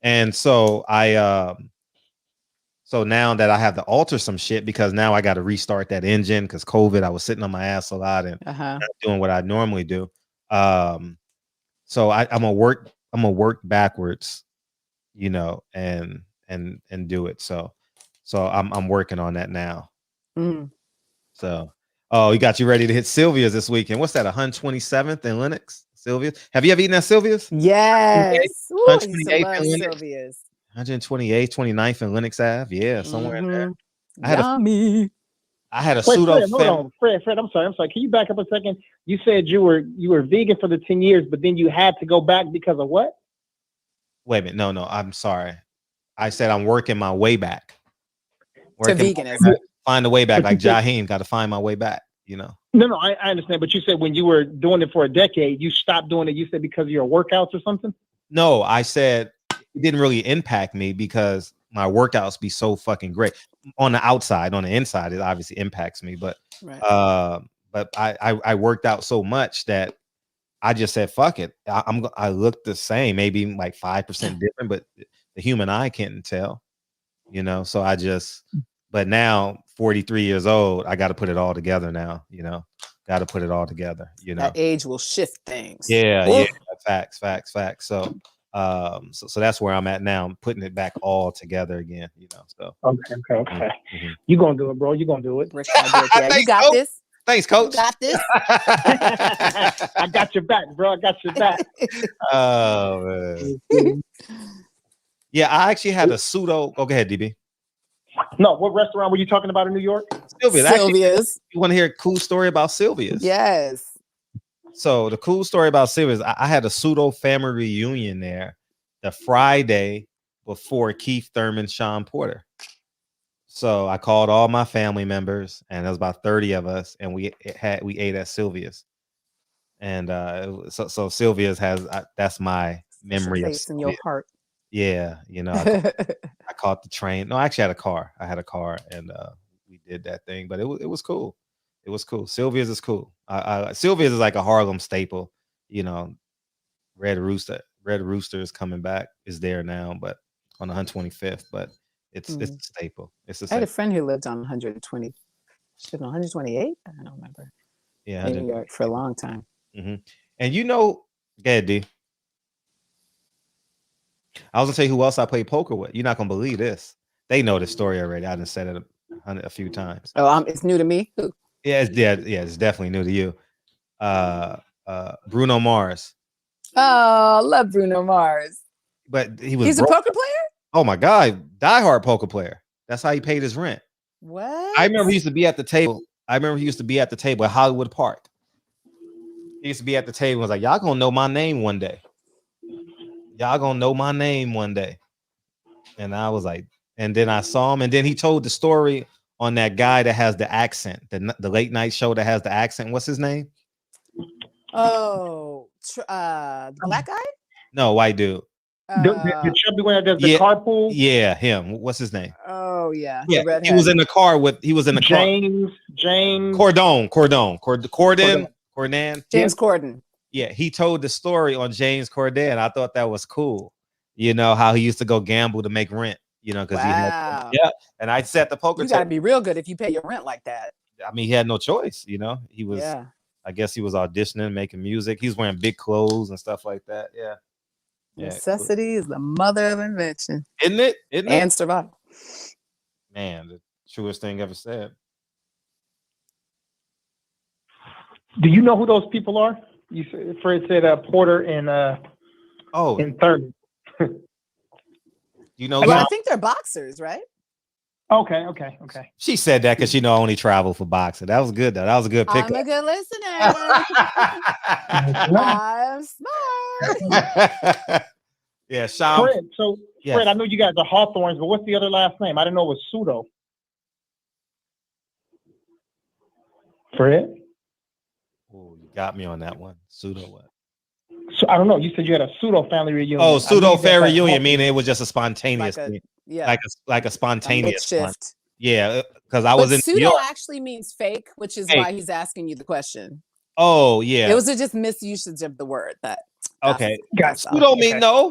And so so now that I have to alter some shit because now I got to restart that engine because COVID, I was sitting on my ass a lot and not doing what I normally do. So I'm gonna work backwards, you know, and do it. So I'm working on that now. So, you got you ready to hit Sylvia's this weekend. What's that? 127th in Lenox, Sylvia's. Have you ever eaten at Sylvia's? Yes. 128th in Lenox. Sylvia's. 128th, 29th in Lenox Ave. Yeah, somewhere in there. I had a pseudo. Fred, hold on, Fred. I'm sorry. Can you back up a second? You said you were vegan for the 10 years, but then you had to go back because of what? Wait a minute. No. I'm sorry. I said I'm working my way back. To veganism. Find a way back, like Jaheim. Got to find my way back. you know. No, I understand. But you said when you were doing it for a decade, you stopped doing it. You said because of your workouts or something? No, I said it didn't really impact me because my workouts be so fucking great. On the outside, on the inside, it obviously impacts me. But I worked out so much that I just said, fuck it. I look the same, maybe like 5% different, but the human eye can't tell, you know. So but now 43 years old, I got to put it all together now, you know. Got to put it all together, you know. That age will shift things. Yeah. Facts. So so that's where I'm at now. I'm putting it back all together again, you know. So okay. Mm-hmm. You gonna do it, bro. You gonna do it. Yeah, you got this. Thanks, coach. You got this. I got your back, bro. I got your back. Oh man. Yeah, I actually had a pseudo. Go ahead, DB. No, what restaurant were you talking about in New York? Sylvia's. Sylvia's. You want to hear a cool story about Sylvia's? Yes. So the cool story about Sylvia's, I had a pseudo family reunion there the Friday before Keith Thurman, Sean Porter. So I called all my family members, and there was about 30 of us, and we ate at Sylvia's. And so Sylvia's has that's my memory of in your heart. Yeah, you know, I caught the train. No, I actually had a car. I had a car, and we did that thing. But it was cool. It was cool. Sylvia's is cool. Sylvia's is like a Harlem staple. You know, Red Rooster is coming back. Is there now, but on 125th. But it's a staple. It's a staple. I had a friend who lived on 128. I don't remember. Yeah, in New York for a long time. Mm-hmm. And you know, Eddie, I was gonna tell you who else I played poker with. You're not gonna believe this. They know the story already. I done said it a few times. Oh, it's new to me. Ooh. Yeah, it's definitely new to you. Bruno Mars. Oh, love Bruno Mars. But he's a poker player? Oh my God, diehard poker player. That's how he paid his rent. What? I remember he used to be at the table. At Hollywood Park. He used to be at the table and was like, y'all gonna know my name one day. And I was like, and then I saw him, and then he told the story on that guy that has the accent, the late night show that has the accent. What's his name? Oh, the black guy? No, white dude. The chubby one that does the carpool? Yeah, him. What's his name? Oh, yeah. Yeah, he was in the car with James Corden. James Corden. Yeah, he told the story on James Corden. I thought that was cool. You know how he used to go gamble to make rent. You know, because he had and I set the poker. You got to be real good if you pay your rent like that. I mean, he had no choice. You know, he was. Yeah. I guess he was auditioning, making music. He was wearing big clothes and stuff like that. Yeah. Necessity is the mother of invention. Isn't it? And survival. Man, the truest thing ever said. Do you know who those people are? You said Porter and and Thurman. You know, well, I think they're boxers, right? Okay. She said that because she know I only travel for boxing. That was good though. That was a good pickup. I'm a good listener. I'm smart. Yeah, Sean. Fred, Fred, I know you guys are Hawthorns, but what's the other last name? I didn't know it was Pseudo. Fred? Oh, you got me on that one. Pseudo what? So I don't know. You said you had a pseudo family reunion. Oh, pseudo family reunion, meaning it was just a spontaneous thing. Yeah, like a spontaneous shift. Yeah, because I was in pseudo New York. Actually means fake, which is why he's asking you the question. Oh yeah, it was just misusage of the word. Okay, pseudo mean no,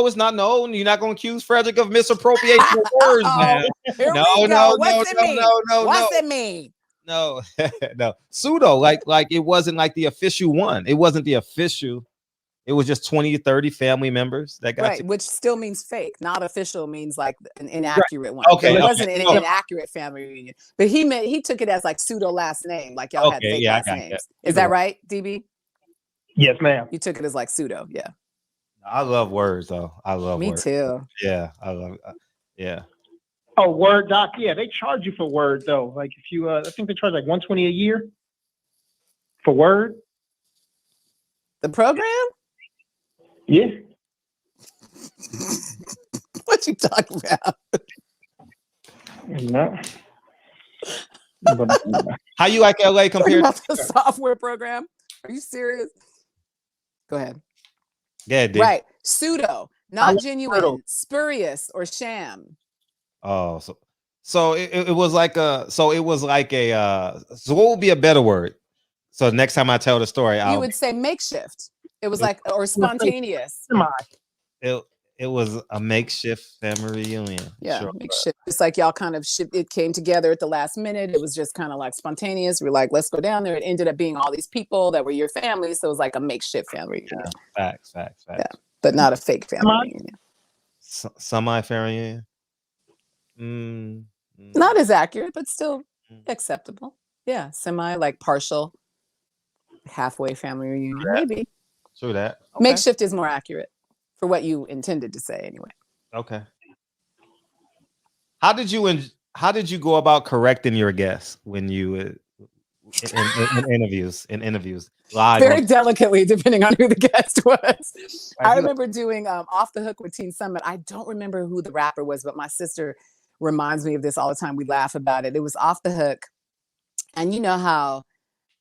it's not. No, you're not going to accuse Frederick of misappropriation of words, man. No. What's it mean? No, no. Pseudo, like it wasn't like the official one. It wasn't the official. It was just 20 to 30 family members that got which still means fake. Not official means like an inaccurate one. Okay, it wasn't an inaccurate family reunion, but he took it as like pseudo last name, like y'all had fake last names. Is that right, DB? Yes, ma'am. You took it as like pseudo, yeah. I love words, though. I love Me words. too. Yeah, I love. Yeah. Oh, Word Doc. Yeah, they charge you for Word though. Like if you, I think they charge like $120 a year for Word. The program. Yeah. What you talking about? No. How you like LA compared to the software program? Are you serious? Go ahead. Yeah, dude. Right. Pseudo, not genuine, spurious, or sham. Oh, so it was like so what would be a better word? So next time I tell the story, you would say makeshift. It was like, or spontaneous. It was a makeshift family reunion. Yeah, sure. Makeshift. It's like y'all kind of it came together at the last minute. It was just kind of like spontaneous. We're like, let's go down there. It ended up being all these people that were your family. So it was like a makeshift family reunion. Yeah, facts. Yeah, but not a fake family reunion. Semi-family reunion? Not as accurate, but still acceptable. Yeah, semi, like partial, halfway family reunion, maybe. True that. Okay. Makeshift is more accurate for what you intended to say, anyway. Okay. How did you go about correcting your guests when you in interviews live? Very delicately, depending on who the guest was. I remember doing Off the Hook with Teen Summit. I don't remember who the rapper was, but my sister reminds me of this all the time. We laugh about it. It was Off the Hook, and you know how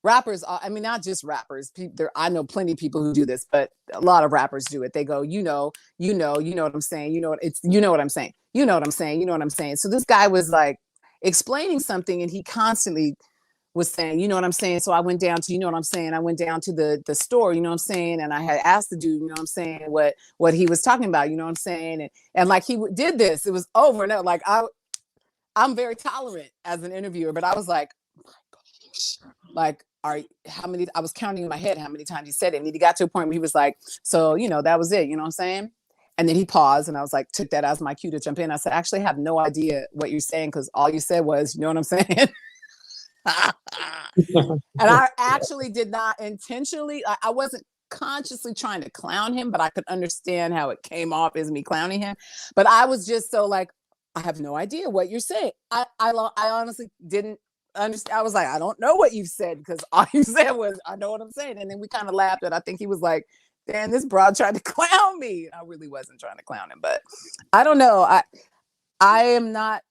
rappers, I mean, not just rappers. I know plenty of people who do this, but a lot of rappers do it. They go, you know what I'm saying. You know what I'm saying. You know what I'm saying. You know what I'm saying. So this guy was like explaining something, and he constantly was saying, you know what I'm saying. So I went down to, you know what I'm saying. I went down to the store, you know what I'm saying. And I had asked the dude, you know what I'm saying, what he was talking about, you know what I'm saying. And like he did this, it was over and over. Like I'm very tolerant as an interviewer, but I was like, oh my gosh, like, I was counting in my head how many times he said it. And he got to a point where he was like, so, that was it. You know what I'm saying? And then he paused, and I was like, took that as my cue to jump in. I said, I actually have no idea what you're saying, because all you said was, you know what I'm saying? And I actually did not intentionally, I wasn't consciously trying to clown him, but I could understand how it came off as me clowning him. But I was just so like, I have no idea what you're saying. I honestly didn't understand. I was like, I don't know what you said, because all you said was, I know what I'm saying. And then we kind of laughed, and I think he was like, damn, this broad tried to clown me. I really wasn't trying to clown him, but I don't know. I am not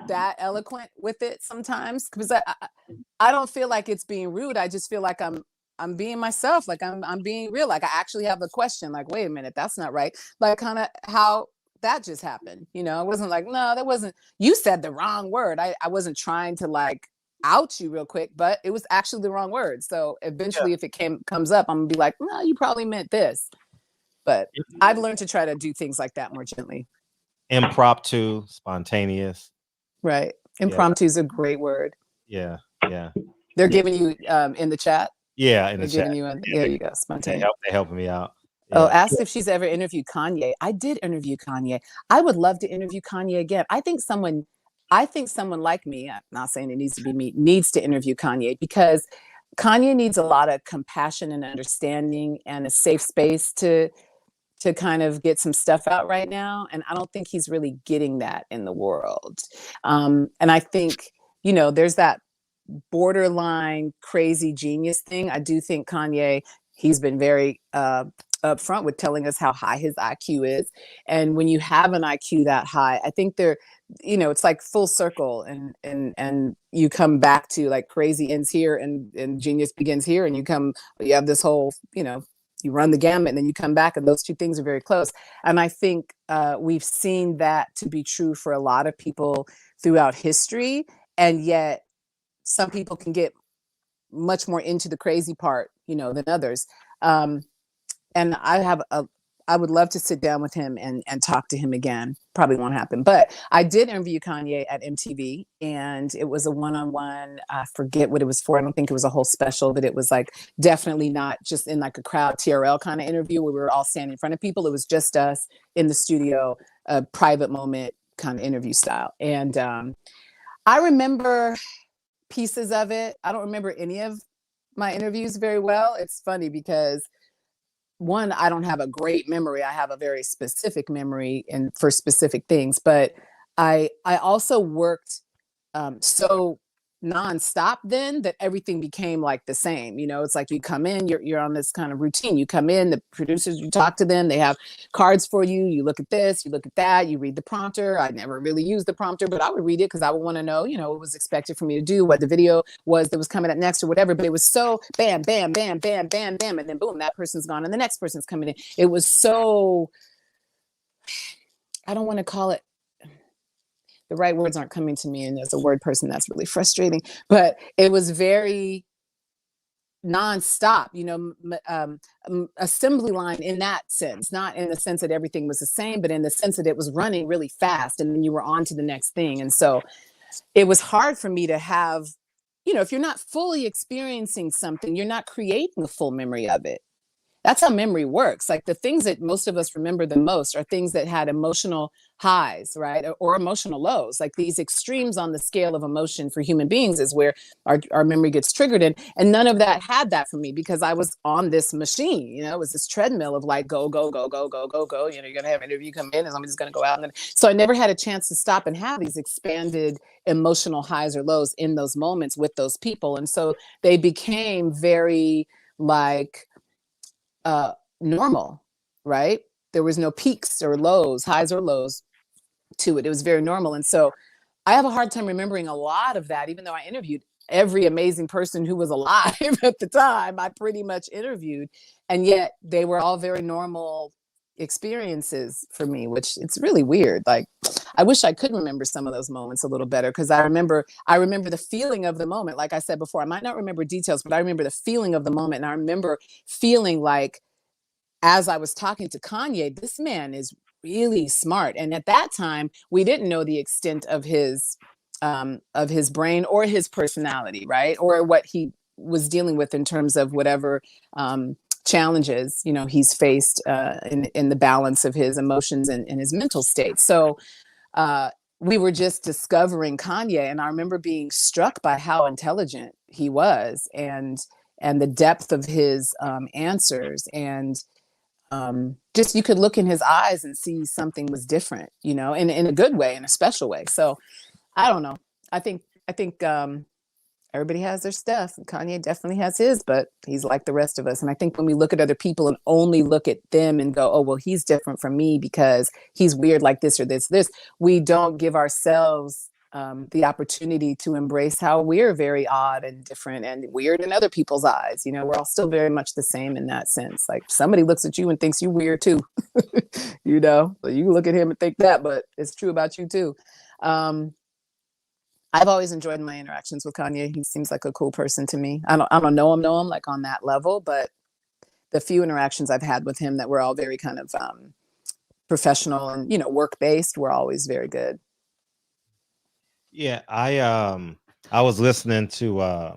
that eloquent with it sometimes, because I don't feel like it's being rude. I just feel like I'm being myself. Like I'm being real. Like I actually have a question. Like, wait a minute, that's not right. Like kind of how that just happened. It wasn't like, no, that wasn't, you said the wrong word. I wasn't trying to like out you real quick, but it was actually the wrong word. So eventually if it comes up, I'm gonna be like, no, you probably meant this. But I've learned to try to do things like that more gently. Impromptu, spontaneous. Right. Impromptu is a great word. Yeah. They're giving you in the chat. Yeah, in the chat. There you go. Spontaneous. They're helping me out. Yeah. Oh, asked if she's ever interviewed Kanye. I did interview Kanye. I would love to interview Kanye again. I think someone like me, I'm not saying it needs to be me, needs to interview Kanye, because Kanye needs a lot of compassion and understanding and a safe space to kind of get some stuff out right now. And I don't think he's really getting that in the world. And I think, there's that borderline crazy genius thing. I do think Kanye, he's been very upfront with telling us how high his IQ is. And when you have an IQ that high, I think it's like full circle, and you come back to like crazy ends here and genius begins here, and you have this whole, you run the gamut, and then you come back, and those two things are very close. And I think we've seen that to be true for a lot of people throughout history. And yet some people can get much more into the crazy part, than others. And I would love to sit down with him and talk to him again. Probably won't happen, but I did interview Kanye at MTV, and it was a one-on-one. I forget what it was for. I don't think it was a whole special, but it was like definitely not just in like a crowd TRL kind of interview where we were all standing in front of people. It was just us in the studio, a private moment kind of interview style. And I remember pieces of it. I don't remember any of my interviews very well. It's funny because one, I don't have a great memory. I have a very specific memory and for specific things, but I also worked so nonstop then that everything became like the same. You know, it's like you come in, you're on this kind of routine. You come in, the producers, you talk to them, they have cards for you. You look at this, you look at that, you read the prompter. I never really used the prompter, but I would read it because I would want to know, you know, what was expected for me to do, what the video was that was coming up next or whatever. But it was so bam, bam, bam, bam, bam, bam, and then boom, that person's gone and the next person's coming in. It was so, I don't want to call it, the right words aren't coming to me, and as a word person that's really frustrating, but it was very nonstop, you know, assembly line in that sense, not in the sense that everything was the same, but in the sense that it was running really fast and then you were on to the next thing. And so it was hard for me to have, you know, if you're not fully experiencing something, you're not creating a full memory of it. That's how memory works. Like the things that most of us remember the most are things that had emotional highs, right? Or emotional lows. Like these extremes on the scale of emotion for human beings is where our memory gets triggered in. And none of that had that for me because I was on this machine, you know, it was this treadmill of like, go, go, go, go, go, go, go. You know, you're going to have an interview come in and somebody's going to go out. And then, so I never had a chance to stop and have these expanded emotional highs or lows in those moments with those people. And so they became very like, normal, right? There was no peaks or lows, highs or lows to it. It was very normal. And so I have a hard time remembering a lot of that, even though I interviewed every amazing person who was alive at the time. I pretty much interviewed, and yet they were all very normal experiences for me, which it's really weird. Like I wish I could remember some of those moments a little better because I remember the feeling of the moment. Like I said before, I might not remember details, but I remember the feeling of the moment. And I remember feeling like as I was talking to Kanye, this man is really smart. And at that time, we didn't know the extent of his brain or his personality, right? Or what he was dealing with in terms of whatever challenges, you know, he's faced in the balance of his emotions and his mental state. So we were just discovering Kanye, and I remember being struck by how intelligent he was and the depth of his answers, and just you could look in his eyes and see something was different, you know, in a good way, in a special way. So I don't know. I think everybody has their stuff. Kanye definitely has his, but he's like the rest of us. And I think when we look at other people and only look at them and go, oh, well, he's different from me because he's weird like this or this, we don't give ourselves the opportunity to embrace how we're very odd and different and weird in other people's eyes. You know, we're all still very much the same in that sense. Like somebody looks at you and thinks you weird too, you know, so you look at him and think that, but it's true about you too. I've always enjoyed my interactions with Kanye. He seems like a cool person to me. I don't know him like on that level, but the few interactions I've had with him that were all very kind of professional and, you know, work-based were always very good. Yeah, I was listening to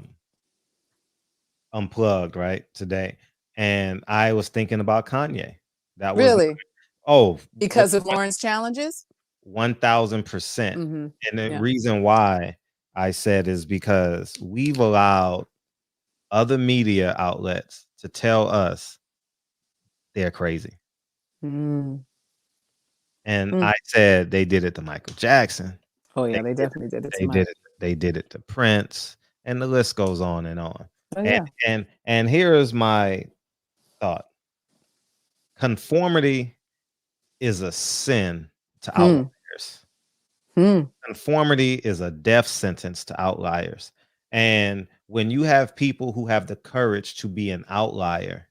Unplugged right today, and I was thinking about Kanye. That was really because of Lauren's challenges. 1000%. And the reason why I said is because we've allowed other media outlets to tell us they're crazy. And I said they did it to Michael Jackson. Oh yeah, they definitely did it to Mike. They did it to Prince, and the list goes on and on. Oh, yeah. And here is my thought. Conformity is a sin to outliers. Conformity is a death sentence to outliers. And when you have people who have the courage to be an outlier,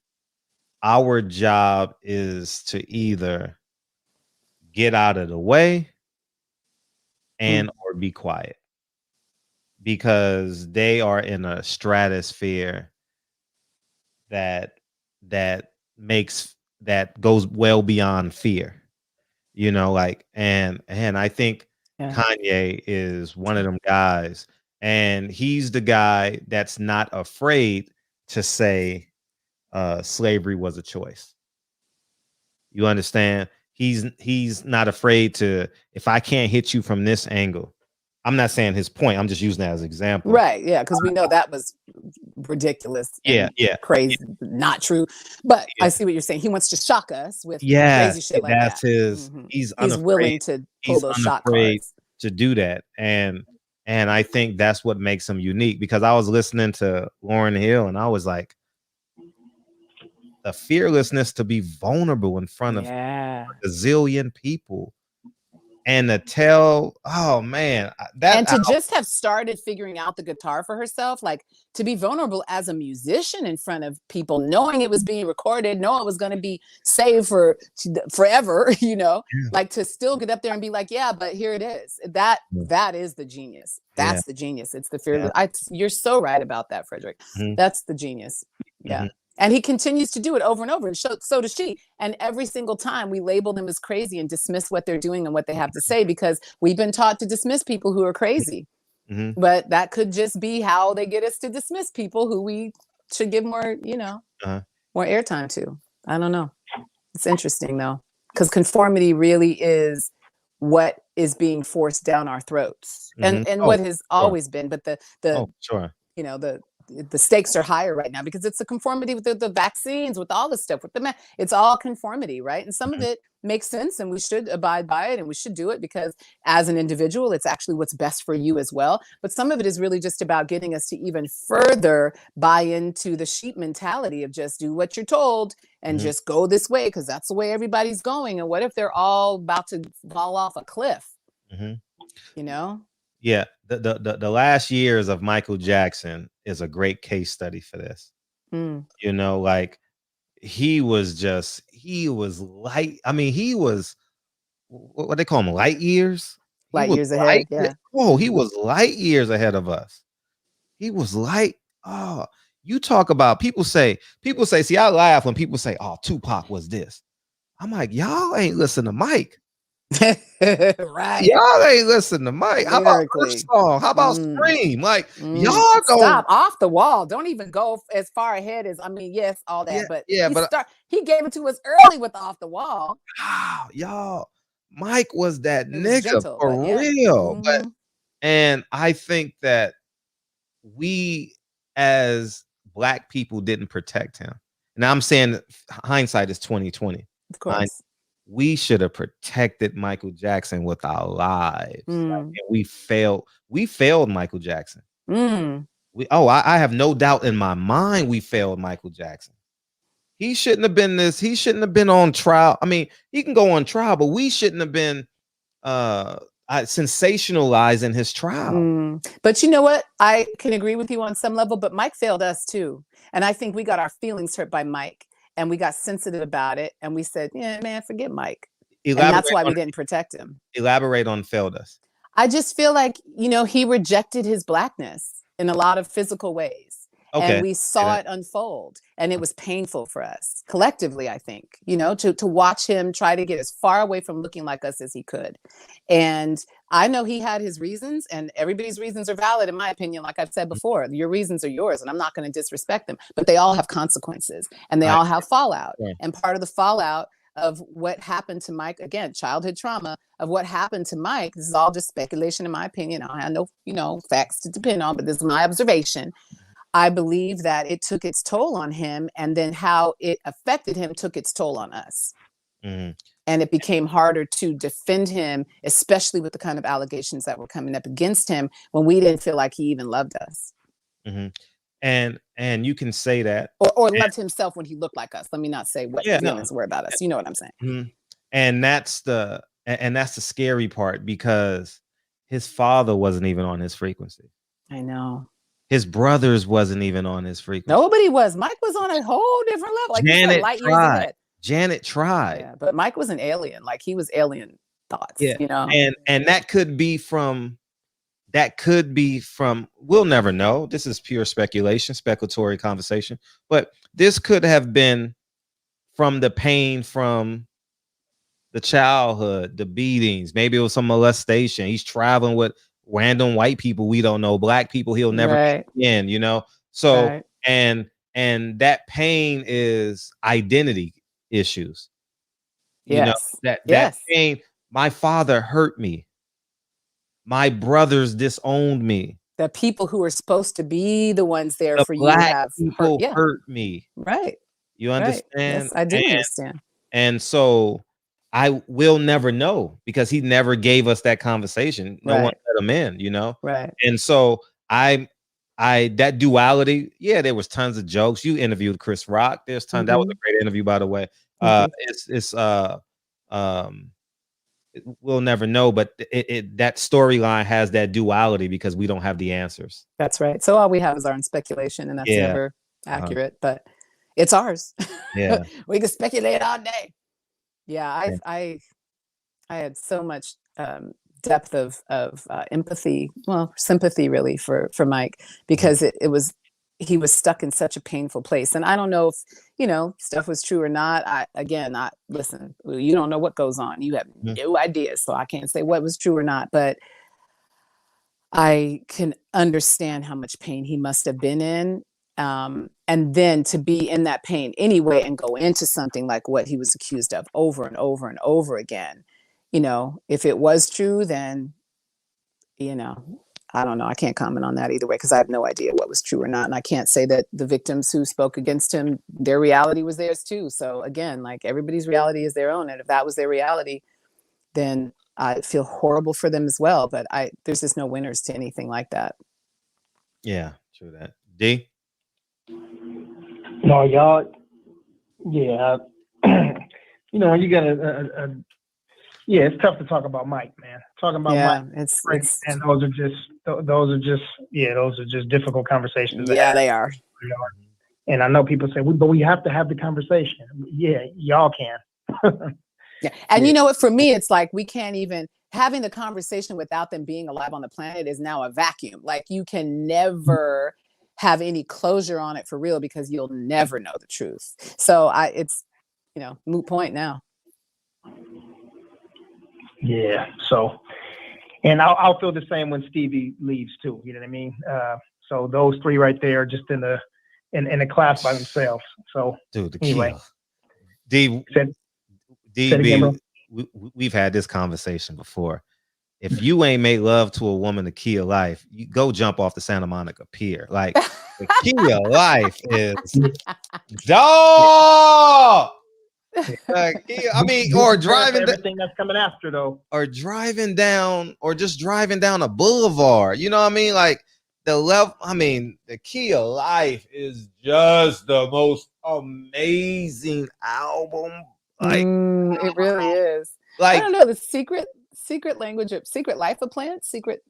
our job is to either get out of the way and or be quiet, because they are in a stratosphere that goes well beyond fear, you know, like, and I think Kanye is one of them guys, and he's the guy that's not afraid to say slavery was a choice. You understand? He's not afraid to, if I can't hit you from this angle. I'm not saying his point. I'm just using that as an example. Right. Yeah. Because we know that was ridiculous. Yeah. Crazy. Not true. But I see what you're saying. He wants to shock us with crazy shit like that's that. his. He's willing to pull those shock cards to do that. And And I think that's what makes him unique, because I was listening to Lauryn Hill and I was like, the fearlessness to be vulnerable in front of a gazillion people and to tell, oh man, and to just have started figuring out the guitar for herself, like to be vulnerable as a musician in front of people, knowing it was being recorded, knowing it was going to be saved for forever, you know, like to still get up there and be like, yeah, but here it is. That is the genius. That's the genius. It's the fear. You're so right about that, Frederick. That's the genius. Yeah. And he continues to do it over and over, and so does she. And every single time we label them as crazy and dismiss what they're doing and what they have to say, because we've been taught to dismiss people who are crazy. But that could just be how they get us to dismiss people who we should give more, you know, more airtime to. I don't know. It's interesting though, because conformity really is what is being forced down our throats, and what has always been. But you know, the stakes are higher right now because it's the conformity with the vaccines, with all this stuff, with it's all conformity, right? And some of it makes sense, and we should abide by it, and we should do it because as an individual, it's actually what's best for you as well. But some of it is really just about getting us to even further buy into the sheep mentality of just do what you're told and just go this way because that's the way everybody's going. And what if they're all about to fall off a cliff? You know? Yeah, the last years of Michael Jackson is a great case study for this. You know, like he was light. I mean, he was what they call him, light years. Light years ahead. Yeah. Oh, he was light years ahead of us. He was light. Oh, you talk about people say, see, I laugh when people say, oh, Tupac was this. I'm like, y'all ain't listen to Mike. Right. Y'all ain't listen to Mike. How about first song? How about Scream? Like y'all go stop Off the Wall. Don't even go as far ahead as yes, all that. But he gave it to us early with Off the Wall. Wow, y'all. Mike was that nigga for real. But and I think that we as Black people didn't protect him. Now I'm saying hindsight is 2020. Of course. We should have protected Michael Jackson with our lives. And we failed Michael Jackson. I have no doubt in my mind we failed Michael Jackson. He shouldn't have been he shouldn't have been on trial. I mean, he can go on trial, but we shouldn't have been sensationalizing his trial. But you know what? I can agree with you on some level, but Mike failed us too. And I think we got our feelings hurt by Mike. And we got sensitive about it. And we said, yeah, man, forget Mike. And that's why we didn't protect him. Elaborate on failed us. I just feel like, you know, he rejected his Blackness in a lot of physical ways. And we saw it unfold. And it was painful for us collectively, I think, you know, to watch him try to get as far away from looking like us as he could. And I know he had his reasons, and everybody's reasons are valid, in my opinion. Like I've said before, your reasons are yours, and I'm not going to disrespect them, but they all have consequences and they all have fallout. And part of the fallout of what happened to Mike, again, childhood trauma of what happened to Mike, this is all just speculation, in my opinion. I have no, you know, facts to depend on, but this is my observation. I believe that it took its toll on him, and then how it affected him took its toll on us. And it became harder to defend him, especially with the kind of allegations that were coming up against him when we didn't feel like he even loved us. And you can say that. Or loved himself when he looked like us. Let me not say what feelings were about us. You know what I'm saying? And that's the scary part, because his father wasn't even on his frequency. I know. His brothers wasn't even on his frequency. Nobody was. Mike was on a whole different level. Like Janet light years ahead. Janet tried. Yeah, but Mike was an alien. Like he was alien thoughts. You know. And that could be from. We'll never know. This is pure speculation, speculatory conversation. But this could have been from the pain from the childhood, the beatings. Maybe it was some molestation. He's traveling with random white people we don't know, Black people he'll never get in, you know. So and that pain is identity issues. You know, that pain. My father hurt me. My brothers disowned me. The people who are supposed to be the ones there for you have hurt me. Right. You understand? Yes, I do understand. And so I will never know because he never gave us that conversation. No one let him in, you know? Right. And so that duality, yeah, there was tons of jokes. You interviewed Chris Rock. There's tons. That was a great interview, by the way. We'll never know, but that storyline has that duality because we don't have the answers. That's right. So all we have is our own speculation, and that's never accurate, but it's ours. Yeah. We can speculate all day. Yeah, I had so much depth of empathy, well, sympathy really for Mike, because he was stuck in such a painful place. And I don't know if, you know, stuff was true or not. Listen, you don't know what goes on. You have no idea. So I can't say what was true or not, but I can understand how much pain he must have been in. And then to be in that pain anyway and go into something like what he was accused of over and over and over again, you know, if it was true, then, you know, I don't know. I can't comment on that either way because I have no idea what was true or not. And I can't say that the victims who spoke against him, their reality was theirs too. So again, like everybody's reality is their own. And if that was their reality, then I feel horrible for them as well. But there's just no winners to anything like that. Yeah, true that. D? No, y'all. Yeah. You know, you got it's tough to talk about Mike, man. Talking about Mike, it's and those are just difficult conversations. Yeah, they are. And I know people say, but we have to have the conversation. Yeah, y'all can. Yeah, and you know what? For me, it's like we can't even having the conversation without them being alive on the planet is now a vacuum. Like you can never have any closure on it for real because you'll never know the truth. So it's, you know, moot point now. Yeah. So, and I'll feel the same when Stevie leaves too. You know what I mean? So those three right there, just in a class by themselves. So, dude, anyway, we've had this conversation before. If you ain't made love to a woman the key of life, you go jump off the Santa Monica Pier. Like the key of life is dog. Like, I mean, or driving everything that's coming after though, or driving down, or just driving down a boulevard. You know what I mean? Like the level. I mean, the key of life is just the most amazing album. Like it really is. Like I don't know the secret life of plants, secret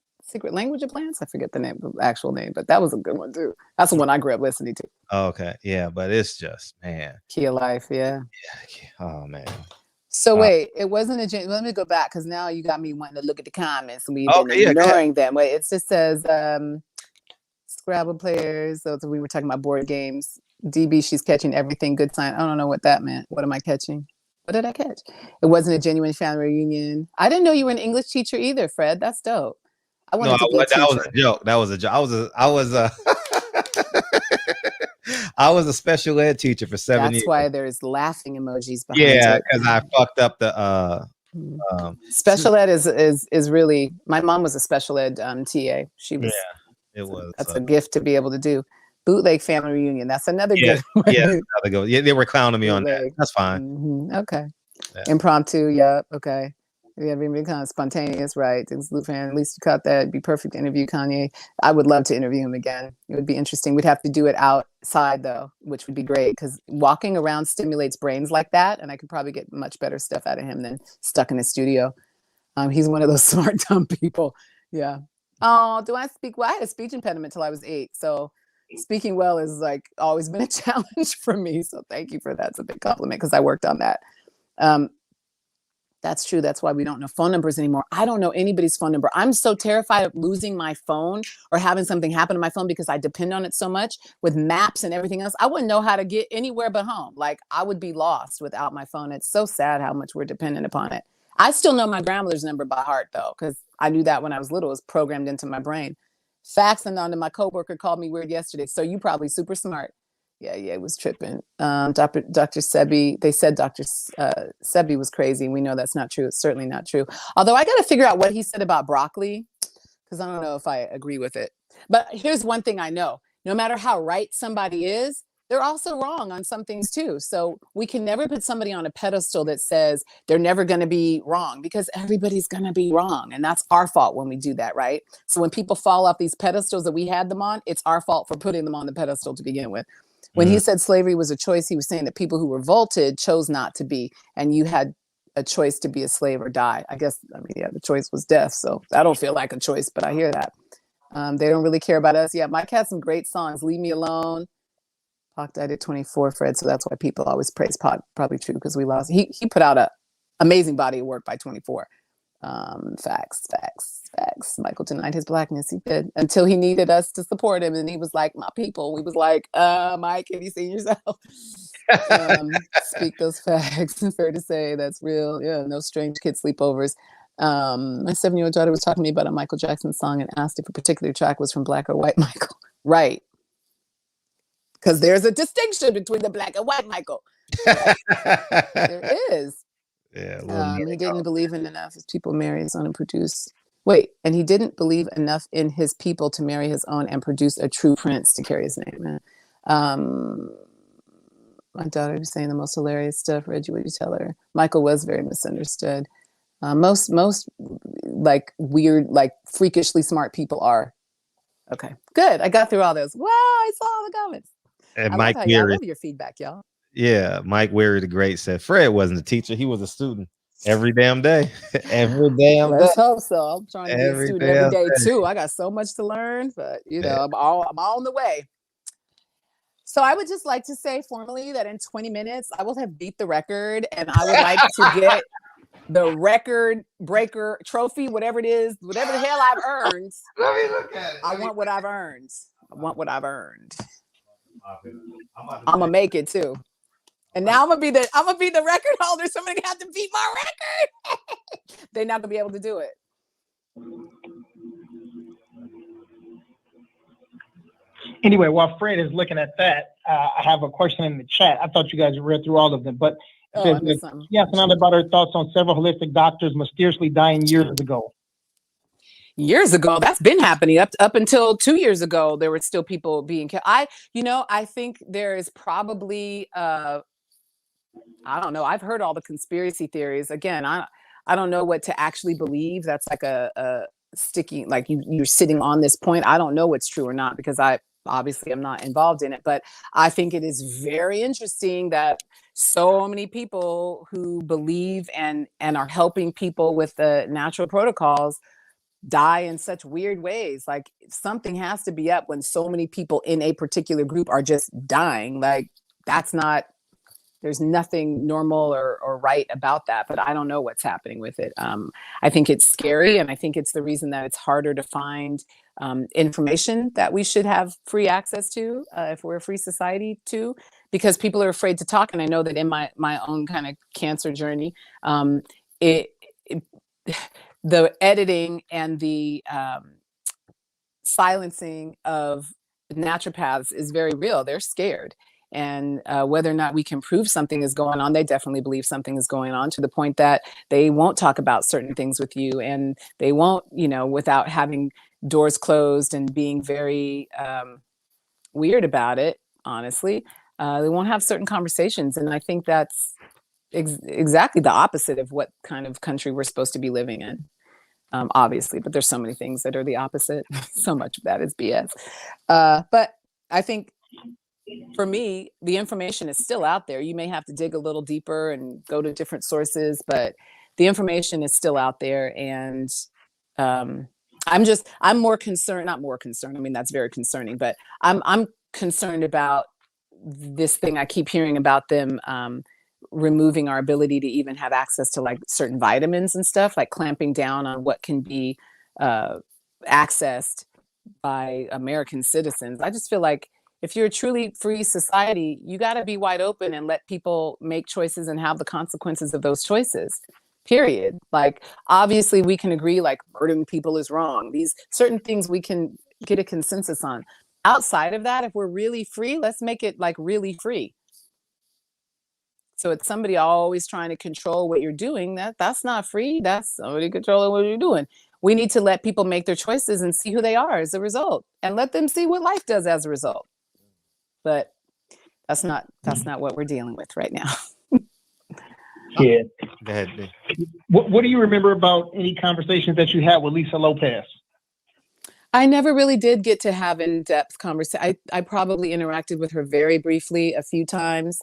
language of plants. I forget the actual name, but that was a good one too. That's the one I grew up listening to. Okay, yeah, but it's just, man, key of life, yeah. Oh man. So wait, it wasn't a. Let me go back because now you got me wanting to look at the comments and we've been ignoring them. Wait, it just says Scrabble players. So we were talking about board games. DB, she's catching everything. Good sign. I don't know what that meant. What am I catching? What did I catch? It wasn't a genuine family reunion. I didn't know you were an English teacher either, Fred. That's dope. I wanted to be a teacher. That was a joke. That was a joke. I was a special ed teacher for 7 years. That's why there's laughing emojis behind it. Yeah, because I fucked up the special ed is really. My mom was a special ed TA. She was. Yeah, it was. That's a gift to be able to do. Bootleg family reunion. That's another good one. Yeah, another good. Yeah, they were clowning me on that. That's fine. Mm-hmm. Okay. Yeah. Impromptu. Yeah. Okay. Yeah, being kind of spontaneous, right? At least you caught that. It'd be perfect to interview Kanye. I would love to interview him again. It would be interesting. We'd have to do it outside though, which would be great because walking around stimulates brains like that, and I could probably get much better stuff out of him than stuck in a studio. He's one of those smart, dumb people. Yeah. Oh, do I speak? Well, I had a speech impediment till I was 8, so speaking well is like always been a challenge for me. So thank you for that. It's a big compliment because I worked on that. That's true. That's why we don't know phone numbers anymore. I don't know anybody's phone number. I'm so terrified of losing my phone or having something happen to my phone because I depend on it so much with maps and everything else. I wouldn't know how to get anywhere but home. Like I would be lost without my phone. It's so sad how much we're dependent upon it. I still know my grandmother's number by heart though, because I knew that when I was little. It was programmed into my brain. Facts, Ananda, my coworker called me weird yesterday. So you probably super smart. Yeah, it was tripping. Dr. Sebi, they said Dr. Sebi was crazy. We know that's not true. It's certainly not true. Although I got to figure out what he said about broccoli, because I don't know if I agree with it. But here's one thing I know. No matter how right somebody is, they're also wrong on some things too. So we can never put somebody on a pedestal that says they're never going to be wrong, because everybody's going to be wrong. And that's our fault when we do that, right? So when people fall off these pedestals that we had them on, it's our fault for putting them on the pedestal to begin with. When he said slavery was a choice, he was saying that people who revolted chose not to be, and you had a choice to be a slave or die. I guess, I mean, yeah, the choice was death. So I don't feel like a choice, but I hear that. They don't really care about us. Yeah, Mike had some great songs. Leave Me Alone. Pac died at 24, Fred. So that's why people always praise Pac. Probably true, because we lost. He put out a amazing body of work by 24. Facts. Michael denied his blackness. He did, until he needed us to support him. And he was like, my people. We was like, Mike, have you seen yourself? Speak those facts. Fair to say, that's real. Yeah, no strange kid sleepovers. My 7-year-old daughter was talking to me about a Michael Jackson song and asked if a particular track was from Black or White Michael. Right. Because there's a distinction between the Black and White Michael. Right? There is. Yeah. He didn't believe in enough his people marry his own and produce. Wait, and he didn't believe enough in his people to marry his own and produce a true prince to carry his name. My daughter was saying the most hilarious stuff. Reggie, what did you tell her? Michael was very misunderstood. Most like weird, like freakishly smart people are. Okay, good. I got through all those. Wow, I saw all the comments. And I love your feedback, y'all. Yeah, Mike Weary the Great said Fred wasn't a teacher; he was a student every damn day. Every damn day. Let's hope so. I'm trying to be a student every day too. I got so much to learn, but I'm all on the way. So I would just like to say formally that in 20 minutes I will have beat the record, and I would like to get the record breaker trophy, whatever it is, whatever the hell I've earned. Let me look at it. I want what I've earned. I'm gonna make it too. And now I'm gonna be the record holder. Somebody have to beat my record. They're not gonna be able to do it. Anyway, while Fred is looking at that, I have a question in the chat. I thought you guys read through all of them, but yes, Ananda about her thoughts on several holistic doctors mysteriously dying years ago. Years ago, that's been happening up until 2 years ago. There were still people being killed. I think there is probably I don't know. I've heard all the conspiracy theories. Again, I don't know what to actually believe. That's like a sticky, like you're sitting on this point. I don't know what's true or not, because I obviously am not involved in it. But I think it is very interesting that so many people who believe and are helping people with the natural protocols die in such weird ways. Like something has to be up when so many people in a particular group are just dying. Like there's nothing normal or right about that, but I don't know what's happening with it. I think it's scary, and I think it's the reason that it's harder to find information that we should have free access to if we're a free society too, because people are afraid to talk. And I know that in my own kind of cancer journey, the editing and the silencing of naturopaths is very real. They're scared. And whether or not we can prove something is going on, they definitely believe something is going on, to the point that they won't talk about certain things with you, and they won't, without having doors closed and being very weird about it, honestly, they won't have certain conversations. And I think that's exactly the opposite of what kind of country we're supposed to be living in, obviously. But there's so many things that are the opposite. So much of that is BS. But I think, for me, the information is still out there. You may have to dig a little deeper and go to different sources, but the information is still out there. And I'm more concerned, not more concerned. I mean, that's very concerning, but I'm concerned about this thing I keep hearing about, them removing our ability to even have access to like certain vitamins and stuff, like clamping down on what can be accessed by American citizens. I just feel like if you're a truly free society, you got to be wide open and let people make choices and have the consequences of those choices, period. Like, obviously we can agree like murdering people is wrong. These certain things we can get a consensus on. Outside of that, if we're really free, let's make it like really free. So it's somebody always trying to control what you're doing. That's not free. That's somebody controlling what you're doing. We need to let people make their choices and see who they are as a result, and let them see what life does as a result. But That's not what we're dealing with right now. Yeah. Go ahead, D. What do you remember about any conversations that you had with Lisa Lopez? I never really did get to have in-depth conversation. I probably interacted with her very briefly a few times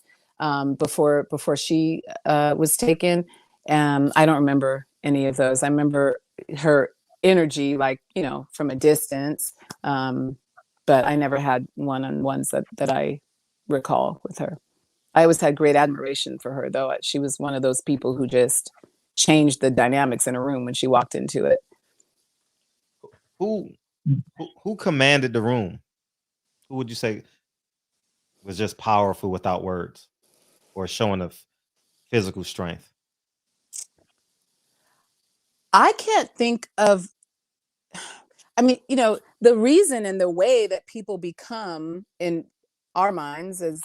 before she was taken. I don't remember any of those. I remember her energy, like, you know, from a distance. But I never had one-on-ones that I recall with her. I always had great admiration for her, though. She was one of those people who just changed the dynamics in a room when she walked into it. Who commanded the room? Who would you say was just powerful without words or showing of physical strength? I can't think of, I mean, you know, the reason and the way that people become, in our minds as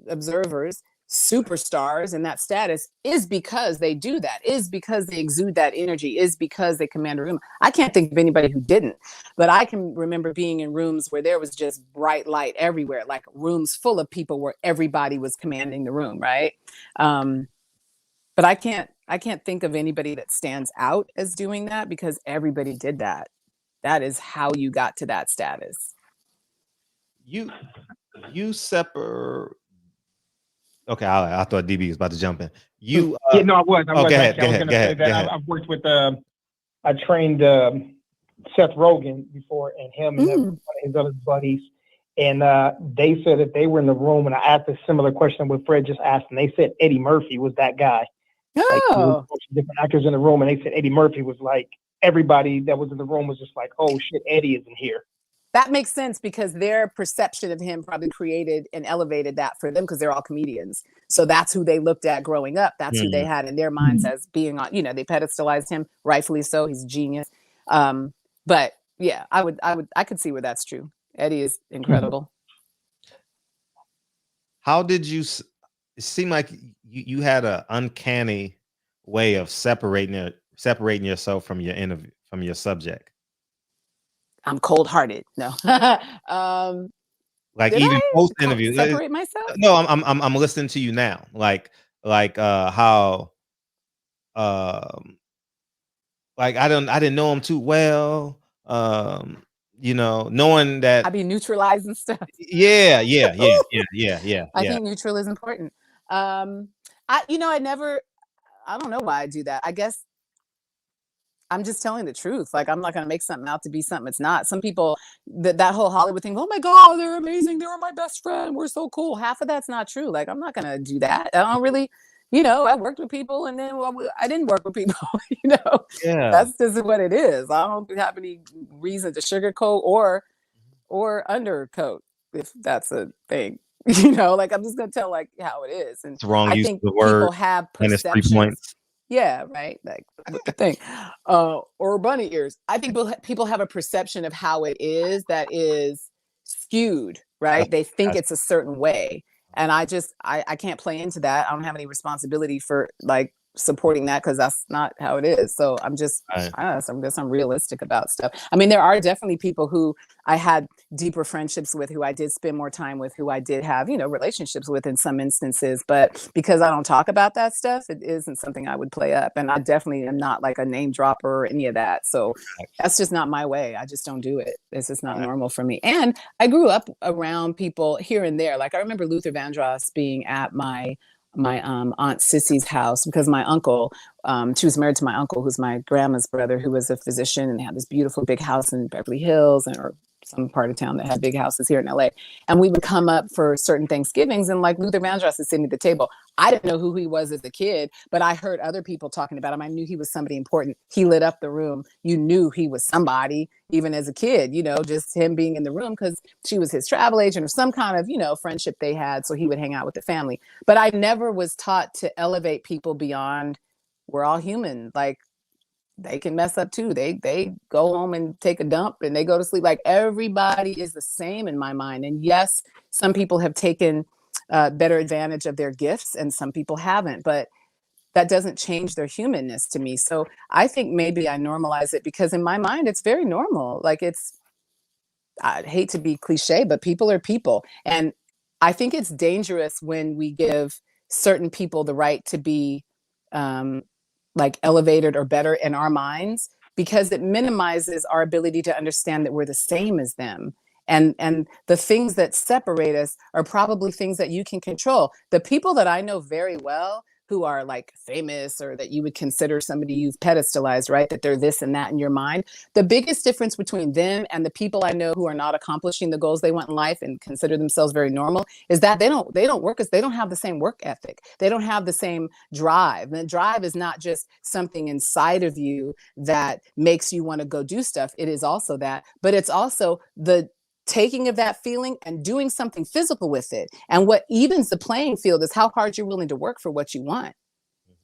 observers, superstars in that status is because they do that, is because they exude that energy, is because they command a room. I can't think of anybody who didn't, but I can remember being in rooms where there was just bright light everywhere, like rooms full of people where everybody was commanding the room, right? But I can't think of anybody that stands out as doing that, because everybody did that. That is how you got to that status. You separate. Okay, I thought DB was about to jump in. You yeah, no, I was. Go ahead. I've worked with I trained Seth Rogen before, and him and one of his other buddies, and they said that they were in the room, and I asked a similar question what Fred just asked, and they said Eddie Murphy was that guy. Oh, like, different actors in the room, and they said Eddie Murphy was like, everybody that was in the room was just like, oh shit, Eddie isn't here. that makes sense, because their perception of him probably created and elevated that for them, because they're all comedians. So that's who they looked at growing up. That's who they had in their minds as being on, you know, they pedestalized him, rightfully so. He's a genius. But yeah, I could see where that's true. Eddie is incredible. How did you? It seemed like you had an uncanny way of separating yourself from your interview, from your subject. I'm cold-hearted. No. Like even post interview, separate myself. No, I'm listening to you now. Like how like I didn't know him too well. You know, knowing that I'd be neutralizing stuff. Yeah. I think neutral is important. I don't know why I do that. I guess I'm just telling the truth. Like, I'm not going to make something out to be something it's not. Some people, that whole Hollywood thing, oh my God, they're amazing. They were my best friend. We're so cool. Half of that's not true. Like, I'm not going to do that. I don't really, you know, I worked with people, and then I didn't work with people, you know. Yeah. That's just what it is. I don't have any reason to sugarcoat or undercoat, if that's a thing. You know, like, I'm just going to tell like how it is. And it's wrong. I think people have perceptions. 3 points. Yeah, right. Like the thing, or bunny ears. I think people have a perception of how it is that is skewed, right? They think it's a certain way, and I can't play into that. I don't have any responsibility for like supporting that, because that's not how it is. So I'm just, I guess I'm realistic about stuff. I mean, there are definitely people who I had deeper friendships with, who I did spend more time with, who I did have, you know, relationships with in some instances, but because I don't talk about that stuff, it isn't something I would play up. And I definitely am not like a name dropper or any of that. So that's just not my way. I just don't do it. It's just not normal for me. And I grew up around people here and there. Like, I remember Luther Vandross being at my Aunt Sissy's house, because my uncle, she was married to my uncle, who's my grandma's brother, who was a physician, and had this beautiful big house in Beverly Hills, or some part of town that had big houses here in LA. And we would come up for certain Thanksgivings, and like Luther Vandross is sitting at the table. I didn't know who he was as a kid, but I heard other people talking about him. I knew he was somebody important. He lit up the room. You knew he was somebody, even as a kid, you know, just him being in the room, because she was his travel agent or some kind of, you know, friendship they had. So he would hang out with the family. But I never was taught to elevate people beyond, we're all human. Like, they can mess up too. They go home and take a dump and they go to sleep. Like, everybody is the same in my mind. And yes, some people have taken better advantage of their gifts, and some people haven't, but that doesn't change their humanness to me. So I think maybe I normalize it, because in my mind, it's very normal. Like, I'd hate to be cliche, but people are people. And I think it's dangerous when we give certain people the right to be like elevated or better in our minds, because it minimizes our ability to understand that we're the same as them. And the things that separate us are probably things that you can control. The people that I know very well who are like famous, or that you would consider somebody you've pedestalized, right? That they're this and that in your mind. The biggest difference between them and the people I know who are not accomplishing the goals they want in life and consider themselves very normal is that they don't work as they don't have the same work ethic. They don't have the same drive. And drive is not just something inside of you that makes you want to go do stuff. It is also that, but it's also the taking of that feeling and doing something physical with it. And what evens the playing field is how hard you're willing to work for what you want.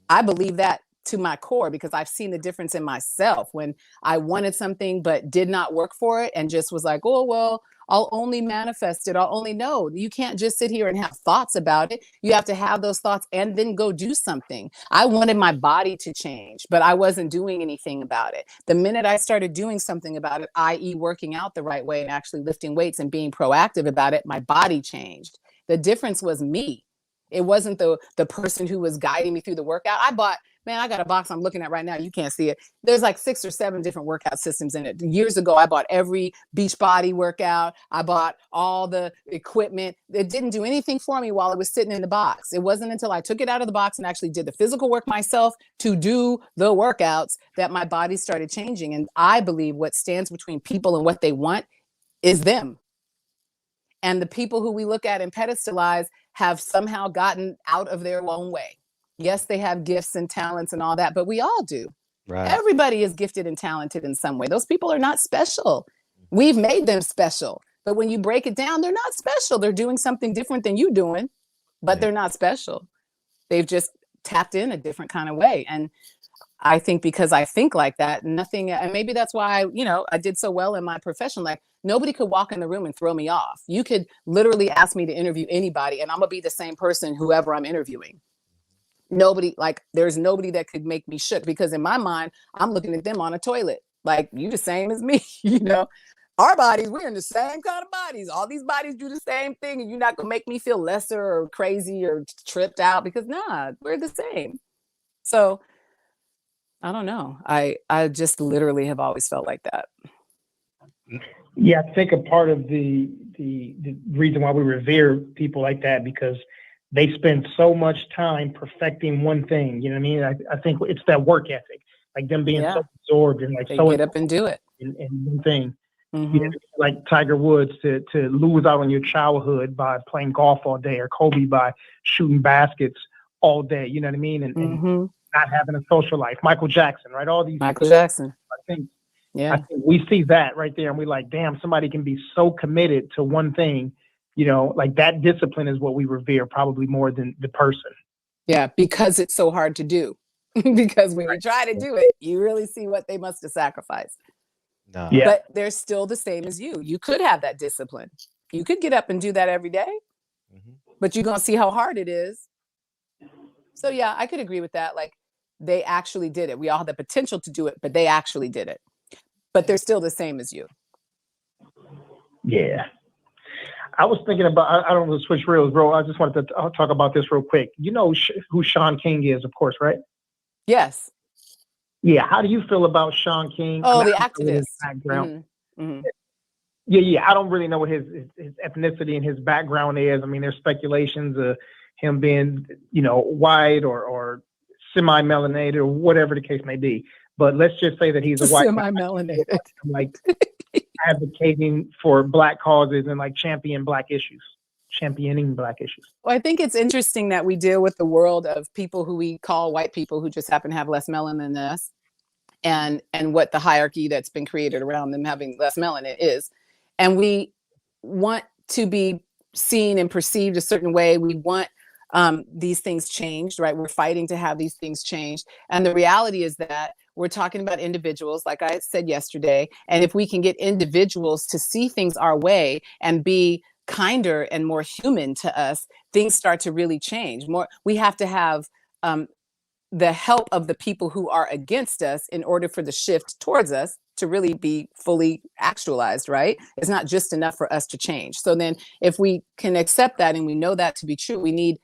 I believe that to my core, because I've seen the difference in myself when I wanted something but did not work for it and just was like, oh, well, I'll only manifest it. I'll only know. You can't just sit here and have thoughts about it. You have to have those thoughts and then go do something. I wanted my body to change, but I wasn't doing anything about it. The minute I started doing something about it, i.e. working out the right way and actually lifting weights and being proactive about it, my body changed. The difference was me. It wasn't the person who was guiding me through the workout. I got a box I'm looking at right now. You can't see it. There's like 6 or 7 different workout systems in it. Years ago, I bought every Beachbody workout. I bought all the equipment. It didn't do anything for me while it was sitting in the box. It wasn't until I took it out of the box and actually did the physical work myself to do the workouts that my body started changing. And I believe what stands between people and what they want is them. And the people who we look at and pedestalize have somehow gotten out of their own way. Yes, they have gifts and talents and all that, but we all do. Right. Everybody is gifted and talented in some way. Those people are not special. We've made them special. But when you break it down, they're not special. They're doing something different than you doing, but they're not special. They've just tapped in a different kind of way. And I think because I think like that, nothing, and maybe that's why, I did so well in my profession. Like nobody could walk in the room and throw me off. You could literally ask me to interview anybody and I'm gonna be the same person, whoever I'm interviewing. There's nobody that could make me shook, because in my mind, I'm looking at them on a toilet. Like, you the same as me, Our bodies, we're in the same kind of bodies. All these bodies do the same thing, and you're not gonna make me feel lesser or crazy or tripped out, because we're the same. So I don't know. I just literally have always felt like that. Yeah, I think a part of the reason why we revere people like that, because they spend so much time perfecting one thing. You know what I mean? I think it's that work ethic, like them being so absorbed and like they so get up and do it in one thing. Mm-hmm. Like Tiger Woods to lose out on your childhood by playing golf all day, or Kobe by shooting baskets all day. You know what I mean? And not having a social life. Michael Jackson, right? All these. Michael Jackson. I think we see that right there, and we're like, damn, somebody can be so committed to one thing. Like that discipline is what we revere probably more than the person. Yeah, because it's so hard to do. Because when you try to do it, you really see what they must have sacrificed. No. Yeah. But they're still the same as you. You could have that discipline. You could get up and do that every day, but you're going to see how hard it is. So yeah, I could agree with that. Like, they actually did it. We all had the potential to do it, but they actually did it. But they're still the same as you. Yeah. I was thinking about, I don't want to switch reels, bro. I just wanted to talk about this real quick. You know who Sean King is, of course, right? Yes. Yeah. How do you feel about Sean King? Oh, the activist. Background. Yeah. I don't really know what his ethnicity and his background is. I mean, there's speculations of him being, white or semi-melanated or whatever the case may be. But let's just say that he's a white semi-melanated, like advocating for Black causes and like championing Black issues. Well, I think it's interesting that we deal with the world of people who we call white people who just happen to have less melanin than us, and what the hierarchy that's been created around them having less melanin is. And we want to be seen and perceived a certain way. We want these things changed, right? We're fighting to have these things changed. And the reality is that we're talking about individuals, like I said yesterday. And if we can get individuals to see things our way and be kinder and more human to us, things start to really change. We have to have the help of the people who are against us in order for the shift towards us to really be fully actualized, right? It's not just enough for us to change. So then if we can accept that and we know that to be true, we need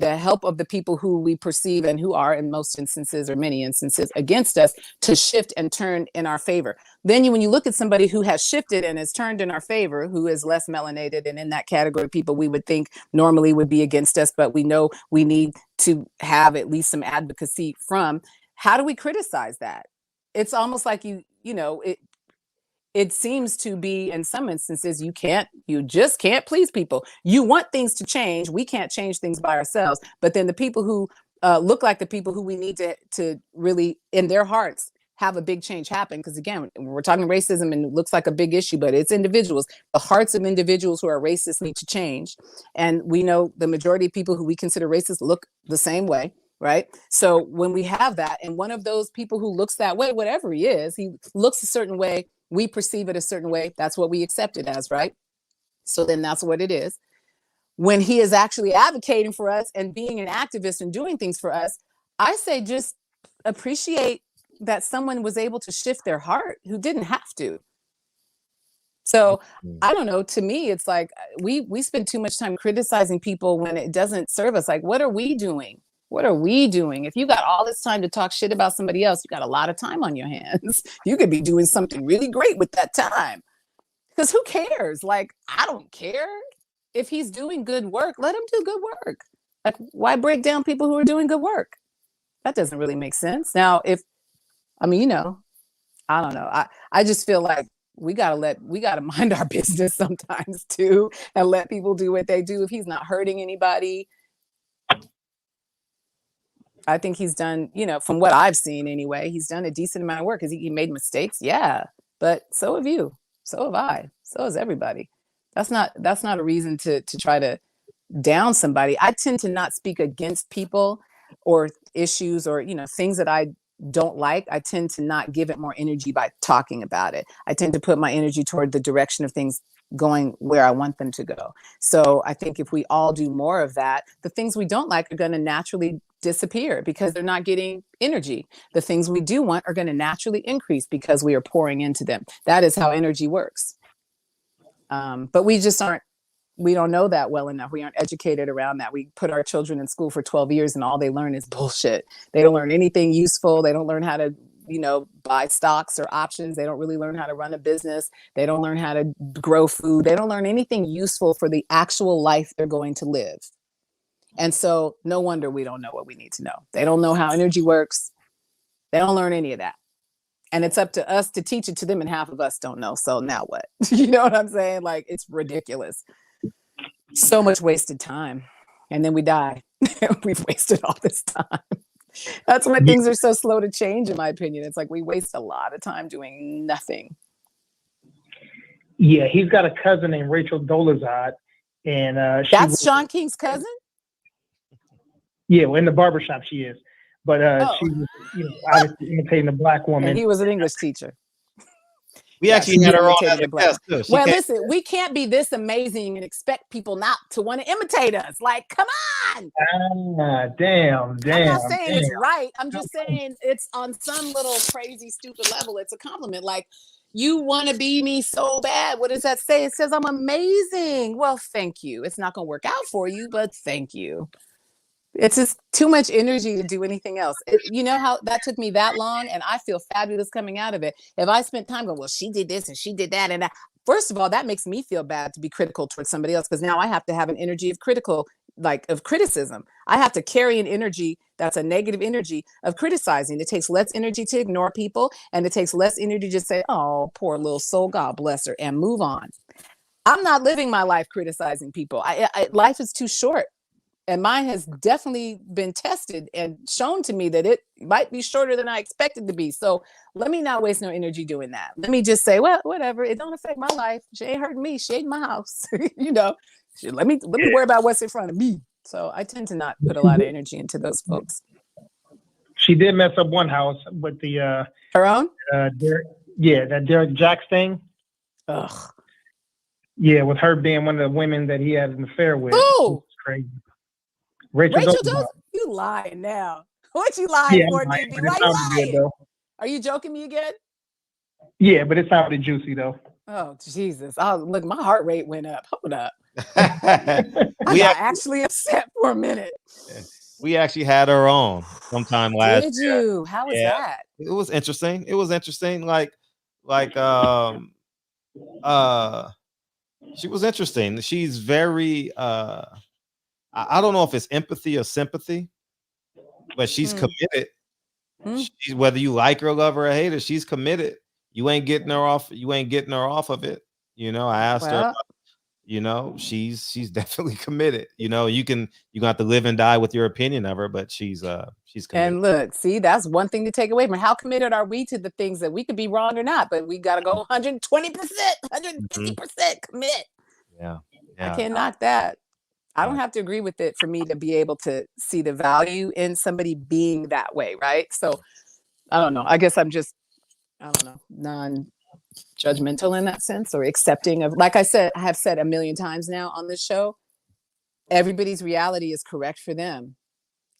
the help of the people who we perceive and who are in most instances or many instances against us to shift and turn in our favor. Then when you look at somebody who has shifted and has turned in our favor, who is less melanated and in that category of people we would think normally would be against us, but we know we need to have at least some advocacy from, how do we criticize that? It's almost like it seems to be in some instances you just can't please people. You want things to change. We can't change things by ourselves. But then the people who look like the people who we need to really in their hearts have a big change happen. Because again, we're talking racism and it looks like a big issue, but it's individuals. The hearts of individuals who are racist need to change. And we know the majority of people who we consider racist look the same way. Right. So when we have that, and one of those people who looks that way, whatever he is, he looks a certain way, we perceive it a certain way. That's what we accept it as. Right. So then that's what it is. When he is actually advocating for us and being an activist and doing things for us, I say just appreciate that someone was able to shift their heart who didn't have to. So I don't know, to me, it's like we spend too much time criticizing people when it doesn't serve us. Like, what are we doing? What are we doing? If you got all this time to talk shit about somebody else, you got a lot of time on your hands. You could be doing something really great with that time. Because who cares? Like, I don't care. If he's doing good work, let him do good work. Like, why break down people who are doing good work? That doesn't really make sense. Now, I don't know. I just feel like we gotta mind our business sometimes too, and let people do what they do. If he's not hurting anybody, I think he's done, from what I've seen anyway, he's done a decent amount of work. Because he made mistakes, yeah, but so have you, so have I, so has everybody. That's not a reason to try to down somebody. I tend to not speak against people or issues or things that I don't like. I tend to not give it more energy by talking about it. I tend to put my energy toward the direction of things going where I want them to go. So I think if we all do more of that, the things we don't like are going to naturally disappear because they're not getting energy. The things we do want are going to naturally increase because we are pouring into them. That is how energy works. But we don't know that well enough. We aren't educated around that. We put our children in school for 12 years and all they learn is bullshit. They don't learn anything useful. They don't learn how to buy stocks or options. They don't really learn how to run a business. They don't learn how to grow food. They don't learn anything useful for the actual life they're going to live. And so no wonder we don't know what we need to know. They don't know how energy works. They don't learn any of that. And it's up to us to teach it to them, and half of us don't know. So now what? You know what I'm saying? Like, it's ridiculous. So much wasted time. And then we die. We've wasted all this time. That's why things are so slow to change, in my opinion. It's like we waste a lot of time doing nothing. Yeah, he's got a cousin named Rachel Dolezal, and that's Sean King's cousin. Yeah, well, in the barbershop she is, but she was, obviously imitating a black woman. And he was an English teacher. We actually had her on as a guest too. Well, listen, we can't be this amazing and expect people not to want to imitate us. Like, come on. Damn. I'm not saying it's right. I'm just saying it's on some little crazy, stupid level. It's a compliment. Like, you want to be me so bad. What does that say? It says I'm amazing. Well, thank you. It's not going to work out for you, but thank you. It's just too much energy to do anything else. You know how that took me that long, and I feel fabulous coming out of it. If I spent time going, well, she did this and she did that, and that. First of all, that makes me feel bad to be critical towards somebody else, because now I have to have an energy of criticism. I have to carry an energy that's a negative energy of criticizing. It takes less energy to ignore people, and it takes less energy to say, oh, poor little soul, God bless her, and move on. I'm not living my life criticizing people. Life is too short. And mine has definitely been tested and shown to me that it might be shorter than I expected to be. So let me not waste no energy doing that. Let me just say, well, whatever. It don't affect my life. She ain't hurting me. She ain't my house. Let me worry about what's in front of me. So I tend to not put a lot of energy into those folks. She did mess up one house with the her own. That Derek Jacks thing. Ugh. Yeah, with her being one of the women that he had an affair with. Oh, crazy. Rachel Dolezal, you lying now. What you lying for, DB? Why you lying? Are you joking me again? Yeah, but it sounded juicy though. Oh Jesus! Oh, look, my heart rate went up. Hold up. we got actually upset for a minute. We actually had her on sometime last Did year. you? How was that? It was interesting. It was interesting. She was interesting. She's very I don't know if it's empathy or sympathy, but she's committed. She's, whether you like her, love her, or hate her, she's committed. You ain't getting her off of it. You know, I asked her, you know, she's definitely committed. You know, you gonna have to live and die with your opinion of her, but she's committed. And look, see, that's one thing to take away from how committed are we to the things that we could be wrong or not, but we got to go 120%, 150% commit. Yeah. I can't knock that. I don't have to agree with it for me to be able to see the value in somebody being that way, right? So I don't know. I guess I'm just, I don't know, non-judgmental in that sense, or accepting of, like I said, I have said a million times now on this show, everybody's reality is correct for them.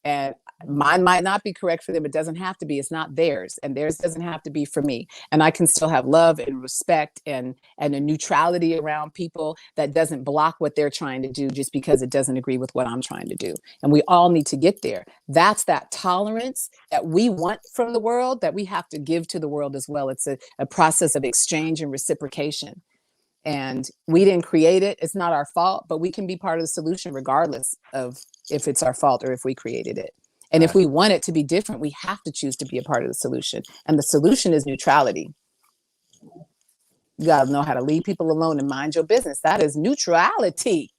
And mine might not be correct for them. It doesn't have to be. It's not theirs. And theirs doesn't have to be for me. And I can still have love and respect and a neutrality around people that doesn't block what they're trying to do just because it doesn't agree with what I'm trying to do. And we all need to get there. That's that tolerance that we want from the world that we have to give to the world as well. It's a process of exchange and reciprocation. And we didn't create it. It's not our fault, but we can be part of the solution regardless of if it's our fault or if we created it. And if we want it to be different, we have to choose to be a part of the solution. And the solution is neutrality. You got to know how to leave people alone and mind your business. That is neutrality.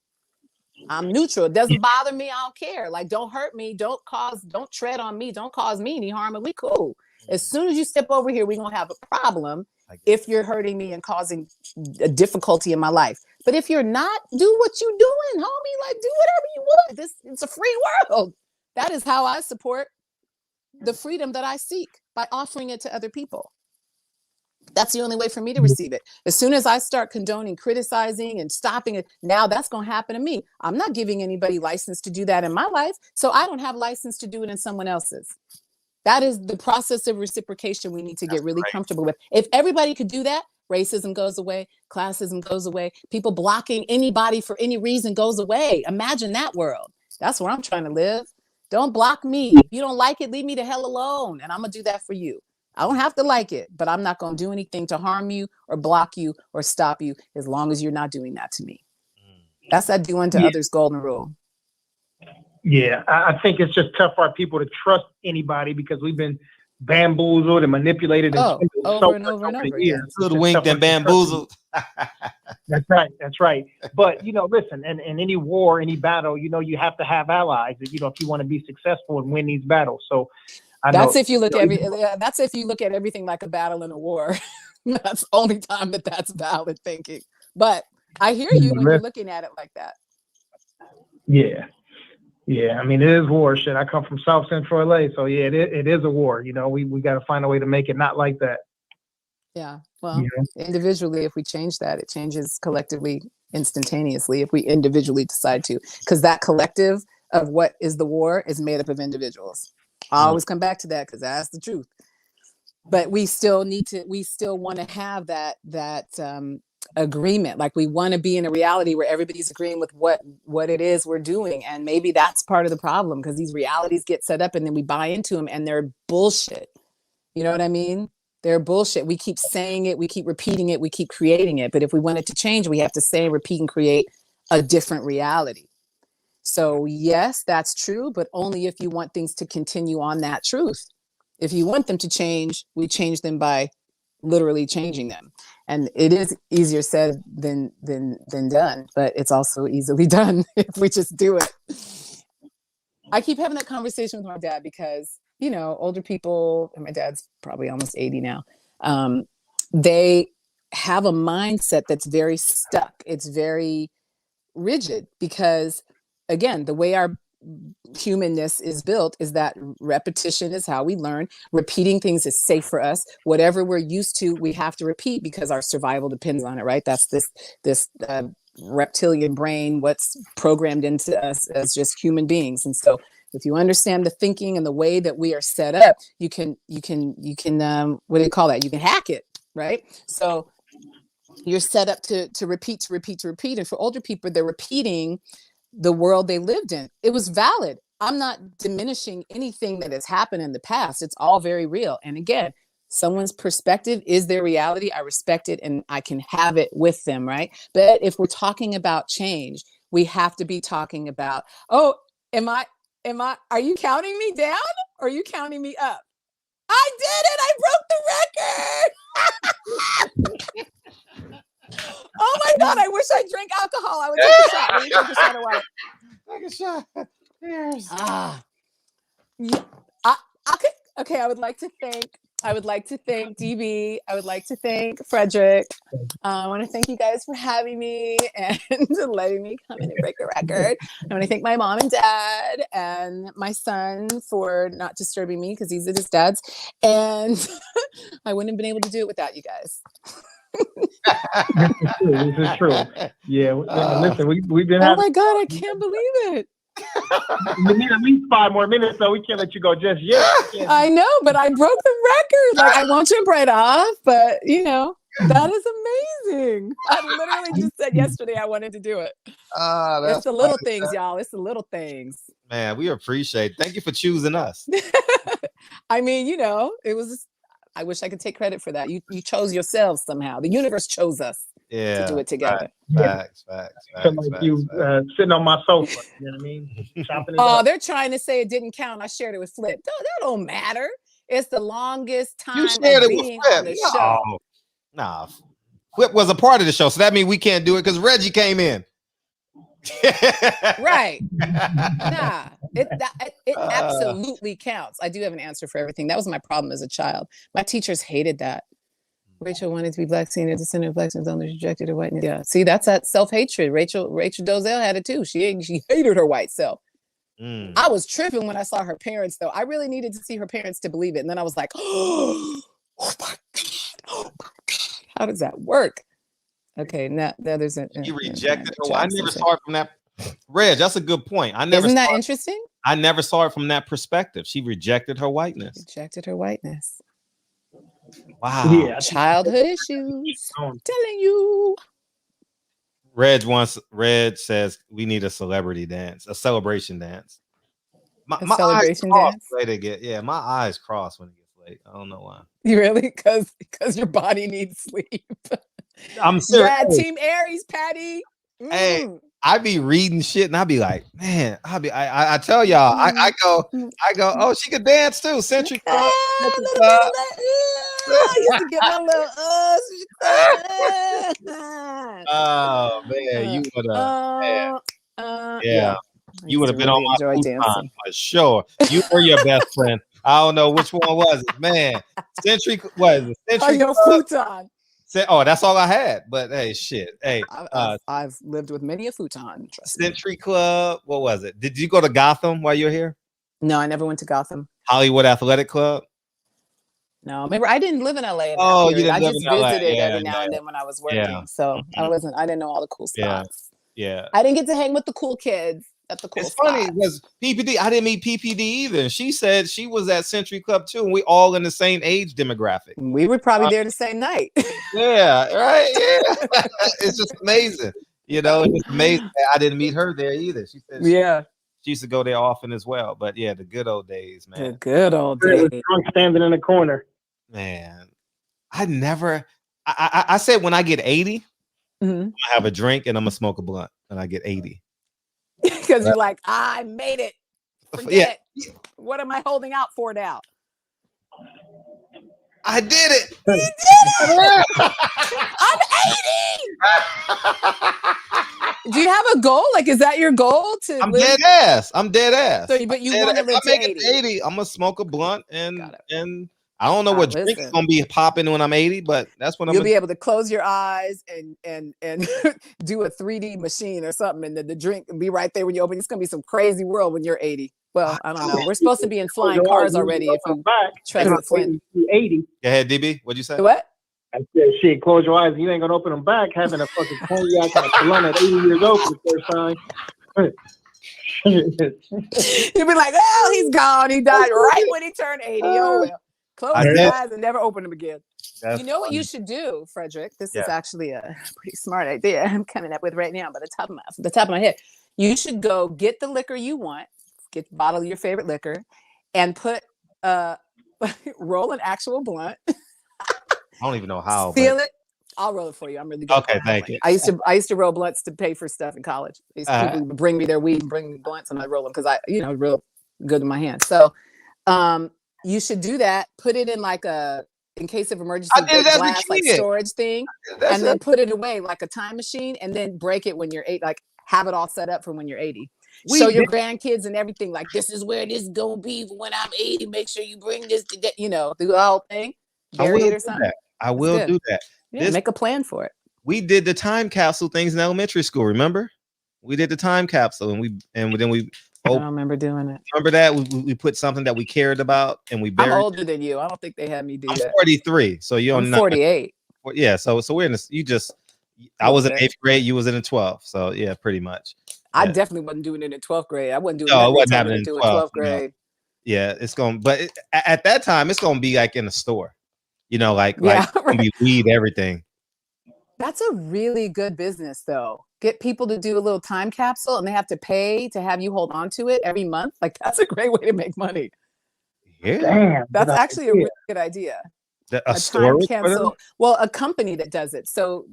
I'm neutral. It doesn't bother me. I don't care. Like, don't hurt me. Don't tread on me. Don't cause me any harm. And we cool. As soon as you step over here, we're going to have a problem if you're hurting me and causing a difficulty in my life. But if you're not, do what you're doing, homie. Like, do whatever you want. It's a free world. That is how I support the freedom that I seek, by offering it to other people. That's the only way for me to receive it. As soon as I start condoning, criticizing, and stopping it, now that's going to happen to me. I'm not giving anybody license to do that in my life, so I don't have license to do it in someone else's. That is the process of reciprocation we need to get really comfortable with. If everybody could do that, racism goes away, classism goes away, people blocking anybody for any reason goes away. Imagine that world. That's where I'm trying to live. Don't block me. If you don't like it, leave me the hell alone, and I'm going to do that for you. I don't have to like it, but I'm not going to do anything to harm you or block you or stop you as long as you're not doing that to me. That's that do unto others golden rule. Yeah, I think it's just tough for our people to trust anybody because we've been bamboozled and manipulated and over and over again. Hoodwinked and bamboozled. That's right. But, you know, listen, in any war, any battle, you know, you have to have allies, you know, if you want to be successful and win these battles. So that's if you look at everything like a battle in a war. That's the only time that's valid thinking. But I hear you when you're looking at it like that. Yeah. Yeah, I mean, it is war. Shit, I come from South Central LA, so yeah, it is a war. You know, we got to find a way to make it not like that. Yeah, well, individually, if we change that, it changes collectively, instantaneously, if we individually decide to. Because that collective of what is the war is made up of individuals. I always come back to that because that's the truth. But we still want to have that agreement. Like, we want to be in a reality where everybody's agreeing with what it is we're doing. And maybe that's part of the problem, because these realities get set up and then we buy into them and they're bullshit. You know what I mean? They're bullshit. We keep saying it, we keep repeating it, we keep creating it. But if we want it to change, we have to say, repeat, and create a different reality. So yes, that's true, but only if you want things to continue on that truth. If you want them to change, we change them by literally changing them. And it is easier said than done, but it's also easily done if we just do it. I keep having that conversation with my dad because, you know, older people, and my dad's probably almost 80 now, they have a mindset that's very stuck. It's very rigid because, again, the way our humanness is built is that repetition is how we learn. Repeating things is safe for us. Whatever we're used to, we have to repeat because our survival depends on it, right? That's this reptilian brain, what's programmed into us as just human beings. And so if you understand the thinking and the way that we are set up, you can what do you call that? You can hack it, right? So you're set up to repeat. And for older people, they're repeating the world they lived in. It was valid. I'm not diminishing anything that has happened in the past. It's all very real. And again, someone's perspective is their reality. I respect it and I can have it with them, right? But if we're talking about change, we have to be talking about, oh, are you counting me down or are you counting me up? I did it. I broke the record. Oh my God, I wish I drank alcohol. I would take a shot. Let me take a shot of water. Take a shot. Cheers. Okay, I would like to thank DB. I would like to thank Frederick. I want to thank you guys for having me and letting me come in and break the record. I want to thank my mom and dad and my son for not disturbing me because he's at his dad's. And I wouldn't have been able to do it without you guys. This is true. Yeah. Listen, we've been. Oh my God, I can't believe it. We need at least 5 more minutes, so we can't let you go just yet. I know, but I broke the record. Like, I won't jump right off, but that is amazing. I literally just said yesterday I wanted to do it. It's the little things, y'all. It's the little things. Man, we appreciate it. Thank you for choosing us. I mean, it was. I wish I could take credit for that. You chose yourselves somehow. The universe chose us to do it together. Facts. You sitting on my sofa. You know what I mean? Chopping it up. They're trying to say it didn't count. I shared it with Flip. That don't matter. It's the longest time You shared it with being Flip. on the show. Nah, Flip was a part of the show, so that means we can't do it because Reggie came in. Right. Nah, it absolutely counts. I do have an answer for everything. That was my problem as a child. My teachers hated that. Rachel wanted to be black, seen as the center of black, and only rejected her whiteness. Yeah, see, that's that self-hatred. Rachel Dozell had it too. She hated her white self. I was tripping when I saw her parents, though. I really needed to see her parents to believe it, and then I was like, oh my God, how does that work? Okay, now there's a. She rejected her. I never saw it from that. Reg, that's a good point. Isn't that interesting? I never saw it from that perspective. She rejected her whiteness. Wow. Yeah. Childhood issues. I'm telling you. Reg says we need a celebrity dance, a celebration dance. My celebration eyes dance. My eyes cross when it gets late. I don't know why. You really? Because your body needs sleep. I'm serious. Yeah, Team Aries, Patty. Hey, I be reading shit and I be like, man, I tell y'all, I go, oh, she could dance too. Century Club. I used to get my little oh man, you would have you would have been on my futon for sure. You were your best friend. I don't know which one was it, man. Century your futon. Oh, that's all I had. But hey, shit. Hey, I've lived with many a futon. Century Club. What was it? Did you go to Gotham while you were here? No, I never went to Gotham. Hollywood Athletic Club. No, remember I didn't live in LA. You didn't I live just in LA. visited every now and then when I was working. So I didn't know all the cool spots. Yeah. I didn't get to hang with the cool kids at the cool spots. It's funny because PPD, I didn't meet PPD either. She said she was at Century Club too, and we all in the same age demographic. We were probably there the same night. Yeah, right. Yeah. It's just amazing. It's amazing. I didn't meet her there either. She said she used to go there often as well. But yeah, the good old days, man. The good old days. Drunk standing in the corner. Man, I said when I get 80, I have a drink and I'm gonna smoke a blunt when I get 80. Because you're like, I made it. Forget it. What am I holding out for now? I did it. You did it. I'm 80. Do you have a goal? Like, is that your goal to I'm dead ass. So, but you want to live to 80. 80. I'm gonna smoke a blunt and I don't know what drink is gonna be popping when I'm 80, but that's when you'll be able to close your eyes and do a 3D machine or something, and the drink will be right there when you open. It's gonna be some crazy world when you're 80. Well, I don't know. We're supposed to be in flying cars already. If you trust the Flint. 80. Go ahead, DB. What'd you say? What? I said, shit, close your eyes. You ain't gonna open them back having a fucking cognac and a blunt at 80 years old for the first time. You'll be like, oh, he's gone. He died right when he turned 80. Oh well. Close your eyes and never open them again. You know what you should do, Frederick? This Yeah. is actually a pretty smart idea I'm coming up with right now by the top of my head. You should go get the liquor you want, get a bottle of your favorite liquor, and put roll an actual blunt. I don't even know how. Seal it. I'll roll it for you. I'm really good. Okay, thank you. I used to roll blunts to pay for stuff in college. People would bring me their weed and bring me blunts, and I roll them because I, real good in my hands. So, you should do that. Put it in like in case of emergency, glass like storage thing, and then put it away like a time machine, and then break it when you're 8. Like have it all set up for when you're 80. Show your grandkids and everything. Like this is where this is gonna be when I'm 80. Make sure you bring this to get, do the whole thing. Bury it or something. I will do that. Yeah, make a plan for it. We did the time capsule things in elementary school. Remember, we did the time capsule, and then we. I don't remember doing it. Remember that we put something that we cared about, and we buried. I'm older than you. I don't think they had me do that. I'm 43, so you're I'm 48. Yeah, so we're in this. I was in 8th grade. You was in the 12th. So yeah, pretty much. I Yeah. definitely wasn't doing it in 12th grade. I wasn't doing it wasn't happening in 12th grade. Yeah, it's going, but at that time, it's gonna be like in the store. Like be weed, everything. That's a really good business, though. Get people to do a little time capsule, and they have to pay to have you hold on to it every month. Like that's a great way to make money. Yeah, damn, that's actually a really good idea. A time capsule. Well, a company that does it. So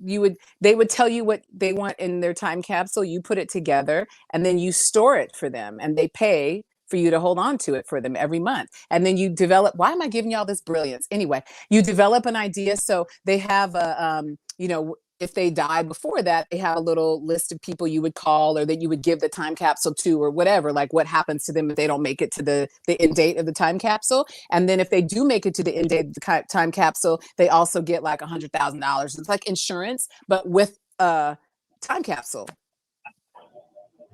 they would tell you what they want in their time capsule. You put it together, and then you store it for them, and they pay for you to hold on to it for them every month. And then you develop. Why am I giving y'all this brilliance? Anyway, you develop an idea. So they have if they die before that, they have a little list of people you would call or that you would give the time capsule to or whatever, like what happens to them if they don't make it to the end date of the time capsule. And then if they do make it to the end date of the time capsule, they also get like $100,000. It's like insurance, but with a time capsule.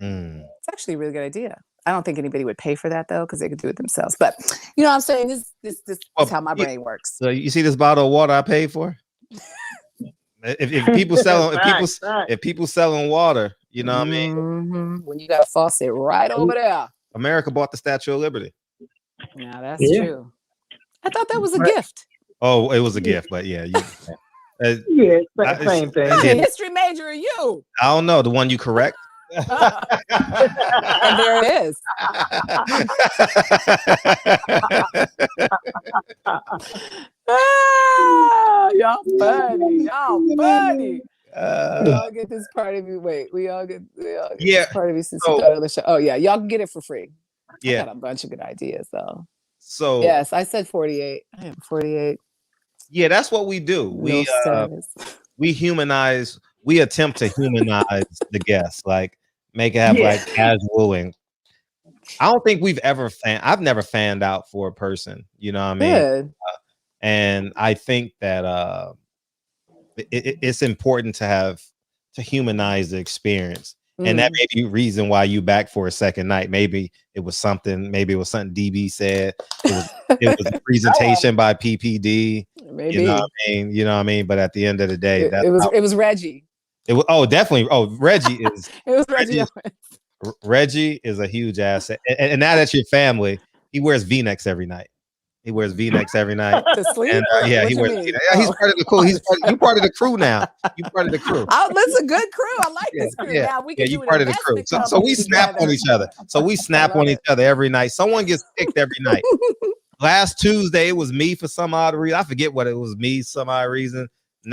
It's actually a really good idea. I don't think anybody would pay for that though, because they could do it themselves. But you know what I'm saying? This is how my brain works. So you see this bottle of water I paid for? If people selling if people selling water, you know what I mean? Mm-hmm. When you got a faucet right over there. America bought the Statue of Liberty. Yeah, that's true. I thought that was a gift. Oh, it was a gift, but yeah, it's the same thing. Hey, history major are you? I don't know, the one you correct. And there it is. Y'all funny. We all get this part of you. Wait, we all get this part of you since you started the show. Oh yeah, y'all can get it for free. Yeah, I got a bunch of good ideas though. So yes, I said 48. I am 48. Yeah, that's what we do. We humanize. We attempt to humanize the guests, like make it have like casual, and I don't think we've ever I've never fanned out for a person. You know what I mean? Good. And I think that it's important to humanize the experience. And that may be reason why you back for a second night. Maybe it was something DB said. It was a presentation by PPD. Maybe. You know what I mean? But at the end of the day, it was Reggie. It was definitely. Reggie is. It was Reggie. Reggie is a huge asset, and now that's your family. He wears V-necks every night. He wears V-necks every night. To sleep? And, he wears. He's part of the crew. You part of the crew now. You part of the crew. Oh, this is a good crew. I like this crew. Yeah. Now we can do part of the crew. So we snap on each other. Every night. Someone gets picked every night. Last Tuesday it was me for some odd reason. I forget what it was. Me some odd reason.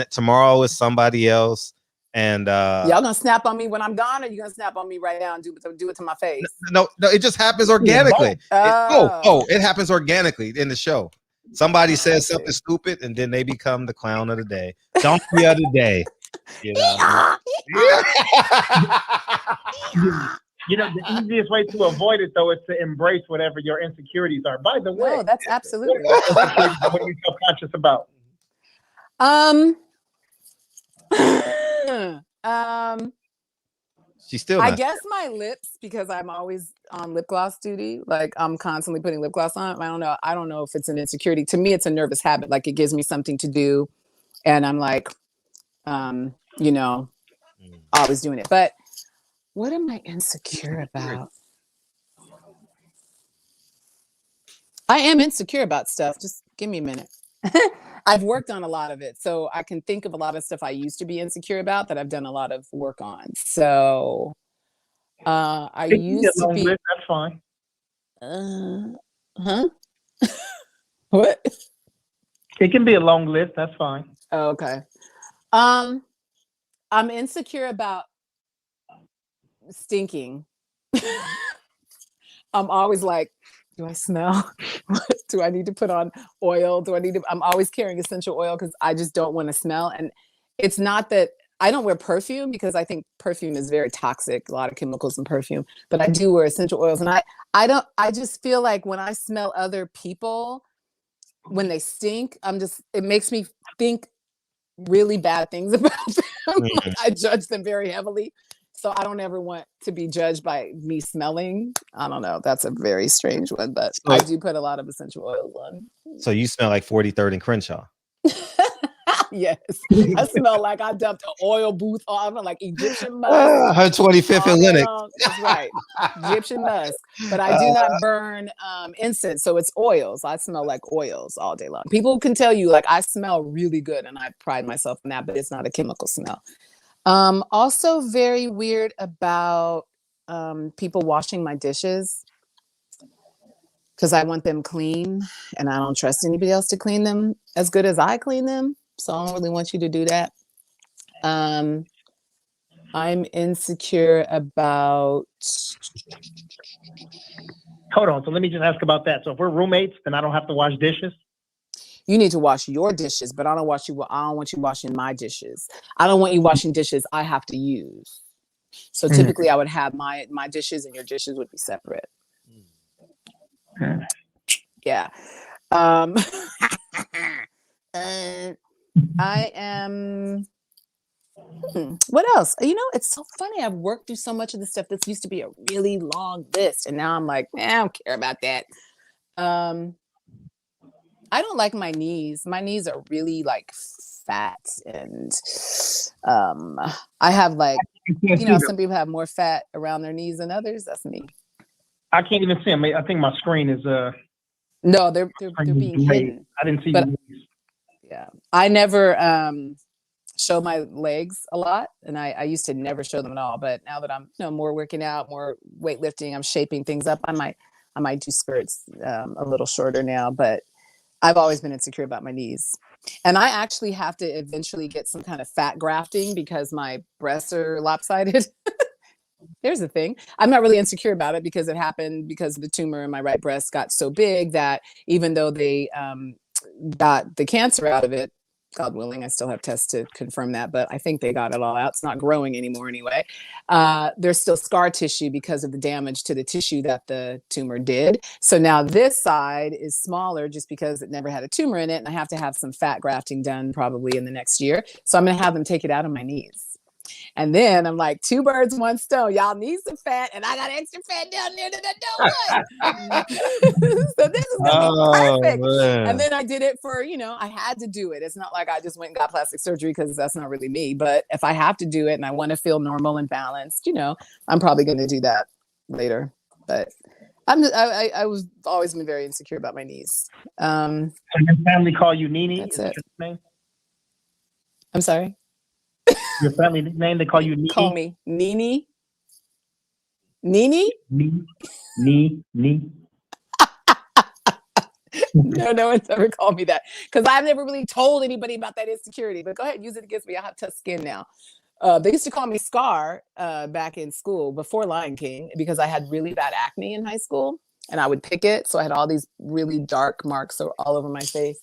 Tomorrow is somebody else. And y'all gonna snap on me when I'm gone, or you gonna snap on me right now and do it to my face? No, it just happens organically. It happens organically in the show. Somebody says something stupid, and then they become the clown of the day, donkey of the day. You know, the easiest way to avoid it though is to embrace whatever your insecurities are. By the way, that's absolutely what you're self-conscious about. She's still. I guess my lips, because I'm always on lip gloss duty. Like I'm constantly putting lip gloss on. I don't know if it's an insecurity. To me, it's a nervous habit. Like it gives me something to do, and I'm like, always doing it. But what am I insecure about? I am insecure about stuff. Just give me a minute. I've worked on a lot of it. So I can think of a lot of stuff I used to be insecure about that I've done a lot of work on. So I It can be a used to long be, list, that's fine. huh? What? It can be a long list, that's fine. Oh, okay. I'm insecure about stinking. I'm always like, do I smell? Do I need to put on oil? I'm always carrying essential oil because I just don't want to smell. And it's not that I don't wear perfume because I think perfume is very toxic, a lot of chemicals in perfume, but I do wear essential oils. And I just feel like when I smell other people, when they stink, it makes me think really bad things about them. Like I judge them very heavily. So I don't ever want to be judged by me smelling. I don't know. That's a very strange one, but I do put a lot of essential oils on. So you smell like 43rd and Crenshaw. Yes. I smell like I dumped an oil booth on, like Egyptian musk. Her 25th and Linux. That's right. Egyptian musk. But I do not burn incense. So it's oils. I smell like oils all day long. People can tell you like I smell really good and I pride myself in that, but it's not a chemical smell. Also very weird about people washing my dishes because I want them clean and I don't trust anybody else to clean them as good as I clean them. So I don't really want you to do that. I'm insecure about. Hold on. So let me just ask about that. So if we're roommates, then I don't have to wash dishes? You need to wash your dishes, but I don't want you washing my dishes. I don't want you washing dishes I have to use. So typically I would have my dishes and your dishes would be separate. Yeah. I am. What else? You know, it's so funny. I've worked through so much of the stuff that's used to be a really long list, and now I'm like, I don't care about that. I don't like my knees. My knees are really like fat, and I have like, you know, some people have more fat around their knees than others. That's me. I can't even see them. I think my screen is no, they're being hidden. I didn't see. Yeah, I never show my legs a lot, and I used to never show them at all. But now that I'm more working out, more weightlifting, I'm shaping things up. I might do skirts a little shorter now, but I've always been insecure about my knees. And I actually have to eventually get some kind of fat grafting because my breasts are lopsided. There's the thing. I'm not really insecure about it because it happened because the tumor in my right breast got so big that even though they got the cancer out of it, God willing, I still have tests to confirm that, but I think they got it all out. It's not growing anymore anyway. There's still scar tissue because of the damage to the tissue that the tumor did. So now this side is smaller just because it never had a tumor in it. And I have to have some fat grafting done probably in the next year. So I'm going to have them take it out of my knees. And then I'm like, 2 birds, 1 stone. Y'all need some fat, and I got extra fat down there that I don't want. So this is gonna be perfect. Man. And then I did it for, I had to do it. It's not like I just went and got plastic surgery because that's not really me. But if I have to do it and I want to feel normal and balanced, I'm probably going to do that later. But I was always been very insecure about my knees. So your family call you Nini? That's it. I'm sorry. Your family nickname, they call you Nini? Call me Nini. Nini? Nini. No one's ever called me that because I've never really told anybody about that insecurity. But go ahead, use it against me. I have tough skin now. They used to call me Scar back in school before Lion King because I had really bad acne in high school and I would pick it. So I had all these really dark marks all over my face.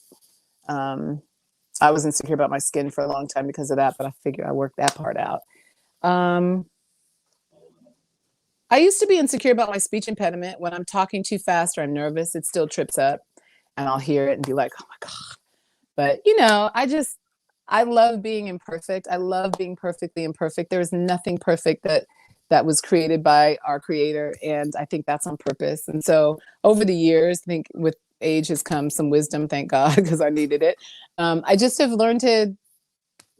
I was insecure about my skin for a long time because of that, but I figure I worked that part out. I used to be insecure about my speech impediment. When I'm talking too fast or I'm nervous, it still trips up and I'll hear it and be like, oh my God. But, I love being imperfect. I love being perfectly imperfect. There is nothing perfect that was created by our creator. And I think that's on purpose. And so over the years, I think with age has come some wisdom, thank God, because I needed it. I just have learned to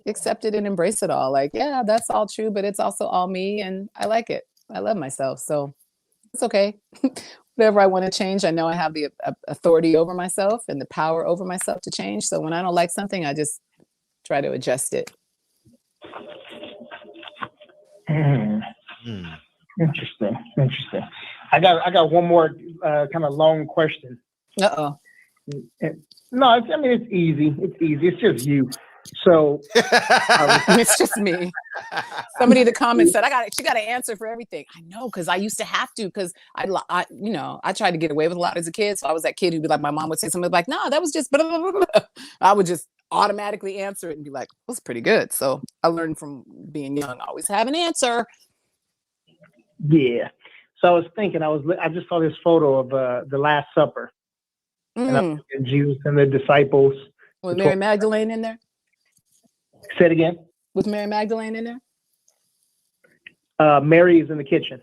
accept it and embrace it all. Like, yeah, that's all true, but it's also all me. And I like it. I love myself. So it's okay. Whatever I want to change, I know I have the authority over myself and the power over myself to change. So when I don't like something, I just try to adjust it. Interesting. I got one more kind of long question. Uh-oh. No, I mean it's easy. It's just you. So it's just me. Somebody in the comments said she got to answer for everything. I know, because I used to have to, because I tried to get away with a lot as a kid. So I was that kid who'd be like, my mom would say something like, no, that was just blah, blah, blah, blah. I would just automatically answer it and be like, that's pretty good. So I learned from being young, always have an answer. Yeah. So I was thinking, I just saw this photo of the Last Supper. And Jesus and the disciples. Was Mary Magdalene in there? Say it again. Was Mary Magdalene in there? Mary is in the kitchen.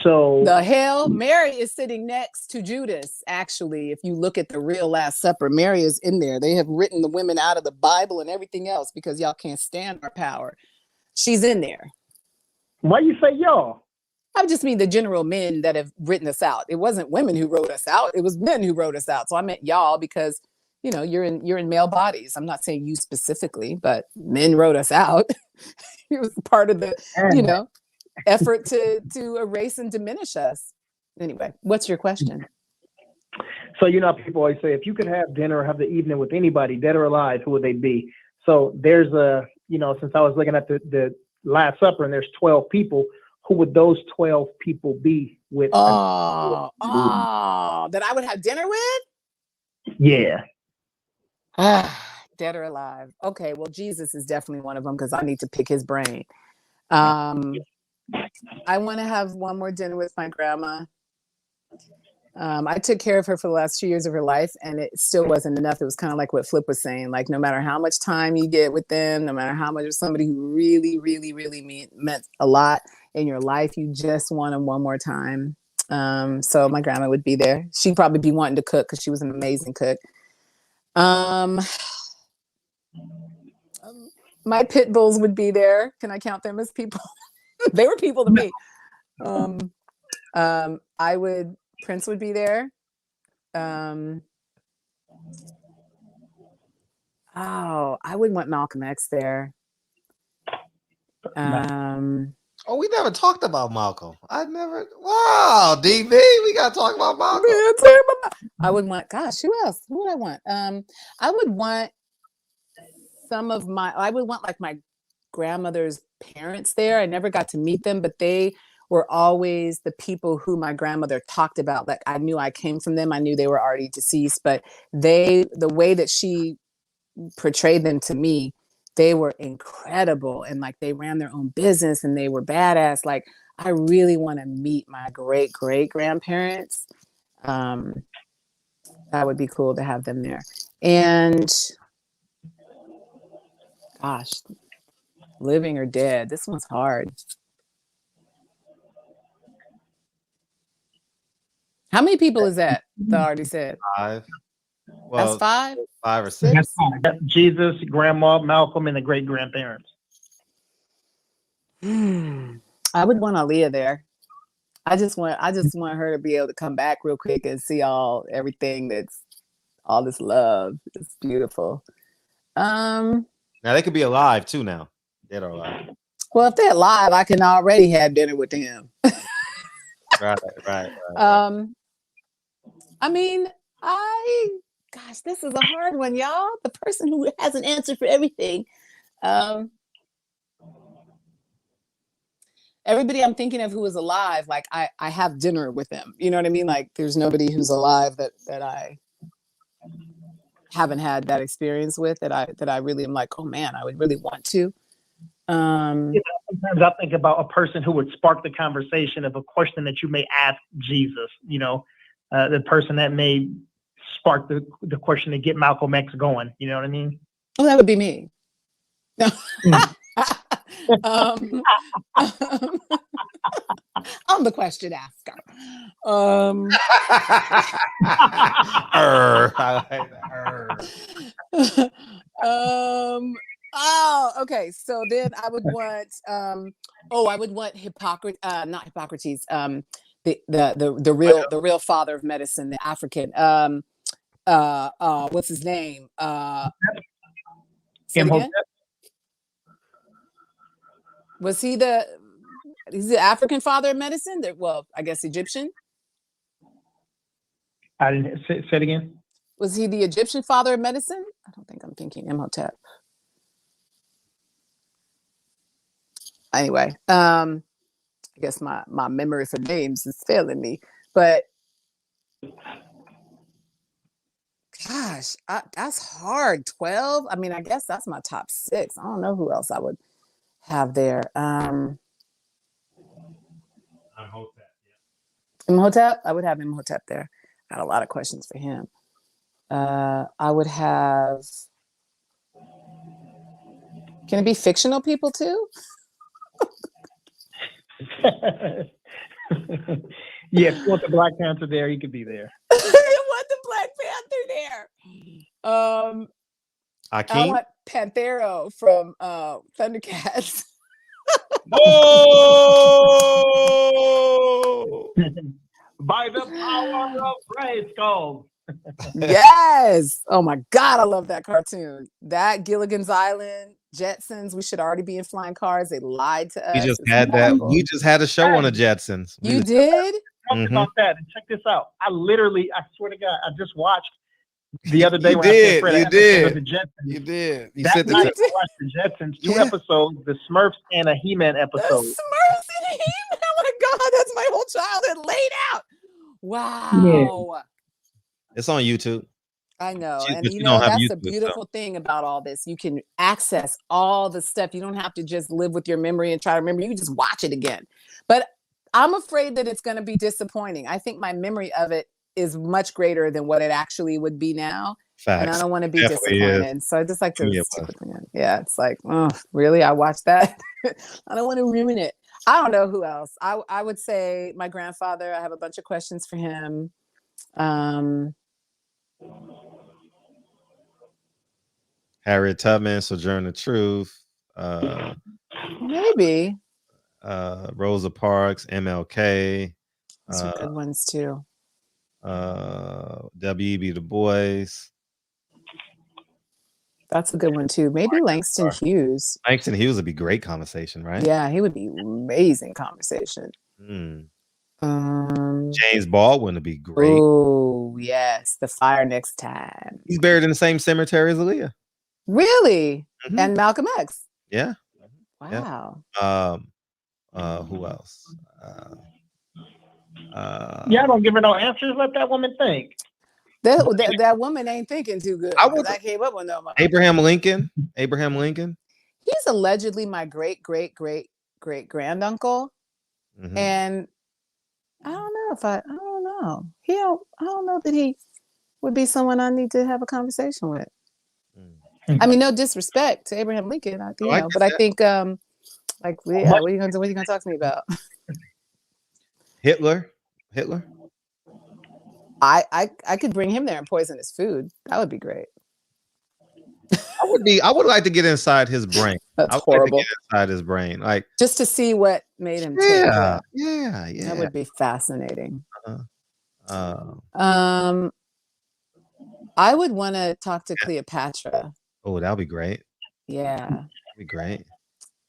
So the hell, Mary is sitting next to Judas. Actually, if you look at the real Last Supper, Mary is in there. They have written the women out of the Bible and everything else because y'all can't stand our power. She's in there. Why you say y'all? I just mean the general men that have written us out. It wasn't women who wrote us out. It was men who wrote us out. So I meant y'all because, you're in male bodies. I'm not saying you specifically, but men wrote us out. It was part of the, effort to erase and diminish us. Anyway, what's your question? So, people always say, if you could have dinner or have the evening with anybody, dead or alive, who would they be? So there's since I was looking at the Last Supper and there's 12 people, who would those 12 people be with? That I would have dinner with? Yeah. Dead or alive. Okay, well, Jesus is definitely one of them because I need to pick his brain. I want to have one more dinner with my grandma. I took care of her for the last 2 years of her life, and it still wasn't enough. It was kind of like what Flip was saying. Like, no matter how much time you get with them, no matter how much of somebody who really, really, really meant a lot in your life, you just want them one more time. So my grandma would be there. She'd probably be wanting to cook because she was an amazing cook. My pit bulls would be there. Can I count them as people? They were people to me. Prince would be there. I would want Malcolm X there. We never talked about Malcolm. Wow, DB, we got to talk about Malcolm. I would want, who else? Who would I want? I would want like my grandmother's parents there. I never got to meet them, but they were always the people who my grandmother talked about. Like, I knew I came from them. I knew they were already deceased, but the way that she portrayed them to me, they were incredible. And like, they ran their own business and they were badass. Like, I really want to meet my great grandparents. That would be cool to have them there. And gosh, living or dead, this one's hard. How many people is that? I already said 5. Well, that's 5? 5 or 6. Jesus, grandma, Malcolm, and the great grandparents. I would want Aaliyah there. I just want her to be able to come back real quick and see everything that's all this love. It's beautiful. Now they could be alive too. Now dead or alive. Well, if they're alive, I can already have dinner with them. Right. I mean, this is a hard one, y'all. The person who has an answer for everything. Everybody I'm thinking of who is alive, like I have dinner with them. You know what I mean? Like, there's nobody who's alive that I haven't had that experience with that I really am like, oh man, I would really want to. Sometimes I think about a person who would spark the conversation of a question that you may ask Jesus, the person that may spark the question to get Malcolm X going. You know what I mean? Oh, that would be me. No. I'm the question asker. Okay. So then I would want, not Hippocrates, the real father of medicine, the African. What's his name? Say it again? Was he he's the African father of medicine? Well, I guess Egyptian. I didn't say it again. Was he the Egyptian father of medicine? I don't think I'm thinking Imhotep. Anyway, I guess my memory for names is failing me, but gosh, that's hard. 12. I mean, I guess that's my top 6. I don't know who else I would have there. Imhotep. I would have Imhotep there. Got a lot of questions for him. I would have. Can it be fictional people too? Yeah, if you want the Black Panther there, he could be there. I want the Black Panther there. I want Panthero from Thundercats. Oh! By the power of Grayskull. Yes. Oh my God, I love that cartoon. That Gilligan's Island, Jetsons. We should already be in flying cars. They lied to us. We just had that. We just had a show on the Jetsons. You did? Talk about that and check this out. I swear to God, I just watched the other day You when I said Fred, you did. the Jetsons. You did. You That said night the I watched the Jetsons, 2 episodes, the Smurfs and a He-Man The episode. Smurfs and He-Man. Oh my God, that's my whole childhood laid out. Wow. It's on YouTube. I know. But And you you don't know, have that's YouTube, the beautiful thing about all this. You can access all the stuff. You don't have to just live with your memory and try to remember. You can just watch it again. But I'm afraid that it's going to be disappointing. I think my memory of it is much greater than what it actually would be now. Facts. And I don't want to be Definitely disappointed. is. So I just like to Yeah, stick with it. Yeah, it's like, oh, really? I watched that? I don't want to ruin it. I don't know who else. I would say my grandfather. I have a bunch of questions for him. Harriet Tubman, Sojourner Truth, Maybe. Rosa Parks, MLK. Those are good ones too. W.E.B. Du Bois. That's a good one too. Maybe Langston Hughes. Langston Hughes would be great conversation, right? Yeah, he would be amazing conversation. James Baldwin would be great. Oh, yes. The Fire Next Time. He's buried in the same cemetery as Aaliyah. Really? And Malcolm X. Yeah. Wow. Who else? Yeah, I don't give her no answers. Let that woman think. That woman ain't thinking too good. I came up with no more. Abraham Lincoln. He's allegedly my great granduncle. And I don't know I don't know. I don't know that he would be someone I need to have a conversation with. I mean, no disrespect to Abraham Lincoln, but I think what are you gonna talk to me about? Hitler. I could bring him there and poison his food. That would be great. I would like to get inside his brain. That's horrible. Like to get inside his brain, like just to see what made him. Yeah. That would be fascinating. I would want to talk to Cleopatra. Oh, that would be great. Yeah, that'd be great.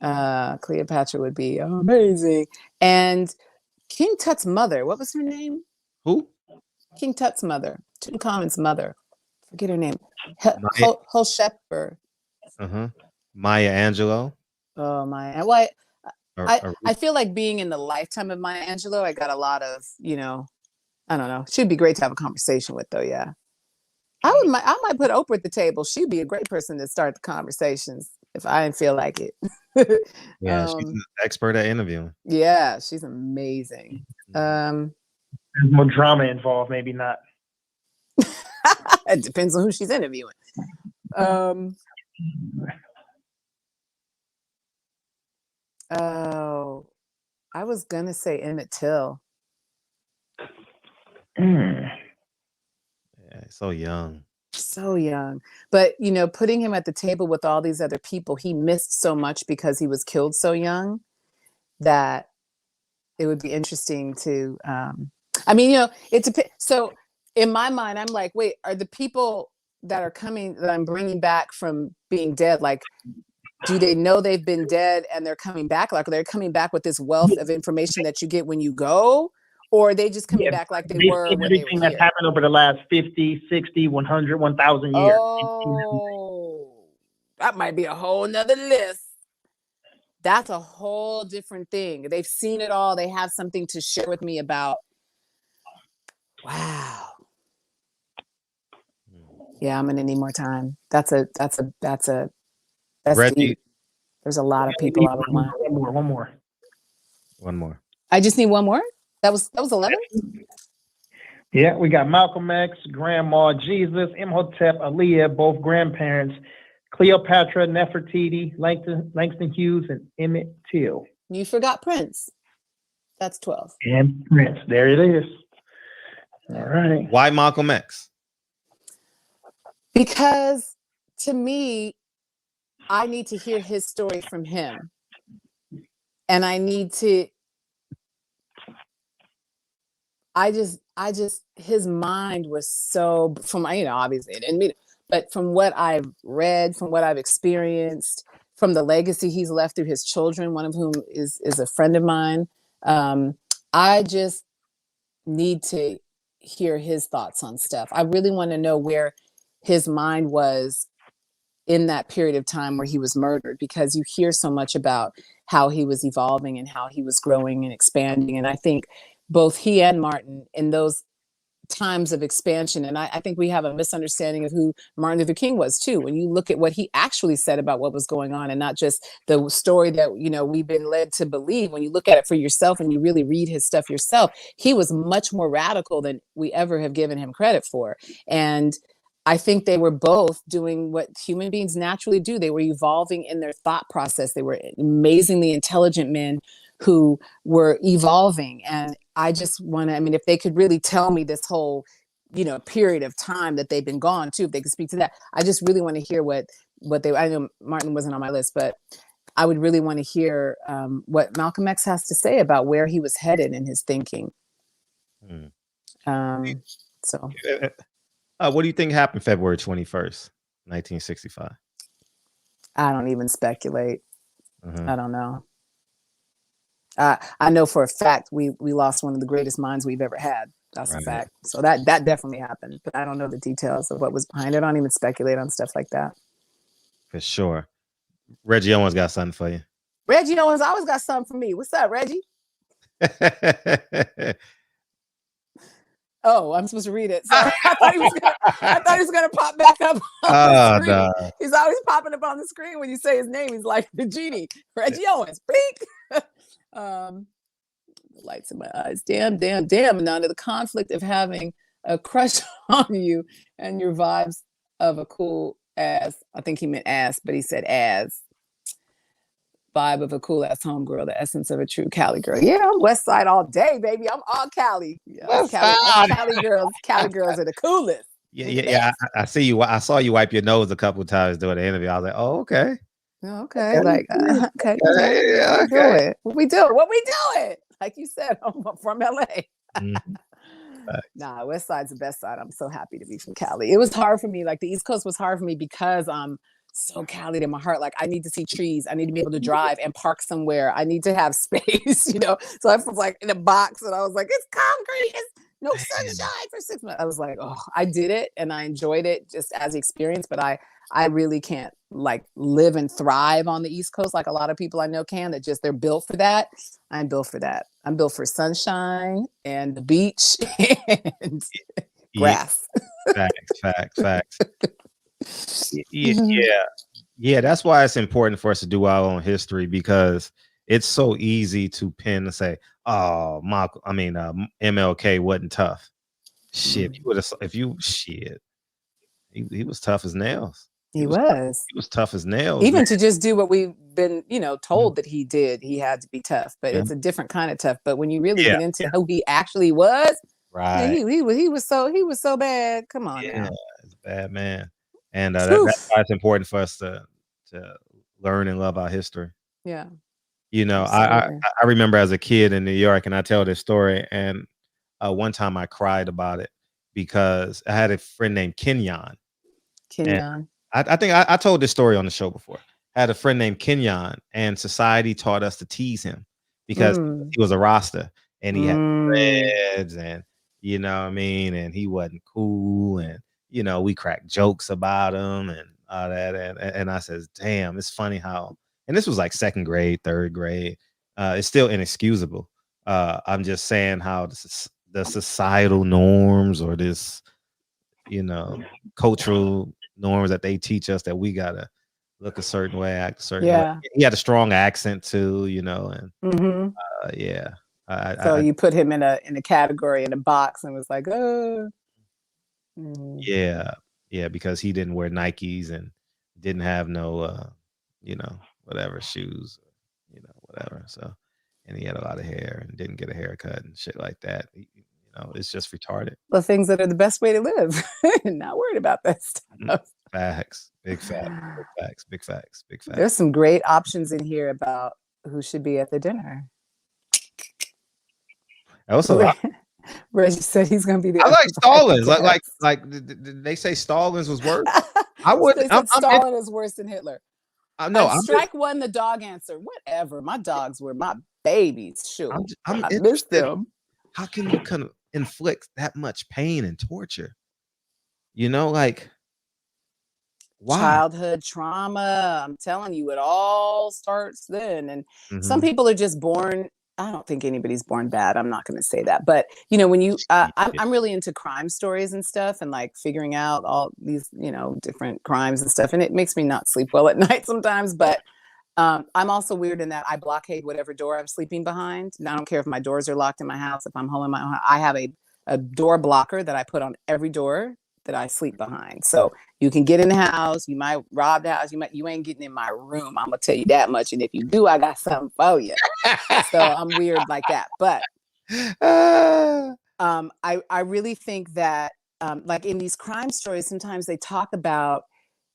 Cleopatra would be amazing. And King Tut's mother. What was her name? Who? King Tut's mother. Tutankhamun's mother. Forget her name. Holshepper. Maya Angelou. Oh, Maya. Well, I feel like being in the lifetime of Maya Angelou, I got a lot of, I don't know. She'd be great to have a conversation with, though. Yeah. I might put Oprah at the table. She'd be a great person to start the conversations if I didn't feel like it. Yeah, she's an expert at interviewing. Yeah, she's amazing. There's more drama involved, maybe not. It depends on who she's interviewing. Oh, I was gonna say Emmett Till. Yeah, so young. So young. But putting him at the table with all these other people, he missed so much because he was killed so young that it would be interesting to. I mean, you know, it depends. So in my mind, I'm like, wait, are the people that are coming that I'm bringing back from being dead, like, do they know they've been dead and they're coming back? Like, are they coming back with this wealth of information that you get when you go? Or are they just coming back like they were when they were everything that's here? happened over the last 50, 60, 100, 1,000 years. Oh, that might be a whole nother list. That's a whole different thing. They've seen it all. They have something to share with me about. Wow. Yeah, I'm gonna need more time. That's Reggie, deep. There's a lot of people I would want. One more. I just need one more. That was 11. Yeah, we got Malcolm X, Grandma Jesus, Imhotep, Aaliyah, both grandparents, Cleopatra, Nefertiti, Langston Hughes, and Emmett Till. You forgot Prince. That's 12. And Prince. There it is. All right. Why Malcolm X? Because to me, I need to hear his story from him. And I need to, his mind was so, from, you know, obviously, but from what I've read, from what I've experienced, from the legacy he's left through his children, one of whom is a friend of mine, I just need to hear his thoughts on stuff. I really want to know where his mind was in that period of time where he was murdered, because you hear so much about how he was evolving and how he was growing and expanding. And I think both he and Martin in those times of expansion, and I think we have a misunderstanding of who Martin Luther King was too, when you look at what he actually said about what was going on and not just the story that, you know, we've been led to believe. When you look at it for yourself and you really read his stuff yourself, he was much more radical than we ever have given him credit for. And I think they were both doing what human beings naturally do. They were evolving in their thought process. They were amazingly intelligent men who were evolving. And I just want to, I mean, if they could really tell me this whole, you know, period of time that they've been gone too, if they could speak to that, I just really want to hear what they, I know Martin wasn't on my list, but I would really want to hear what Malcolm X has to say about where he was headed in his thinking. So. What do you think happened February 21st, 1965? I don't even speculate. I don't know. I know for a fact we lost one of the greatest minds we've ever had. That's a fact. So that definitely happened, but I don't know the details of what was behind it. I don't even speculate on stuff like that. For sure. Reggie Owens got something for you. Reggie Owens always got something for me. What's up, Reggie? Oh, I'm supposed to read it. Sorry. I thought he was gonna pop back up on the screen. No. He's always popping up on the screen when you say his name. He's like the genie, Reggie Owens. Blink. The lights in my eyes. Damn, Ananda. The conflict of having a crush on you and your vibes of a cool ass. I think he meant ass, but he said ass. Vibe of a cool ass homegirl, the essence of a true Cali girl. Yeah, I'm West Side all day, baby. I'm all Cali. Yeah, Cali girls. Cali girls are the coolest. Yeah. I see you. I saw you wipe your nose a couple of times during the interview. I was like, oh, okay. Okay. Like, okay. Yeah, okay. What we doing? Like you said, I'm from LA. Nah, West Side's the best side. I'm so happy to be from Cali. It was hard for me. Like the East Coast was hard for me because so Cali in my heart. Like I need to see trees. I need to be able to drive and park somewhere. I need to have space, you know? So I was like in a box and I was like, it's concrete. It's no sunshine for 6 months. I was like, oh, I did it and I enjoyed it just as the experience, but I really can't like live and thrive on the East Coast like a lot of people I know can, that just they're built for that. I'm built for that. I'm built for sunshine and the beach and grass. Facts. Yeah. That's why it's important for us to do our own history, because it's so easy to pin and say, "Oh, MLK wasn't tough." Shit, he was tough as nails. He was tough as nails. Even to just do what we've been, told that he did, he had to be tough. But it's a different kind of tough. But when you really get into who he actually was, right? He was so bad. Come on, now. It's bad, man. And that's why it's important for us to learn and love our history. Yeah. You know, I remember as a kid in New York, and I tell this story, and one time I cried about it because I had a friend named Kenyon. Kenyon. I think I told this story on the show before. I had a friend named Kenyon, and society taught us to tease him because he was a Rasta and he had dreads, and you know what I mean, and he wasn't cool, and you know, we cracked jokes about him and all that, and I says, damn, it's funny how, and this was like second grade, third grade, it's still inexcusable. I'm just saying how the societal norms or this, you know, cultural norms that they teach us that we gotta look a certain way, act a certain way. He had a strong accent too, you know, and yeah. So you put him in a category, in a box, and was like, yeah, because he didn't wear Nikes and didn't have no you know, whatever shoes, you know, whatever. So, and he had a lot of hair and didn't get a haircut and shit like that. You know, it's just retarded. The things that are the best way to live. Not worried about that stuff. Facts. Big facts. Big facts. Big facts. Big facts. There's some great options in here about who should be at the dinner. Also, Reggie said he's gonna be there. I like Stallings. Like they say Stallings was worse. I would. Stalin is worse than Hitler. No, strike one. The dog answer. Whatever. My dogs were my babies. Sure, I miss them. How can you kind of inflict that much pain and torture? You know, like why? Childhood trauma. I'm telling you, it all starts then. And some people are just born. I don't think anybody's born bad. I'm not going to say that. But, you know, when you, I'm really into crime stories and stuff and like figuring out all these, you know, different crimes and stuff. And it makes me not sleep well at night sometimes. But I'm also weird in that I blockade whatever door I'm sleeping behind. And I don't care if my doors are locked in my house. If I'm home in my own house, I have a door blocker that I put on every door that I sleep behind. So you can get in the house, you might rob the house, you ain't getting in my room. I'm gonna tell you that much. And if you do, I got something for you. So I'm weird like that. But I really think that like in these crime stories, sometimes they talk about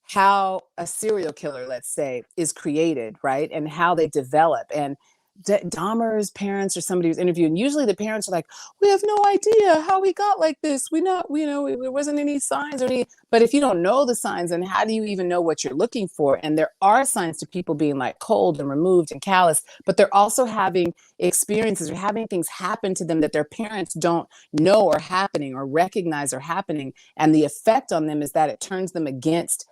how a serial killer, let's say, is created, right? And how they develop. And Dahmer's parents or somebody was interviewed, and usually the parents are like, we have no idea how he got like this. You know, there wasn't any signs or any, but if you don't know the signs, then how do you even know what you're looking for? And there are signs to people being like cold and removed and callous, but they're also having experiences or having things happen to them that their parents don't know are happening or recognize are happening. And the effect on them is that it turns them against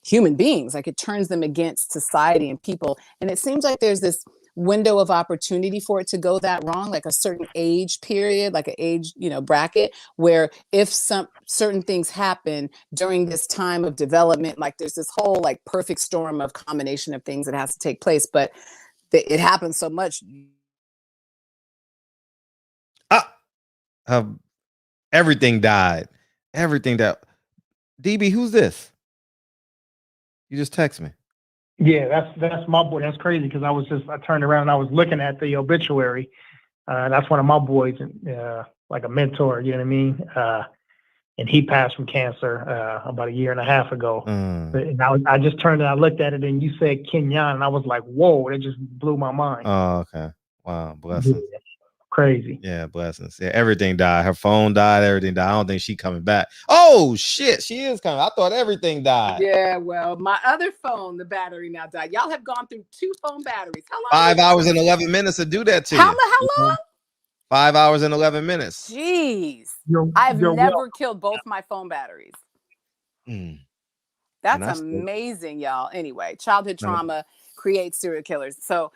human beings, like it turns them against society and people. And it seems like there's this window of opportunity for it to go that wrong, like a certain age period, like an age, you know, bracket, where if some certain things happen during this time of development, like there's this whole like perfect storm of combination of things that has to take place, but it happens so much. Everything died. Everything that DB, who's this? You just text me. Yeah, that's my boy. That's crazy because I turned around and I was looking at the obituary. That's one of my boys, like a mentor, you know what I mean? And he passed from cancer about a year and a half ago. And I just turned and I looked at it and you said Kenyon and I was like, whoa, it just blew my mind. Oh, okay. Wow, blessings. Yeah, crazy. Yeah, blessings. Yeah, everything died. Her phone died, everything died. I don't think she's coming back. Oh shit, she is coming. I thought everything died. Yeah, well, my other phone, the battery now died. Y'all have gone through 2 phone batteries. How long? 5 hours and 11 minutes to do that to you. How long? 5 hours and 11 minutes. Jeez. I've never killed both my phone batteries. That's amazing, y'all. Anyway, childhood trauma creates serial killers. So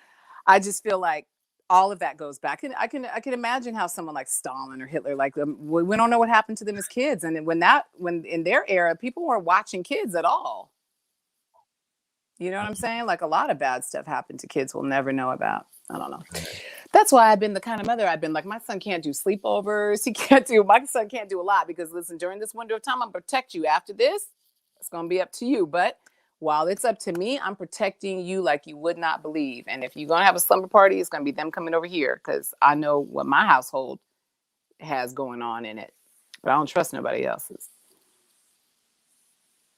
I just feel like all of that goes back. And I can imagine how someone like Stalin or Hitler, like we don't know what happened to them as kids. And when in their era, people weren't watching kids at all. You know what I'm saying? Like a lot of bad stuff happened to kids we'll never know about. I don't know. That's why I've been the kind of mother I've been like, my son can't do sleepovers. My son can't do a lot because listen, during this window of time, I'm gonna protect you. After this, it's going to be up to you. But while it's up to me, I'm protecting you like you would not believe. And if you're going to have a slumber party, it's going to be them coming over here because I know what my household has going on in it. But I don't trust nobody else's.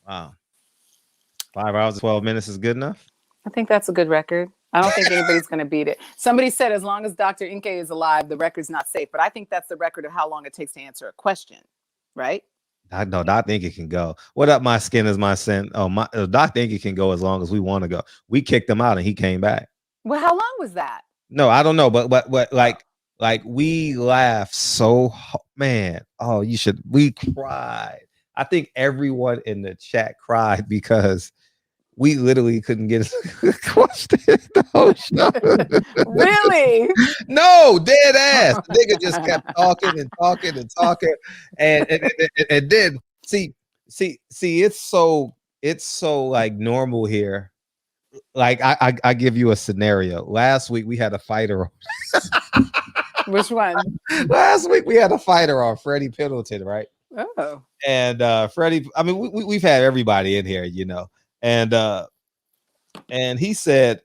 Wow. 5 hours, 12 minutes is good enough? I think that's a good record. I don't think anybody's going to beat it. Somebody said as long as Dr. Inke is alive, the record's not safe. But I think that's the record of how long it takes to answer a question, right? I know Dr. Inke can go. What up, my skin is my sin. Oh, my Dr. Inke can go as long as we want to go. We kicked him out and he came back. Well, how long was that? No, I don't know, but like we laughed so man. Oh, we cried. I think everyone in the chat cried because we literally couldn't get a question the whole show. Really? No, dead ass. The nigga just kept talking and talking and talking, and then see, it's so like normal here. Like I give you a scenario. Last week we had a fighter. Which one? Last week we had a fighter on Freddie Pendleton, right? Oh. And Freddie, I mean, we've had everybody in here, you know. And he said,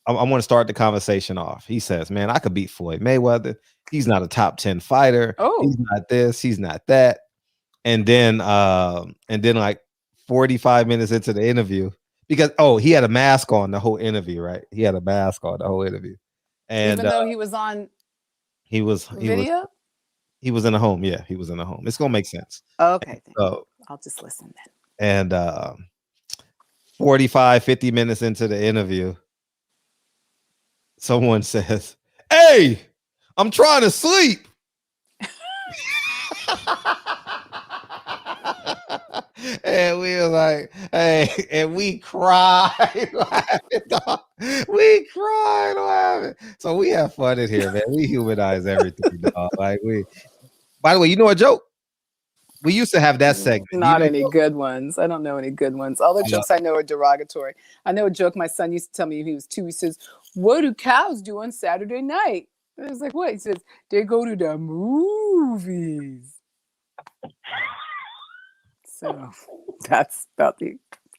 I want to start the conversation off. He says, man, I could beat Floyd Mayweather. He's not a top 10 fighter. Oh, he's not this, he's not that. And then like 45 minutes into the interview, because he had a mask on the whole interview, right? He had a mask on the whole interview. And even though he was on video? He was in a home. Yeah, he was in a home. It's gonna make sense. Okay. So I'll just listen then. And 45, 50 minutes into the interview, someone says, "Hey, I'm trying to sleep." And we were like, hey, and we cried laughing, dog. We cried laughing. So we have fun in here, man. We humanize everything, dog. Like by the way, you know a joke? We used to have that segment. Not any good ones. I don't know any good ones. All the jokes I know are derogatory. I know a joke my son used to tell me when he was 2. He says, "What do cows do on Saturday night?" And I was like, "What?" He says, "They go to the movies." So that's about the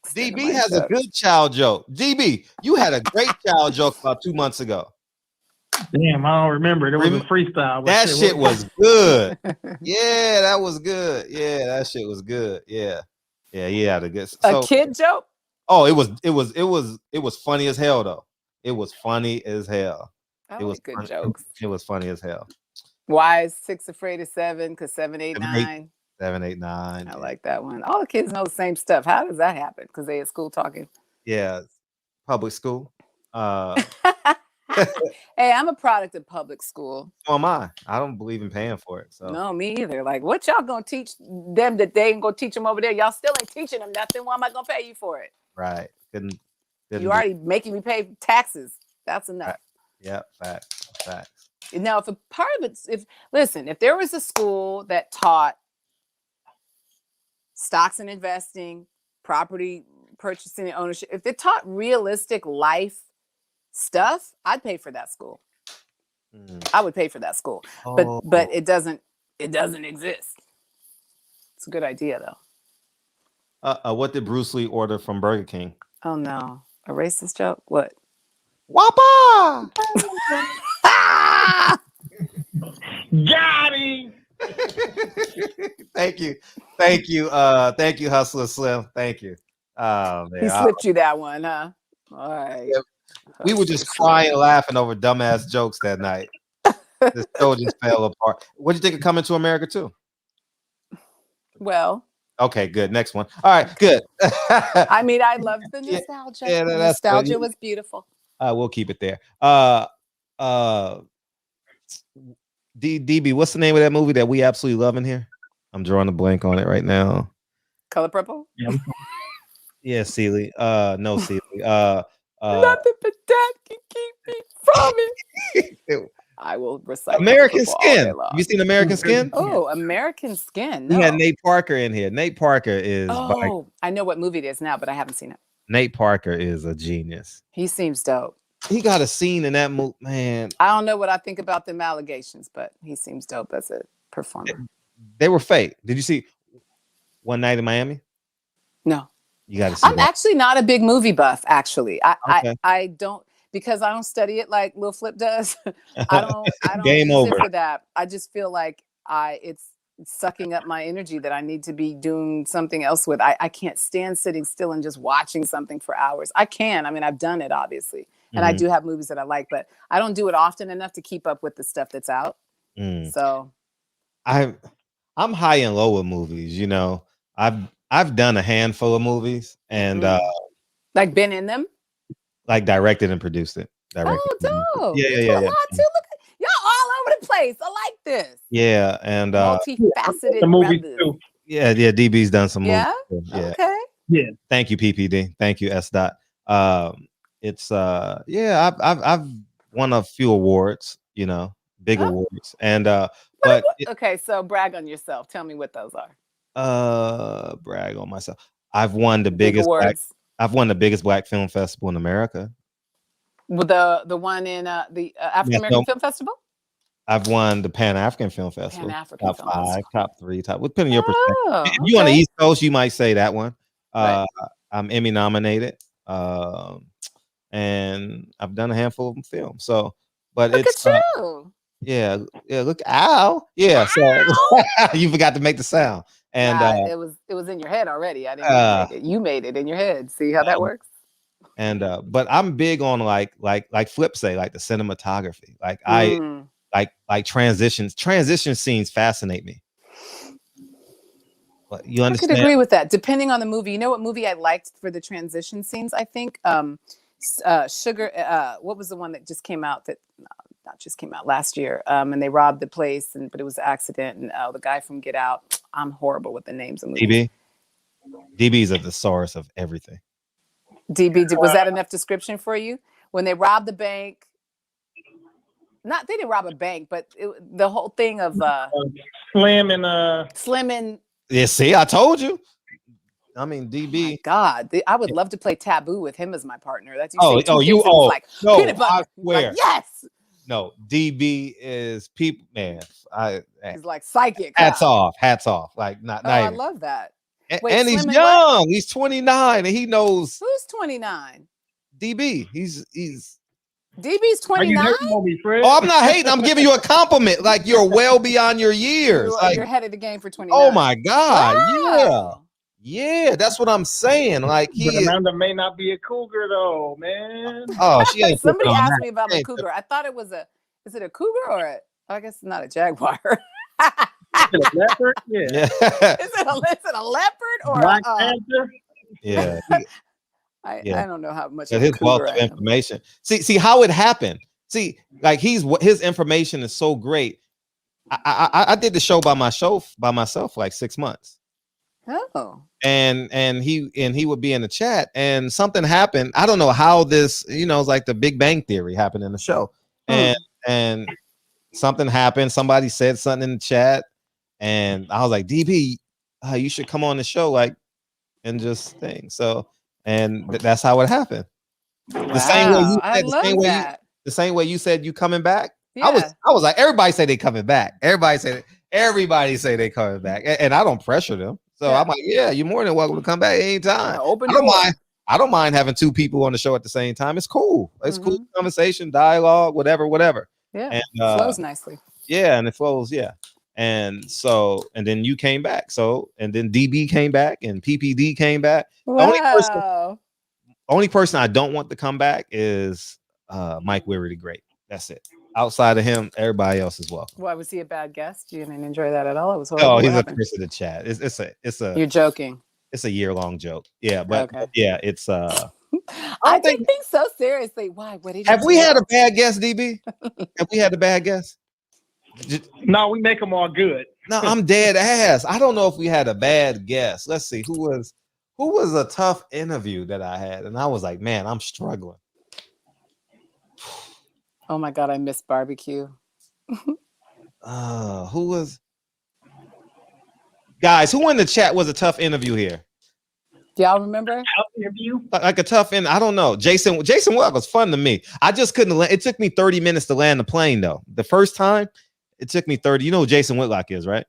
DB has a good child joke. DB, you had a great child joke about 2 months ago. Damn, I don't remember. It was a freestyle. That shit was good. Yeah, that was good. Yeah, that shit was good. Yeah, he had a good. A kid joke. Oh, it was funny as hell though. It was funny as hell. It was good jokes. It was funny as hell. Why is 6 afraid of 7? Because 7, 8, 9. 7, 8, 9. I like that one. All the kids know the same stuff. How does that happen? Because they at school talking. Yeah, public school. Hey, I'm a product of public school. So am I. I don't believe in paying for it. So no, me either. Like, what y'all gonna teach them that they ain't gonna teach them over there? Y'all still ain't teaching them nothing. Why am I gonna pay you for it? Right. Couldn't you already making me pay taxes. That's enough. Right. Yeah, facts. Now, if a part of it, if there was a school that taught stocks and investing, property purchasing and ownership, if they taught realistic life stuff, I'd pay for that school. I would pay for that school. But it doesn't exist. It's a good idea though. What did Bruce Lee order from Burger King? Oh no. A racist joke? What? Whopper! Got him! Thank you, Hustler Slim. Thank you. Man, he slipped you that one, huh? All right. Yeah, we were just crying, laughing over dumbass jokes that night. The show just fell apart. What do you think of Coming to America 2? Well. Okay, good. Next one. All right, good. I mean, I loved the nostalgia. Yeah, the nostalgia was beautiful. We'll keep it there. DB, what's the name of that movie that we absolutely love in here? I'm drawing a blank on it right now. Color Purple? Yeah, Seeley. No, Seeley. Nothing but that can keep me from it. I will recite American Skin. Have you seen American Skin? Oh, American Skin. No. We had Nate Parker in here. Nate Parker is. I know what movie it is now, but I haven't seen it. Nate Parker is a genius. He seems dope. He got a scene in that movie, man. I don't know what I think about them allegations, but he seems dope as a performer. They were fake. Did you see One Night in Miami? No. You got to see. I'm actually not a big movie buff. Actually, I don't, because I don't study it like Lil Flip does. I don't Game use over it for that. I just feel like sucking up my energy that I need to be doing something else with. I can't stand sitting still and just watching something for hours. I can. I mean, I've done it, obviously. And I do have movies that I like, but I don't do it often enough to keep up with the stuff that's out. So I'm high and low with movies, you know. I've done a handful of movies and like been in them? Like directed and produced it. Oh, dope. Yeah. A lot too. Look at y'all all over the place. I like this. Yeah, and multifaceted the movies too. Yeah, DB's done some movies. Yeah. Okay. Yeah. Thank you, PPD. Thank you, S. Dot. It's I've won a few awards, you know, big awards. And but okay, so brag on yourself. Tell me what those are. Brag on myself. I've won the big biggest awards. I've won the biggest Black film festival in America. With the one in the African American Film Festival? I've won the Pan African Film Festival. Pan-African top Film 5, Festival. top 3, top. Depending on your perspective. If you on the East Coast, you might say that one. Right. I'm Emmy nominated, and I've done a handful of films. So, but look it's at you. Yeah. Look, ow. Yeah. So you forgot to make the sound, and it was in your head already. I didn't make it. You made it in your head. See how that works? And but I'm big on like Flip say, like the cinematography. Like I like transitions. Transition scenes fascinate me. But you understand? I could agree with that. Depending on the movie. You know what movie I liked for the transition scenes? I think Sugar. What was the one that just came out? That not just came out last year. And they robbed the place, but it was an accident. And the guy from Get Out. I'm horrible with the names of movies. DB's a thesaurus of everything. DB, was that enough description for you? When they robbed the bank, they didn't rob a bank, but the whole thing of Slim and yeah, see, I told you. I mean, DB. Oh God, I would love to play Taboo with him as my partner. That's like peanut butter. I swear. Like, yes. No, DB is people, man. He's like psychic. Hats off. Like not. I love that. Wait, and he's young. He's 29, and he knows. Who's 29? DB. He's DB's 29. Oh, I'm not hating. I'm giving you a compliment. Like you're well beyond your years. You're ahead of the game for 29. Oh my God! Wow. Yeah. That's what I'm saying. Like Ananda may not be a cougar though, man. Oh, she ain't. Somebody asked me about my cougar. I thought it was Is it a cougar or I guess it's not a jaguar. Is it a leopard? Yeah. Is it a leopard or Black Panther? Yeah. I don't know how much his wealth of information. See how it happened. See, like his information is so great. I did the show by myself for like 6 months. Oh. And he would be in the chat and something happened. I don't know how this, it's like the Big Bang Theory happened in the show. And something happened. Somebody said something in the chat. And I was like, DB, you should come on the show, like, and just thing. So, and that's how it happened. Wow. The same way you said, I love that. The same way you said you coming back. Yeah. I was like, everybody say they coming back. Everybody say they coming back, and I don't pressure them. So I'm like, yeah, you're more than welcome to come back anytime. I don't mind having 2 people on the show at the same time. It's cool. It's cool conversation, dialogue, whatever. Yeah, and it flows nicely. Yeah, and it flows. Yeah. And so, and then you came back. So, and then DB came back and PPD came back. Wow. Only person I don't want to come back is Mike Weary the Great. That's it. Outside of him, everybody else is welcome. Why was he a bad guest? You didn't enjoy that at all? It was horrible. Oh, he's a curse of the chat. It's a. You're joking. It's a year-long joke. Yeah, but yeah, it's I take things so seriously. Why? What did you have we had a bad guest, DB? Have we had a bad guest? No, we make them all good. No, I'm dead ass. I don't know if we had a bad guest. Let's see who was a tough interview that I had, and I was like, man, I'm struggling. Oh my God, I miss barbecue. Who was? Guys, who in the chat was a tough interview here? Do y'all remember? Interview? Like a tough I don't know. Jason Welk was fun to me. I just couldn't land. It took me 30 minutes to land the plane though. The first time, it took me 30. You know who Jason Whitlock is, right?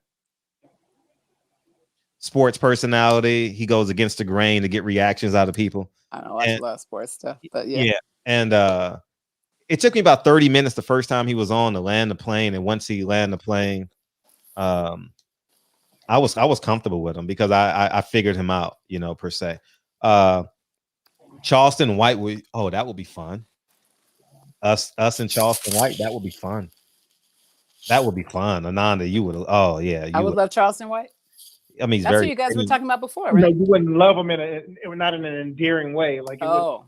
Sports personality. He goes against the grain to get reactions out of people. I don't know. I watch a lot of sports stuff, but yeah. Yeah. And it took me about 30 minutes the first time he was on to land the plane. And once he landed the plane, I was comfortable with him because I figured him out, you know, per se. Charleston White that would be fun. Us and Charleston White, that would be fun. That would be fun. Ananda, you would. Oh yeah, I you would love Charleston White. I mean, he's That's very. what you guys were talking about before, No, right? you wouldn't love him not in an endearing way. Like, Oh,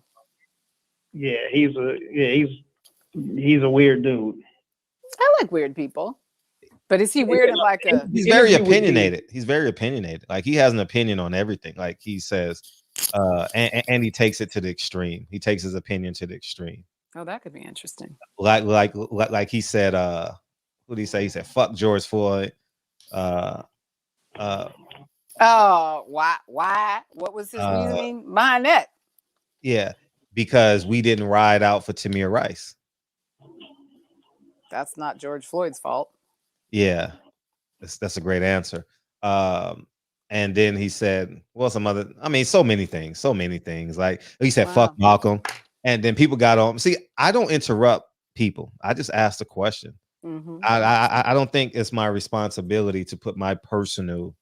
yeah, he's a weird dude. I like weird people, but is he weird in like a? He's very opinionated. He's very opinionated. Like he has an opinion on everything. Like he says, and he takes it to the extreme. He takes his opinion to the extreme. Oh, that could be interesting. Like he said. What did he say? He said, "Fuck George Floyd." Oh, why? What was his reasoning behind that? Yeah, because we didn't ride out for Tamir Rice. That's not George Floyd's fault. Yeah, that's a great answer. And then he said, well, so many things. Like he said, fuck Malcolm. And then people got on. See, I don't interrupt people. I just ask the question. Mm-hmm. I don't think it's my responsibility to put my personal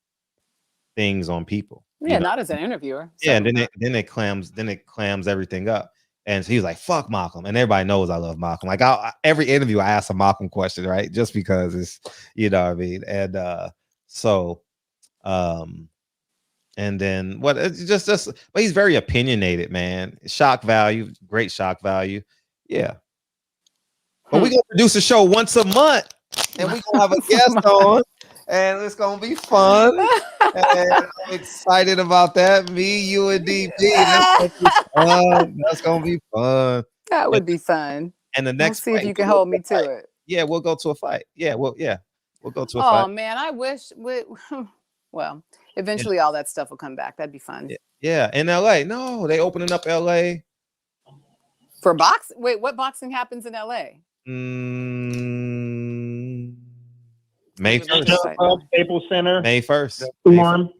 things on people. Yeah, not as an interviewer. Yeah, and then it clams everything up. And so he was like, fuck Malcolm. And everybody knows I love Malcolm. Like every interview I ask a Malcolm question, right? Just because it's, you know what I mean? And and then what it's just but he's very opinionated, man. Shock value, great shock value. Yeah. But we're gonna produce a show once a month and we're gonna have a guest on, and it's gonna be fun. And I'm excited about that. Me, you, and DB. That's gonna be fun. That would be fun. And the next see if you can hold me to it. Yeah, we'll go to a fight. We'll go to a fight. Oh man, I wish well, eventually all that stuff will come back. That'd be fun. Yeah, in LA. No, they opening up LA. For box? Wait, what boxing happens in LA? May 1st. Staples Center. May 1st.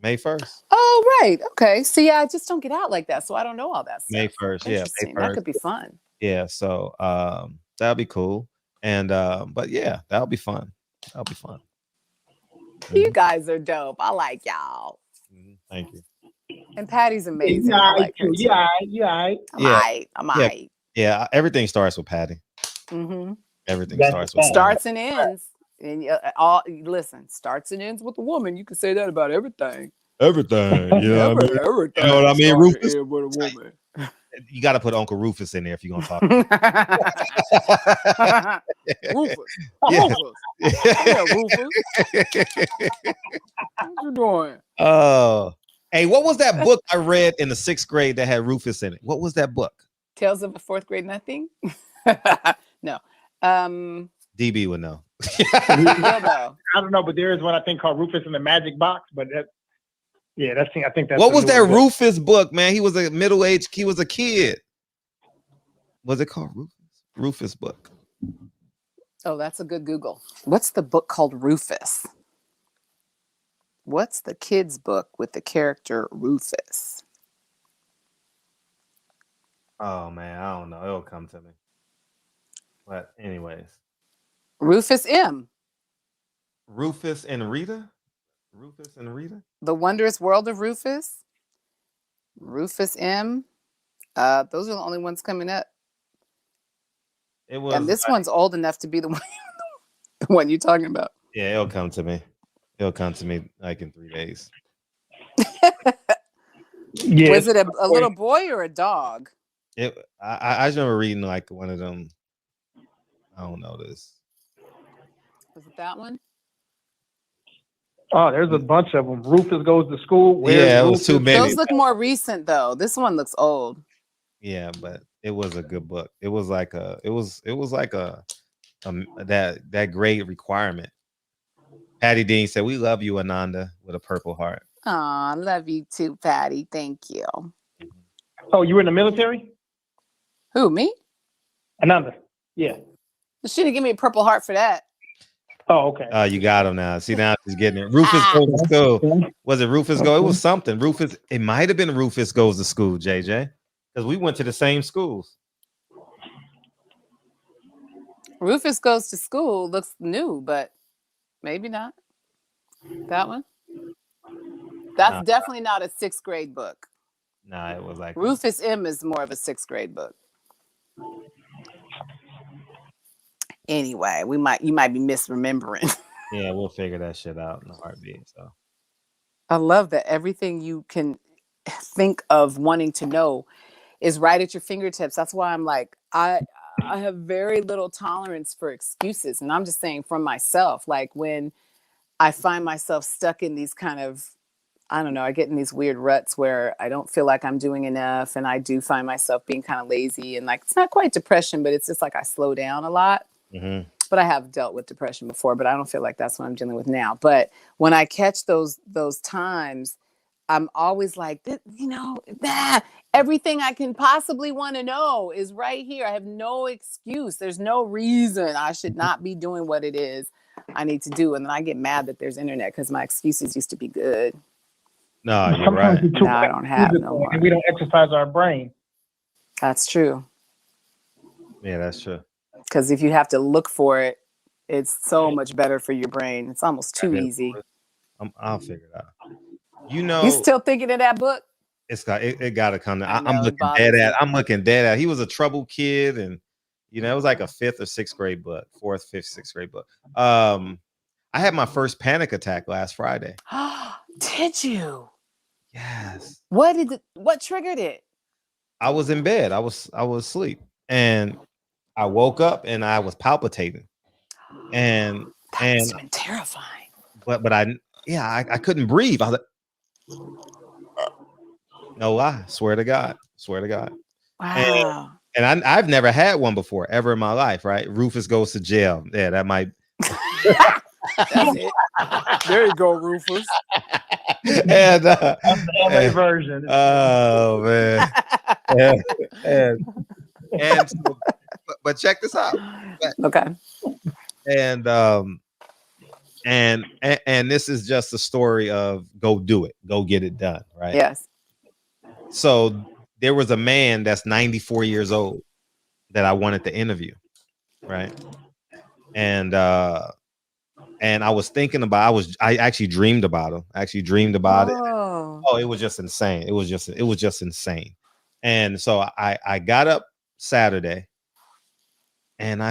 May 1st. Oh, right. Okay. See, I just don't get out like that, so I don't know all that stuff. May 1st. Yeah, May 1st. That could be fun. Yeah, so that'll be cool. And but yeah, that'll be fun. That'll be fun. You guys are dope. I like y'all. Thank you. And Patty's amazing. I like her too. I'm right. Yeah, everything starts with Patty. Mm-hmm. Everything starts and ends. And listen, starts and ends with a woman. You can say that about everything. Everything. You know what I mean? Everything. You know what I mean, Rufus? With a woman. You got to put Uncle Rufus in there if you're gonna talk. Rufus. Yeah. Rufus. Yeah, Rufus. What you doing? Oh, hey, what was that book I read in the 6th grade that had Rufus in it? What was that book? Tales of a 4th Grade Nothing. No. DB would know. I don't know, but there is one I think called Rufus in the Magic Box. But I think that's what was that Rufus book, man? He was a middle-aged. He was a kid. Was it called Rufus? Rufus book. Oh, that's a good Google. What's the book called Rufus? What's the kid's book with the character Rufus? Oh man, I don't know. It'll come to me. But anyways, Rufus M. Rufus and Rita. Rufus and Rita. The Wondrous World of Rufus. Rufus M. Those are the only ones coming up. It was, and this one's old enough to be the one you're talking about. Yeah, it'll come to me. It'll come to me like in 3 days. Yeah. Was it a little boy or a dog? I just remember reading like one of them. I don't know this. Was it that one? Oh, there's a bunch of them. Rufus Goes to School. It was too many. Those look more recent though. This one looks old. Yeah, but it was a good book. It was like that great requirement. Patty Dean said, "We love you, Ananda," with a purple heart. Aw, love you too, Patty. Thank you. Oh, you were in the military? Who, me? Ananda. Yeah. She didn't give me a purple heart for that. Oh, okay. Oh, you got him now. See, now she's getting it. Rufus Goes to School. Was it Rufus Go? It was something. Rufus. It might have been Rufus Goes to School, JJ, because we went to the same schools. Rufus Goes to School looks new, but maybe not. That one? That's definitely not a 6th grade book. Nah, it was like Rufus M is more of a 6th grade book. Anyway, you might be misremembering. Yeah, we'll figure that shit out in a heartbeat. So I love that everything you can think of wanting to know is right at your fingertips. That's why I'm like, I have very little tolerance for excuses. And I'm just saying from myself, like when I find myself stuck in these kind of, I don't know, I get in these weird ruts where I don't feel like I'm doing enough. And I do find myself being kind of lazy and like, it's not quite depression, but it's just like I slow down a lot. mm-hmm. But I have dealt with depression before, but I don't feel like that's what I'm dealing with now. But when I catch those times, I'm always like, everything I can possibly want to know is right here. I have no excuse. There's no reason I should not be doing what it is I need to do. And then I get mad that there's internet because my excuses used to be good. No, you're right. No, I don't have no more. And we don't exercise our brain. That's true. Yeah, that's true. Because if you have to look for it, it's so much better for your brain. It's almost too easy. I'll figure it out. You still thinking of that book? It got to come. I'm looking dead at. He was a troubled kid, and it was like a 5th or 6th grade book, 4th, 5th, 6th grade book. I had my first panic attack last Friday. Did you? Yes. What triggered it? I was in bed. I was asleep, and I woke up and I was palpitating, and That's been terrifying. But I couldn't breathe. I was like, no lie, swear to God. Wow. And I've never had one before ever in my life. Right? Rufus goes to jail. Yeah, that might. That's it. There you go, Rufus. And LA version. Oh man. and so, but check this out. Okay. And this is just a story of go do it, go get it done, right? Yes. So there was a man that's 94 years old that I wanted to interview, right? And I was thinking about, I actually dreamed about him. I actually dreamed about it. Oh, it was just insane. It was just insane. And so I got up Saturday and I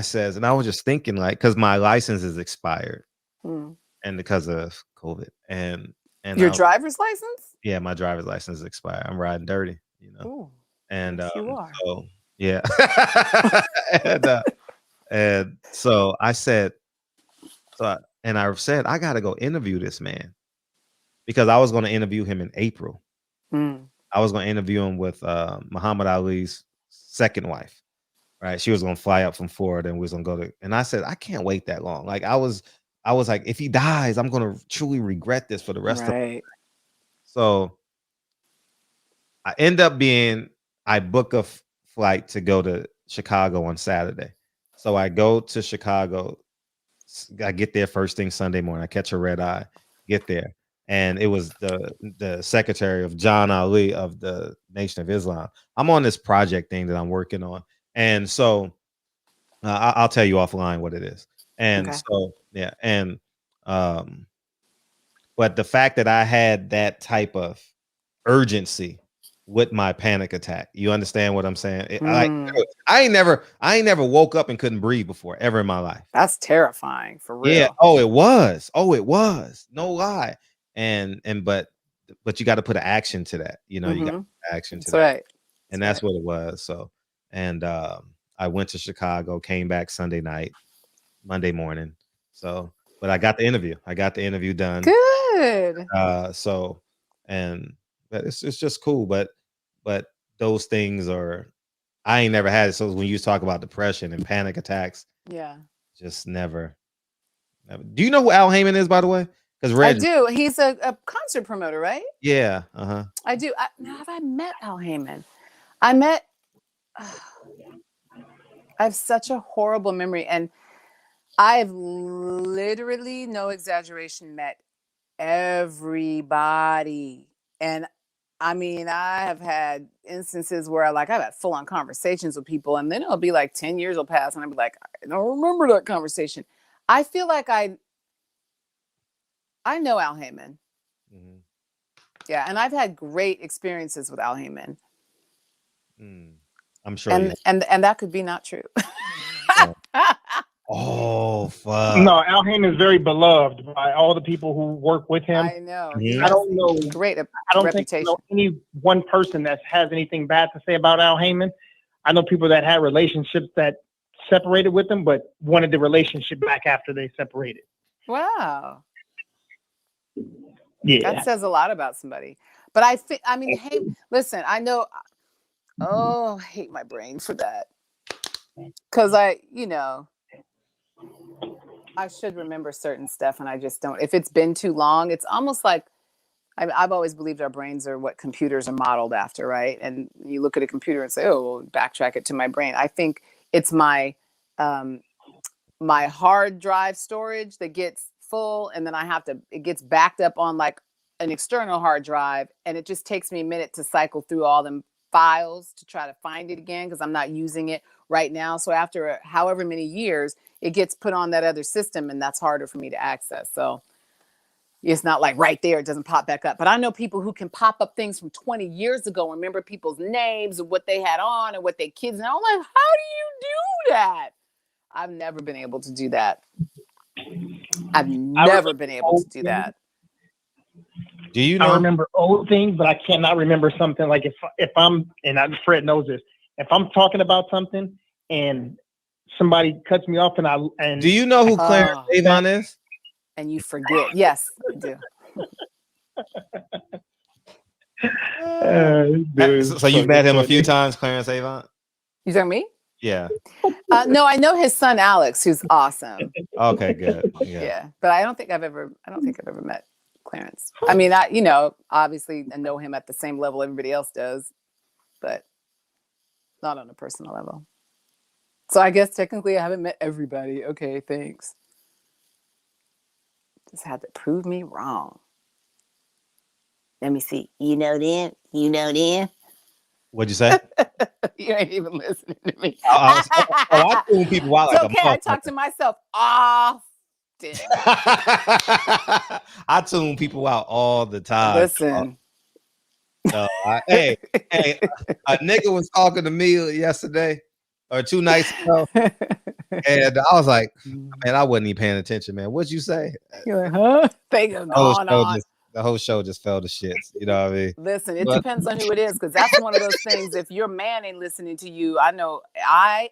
was just thinking, like, because my license is expired and because of COVID and your driver's license? Yeah, my driver's license is expired. I'm riding dirty, Ooh, and yes, you are. So yeah. and so I said, I said, I got to go interview this man because I was going to interview him in April. I was going to interview him with Muhammad Ali's second wife, right? She was going to fly up from Florida and we was going to go to, and I said, I can't wait that long. Like I was like, if he dies, I'm going to truly regret this for the rest of my life. So I book a flight to go to Chicago on Saturday. So I go to Chicago. I get there first thing Sunday morning. I catch a red eye, get there. And it was the secretary of John Ali of the Nation of Islam. I'm on this project thing that I'm working on. And so I'll tell you offline what it is. And so, yeah. And, but the fact that I had that type of urgency with my panic attack, you understand what I'm saying? I ain't never woke up and couldn't breathe before ever in my life. That's terrifying for real. Yeah. Oh, it was. No lie. But you got to put an action to that. You got to put action to that. Right. And that's what it was. So, and I went to Chicago, came back Sunday night, Monday morning. So, but I got the interview done. Good. So, and it's just cool. But those things I ain't never had it. So when you talk about depression and panic attacks, just never. Do you know who Al Heyman is, by the way? Because I do. He's a concert promoter, right? Yeah. I do. Have I met Al Heyman? I have such a horrible memory, and I've literally, no exaggeration, met everybody. And I mean, I have had instances where I've had full-on conversations with people, and then it'll be like 10 years will pass, and I'll be like, I don't remember that conversation. I feel like I know Al Heyman. Yeah, and I've had great experiences with Al Heyman. I'm sure. And that could be not true. Oh fuck! No, Al Heyman is very beloved by all the people who work with him. I know. Mhm. I don't know. Great I don't think reputation. I know any one person that has anything bad to say about Al Heyman. I know people that had relationships that separated with him, but wanted the relationship back after they separated. Wow. Yeah. That says a lot about somebody. But I mean, hey, listen, I know. Oh, I hate my brain for that. Because I should remember certain stuff and I just don't. If it's been too long, it's almost like I've always believed our brains are what computers are modeled after, right? And you look at a computer and say, oh, well, backtrack it to my brain. I think it's my my hard drive storage that gets full and then it gets backed up on like an external hard drive. And it just takes me a minute to cycle through all them files to try to find it again because I'm not using it right now. So after however many years, it gets put on that other system and that's harder for me to access. So it's not like right there, it doesn't pop back up. But I know people who can pop up things from 20 years ago, remember people's names and what they had on and what their kids. And I'm like, how do you do that? I've never been able to do that. I've never been able to do that. Do you know? I remember old things, but I cannot remember something. Like if I'm, and Fred knows this, if I'm talking about something and somebody cuts me off and do you know who Clarence Avon is? And you forget. Yes, I do. So you've met him a few times, Clarence Avon? You talking me? Yeah. No, I know his son Alex, who's awesome. Okay, good. Yeah, but I don't think I've ever met Clarence. I mean, obviously I know him at the same level everybody else does, but not on a personal level. So I guess technically I haven't met everybody. Okay, thanks. Just had to prove me wrong. Let me see. You know them? What'd you say? You ain't even listening to me. I tune people out like okay, I talk to myself often. I tune people out all the time. Listen. Hey, a nigga was talking to me yesterday or 2 nights ago. And I was like, man, I wasn't even paying attention, man. What'd you say? You're like, huh? They go on. The whole show just fell to shits. You know what I mean? Listen, it depends on who it is, because that's one of those things. If your man ain't listening to you, I know I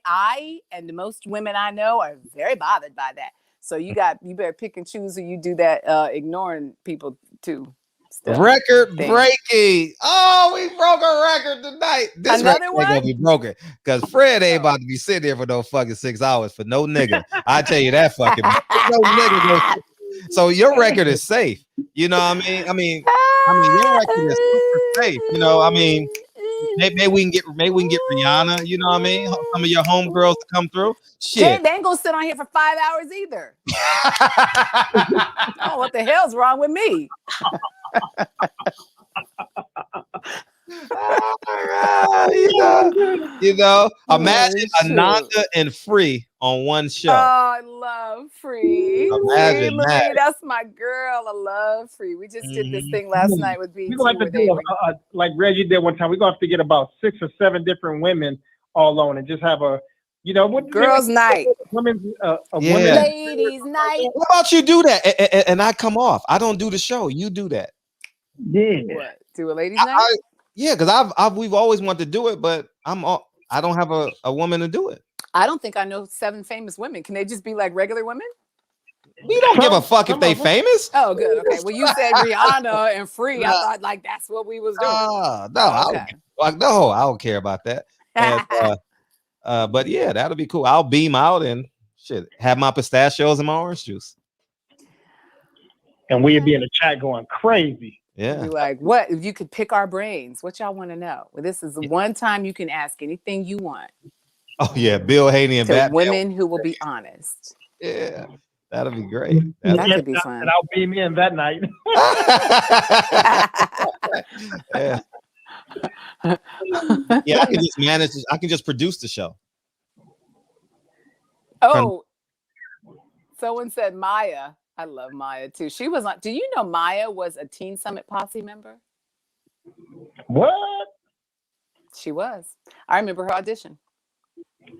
and most women I know are very bothered by that. So you better pick and choose who you do that ignoring people too. Record breaking. Oh, we broke a record tonight. This Another record one ain't gonna be broken because Fred ain't about to be sitting there for no fucking 6 hours for no nigga. I tell you that fucking no nigga. So your record is safe. You know what I mean? I mean your record is super safe. You know, I mean, maybe we can get Rihanna. You know what I mean? Some of your homegirls to come through. Shit, they ain't gonna sit on here for 5 hours either. Oh, what the hell's wrong with me? you know, imagine Ananda and Free on one show. Oh, I love Free. Imagine Free, that. that's my girl. I love Free. We just did this thing last night with BT. We're going to have to do like Reggie did one time. We're going to have to get about 6 or 7 different women all on and just have a, girls' night, women's ladies' night. What about you do that and I come off? I don't do the show. You do that. Yeah. What? Do a ladies' night? Yeah, because we've always wanted to do it, but I don't have a woman to do it. I don't think I know 7 famous women. Can they just be like regular women? We don't give a fuck if they famous. Oh, good. Okay. Well, you said Rihanna and Free. I thought like that's what we was doing. No, I don't care about that. And, but yeah, that'll be cool. I'll beam out and shit, have my pistachios and my orange juice. And we'd be in the chat going crazy. Yeah. You're like, what? If you could pick our brains, what y'all want to know? Well, this is the one time you can ask anything you want. Oh yeah, Bill Haney and Batman. Women who will be honest. Yeah, that'll be great. That could be fun. And I'll beam in that night. Yeah. Yeah, I can just manage. I can just produce the show. Oh, someone said Maya. I love Maya too. She was on. Do you know Maya was a Teen Summit Posse member? What? She was. I remember her audition.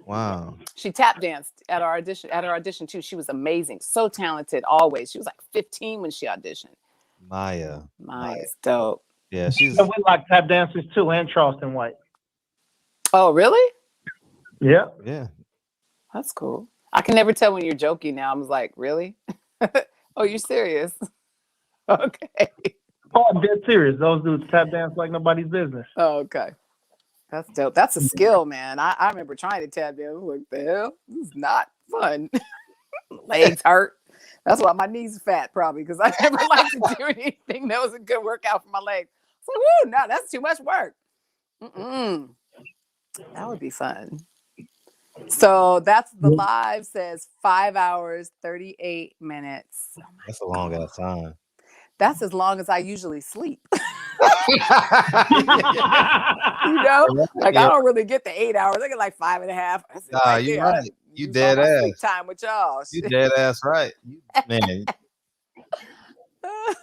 Wow. She tap danced at our audition. At her audition too. She was amazing. So talented. Always. She was like 15 when she auditioned. Maya's dope. Yeah, she's. So we like tap dancers too, and Charleston White. Oh, really? Yeah. Yeah. That's cool. I can never tell when you're joking now. I was like, really? Oh, you're serious? Okay. Oh, I'm dead serious. Those dudes tap dance like nobody's business. Oh, okay. That's dope. That's a skill, man. I remember trying to tap dance. What the hell? This is not fun. Legs hurt. That's why my knees are fat, probably, because I never liked to do anything that was a good workout for my legs. So, woo, no, that's too much work. Mm-mm. That would be fun. So that's the live says 5 hours, 38 minutes. Oh That's a long ass time. That's as long as I usually sleep. You know, like I don't really get the 8 hours. I get like 5.5. Nah, you're right. You dead ass. Sleep time with y'all. You dead ass right. Man,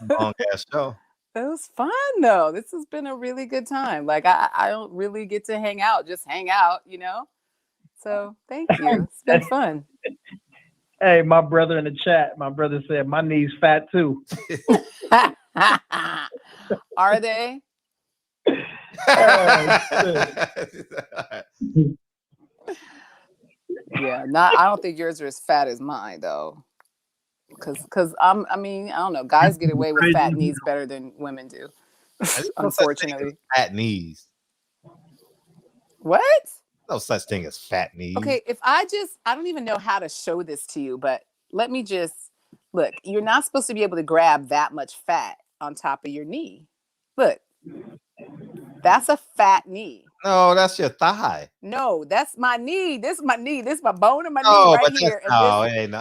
long ass show. It was fun though. This has been a really good time. Like I don't really get to hang out, just hang out, you know? So thank you. It's been fun. Hey, my brother in the chat, my brother said my knees fat too. Are they? Yeah, I don't think yours are as fat as mine though. Cause I don't know, guys get away with fat knees better than women do. Unfortunately. Fat knees. What? No such thing as fat knees. Okay, if I don't even know how to show this to you, but let me just look. You're not supposed to be able to grab that much fat on top of your knee. Look, that's a fat knee. No, that's your thigh. No, that's my knee. This is my knee. This is my bone in my knee right here.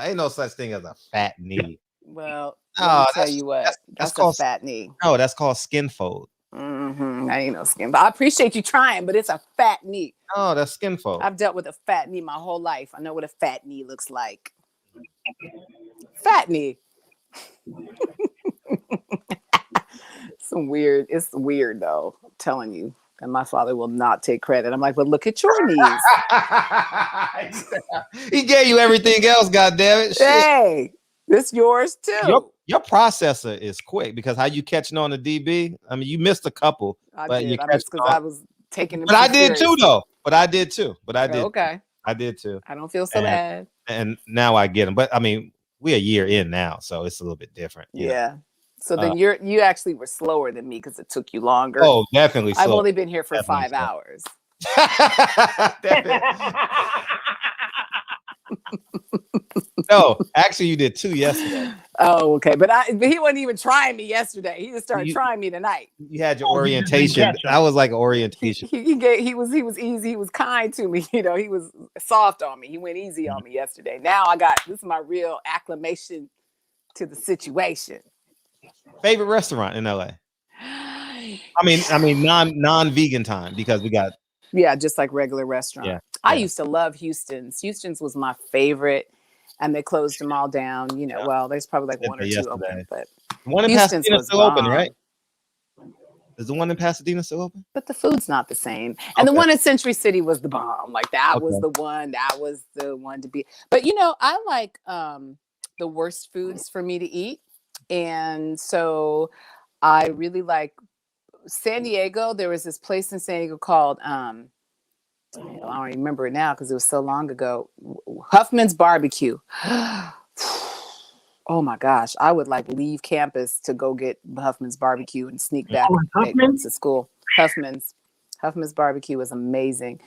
Ain't no such thing as a fat knee. Well, let me tell you what. That's a fat knee. No, that's called skin fold. Mm-hmm. I ain't no skin, but I appreciate you trying. But it's a fat knee. Oh, that's skin fold. I've dealt with a fat knee my whole life. I know what a fat knee looks like. Fat knee. It's weird though. I'm telling you. And my father will not take credit. I'm like, well, look at your knees. He gave you everything else, goddammit. Hey, this yours too. Your processor is quick because how you catching on the DB? I mean, you missed a couple. I but did. You because I was taking them. But I did too, though. But I did too. Okay. I did too. I don't feel so bad. And now I get them. But I mean, we're a year in now, so it's a little bit different. Yeah. So then you actually were slower than me because it took you longer. Oh, definitely. I've only been here for 5 hours. No, actually, you did 2 yesterday. Oh, okay. But he wasn't even trying me yesterday. He just started trying me tonight. You had your orientation. I was like an orientation. He was easy. He was kind to me. You know, he was soft on me. He went easy on me yesterday. Now this is my real acclimation to the situation. Favorite restaurant in LA? I mean non-vegan time because we got just like regular restaurant. Yeah. I used to love Houston's. Houston's was my favorite, and they closed them all down. You know, well, there's probably like one or two open, but one in Houston's Pasadena was still open, right? Is the one in Pasadena still open? But the food's not the same. And the one in Century City was the bomb. Like that was the one. That was the one to be. But you know, I like the worst foods for me to eat. And so I really like San Diego. There was this place in San Diego called I don't remember it now because it was so long ago. Huffman's Barbecue. Oh my gosh. I would like leave campus to go get Huffman's Barbecue and sneak back to school. Huffman's Barbecue was amazing.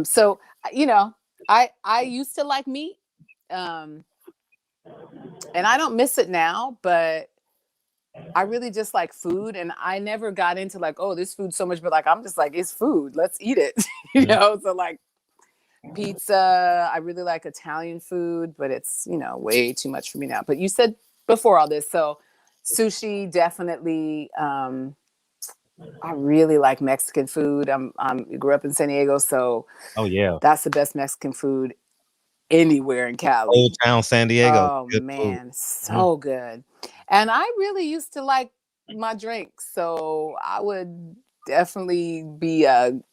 So you know, I used to like meat. And I don't miss it now, but I really just like food. And I never got into like, oh, this food's so much, but like, I'm just like, it's food. Let's eat it. You know? So like pizza, I really like Italian food, but it's, you know, way too much for me now. But you said before all this, so sushi, definitely. I really like Mexican food. I grew up in San Diego, so that's the best Mexican food anywhere in Cali. Old Town San Diego. Oh man, so good. And I really used to like my drinks, so I would definitely be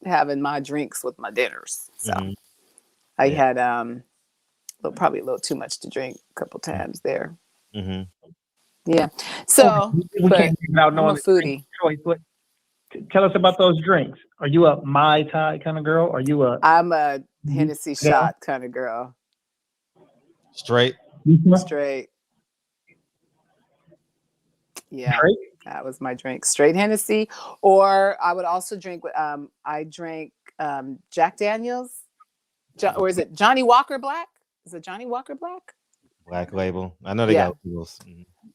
having my drinks with my dinners. So I had probably a little too much to drink a couple times there. Yeah. So, we can't leave out I'm knowing a foodie. choice. Tell us about those drinks. Are you a Mai Tai kind of girl? Are you I'm a Hennessy shot kind of girl. Straight. Straight. Yeah. Straight? That was my drink. Straight Hennessy. Or I would also drink I drank Jack Daniels. Or is it Johnny Walker Black? Is it Johnny Walker Black? Black label. I know they got labels.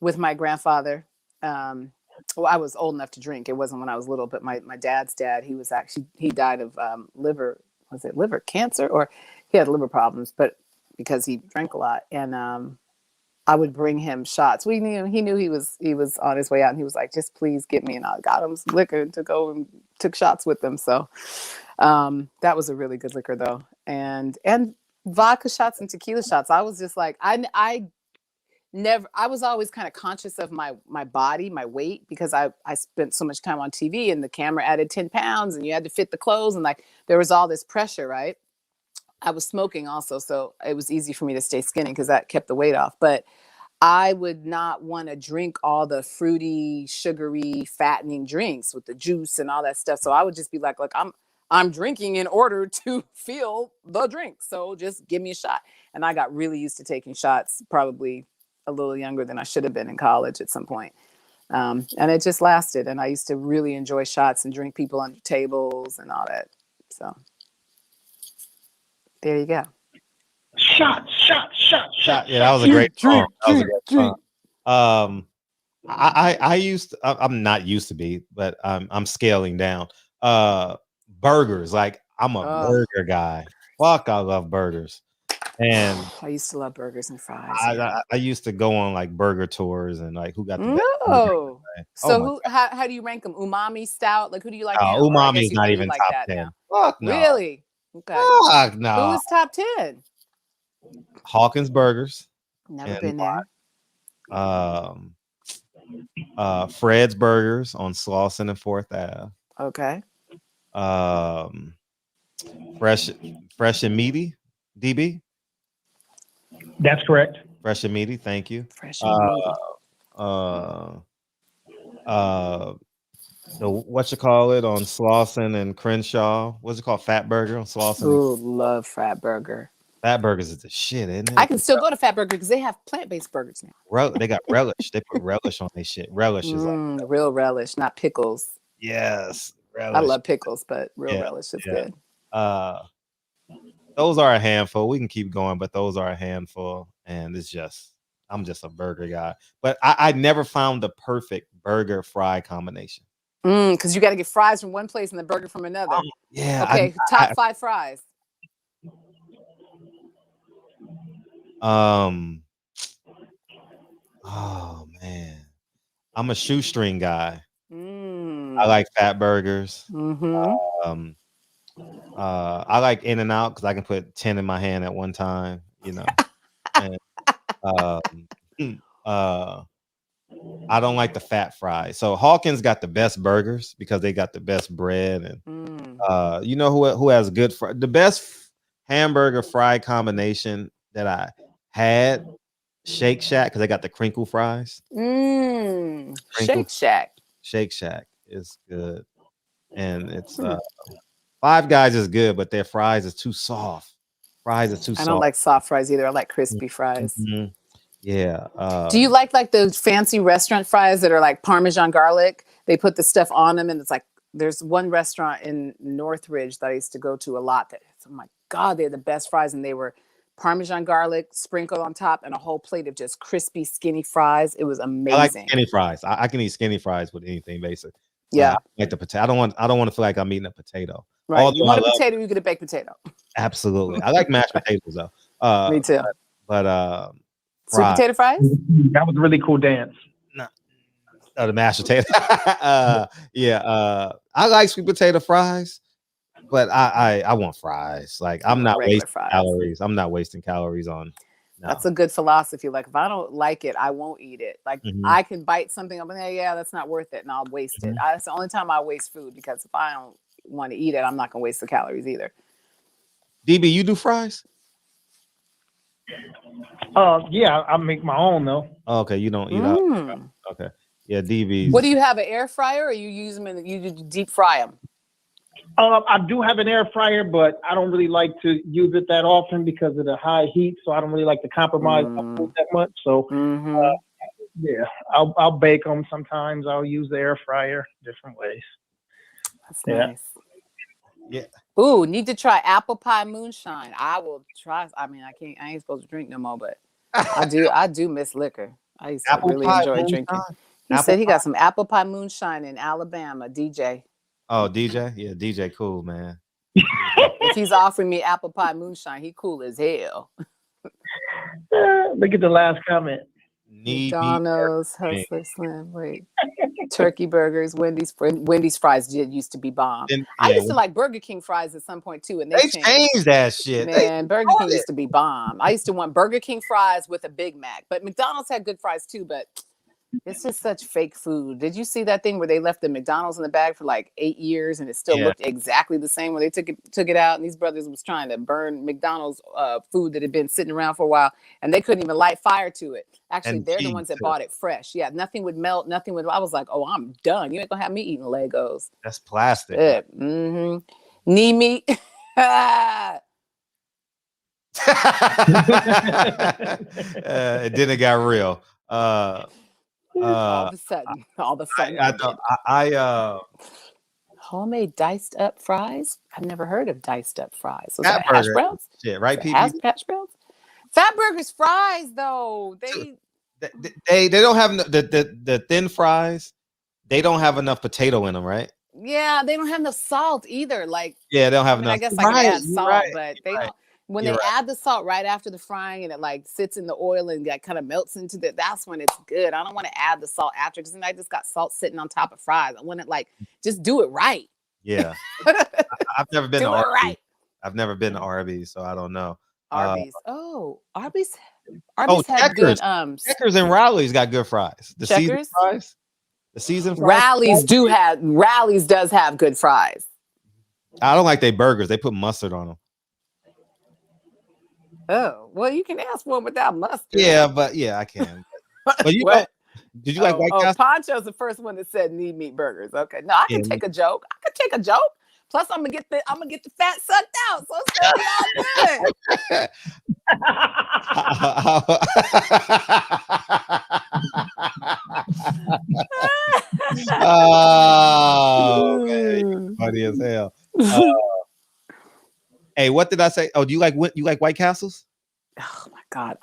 With my grandfather. Well, I was old enough to drink. It wasn't when I was little, but my dad's dad, he died of liver cancer, or he had liver problems, but because he drank a lot. And I would bring him shots. He knew he was on his way out, and he was like, just please get me. And I got him some liquor to go and took shots with him. So that was a really good liquor though. And vodka shots and tequila shots. I was just like, I was always kind of conscious of my body, my weight, because I spent so much time on TV, and the camera added 10 pounds and you had to fit the clothes, and like there was all this pressure, right? I was smoking also, so it was easy for me to stay skinny because that kept the weight off. But I would not want to drink all the fruity, sugary, fattening drinks with the juice and all that stuff. So I would just be like, look, I'm drinking in order to feel the drink. So just give me a shot. And I got really used to taking shots, probably a little younger than I should have been in college at some point. And it just lasted. And I used to really enjoy shots and drink people under tables and all that. So there you go. Shot. Yeah, that was a great song. I'm not used to be, but I'm scaling down. Burgers, like I'm a burger guy. Fuck, I love burgers. And I used to love burgers and fries. I used to go on like burger tours and like who got the best. So how do you rank them? Umami, stout? Like who do you like now? Umami is not even top 10. Fuck no. Really? Okay. Fuck no. Who is top 10? Hawkins Burgers. Never been there. Fred's Burgers on Slauson and 4th Ave. Okay. Fresh and Meaty, DB. That's correct. Fresh and Meaty, thank you. Fresh and Meaty. What you call it on Slauson and Crenshaw? What's it called? Fat Burger on Slauson. Ooh, love Fat Burger. Fat Burgers is the shit, isn't it? I can still go to Fat Burger because they have plant-based burgers now. They got relish. They put relish on their shit. Relish is like real relish, not pickles. Yes, relish. I love pickles, but real relish is good. Those are a handful. We can keep going, but those are a handful. And I'm just a burger guy. But I never found the perfect burger fry combination. Because you got to get fries from one place and the burger from another. Yeah. Okay, top 5 fries. Oh man, I'm a shoestring guy. I like fat burgers. I like In-N-Out because I can put 10 in my hand at one time, you know. And, I don't like the fat fries. So Hawkins got the best burgers because they got the best bread, and you know who has good the best hamburger fry combination that I had, Shake Shack, because they got the crinkle fries. Shake Shack. Shake Shack is good, and it's Five Guys is good, but their fries is too soft. I don't like soft fries either. I like crispy fries. Yeah. Do you like the fancy restaurant fries that are like Parmesan garlic? They put the stuff on them, and it's like there's one restaurant in Northridge that I used to go to a lot. Oh my God, they're the best fries, and they were Parmesan garlic sprinkled on top and a whole plate of just crispy, skinny fries. It was amazing. I like skinny fries. I can eat skinny fries with anything, basically. Yeah. Like the potato. I don't want to feel like I'm eating a potato. Right. Although you want a potato, you get a baked potato. Absolutely. I like mashed potatoes though. Me too. But sweet potato fries? That was a really cool dance. No, the mashed potato. I like sweet potato fries, but I want fries. Like I'm not wasting calories. I'm not wasting calories on. No. That's a good philosophy. Like if I don't like it, I won't eat it. Like I can bite something up and say, yeah, that's not worth it, and I'll waste it. That's the only time I waste food, because if I don't want to eat it, I'm not gonna waste the calories either. DB, you do fries? Yeah, I make my own though. Oh, okay, you don't eat out. Okay, yeah, DB. What do you have, an air fryer, or you use them and you deep fry them? I do have an air fryer, but I don't really like to use it that often because of the high heat. So I don't really like to compromise my food that much. So yeah, I'll bake them sometimes. I'll use the air fryer different ways. That's nice. Yeah. Ooh, need to try apple pie moonshine. I will try. I mean, I ain't supposed to drink no more, but I do miss liquor. I used to really enjoy drinking. He said he got some apple pie moonshine in Alabama, DJ. Oh, DJ? Yeah, DJ cool, man. If he's offering me apple pie moonshine, he cool as hell. Look at the last comment. McDonald's, Hustler Slim, wait. Turkey burgers, Wendy's fries used to be bomb. I used to like Burger King fries at some point too, and they changed that shit. Man, Burger King used to be bomb. I used to want Burger King fries with a Big Mac, but McDonald's had good fries too, but it's just such fake food. Did you see that thing where they left the McDonald's in the bag for like 8 years and it still looked exactly the same when they took it out? And these brothers was trying to burn McDonald's food that had been sitting around for a while, and they couldn't even light fire to it. Actually, they're the ones that bought it fresh. Yeah, nothing would melt, nothing would. I was like, oh, I'm done. You ain't gonna have me eating Legos. That's plastic. Knee meat. And then it got real. All of a sudden. I homemade diced up fries. I've never heard of diced up fries. Was that hash browns? Shit, right? Hash browns. Fat Burger's fries, though. They don't have the thin fries. They don't have enough potato in them, right? Yeah, they don't have enough salt either. Like, yeah, they don't have enough. I guess I can add salt, but they don't. When they add the salt right after the frying and it like sits in the oil and that kind of melts into that's when it's good. I don't want to add the salt after, because then I just got salt sitting on top of fries. I want to like just do it right. Yeah, I've never been to Arby's. Right. I've never been to Arby's, so I don't know. Arby's. Arby's had Checkers. good. Checkers and Rally's got good fries. The seasoned fries. The seasoned fries. Rally's does have good fries. I don't like their burgers. They put mustard on them. Oh, well, you can ask one without mustard. Yeah, but I can. But you did you like White Castle? Poncho's the first one that said need meat burgers. Okay, no, I can take a joke. Plus, I'm gonna get the fat sucked out, so it's gonna be all good. Okay. Funny as hell. Hey, what did I say? Oh, do you like White Castles? Oh my God.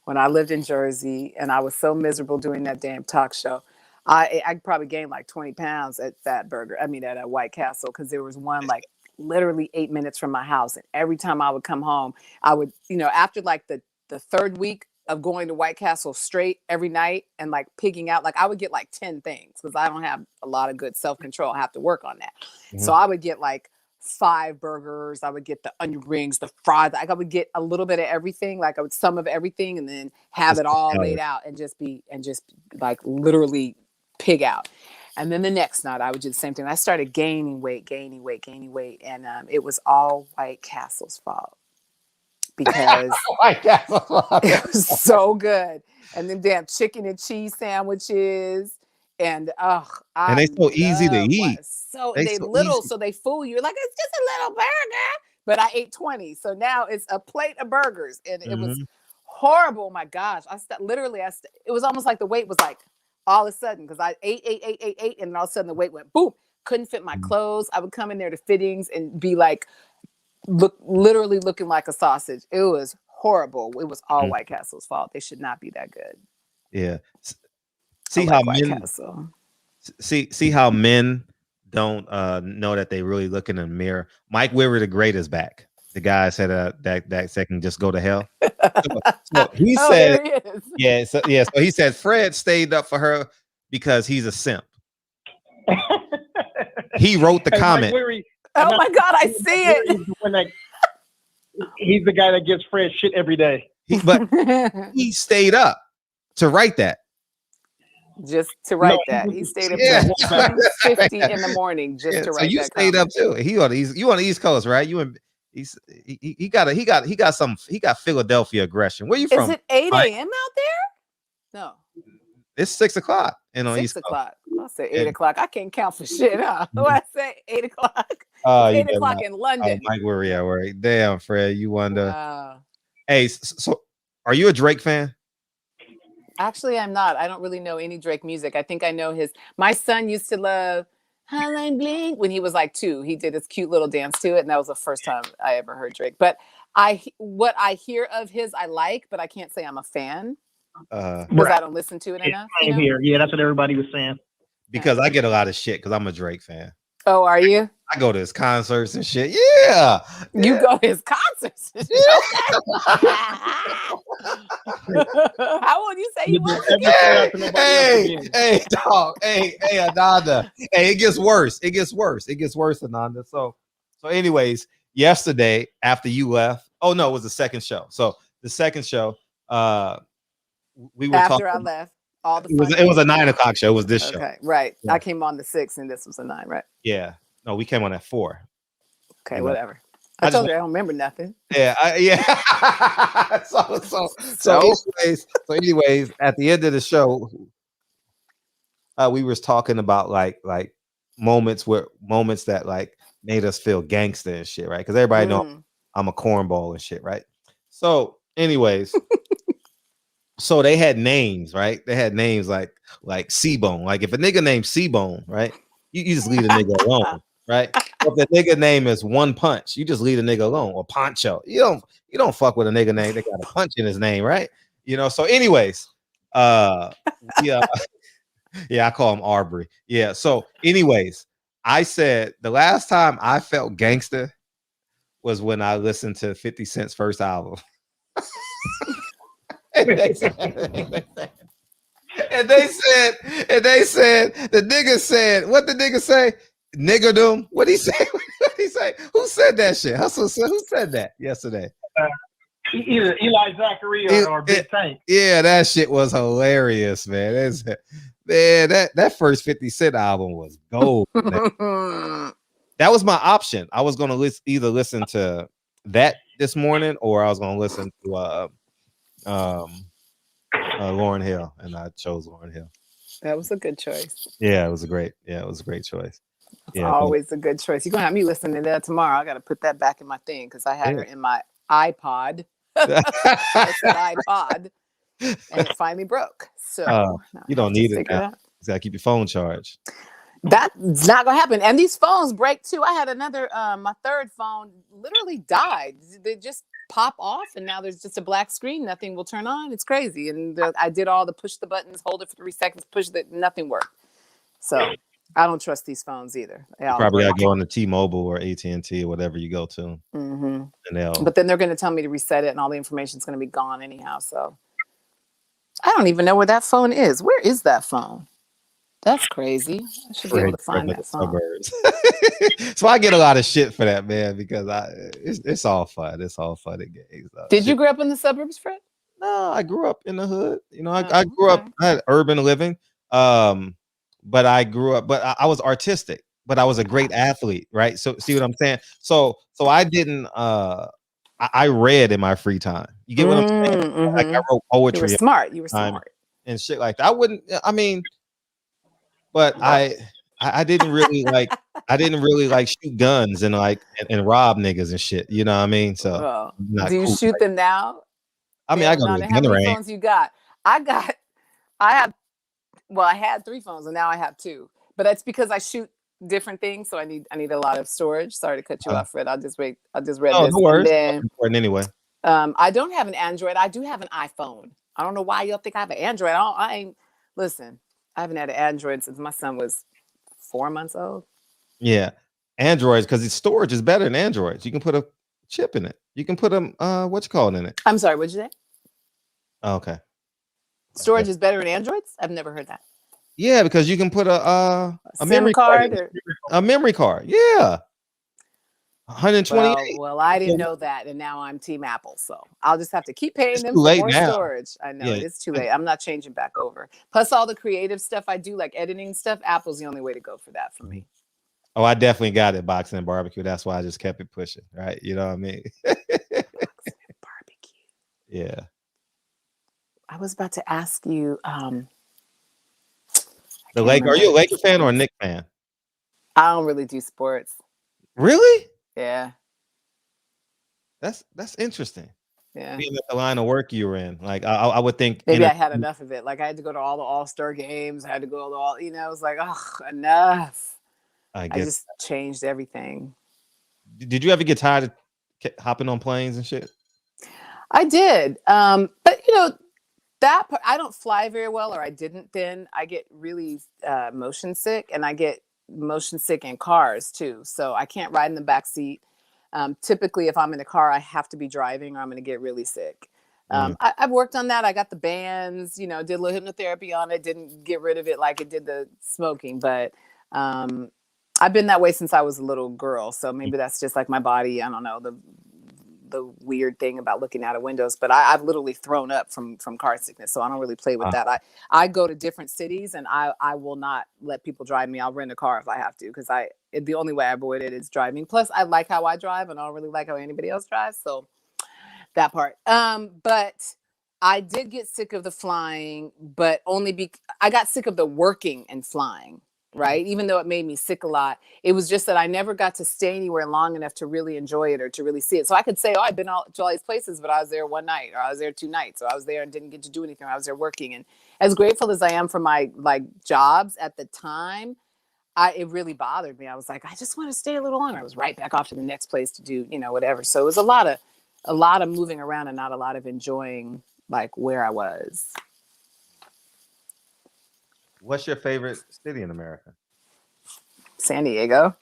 When I lived in Jersey, and I was so miserable doing that damn talk show. I probably gained like 20 pounds at at a White Castle, because there was one like literally 8 minutes from my house. And every time I would come home, I would, after like the third week of going to White Castle straight every night and like pigging out, like I would get like 10 things, because I don't have a lot of good self-control. I have to work on that. So I would get like 5 burgers. I would get the onion rings, the fries. Like I would get a little bit of everything. Like I would some of everything, and then have it all laid out and just like literally pig out. And then the next night I would do the same thing. I started gaining weight. And it was all White Castle's fault, because it was so good. And then damn chicken and cheese sandwiches. And they so easy to eat. So they fool you. Like, it's just a little burger. But I ate 20. So now it's a plate of burgers. And it was horrible. My gosh. It was almost like the weight was like all of a sudden, because I ate. And then all of a sudden the weight went boom. Couldn't fit my clothes. I would come in there to fittings and be like, literally looking like a sausage. It was horrible. It was all White Castle's fault. They should not be that good. Yeah. See how men don't know that they really look in the mirror. Mike Weaver the Great is back. The guy said that second just go to hell. So he said, So he said Fred stayed up for her because he's a simp. He wrote the comment. Oh my God, I see it. He's the guy that gives Fred shit every day. But he stayed up to write that. Just to write that. He stayed up till 2:50 in the morning just to write so you that stayed comment. up too. You on the East Coast, right? He got Philadelphia aggression. Where you from? Is it 8 a.m. out there? No. It's 6 o'clock. 6 o'clock. I said 8 o'clock. I can't count for shit, huh? What I say? 8 o'clock. Oh, 8 o'clock in London. Mike, where we at? Right? Damn, Fred, you wonder. Wow. Hey, so are you a Drake fan? Actually, I'm not. I don't really know any Drake music. I think I know his. My son used to love Highline Bling when he was like 2. He did his cute little dance to it, and that was the first time I ever heard Drake. But what I hear of his, I like, but I can't say I'm a fan because I don't listen to it enough. Same here. Yeah, that's what everybody was saying. Because I get a lot of shit because I'm a Drake fan. Oh, are you? I go to his concerts and shit. Yeah. You go to his concerts. How old you say you were? Hey, dog. Hey, Ananda. Hey, it gets worse. It gets worse, Ananda. So anyways, yesterday after you left, oh no, it was the second show. So the second show, we were after talking. I left. All the it was a 9 o'clock show. It was this show. Okay, right. Yeah. I came on the 6 and this was a 9, right? Yeah. No, we came on at 4. Okay, whatever. I told you I don't remember nothing. Yeah, so anyways, at the end of the show, we was talking about like moments that like made us feel gangster and shit, right? Because everybody know I'm a cornball and shit, right? So, anyways. So they had names, right? They had names like C-Bone. Like if a nigga named C-Bone, right? You just leave the nigga alone, right? If the nigga name is One Punch, you just leave the nigga alone. Or Poncho. You don't fuck with a nigga name that got a punch in his name, right? You know. So, anyways, yeah, I call him Arbery. Yeah. So, anyways, I said the last time I felt gangster was when I listened to 50 Cent's first album. And they said, the nigga said, what the nigga say? Niggerdom. What he say? Who said that shit? Hustle said, who said that yesterday? Either Eli Zachary or Big Tank. Yeah, that shit was hilarious, man. That first 50 Cent album was gold. That was my option. I was gonna either listen to that this morning or I was gonna listen to Lauryn Hill, and I chose Lauryn Hill. That was a good choice. Yeah, it was a great choice. It's always a good choice. You're gonna have me listening to that tomorrow. I gotta put that back in my thing because I had her in my iPod. It's an iPod, and it finally broke. So you don't need it now. You gotta keep your phone charged. That's not gonna happen. And these phones break too. I had another my third phone literally died. They just pop off and now there's just a black screen. Nothing will turn on. It's crazy. And I did all the push the buttons, hold it for 3 seconds, push it, nothing worked. So I don't trust these phones either. You probably gotta go on the T-Mobile or AT&T or whatever you go to. Mm-hmm. But then they're gonna tell me to reset it and all the information's gonna be gone anyhow. So I don't even know where that phone is. Where is that phone? That's crazy. I should be able to find that phone. So I get a lot of shit for that, man, because it's all fun. It's all fun and games. Did you grow up in the suburbs, Fred? No, I grew up in the hood. You know, I grew up. I had urban living, but I grew up. But I was artistic. But I was a great athlete, right? So see what I'm saying? So I didn't. I read in my free time. You get what I'm saying? Mm-hmm. Like I wrote poetry. You were smart. You were smart. And shit like that. I wouldn't. I mean. But I didn't really like shoot guns and rob niggas and shit. You know what I mean? So do you shoot them now? I mean, I go to the gun range. How many phones you got? I had 3 phones and now I have 2. But that's because I shoot different things, so I need a lot of storage. Sorry to cut you off, Fred. I just read this. No worries. Important anyway. I don't have an Android. I do have an iPhone. I don't know why y'all think I have an Android. Listen. I haven't had an Android since my son was 4 months old. Yeah, Androids, because its storage is better than Androids. You can put a chip in it. You can put in it. I'm sorry, what'd you say? Oh, okay. Storage is better than Androids? I've never heard that. Yeah, because you can put a memory card. A memory card. Yeah. 128. Well, I didn't know that, and now I'm Team Apple, so I'll just have to keep paying It's them too for late more now. storage. I know Yeah. it is too late. I'm not changing back over. Plus, all the creative stuff I do, like editing stuff, Apple's the only way to go for that for me. Oh, I definitely got it, boxing and barbecue. That's why I just kept it pushing, right? You know what I mean? Boxing and barbecue. Yeah. I was about to ask you. The Lake. Are you a Laker fan or a Knicks fan? I don't really do sports. Really? Yeah. That's interesting. Yeah. Being at the line of work you were in, like I would think maybe I had enough of it. Like I had to go to all the All-Star games. I had to go to all. I was like, oh, enough. I just changed everything. Did you ever get tired of hopping on planes and shit? I did, but that part, I don't fly very well, or I didn't then. I get really motion sick, and I get motion sick in cars too. So I can't ride in the back seat. Typically, if I'm in a car, I have to be driving, or I'm going to get really sick. I've worked on that. I got the bands, did a little hypnotherapy on it. Didn't get rid of it like it did the smoking, but I've been that way since I was a little girl. So maybe that's just like my body. I don't know, the weird thing about looking out of windows, but I've literally thrown up from car sickness. So I don't really play with that. I go to different cities, and I will not let people drive me. I'll rent a car if I have to, because the only way I avoid it is driving. Plus I like how I drive, and I don't really like how anybody else drives. So that part. But I did get sick of the flying, but only I got sick of the working and flying. Right. Even though it made me sick a lot, it was just that I never got to stay anywhere long enough to really enjoy it or to really see it. So I could say, I've been to all these places, but I was there one night, or I was there 2 nights, or I was there and didn't get to do anything. I was there working. And as grateful as I am for my jobs at the time, it really bothered me. I was like, I just want to stay a little longer. I was right back off to the next place to do, whatever. So it was a lot of moving around and not a lot of enjoying where I was. What's your favorite city in America? San Diego.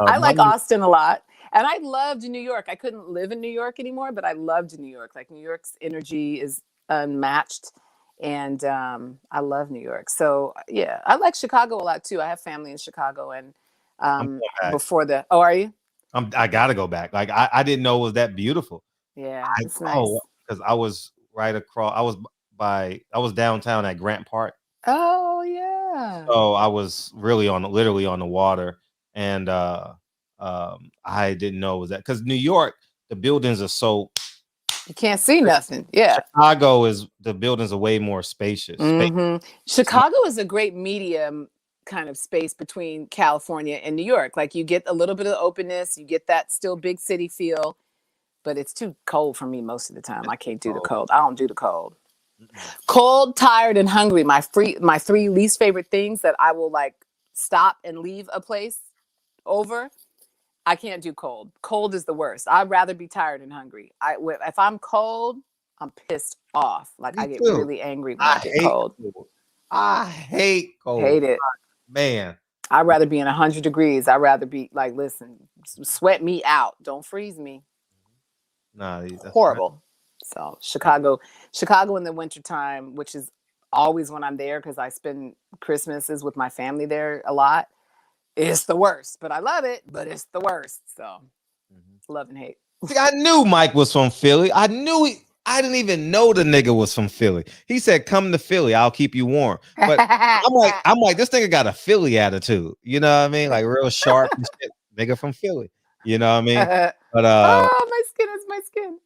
I like Austin a lot. And I loved New York. I couldn't live in New York anymore, but I loved New York. New York's energy is unmatched. And I love New York. So, yeah, I like Chicago a lot, too. I have family in Chicago. And are you? I got to go back. I didn't know it was that beautiful. Yeah, it's nice. Because I was right across. I was downtown at Grant Park. Oh yeah. So I was literally on the water, and I didn't know it was that, because New York, the buildings are so you can't see nothing. Yeah. Chicago the buildings are way more spacious. Mm-hmm. Chicago is a great medium kind of space between California and New York. You get a little bit of openness, you get that still big city feel. But it's too cold for me most of the time. I can't do the cold. I don't do the cold. Cold, tired, and hungry. My 3 least favorite things that I will stop and leave a place over. I can't do cold. Cold is the worst. I'd rather be tired and hungry. If I'm cold, I'm pissed off. I get really angry when I get cold. I hate cold. Hate it. Man. I'd rather be in 100 degrees. I'd rather be listen, sweat me out. Don't freeze me. Nah, that's horrible. Right. So Chicago in the wintertime, which is always when I'm there, because I spend Christmases with my family there a lot. It's the worst, but I love it, but it's the worst. So love and hate. See, I knew Mike was from Philly. I didn't even know the nigga was from Philly. He said, come to Philly, I'll keep you warm. But I'm like, this nigga got a Philly attitude. You know what I mean? Real sharp and shit. Nigga from Philly. You know what I mean? But my skin is my skin.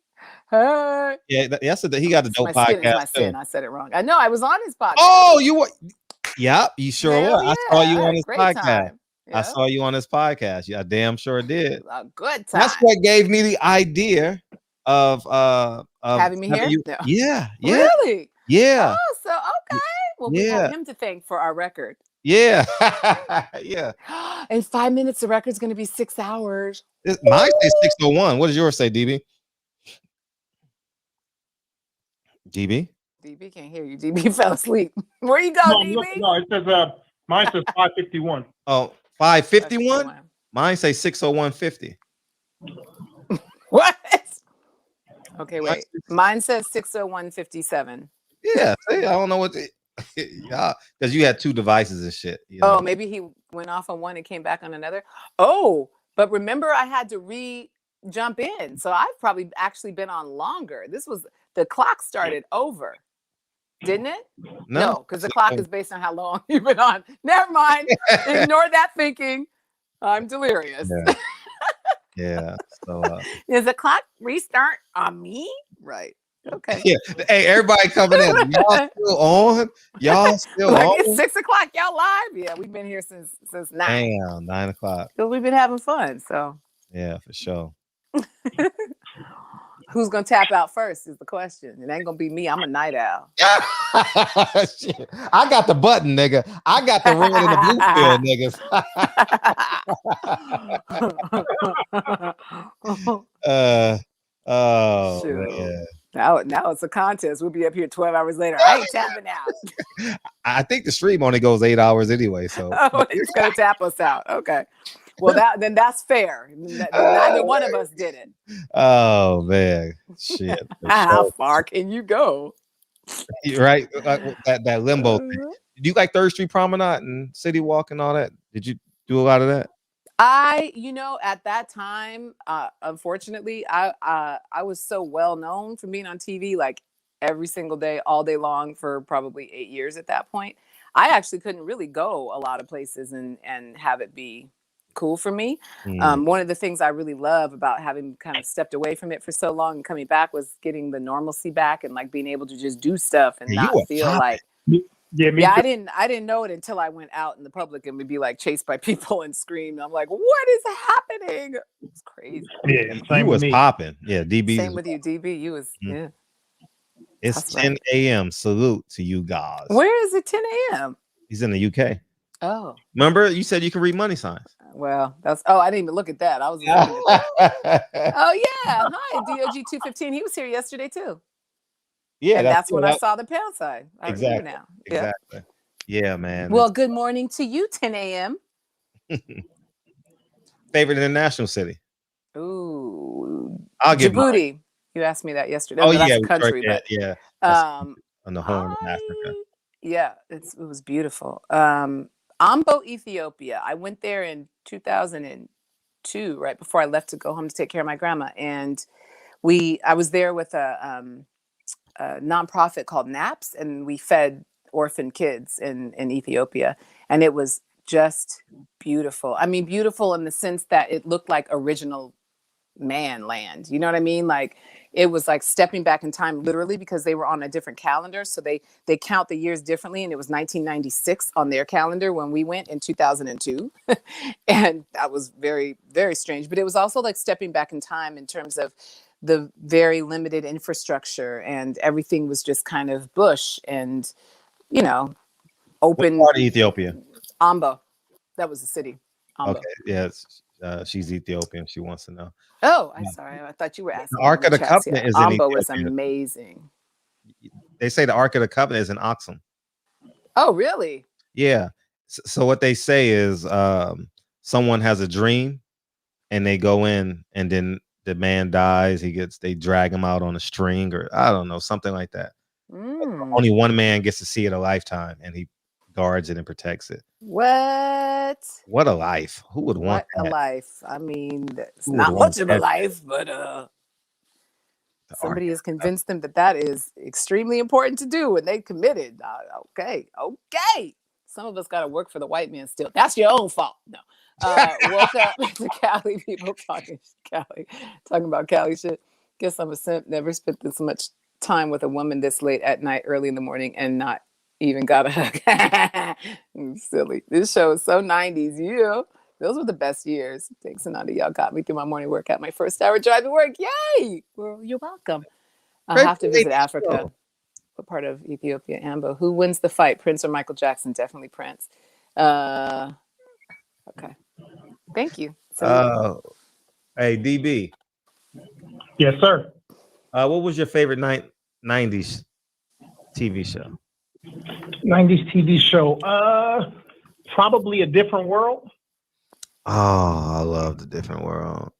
Yeah, yesterday he got a dope podcast too. I said it wrong. I know, I was on his podcast. Oh, you were? Yeah, you sure were. Yeah. I saw you on his podcast. Yeah. I saw you on his podcast. Yeah, I damn sure did. A good time. That's what gave me the idea of having me here. No. Yeah. Really? Yeah. Oh, so okay. Well, we have him to thank for our record. Yeah. Yeah. In 5 minutes, the record's going to be 6 hours. Mine says 6:01. What does yours say, DB? DB can't hear you. DB fell asleep. Where you go, DB? No, it says mine says 5:51. Oh, 5:51? Mine say 6:01:50. What? Okay, wait. Mine says 6:01:57. Yeah, see, I don't know what yeah, because you had 2 devices and shit. You know? Oh, maybe went off on one and came back on another. Oh, but remember I had to jump in. So I've probably actually been on longer. The clock started over, didn't it? No, because the clock is based on how long you've been on. Never mind. Ignore that thinking. I'm delirious. Yeah. Yeah. So does the clock restart on me? Right. Okay. Yeah. Hey, everybody coming in. Y'all still on? Y'all still like on? It's 6 o'clock. Y'all live? Yeah, we've been here since 9. Damn, 9 o'clock. Because we've been having fun. So yeah, for sure. Who's gonna tap out first is the question. It ain't gonna be me. I'm a night owl. Shit. I got the button, nigga. I got the red and the blue pill, niggas. Oh man. Now it's a contest. We'll be up here 12 hours later. I ain't tapping out. I think the stream only goes 8 hours anyway. So it's gonna tap us out. Okay. Well, then that's fair. Neither one of us did it. Oh man, shit! How far can you go? Right, that limbo thing. Do you like 3rd Street Promenade and City Walk and all that? Did you do a lot of that? At that time, unfortunately, I was so well known for being on TV, like every single day, all day long for probably 8 years at that point. I actually couldn't really go a lot of places and have it be cool for me. One of the things I really love about having kind of stepped away from it for so long and coming back was getting the normalcy back and like being able to just do stuff and not feel like I didn't know it until I went out in the public and would be like chased by people and scream. I'm like, what is happening? It's crazy. Yeah, he was popping. Yeah, DB. Same with you, DB. You was It's That's 10 a.m. Salute to you guys. Where is it 10 a.m.? He's in the UK. Oh. Remember you said you can read money signs? Well, I didn't even look at that. I was looking at that. Oh yeah. Hi, DOG 215. He was here yesterday too. Yeah, and that's when I saw the pound sign. I exactly. Now. Exactly. Yeah, man. Well, good morning to you, 10 a.m. Favorite international city? Ooh, I'll give Djibouti. You asked me that yesterday. Oh, that's yeah, country, right but on the Horn of Africa. Yeah, it was beautiful. Ambo, Ethiopia. I went there in 2002, right before I left to go home to take care of my grandma, and I was there with a nonprofit called NAPS, and we fed orphan kids in Ethiopia, and it was just beautiful. I mean, beautiful in the sense that it looked like original man land. You know what I mean? Like it was like stepping back in time, literally, because they were on a different calendar. So they count the years differently. And it was 1996 on their calendar when we went in 2002. And that was very, very strange. But it was also like stepping back in time in terms of the very limited infrastructure, and everything was just kind of bush and, open. What part of Ethiopia? Ambo. That was the city. Ambo. Okay. Yes. She's Ethiopian. She wants to know. Oh, I'm sorry. I thought you were asking. The Ark of the Covenant is in Ambo Ethiopia. was amazing. They say the Ark of the Covenant is in Aksum. Oh, really? Yeah. So what they say is someone has a dream and they go in, and then the man dies. They drag him out on a string, or I don't know, something like that. Only one man gets to see it a lifetime, and he guards it and protects it. What a life. Who would want a that? life? I mean, it's not much of a life, but somebody has convinced them that is extremely important to do, and they committed. Okay. Some of us got to work for the white man still. That's your own fault. No. Woke up to Cali people talking about Cali shit. Guess I'm a simp. Never spent this much time with a woman this late at night, early in the morning, and not even got a hug. Silly. This show is so 90s. Yeah. Those were the best years. Thanks, Ananda. Y'all got me through my morning workout. My first hour drive to work. Yay! Well, you're welcome. I'll have to visit Africa. What part of Ethiopia? Ambo. Who wins the fight? Prince or Michael Jackson? Definitely Prince. Okay. Thank you. Hey, DB. Yes, sir. What was your favorite 90s TV show? 90s TV show. Probably A Different World. Oh, I love The Different World.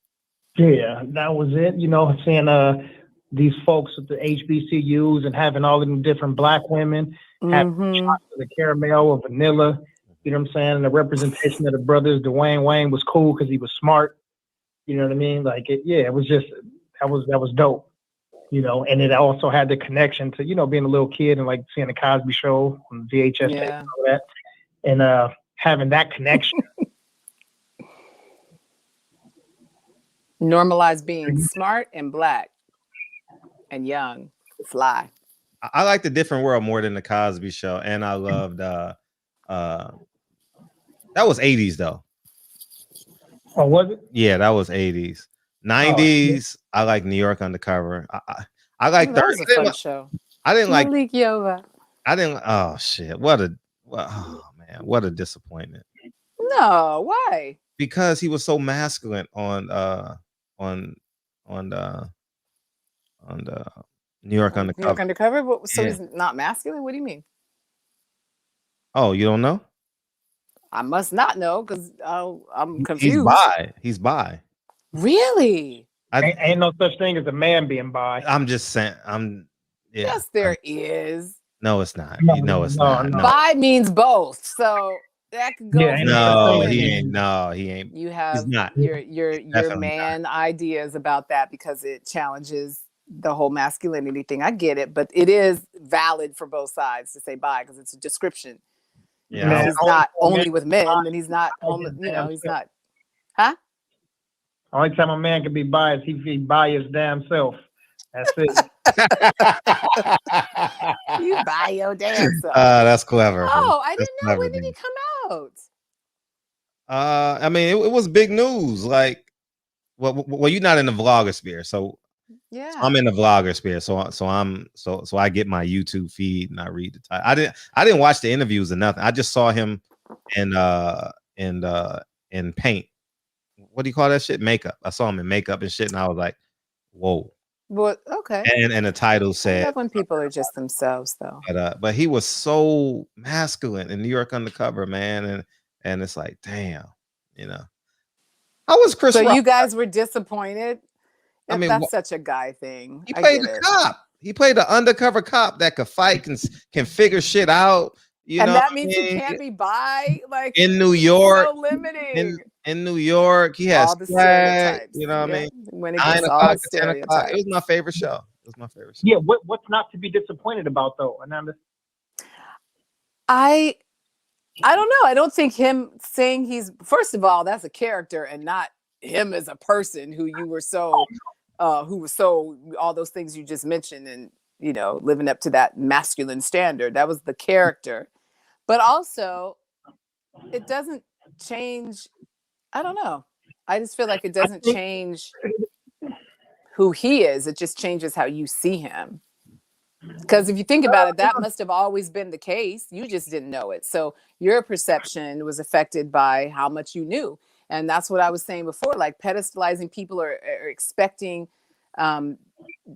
Yeah, that was it. Seeing these folks at the HBCUs and having all of them different black women having shots of the caramel or vanilla. You know what I'm saying? And the representation of the brothers, Dwayne Wayne was cool because he was smart. You know what I mean? Like, it was just, that was dope. You know, and it also had the connection to, you know, being a little kid and like seeing the Cosby Show on VHS tape and all that. And having that connection. Normalize being smart and black and young, fly. I like the Different World more than the Cosby Show, and I loved that was 80s though. Oh, was it? Yeah, that was 80s. 90s. I like New York Undercover. I like that was a fun show. I didn't like Malik Yoba. I didn't. Oh shit! What a disappointment. No, why? Because he was so masculine on the New York Undercover. New York Undercover. So he's not masculine? What do you mean? Oh, you don't know? I must not know because I'm confused. He's bi. Really? Ain't no such thing as a man being bi. I'm just saying. Yes, there is. No, it's not. No, it's not. No. Bi means both, so that could go. No, he ain't. No, he ain't. You have he's not. your man ideas about that because it challenges the whole masculinity thing. I get it, but it is valid for both sides to say bi because it's a description. Yeah, he's not only with men, and he's not. He's not. Huh? Only time a man can be bi is if he by his damn self. That's it. You buy your damn self. That's clever. Oh, I didn't know. When did he come out? I mean, it was big news. Like, well, you're not in the vlogger sphere, so yeah, I'm in the vlogger sphere. So I get my YouTube feed and I read the title. I didn't watch the interviews or nothing. I just saw him in paint. What do you call that shit? Makeup. I saw him in makeup and shit, and I was like, whoa. Well, okay. And the title said, I love when people are just themselves, though. But he was so masculine in New York Undercover, man, and it's like, damn, you know. How was Chris Rock? So you guys were disappointed? I mean, that's such a guy thing. He played a cop. He played an undercover cop that could fight, can figure shit out. You know, that means he can't be bi. Like in New York, so limiting. In New York, he has all the stereotypes. You know what I mean? When it gets all the stereotypes. It was my favorite show. Yeah, what's not to be disappointed about though, Ananda? I don't know. I don't think him saying he's, first of all, that's a character and not him as a person who you were so who was so all those things you just mentioned and you know living up to that masculine standard. That was the character. But also it doesn't change. I don't know. I just feel like it doesn't change who he is. It just changes how you see him. Because if you think about it, that must have always been the case. You just didn't know it. So your perception was affected by how much you knew. And that's what I was saying before, like pedestalizing people or expecting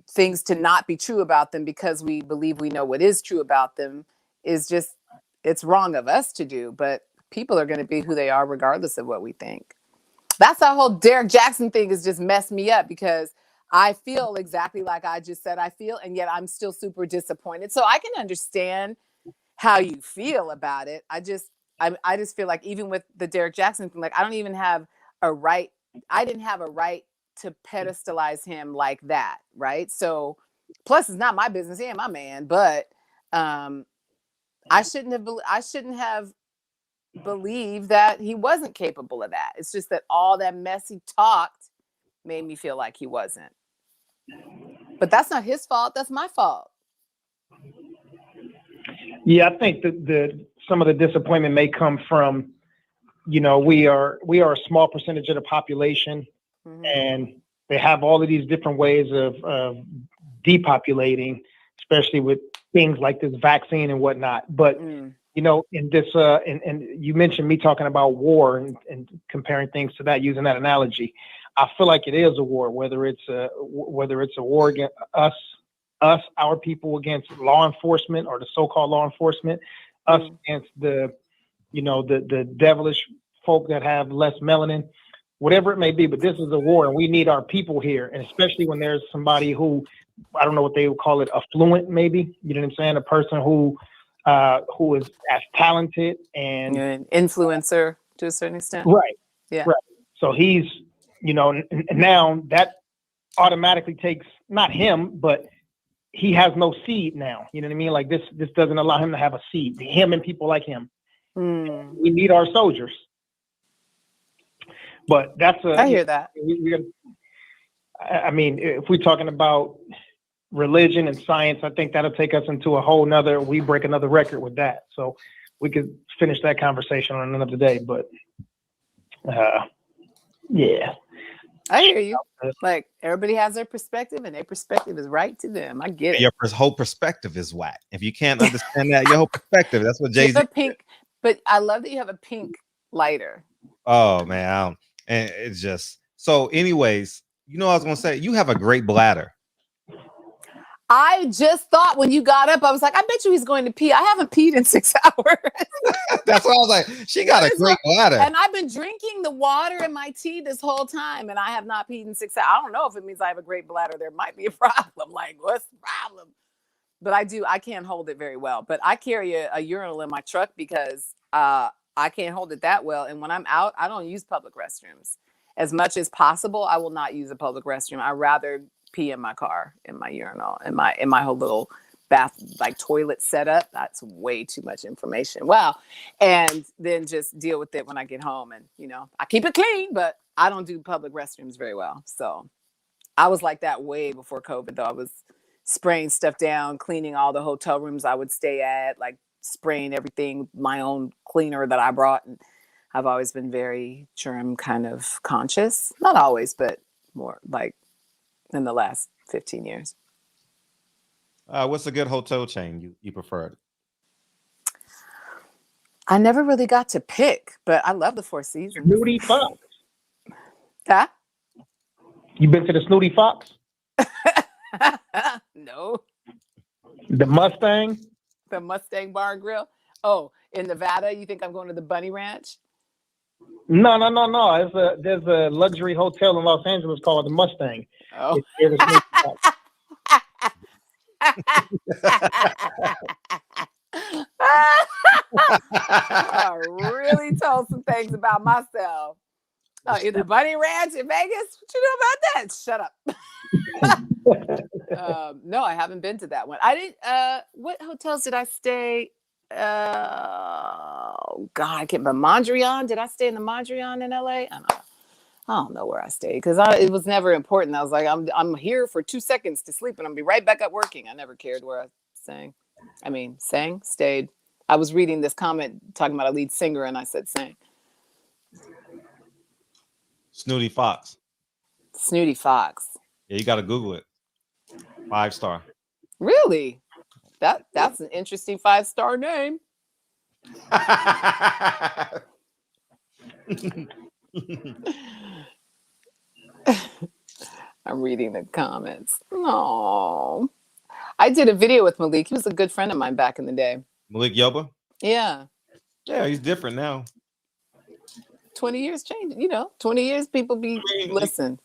things to not be true about them because we believe we know what is true about them is just, it's wrong of us to do. But people are going to be who they are regardless of what we think. That's our whole Derek Jackson thing has just messed me up because I feel exactly like I just said I feel, and yet I'm still super disappointed. So I can understand how you feel about it. I just feel like even with the Derek Jackson thing, like I didn't have a right to pedestalize him like that, right? So plus it's not my business, he ain't my man, but I shouldn't have believed that he wasn't capable of that. It's just that all that mess he talked made me feel like he wasn't. But that's not his fault. That's my fault. Yeah, I think that some of the disappointment may come from, you know, we are a small percentage of the population, and they have all of these different ways of depopulating, especially with things like this vaccine and whatnot. But you know, in this, and you mentioned me talking about war and comparing things to that, using that analogy. I feel like it is a war, whether it's a war against us, our people against law enforcement or the so-called law enforcement, us against the devilish folk that have less melanin, whatever it may be. But this is a war, and we need our people here, and especially when there's somebody who, I don't know what they would call it, affluent, maybe. You know what I'm saying? A person who who is as talented and You're an influencer to a certain extent. right. Yeah. Right. So he's, now that automatically takes not him, but he has no seed now. You know what I mean? Like this doesn't allow him to have a seed. Him and people like him. We need our soldiers. But I hear that. I mean, if we're talking about religion and science, I think that'll take us into a whole nother. We break another record with that. So we could finish that conversation on another day. But yeah. I hear you. Like everybody has their perspective, and their perspective is right to them. I get it. Your whole perspective is whack. If you can't understand that, your whole perspective. That's what Jay-Z. Pink, but I love that you have a pink lighter. Oh man, and it's just so. Anyways, I was gonna say you have a great bladder. I just thought when you got up, I was like, I bet you he's going to pee. I haven't peed in 6 hours. That's what I was like. She got a great bladder. And I've been drinking the water in my tea this whole time, and I have not peed in 6 hours. I don't know if it means I have a great bladder. There might be a problem. Like, what's the problem? But I can't hold it very well. But I carry a urinal in my truck because I can't hold it that well. And when I'm out, I don't use public restrooms. As much as possible, I will not use a public restroom. I'd rather pee in my car, in my urinal, in my whole little bath, like toilet setup. That's way too much information. Wow. And then just deal with it when I get home. And, I keep it clean, but I don't do public restrooms very well. So I was like that way before COVID, though. I was spraying stuff down, cleaning all the hotel rooms I would stay at, like spraying everything, my own cleaner that I brought. And I've always been very germ kind of conscious. Not always, but more like in the last 15 years. What's a good hotel chain you preferred? I never really got to pick, but I love the Four Seasons. Snooty Fox. Huh? You been to the Snooty Fox? No. The Mustang? The Mustang Bar and Grill? Oh, in Nevada, you think I'm going to the Bunny Ranch? No. There's a luxury hotel in Los Angeles called the Mustang. Oh. I really told some things about myself. Oh, in the Bunny Ranch in Vegas? What you know about that? Shut up. No, I haven't been to that one. I didn't. What hotels did I stay? Oh God, I can't remember. Mondrian. Did I stay in the Mondrian in LA? I don't know where I stayed because it was never important. I was like, I'm here for 2 seconds to sleep and I'll be right back up working. I never cared where I sang. Stayed. I was reading this comment talking about a lead singer and I said sang. Snooty Fox. Snooty Fox. Yeah, you got to Google it. 5-star. Really? That's an interesting 5-star name. I'm reading the comments. No, I did a video with Malik. He was a good friend of mine back in the day. Malik Yoba? Yeah. Yeah, he's different now. 20 years changed. 20 years people listen.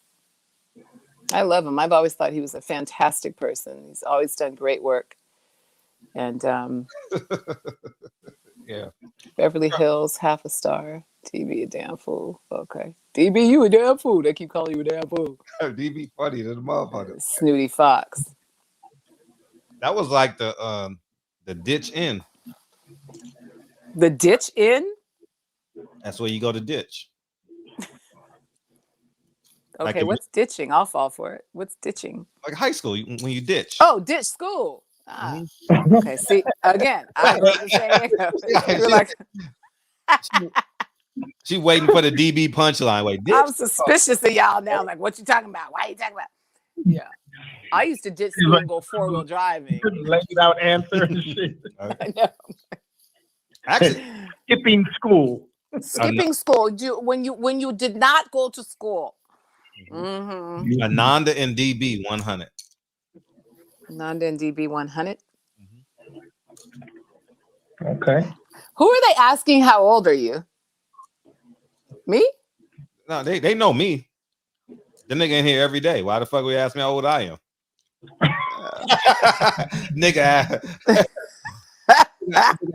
I love him. I've always thought he was a fantastic person. He's always done great work. And yeah. Beverly Hills, 0.5 star. TB, a damn fool. Okay. DB, you a damn fool. They keep calling you a damn fool. DB funny to the motherfucker. Snooty Fox. That was like the ditch in. The ditch in? That's where you go to ditch. Okay, like what's ditching? I'll fall for it. What's ditching? Like high school, when you ditch. Oh, ditch school. Okay, see, again, I heard the same. She waiting for the DB punchline. Wait, ditch? I'm suspicious of y'all now. Like, what you talking about? Why are you talking about? Yeah. I used to ditch school and go 4-wheel driving. Laid out answer and shit. I know. Actually, skipping school. Skipping school. When you did not go to school. Mm-hmm. Ananda and DB 100. Ananda and DB 100. Okay. Who are they asking? How old are you? Me? No, they know me. The nigga in here every day. Why the fuck would you ask me how old I am? Nigga.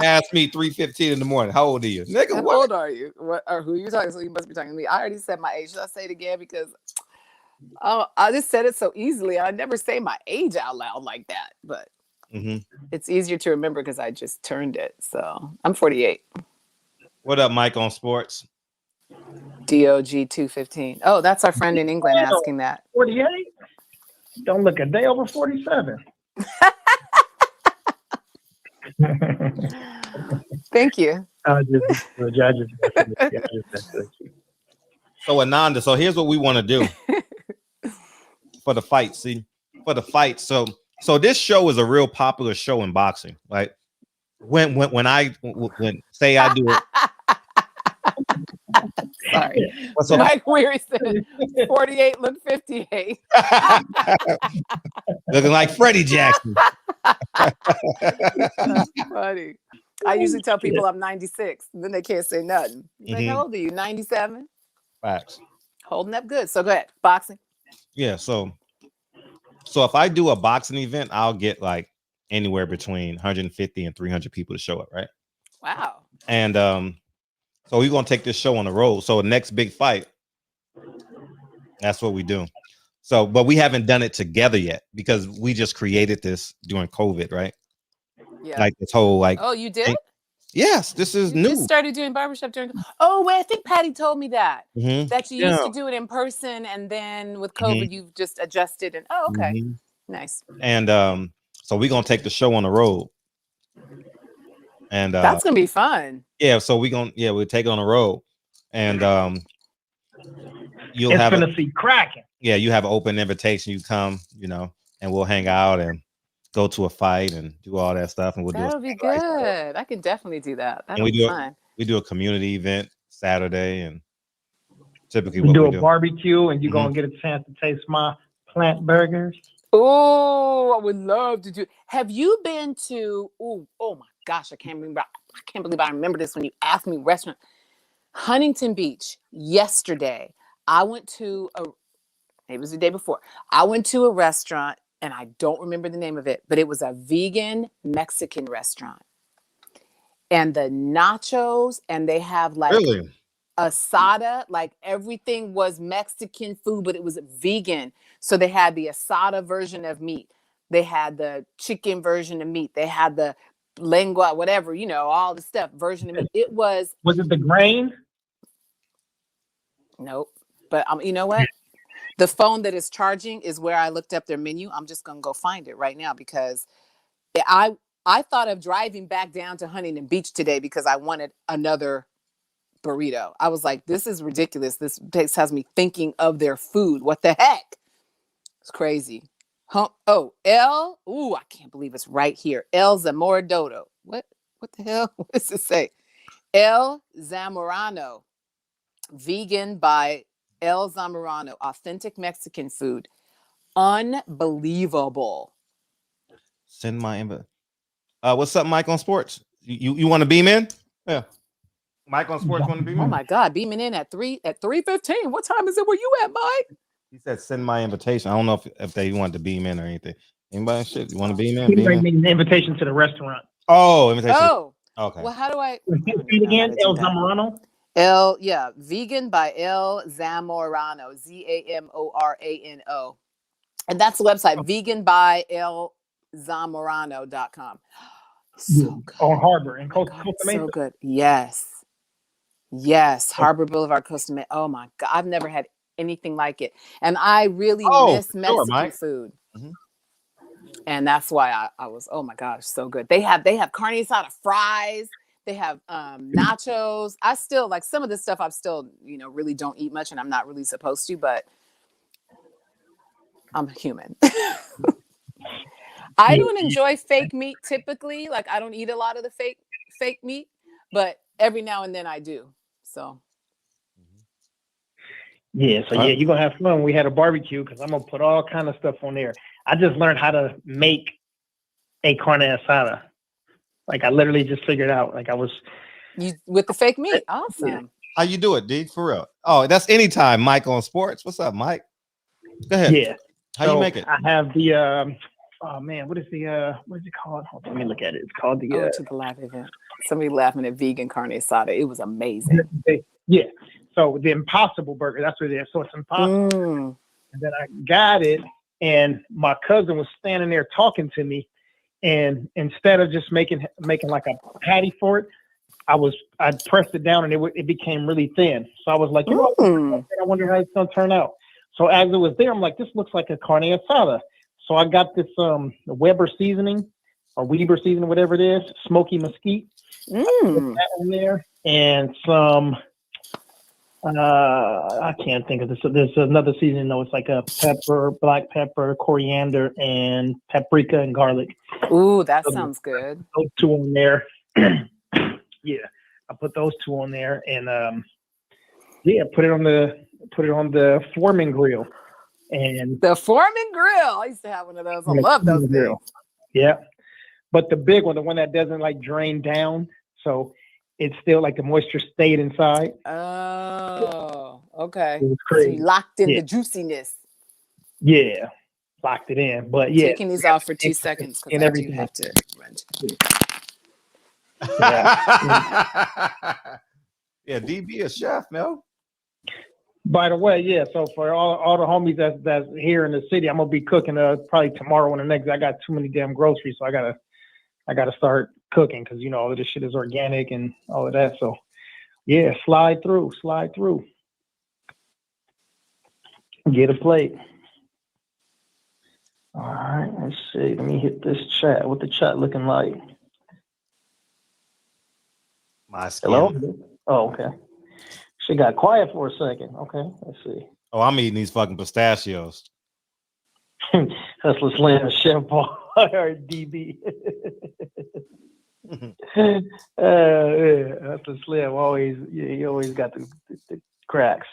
Ask me 3:15 in the morning. How old are you, nigga? How What? old are you? What or who you talking? So you must be talking to me. I already said my age. Should I say it again? Because I just said it so easily. I never say my age out loud like that. But it's easier to remember because I just turned it. So I'm 48. What up, Mike on sports? DOG 215. Oh, that's our friend in England asking that. 48? Don't look a day over 47. Thank you. So Ananda, so here's what we want to do for the fight. See, for the fight. So this show is a real popular show in boxing. Like when say I do it. Sorry. Mike Weary said 48 look 58. Looking like Freddie Jackson. That's funny. I usually tell people I'm 96, then they can't say nothing. Like, how old are you? 97? Facts. Holding up good. So go ahead. Boxing. Yeah, so if I do a boxing event, I'll get like anywhere between 150 and 300 people to show up, right? Wow. And so we're gonna take this show on the road. So next big fight, that's what we do. So, but we haven't done it together yet because we just created this during COVID, right? Yeah. Like this whole like. Oh, you did? Yes, this is new. You started doing barbershop during. Oh, wait, I think Patty told me that that you used to do it in person, and then with COVID, you've just adjusted. And okay, nice. And so we're gonna take the show on the road. And that's gonna be fun. Yeah, so we'll take it on the road, and you'll have gonna be cracking. Yeah, you have an open invitation. You come, and we'll hang out and go to a fight and do all that stuff, and that'll be good. I can definitely do that. That'll be fun. We do a community event Saturday, and typically we do a barbecue, and you're gonna get a chance to taste my plant burgers. Oh, I would love to do. Have you been to? Oh my gosh, I can't believe I remember this when you asked me restaurant. Huntington Beach. Yesterday, I went to it was the day before. I went to a restaurant, and I don't remember the name of it, but it was a vegan Mexican restaurant. And the nachos, and they have like asada, like everything was Mexican food, but it was vegan. So they had the asada version of meat. They had the chicken version of meat. They had the lengua, whatever, all the stuff version of meat. It was. Was it the grain? Nope. But you know what? The phone that is charging is where I looked up their menu. I'm just going to go find it right now because I thought of driving back down to Huntington Beach today because I wanted another burrito. I was like, this is ridiculous. This place has me thinking of their food. What the heck? It's crazy. I can't believe it's right here. El Zamorano. What the hell? What does it say? El Zamorano. Vegan by El Zamorano. Authentic Mexican food. Unbelievable. Send my invite. What's up, Mike on sports? You want to beam in? Yeah. Mike on sports want to beam in? Oh my God, beaming in at 3:15. What time is it where you at, Mike? He said send my invitation. I don't know if they wanted to beam in or anything. Anybody shit? You want to beam in? He bring me an invitation to the restaurant. Oh, invitation. Oh. Okay. Well, how do I again? El Zamorano? Vegan by El Zamorano. Zamorano. And that's the website, veganbyelzamorano.com. So good. On Harbor in Costa Mesa. So good. Yes. Harbor Boulevard, Costa Mesa. Oh my God. I've never had anything like it. And I really miss Mexican food. And that's why I was, oh my gosh, so good. They have carne asada fries. They have nachos. I still like some of this stuff. I still, really don't eat much, and I'm not really supposed to, but I'm human. I don't enjoy fake meat typically. Like I don't eat a lot of the fake meat, but every now and then I do. So. Yeah, you're gonna have fun. We had a barbecue because I'm gonna put all kind of stuff on there. I just learned how to make a carne asada. Like I literally just figured out. Like you with the fake meat. Awesome. Yeah. How you do it, D? For real? Oh, that's anytime. Mike on sports. What's up, Mike? Go ahead. Yeah. How you make it? I have the oh man, what is it called? Hold on, let me look at it. It's called the To the live event. Somebody laughing at vegan carne asada. It was amazing. Yeah. So the Impossible Burger, that's what it is. So it's impossible. And then I got it, and my cousin was standing there talking to me, and instead of just making like a patty for it, I pressed it down, and it became really thin. So I was like, you know, I wonder how it's gonna turn out. So as it was there, I'm like, this looks like a carne asada. So I got this Weber seasoning or Weber seasoning, whatever it is, smoky mesquite. Put that in there, and some I can't think of this. There's another seasoning though. It's like a pepper, black pepper, coriander, and paprika and garlic. Ooh, that sounds good. Those two on there. Yeah, I put those two on there, and put it on the Foreman grill. And the Foreman grill, I used to have one of those. I love those things. Yeah, but the big one, the one that doesn't like drain down, so it's still like the moisture stayed inside. Oh, okay. It was crazy. So you locked in the juiciness. Yeah, locked it in. But yeah, taking these off for 2 seconds because I do have to run. Yeah, DB a chef, Mel. By the way, yeah. So for all the homies that's here in the city, I'm gonna be cooking probably tomorrow and the next. I got too many damn groceries, so I gotta start cooking because you know all of this shit is organic and all of that. So yeah, slide through. Get a plate. All right, let's see. Let me hit this chat. What the chat looking like? My skin. Hello? Oh, okay. She got quiet for a second. Okay, let's see. Oh, I'm eating these fucking pistachios. Hustler Slam, Chef Paul, or DB. Hustler Slam he always got the cracks.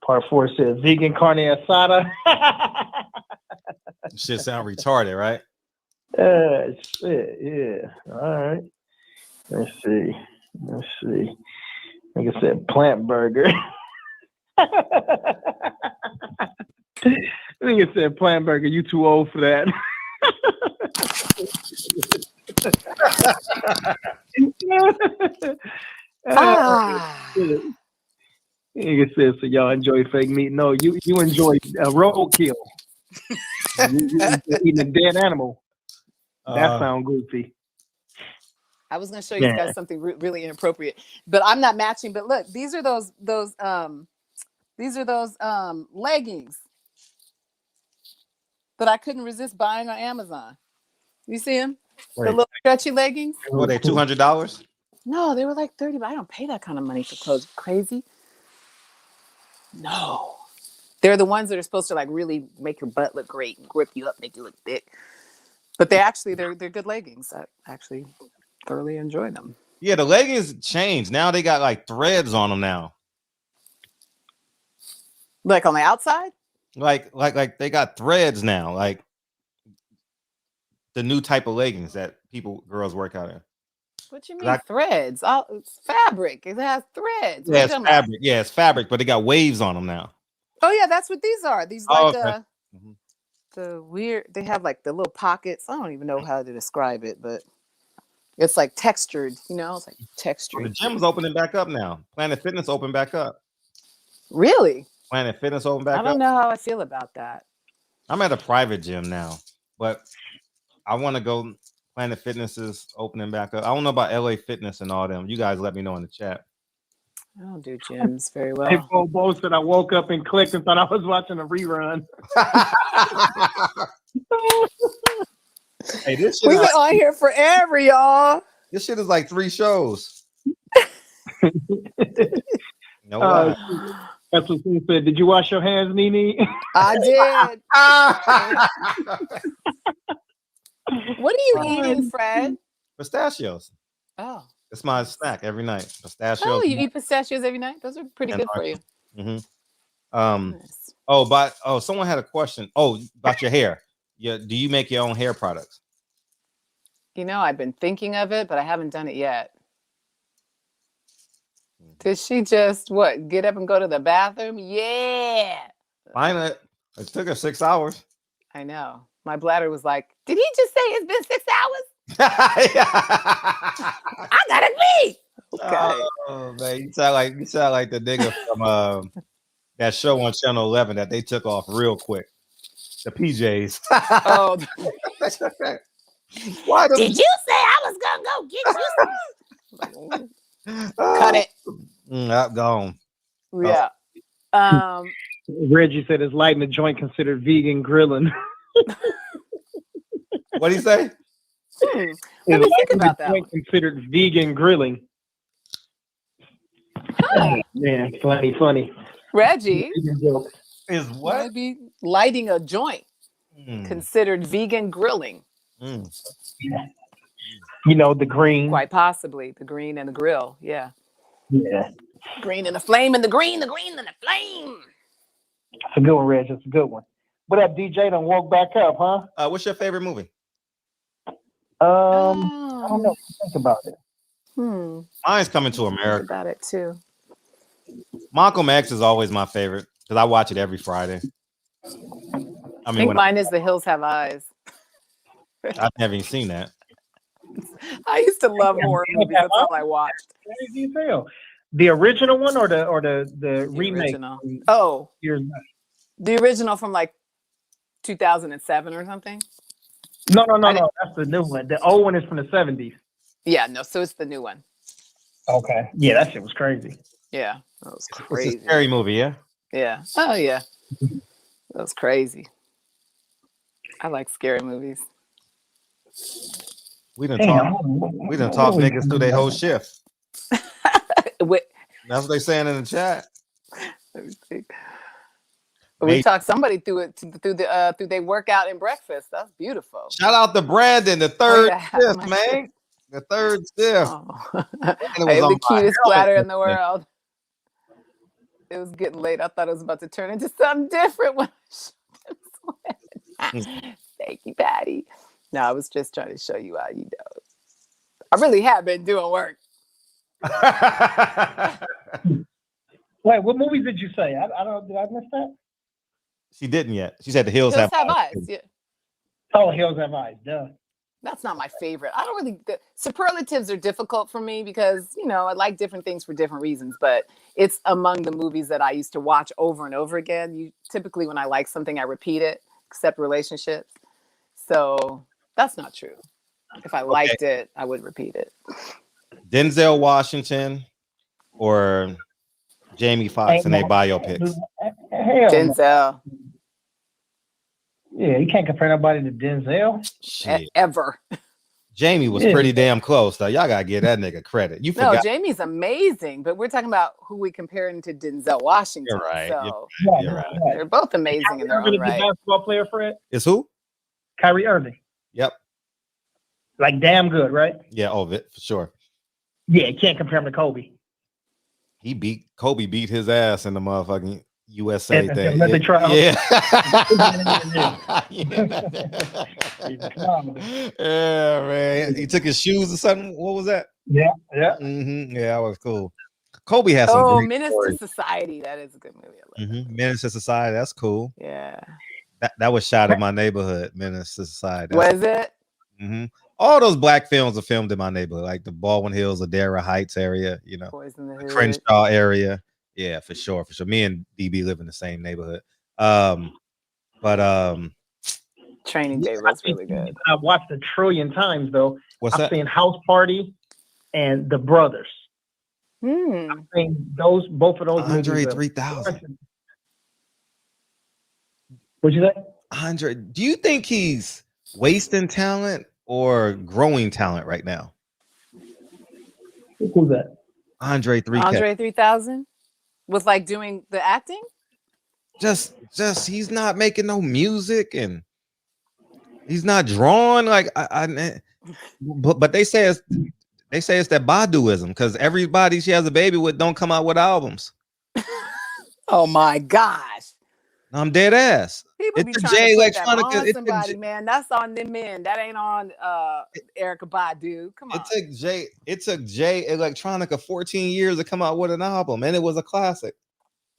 Part 4 says vegan carne asada. Shit sound retarded, right? Shit, yeah. All right. Let's see. Like I said, plant burger. I think it said plant burger. You too old for that. It says so y'all enjoy fake meat. No, you enjoy roadkill. you eating a dead animal. That sounds goofy. I was going to show you guys something really inappropriate, but I'm not matching. But look, these are those leggings that I couldn't resist buying on Amazon. You see them? Wait. The little stretchy leggings. Were they $200? No, they were like $30. But I don't pay that kind of money for clothes. Crazy? No, they're the ones that are supposed to like really make your butt look great and grip you up, make you look thick. But they're good leggings. I actually thoroughly enjoy them. Yeah, the leggings changed. Now they got like threads on them now. Like on the outside? Like they got threads now. Like the new type of leggings that girls work out in. What you mean threads? It's fabric. It has threads. Yeah, it's fabric. Yeah, it's fabric, but they got waves on them now. Oh yeah, that's what these are. These the weird. They have like the little pockets. I don't even know how to describe it, but it's like textured. You know, it's like textured. The gym's opening back up now. Planet Fitness opened back up. Really? Planet Fitness opened back up. I don't know how I feel about that. I'm at a private gym now, but I want to go. Planet Fitness is opening back up. I don't know about LA Fitness and all them. You guys let me know in the chat. I don't do gyms very well. Hey, Bo said I woke up and clicked and thought I was watching a rerun. Hey, this shit we've been on here forever, y'all. This shit is like 3 shows. No that's what she said. Did you wash your hands, Nene? I did. What are you eating, Fred? Pistachios. Oh. It's my snack every night. Pistachios. Oh, you eat pistachios every night? Those are pretty good for you. Mm-hmm. Nice. Someone had a question. Oh, about your hair. Yeah. Do you make your own hair products? You know, I've been thinking of it, but I haven't done it yet. Did she just get up and go to the bathroom? Yeah. It took her 6 hours. I know. My bladder was like, did he just say it's been 6 hours? I gotta pee. Okay. Oh man, you sound like the nigga from that show on Channel 11 that they took off real quick. The PJs. Oh, Why the did you say I was gonna go get you? Cut it. Gone. Yeah. Reggie said, "Is lighting the joint considered vegan grilling?" What do you say? Let me think about that one. Considered vegan grilling. Huh. Yeah, funny. Reggie Is what? might be lighting a joint considered vegan grilling. You know, the green. Quite possibly the green and the grill. Yeah. Yeah. Green and the flame and the green and the flame. That's a good one, Reg. That's a good one. But that DJ done woke back up, huh? What's your favorite movie? I don't know. Think about it. Mine's Coming to America. Think about it too. Malcolm X is always my favorite because I watch it every Friday. I think mine is The Hills Have Eyes. I've never even seen that. I used to love horror movies. That's all I watched. The original one or the remake? Original. Oh, Years the original from like 2007 or something. No. That's the new one. The old one is from the 70s. Yeah, no. So it's the new one. Okay. Yeah, that shit was crazy. Yeah, that was crazy. It's a scary movie, yeah. Yeah. Oh yeah. That was crazy. I like scary movies. We done talk niggas through their whole shift. That's what they saying in the chat. Let me see. We talked somebody through their workout and breakfast. That's beautiful. Shout out to Brandon, the third shift, man. The third shift. Oh. The cutest platter in the world. It was getting late. I thought it was about to turn into something different when I Thank you, Patty. No, I was just trying to show you how you know. I really have been doing work. Wait, what movies did you say? I don't. Did I miss that? She didn't yet. She said The Hills Have Eyes. Yeah. Oh, Hills Have Eyes. Duh. That's not my favorite. I don't really. Superlatives are difficult for me because I like different things for different reasons. But it's among the movies that I used to watch over and over again. Typically, when I like something, I repeat it. Except relationships. So that's not true. If I liked it, I would repeat it. Denzel Washington or Jamie Foxx in their biopics? Denzel. Yeah, you can't compare nobody to Denzel. Shit. Ever. Jamie was pretty damn close, though. Y'all gotta give that nigga credit. You forgot. No, Jamie's amazing, but we're talking about who we compare him to Denzel Washington. You're right. So You're right. They're both amazing in their own right. Basketball player, Fred? Is who? Kyrie Irving. Yep. Like damn good, right? Yeah, for sure. Yeah, you can't compare him to Kobe. Kobe beat his ass in the motherfucking USA thing. Yeah. Yeah, man. He took his shoes or something. What was that? Yeah. Mm-hmm. Yeah, that was cool. Kobe has some great Menace stories. to Society. That is a good movie. Menace to Society. That's cool. Yeah. That was shot in my neighborhood. Menace to Society. Was it? Mm-hmm. All those black films are filmed in my neighborhood, like the Baldwin Hills, Adara Heights area, the Crenshaw area. Yeah, for sure. Me and DB live in the same neighborhood. Training Day was really good. I've watched a trillion times though. What's I've that? seen House Party and The Brothers. I've seen both of those. Andre 3000. What'd you say? Andre, do you think he's wasting talent or growing talent right now? Who's that? Andre 3000 was like doing the acting. Just he's not making no music and he's not drawing like but they say it's that Baduism because everybody she has a baby with don't come out with albums. Oh my gosh. I'm dead ass. People it's be a trying J to put that Electronica. on somebody, man. That's on them men. That ain't on Erykah Badu. Come on. It took J Electronica 14 years to come out with an album, and it was a classic.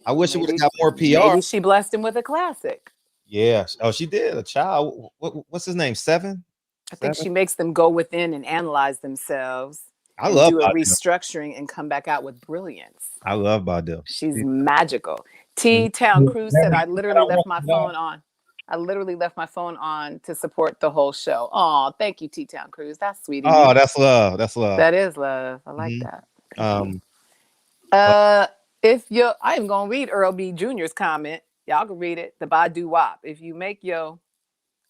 I wish it would have got more PR. Maybe she blessed him with a classic. Yeah. Oh, she did. A child. What's his name? Seven? I think she makes them go within and analyze themselves I and love do a Badu. restructuring and come back out with brilliance. I love Badu. She's magical. T-Town Cruz said, I literally left my phone on. I literally left my phone on to support the whole show. Oh, thank you, T-Town Cruz. That's sweet of you. Oh, that's love. That's love. That is love. I like that. But If you're, I am gonna read Earl B. Jr.'s comment. Y'all can read it. The Badu Wop. If you make your,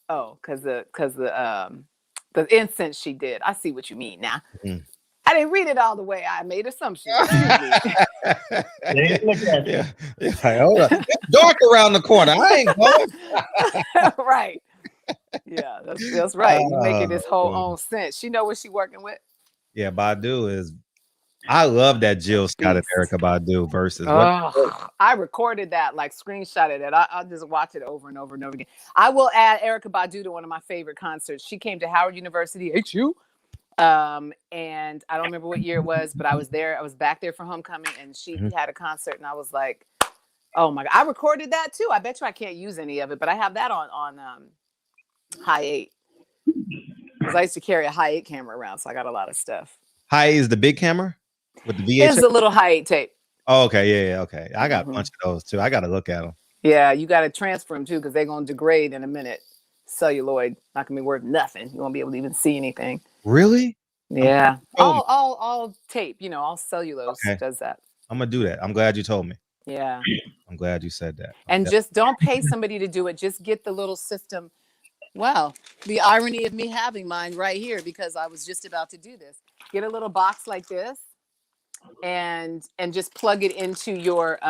because the incense she did. I see what you mean now. I didn't read it all the way. I made assumptions. Excuse me. Yeah. Like, hold on. It's dark around the corner. I ain't going. Right. Yeah, that's right. You making this whole own sense. She know what she working with. Yeah, Badu is. I love that Jill Scott and Erykah Badu versus. I recorded that, like screenshotted it. I'll just watch it over and over and over again. I will add Erykah Badu to one of my favorite concerts. She came to Howard University, HU. And I don't remember what year it was, but I was there. I was back there for homecoming, and she had a concert, and I was like, "Oh my God!" I recorded that too. I bet you I can't use any of it, but I have that on High 8 because I used to carry a High 8 camera around, so I got a lot of stuff. High 8 is the big camera with the VHS. It's a little High 8 tape. Oh, okay, yeah, okay. I got a bunch of those too. I got to look at them. Yeah, you got to transfer them too because they're gonna degrade in a minute. Celluloid, not gonna be worth nothing. You won't be able to even see anything. Really? Yeah. All tape, all cellulose does that. I'm gonna do that. I'm glad you told me. Yeah. I'm glad you said that. And just don't pay somebody to do it. Just get the little system. Wow. The irony of me having mine right here because I was just about to do this. Get a little box like this and just plug it into your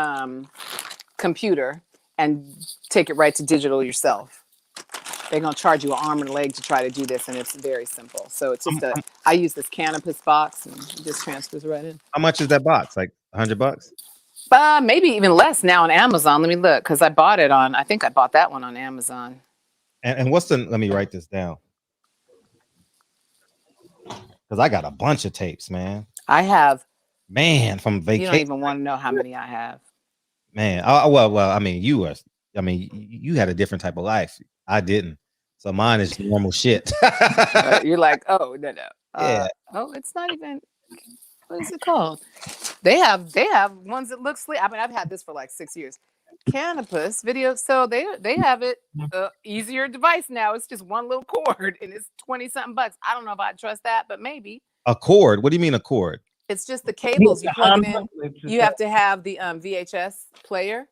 computer and take it right to digital yourself. They're going to charge you an arm and a leg to try to do this, and it's very simple. So it's just I use this Canopus box, and it just transfers right in. How much is that box? Like $100? Maybe even less now on Amazon. Let me look, because I bought it I think I bought that one on Amazon. And what's let me write this down. Because I got a bunch of tapes, man. I have. Man, from vacation. You don't even want to know how many I have. Man, well, I mean, you had a different type of life. I didn't. So mine is normal shit. You're like, oh, no. Yeah. It's not even, what is it called? They have ones that look sleek. I mean, I've had this for like 6 years. Canopus video. So they have it easier device now. It's just one little cord and it's 20 something bucks. I don't know if I trust that, but maybe. A cord? What do you mean a cord? It's just the cables you plug it in. You have to have the VHS player.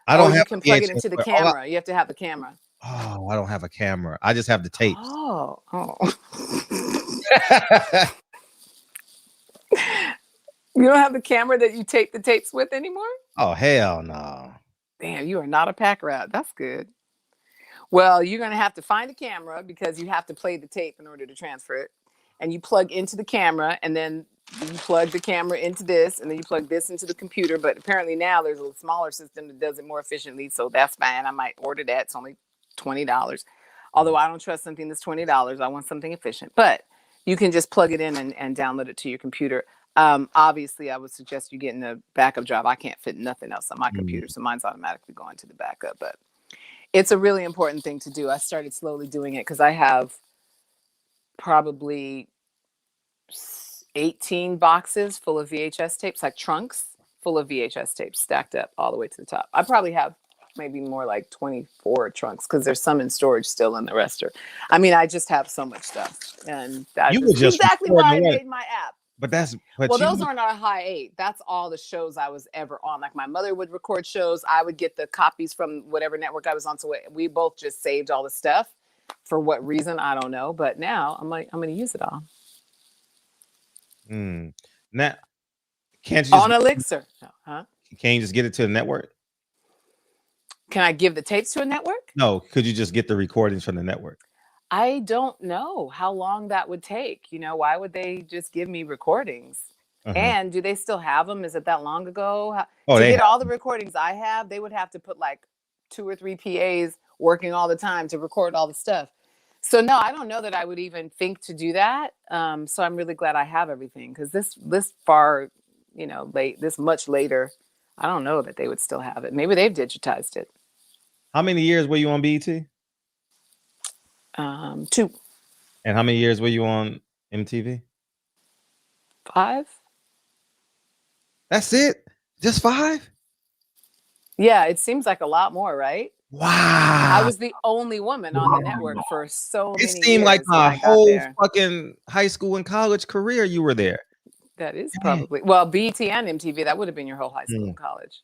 I don't have. You can plug it into the camera. You have to have the camera. Oh, I don't have a camera. I just have the tapes. Oh. You don't have the camera that you tape the tapes with anymore? Oh, hell no. Damn, you are not a pack rat. That's good. Well, you're going to have to find a camera because you have to play the tape in order to transfer it. And you plug into the camera, and then you plug the camera into this, and then you plug this into the computer. But apparently now there's a smaller system that does it more efficiently. So that's fine. I might order that. It's only $20. Although I don't trust something that's $20. I want something efficient. But you can just plug it in and download it to your computer. Obviously, I would suggest you getting a backup drive. I can't fit nothing else on my computer, so mine's automatically going to the backup. But it's a really important thing to do. I started slowly doing it because I have probably 18 boxes full of VHS tapes, like trunks full of VHS tapes stacked up all the way to the top. I probably have maybe more like 24 trunks because there's some in storage still and the rest are. I mean, I just have so much stuff, and that's exactly why I made my app. But those aren't our High 8. That's all the shows I was ever on. Like my mother would record shows. I would get the copies from whatever network I was on. So we both just saved all the stuff. For what reason, I don't know. But now I'm going to use it all. Now, can't you on Elixir? Huh? Can you just get it to the network? Can I give the tapes to a network? No. Could you just get the recordings from the network? I don't know how long that would take. Why would they just give me recordings? And do they still have them? Is it that long ago? To get all the recordings I have, they would have to put like 2 or 3 PAs working all the time to record all the stuff. So no, I don't know that I would even think to do that. So I'm really glad I have everything because this far, late, this much later, I don't know that they would still have it. Maybe they've digitized it. How many years were you on BET? 2. And how many years were you on MTV? 5. That's it? Just 5? Yeah, it seems like a lot more, right? Wow. I was the only woman on the network for so many years. It seemed like my when I got whole there. fucking high school and college career you were there. That is probably, well, BET and MTV, that would have been your whole high school and college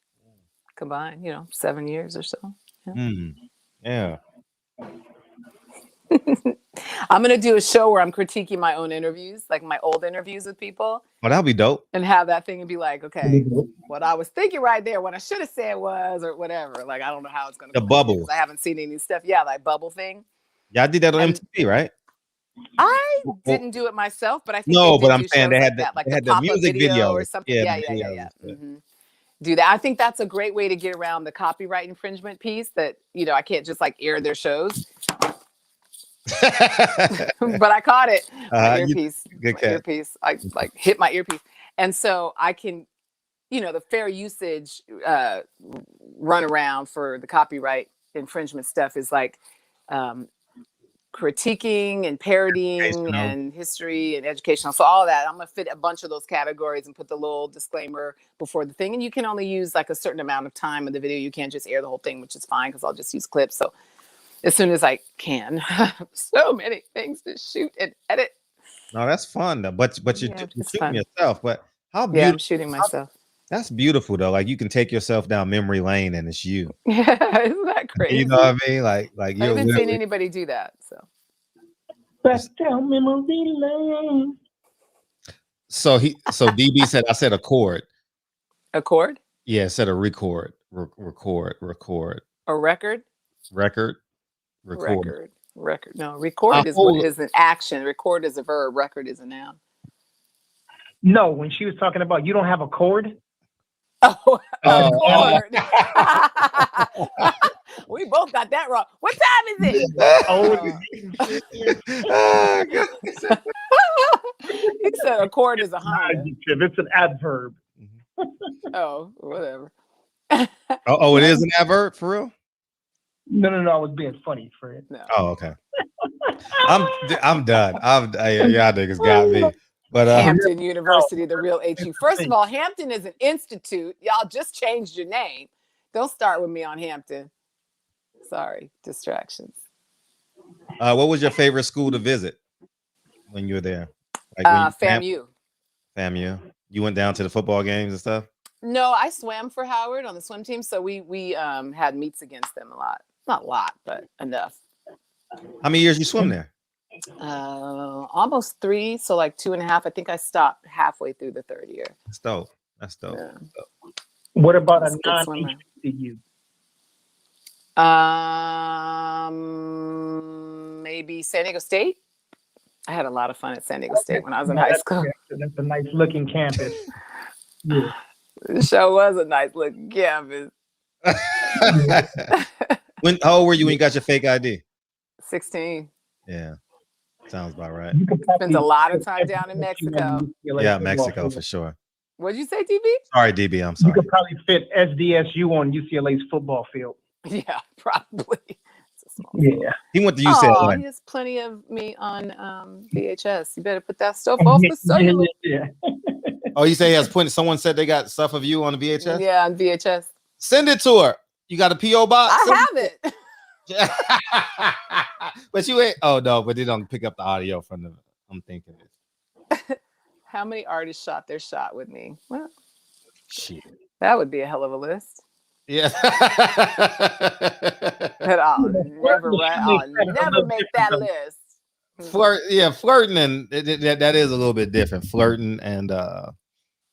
combined, 7 years or so. Yeah. I'm going to do a show where I'm critiquing my own interviews, like my old interviews with people. Oh, that'll be dope. And have that thing and be like, okay, what I was thinking right there, what I should have said was, or whatever. Like, I don't know how it's going to The bubble. I haven't seen any stuff. Yeah, like bubble thing. Yeah, I did that on MTV, right? I didn't do it myself, but I think I'm saying they had like the pop-up music video or something. Yeah. Do that. I think that's a great way to get around the copyright infringement piece that, I can't just like air their shows. But I caught it. My earpiece. Earpiece. I like hit my earpiece. And so I can, the fair usage run around for the copyright infringement stuff is like critiquing and parodying and history and educational. So all of that, I'm going to fit a bunch of those categories and put the little disclaimer before the thing. And you can only use like a certain amount of time in the video. You can't just air the whole thing, which is fine because I'll just use clips. So as soon as I can, so many things to shoot and edit. No, that's fun though. But you're shooting yourself. But how beautiful? Yeah, I'm shooting myself. That's beautiful though. Like you can take yourself down memory lane and it's you. Yeah, isn't that crazy? You know what I mean? Like I haven't seen anybody do that. So back down memory lane. So DB said I said a chord. A chord? Yeah, it said a record. Record. A record? Record. No, record is what is an action. Record is a verb. Record is a noun. No, when she was talking about you don't have a chord. Oh, a chord. We both got that wrong. What time is it? He said a chord is a Honda. It's an adverb. Oh, whatever. It is an adverb for real? No, I was being funny, Fred. No. Oh, okay. I'm done. Y'all niggas got me. But Hampton University, the real HU. First of all, Hampton is an institute. Y'all just changed your name. Don't start with me on Hampton. Sorry, distractions. What was your favorite school to visit when you were there? FAMU. FAMU. You went down to the football games and stuff? No, I swam for Howard on the swim team, so we had meets against them a lot. Not a lot, but enough. How many years you swim there? Almost 3, so like 2.5. I think I stopped halfway through the 3rd year. That's dope. Yeah. What about a non-HBCU? Maybe San Diego State. I had a lot of fun at San Diego State when I was in high school. That's a nice looking campus. Yeah. The show was a nice looking campus. How old were you when you got your fake ID? 16. Yeah. Sounds about right. Spent a lot of time down in Mexico. Yeah, Mexico for sure. What'd you say, DB? Sorry, DB. I'm sorry. You could probably fit SDSU on UCLA's football field. Yeah, probably. Yeah. He went to UCLA. He has plenty of me on VHS. You better put that stuff off the cellular. Yeah. Oh, you say he has plenty. Someone said they got stuff of you on the VHS? Yeah, on VHS. Send it to her. You got a P.O. box? I have it. But you ain't. Oh, no, but they don't pick up the audio from the. I'm thinking it. How many artists shot their shot with me? Well, shit. That would be a hell of a list. Yeah. But I'll never make that list. Flirting and that is a little bit different. Flirting and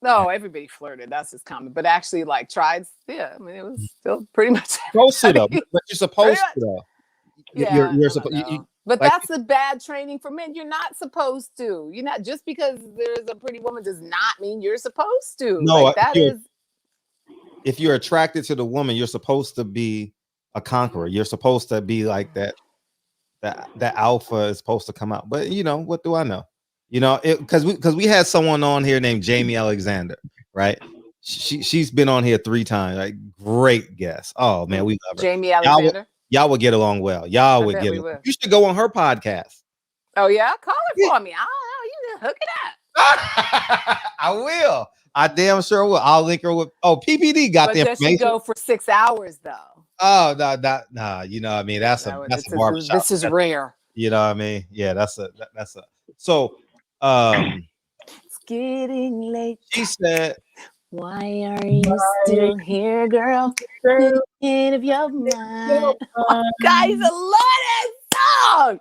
no, everybody flirted. That's just common. But actually, like tried, yeah. I mean, it was still pretty much supposed to though. But you're supposed to though. Yeah, you're supposed. But like, that's a bad training for men. You're not supposed to. You're not just because there's a pretty woman does not mean you're supposed to. No, like, that is. If you're attracted to the woman, you're supposed to be a conqueror. You're supposed to be like that. That alpha is supposed to come out. But what do I know? Because we had someone on here named Jamie Alexander, right? She's been on here 3 times. Like, great guest. Oh man, we love her. Jamie Alexander. Y'all would get along well. Y'all would get along. You should go on her podcast. Oh yeah, call her for me. I don't know. You can hook it up. I will. I damn sure will. I'll link her with. Oh, PPD got the information. Does she go for 6 hours though? Oh no. You know what I mean? That's a barbershop. This is rare. You know what I mean? Yeah, that's a. So, it's getting late. She said, "Why are you still here, girl? Thinking of your mind." Oh, guys, I love that song.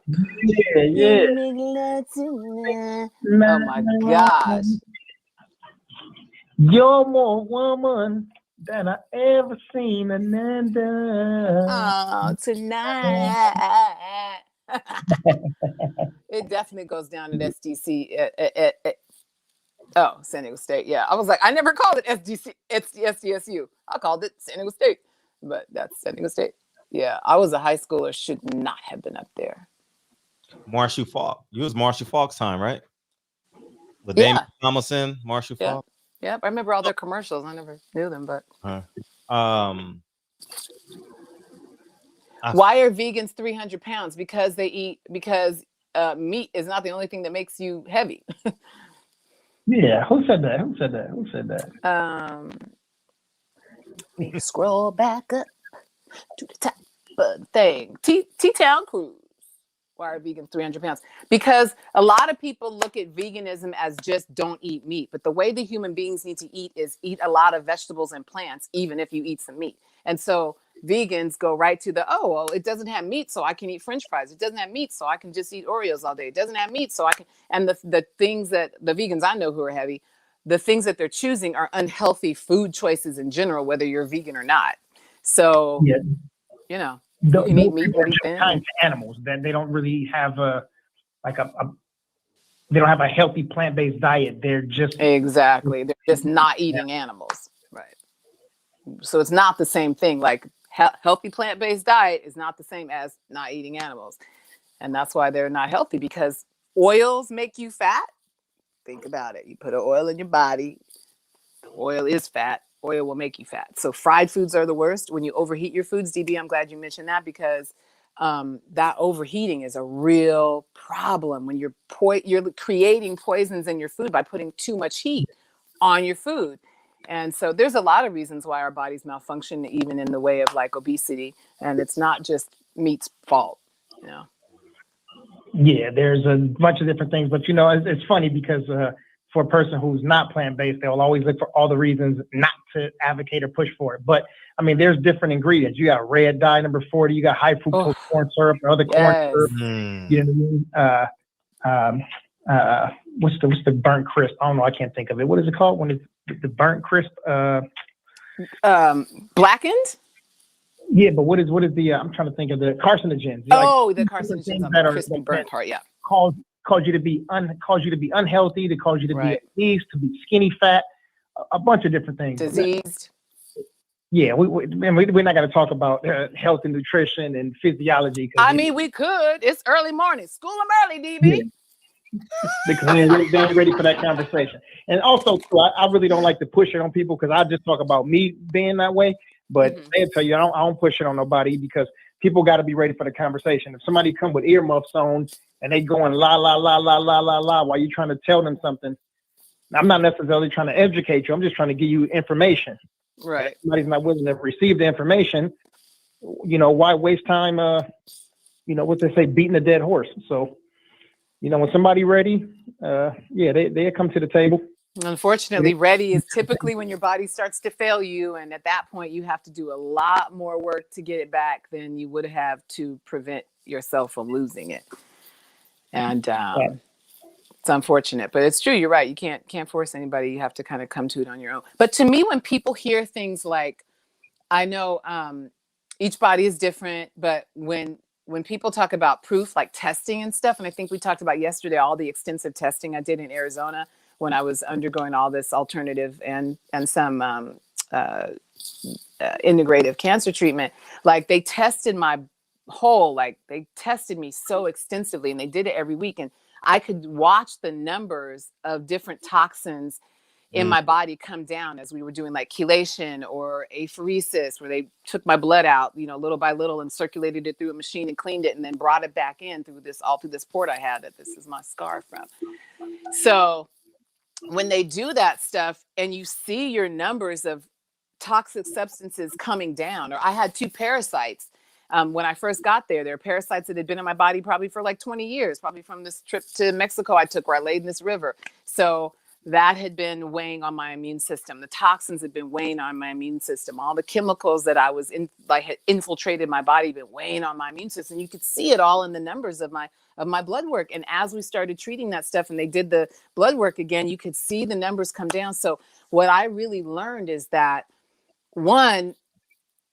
Yeah. Oh my gosh. You're more woman than I ever seen, Ananda. Oh, tonight. It definitely goes down at SDC. San Diego State. Yeah, I was like, I never called it SDC. It's the SDSU. I called it San Diego State, but that's San Diego State. Yeah, I was a high schooler. Should not have been up there. Marshall Falk. You was Marshall Falk's time, right? LaDainian Tomlinson, Marshall Falk. Yep, I remember all their commercials. I never knew them, but why are vegans 300 pounds? Because meat is not the only thing that makes you heavy. Yeah, who said that? Let me scroll back up to the top of the thing. T-Town Cruise. Why are vegans 300 pounds? Because a lot of people look at veganism as just don't eat meat. But the way the human beings need to eat is eat a lot of vegetables and plants, even if you eat some meat. And so vegans go right to it doesn't have meat, so I can eat French fries. It doesn't have meat, so I can just eat Oreos all day. It doesn't have meat, so I can. And the things that the vegans I know who are heavy, the things that they're choosing are unhealthy food choices in general, whether you're vegan or not. So, you can eat meat and kind of animals that they don't really have they don't have a healthy plant-based diet. They're just they're just not eating animals, right? So it's not the same thing. Like healthy plant-based diet is not the same as not eating animals, and that's why they're not healthy, because oils make you fat. Think about it. You put an oil in your body. Oil is fat. Oil will make you fat. So fried foods are the worst. When you overheat your foods, DB, I'm glad you mentioned that, because that overheating is a real problem when you're creating poisons in your food by putting too much heat on your food. And so there's a lot of reasons why our bodies malfunction, even in the way of like obesity. And it's not just meat's fault, Yeah, there's a bunch of different things, but it's funny because for a person who's not plant-based, they'll always look for all the reasons not to advocate or push for it. But I mean, there's different ingredients. You got red dye number 40, you got high fructose corn syrup or other corn syrup. You know what I mean? What's the burnt crisp? I don't know. I can't think of it. What is it called when it's the burnt crisp? Blackened? Yeah, but what is the? I'm trying to think of the carcinogens. The carcinogens on the crispy burnt part. Yeah, cause you to be unhealthy, to cause you to be obese, to be skinny fat, a bunch of different things. Diseased. Yeah, we're not going to talk about health and nutrition and physiology. I mean, we could. It's early morning. School them early, DB. Yeah. Because they're ready for that conversation. And also, too, I really don't like to push it on people, because I just talk about me being that way. But they'll tell you I don't push it on nobody, because people got to be ready for the conversation. If somebody come with earmuffs on and they going la la la la la la la while you're trying to tell them something, I'm not necessarily trying to educate you. I'm just trying to give you information. Right. If somebody's not willing to receive the information, why waste time? What they say, beating a dead horse. So, when somebody ready, they come to the table. Unfortunately, ready is typically when your body starts to fail you. And at that point, you have to do a lot more work to get it back than you would have to prevent yourself from losing it. And it's unfortunate, but it's true. You're right. You can't force anybody. You have to kind of come to it on your own. But to me, when people hear things like, I know each body is different, but when people talk about proof, like testing and stuff, and I think we talked about yesterday, all the extensive testing I did in Arizona when I was undergoing all this alternative and some integrative cancer treatment, like they tested my they tested me so extensively, and they did it every week. And I could watch the numbers of different toxins in my body come down as we were doing like chelation or apheresis, where they took my blood out, you know, little by little and circulated it through a machine and cleaned it and then brought it back in through this port I had that this is my scar from. So when they do that stuff and you see your numbers of toxic substances coming down, or I had 2 parasites. When I first got there were parasites that had been in my body probably for like 20 years, probably from this trip to Mexico I took where I laid in this river. So that had been weighing on my immune system. The toxins had been weighing on my immune system. All the chemicals that I was in, like, had infiltrated my body, been weighing on my immune system. You could see it all in the numbers of my blood work. And as we started treating that stuff and they did the blood work again, you could see the numbers come down. So what I really learned is that, one,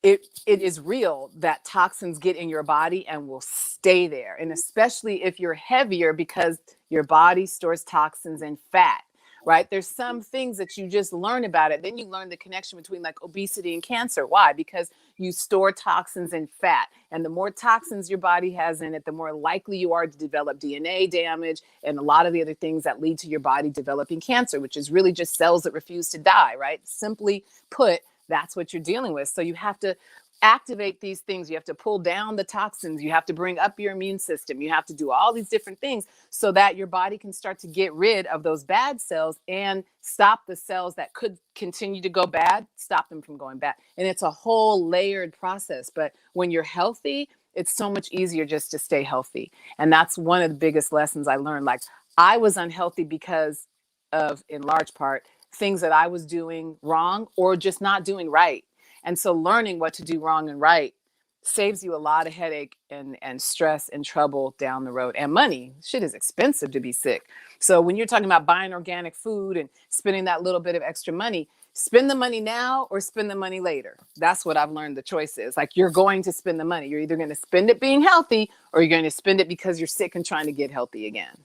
it is real that toxins get in your body and will stay there. And especially if you're heavier, because your body stores toxins in fat, right? There's some things that you just learn about it. Then you learn the connection between like obesity and cancer. Why? Because you store toxins in fat. And the more toxins your body has in it, the more likely you are to develop DNA damage and a lot of the other things that lead to your body developing cancer, which is really just cells that refuse to die, right? Simply put, that's what you're dealing with. So you have to activate these things. You have to pull down the toxins. You have to bring up your immune system. You have to do all these different things so that your body can start to get rid of those bad cells and stop the cells that could continue to go bad, stop them from going bad. And it's a whole layered process. But when you're healthy, it's so much easier just to stay healthy. And that's one of the biggest lessons I learned. Like, I was unhealthy because of, in large part, things that I was doing wrong or just not doing right. And so learning what to do wrong and right saves you a lot of headache and stress and trouble down the road, and money. Shit is expensive to be sick. So when you're talking about buying organic food and spending that little bit of extra money, spend the money now or spend the money later. That's what I've learned the choice is. Like, you're going to spend the money. You're either going to spend it being healthy or you're going to spend it because you're sick and trying to get healthy again.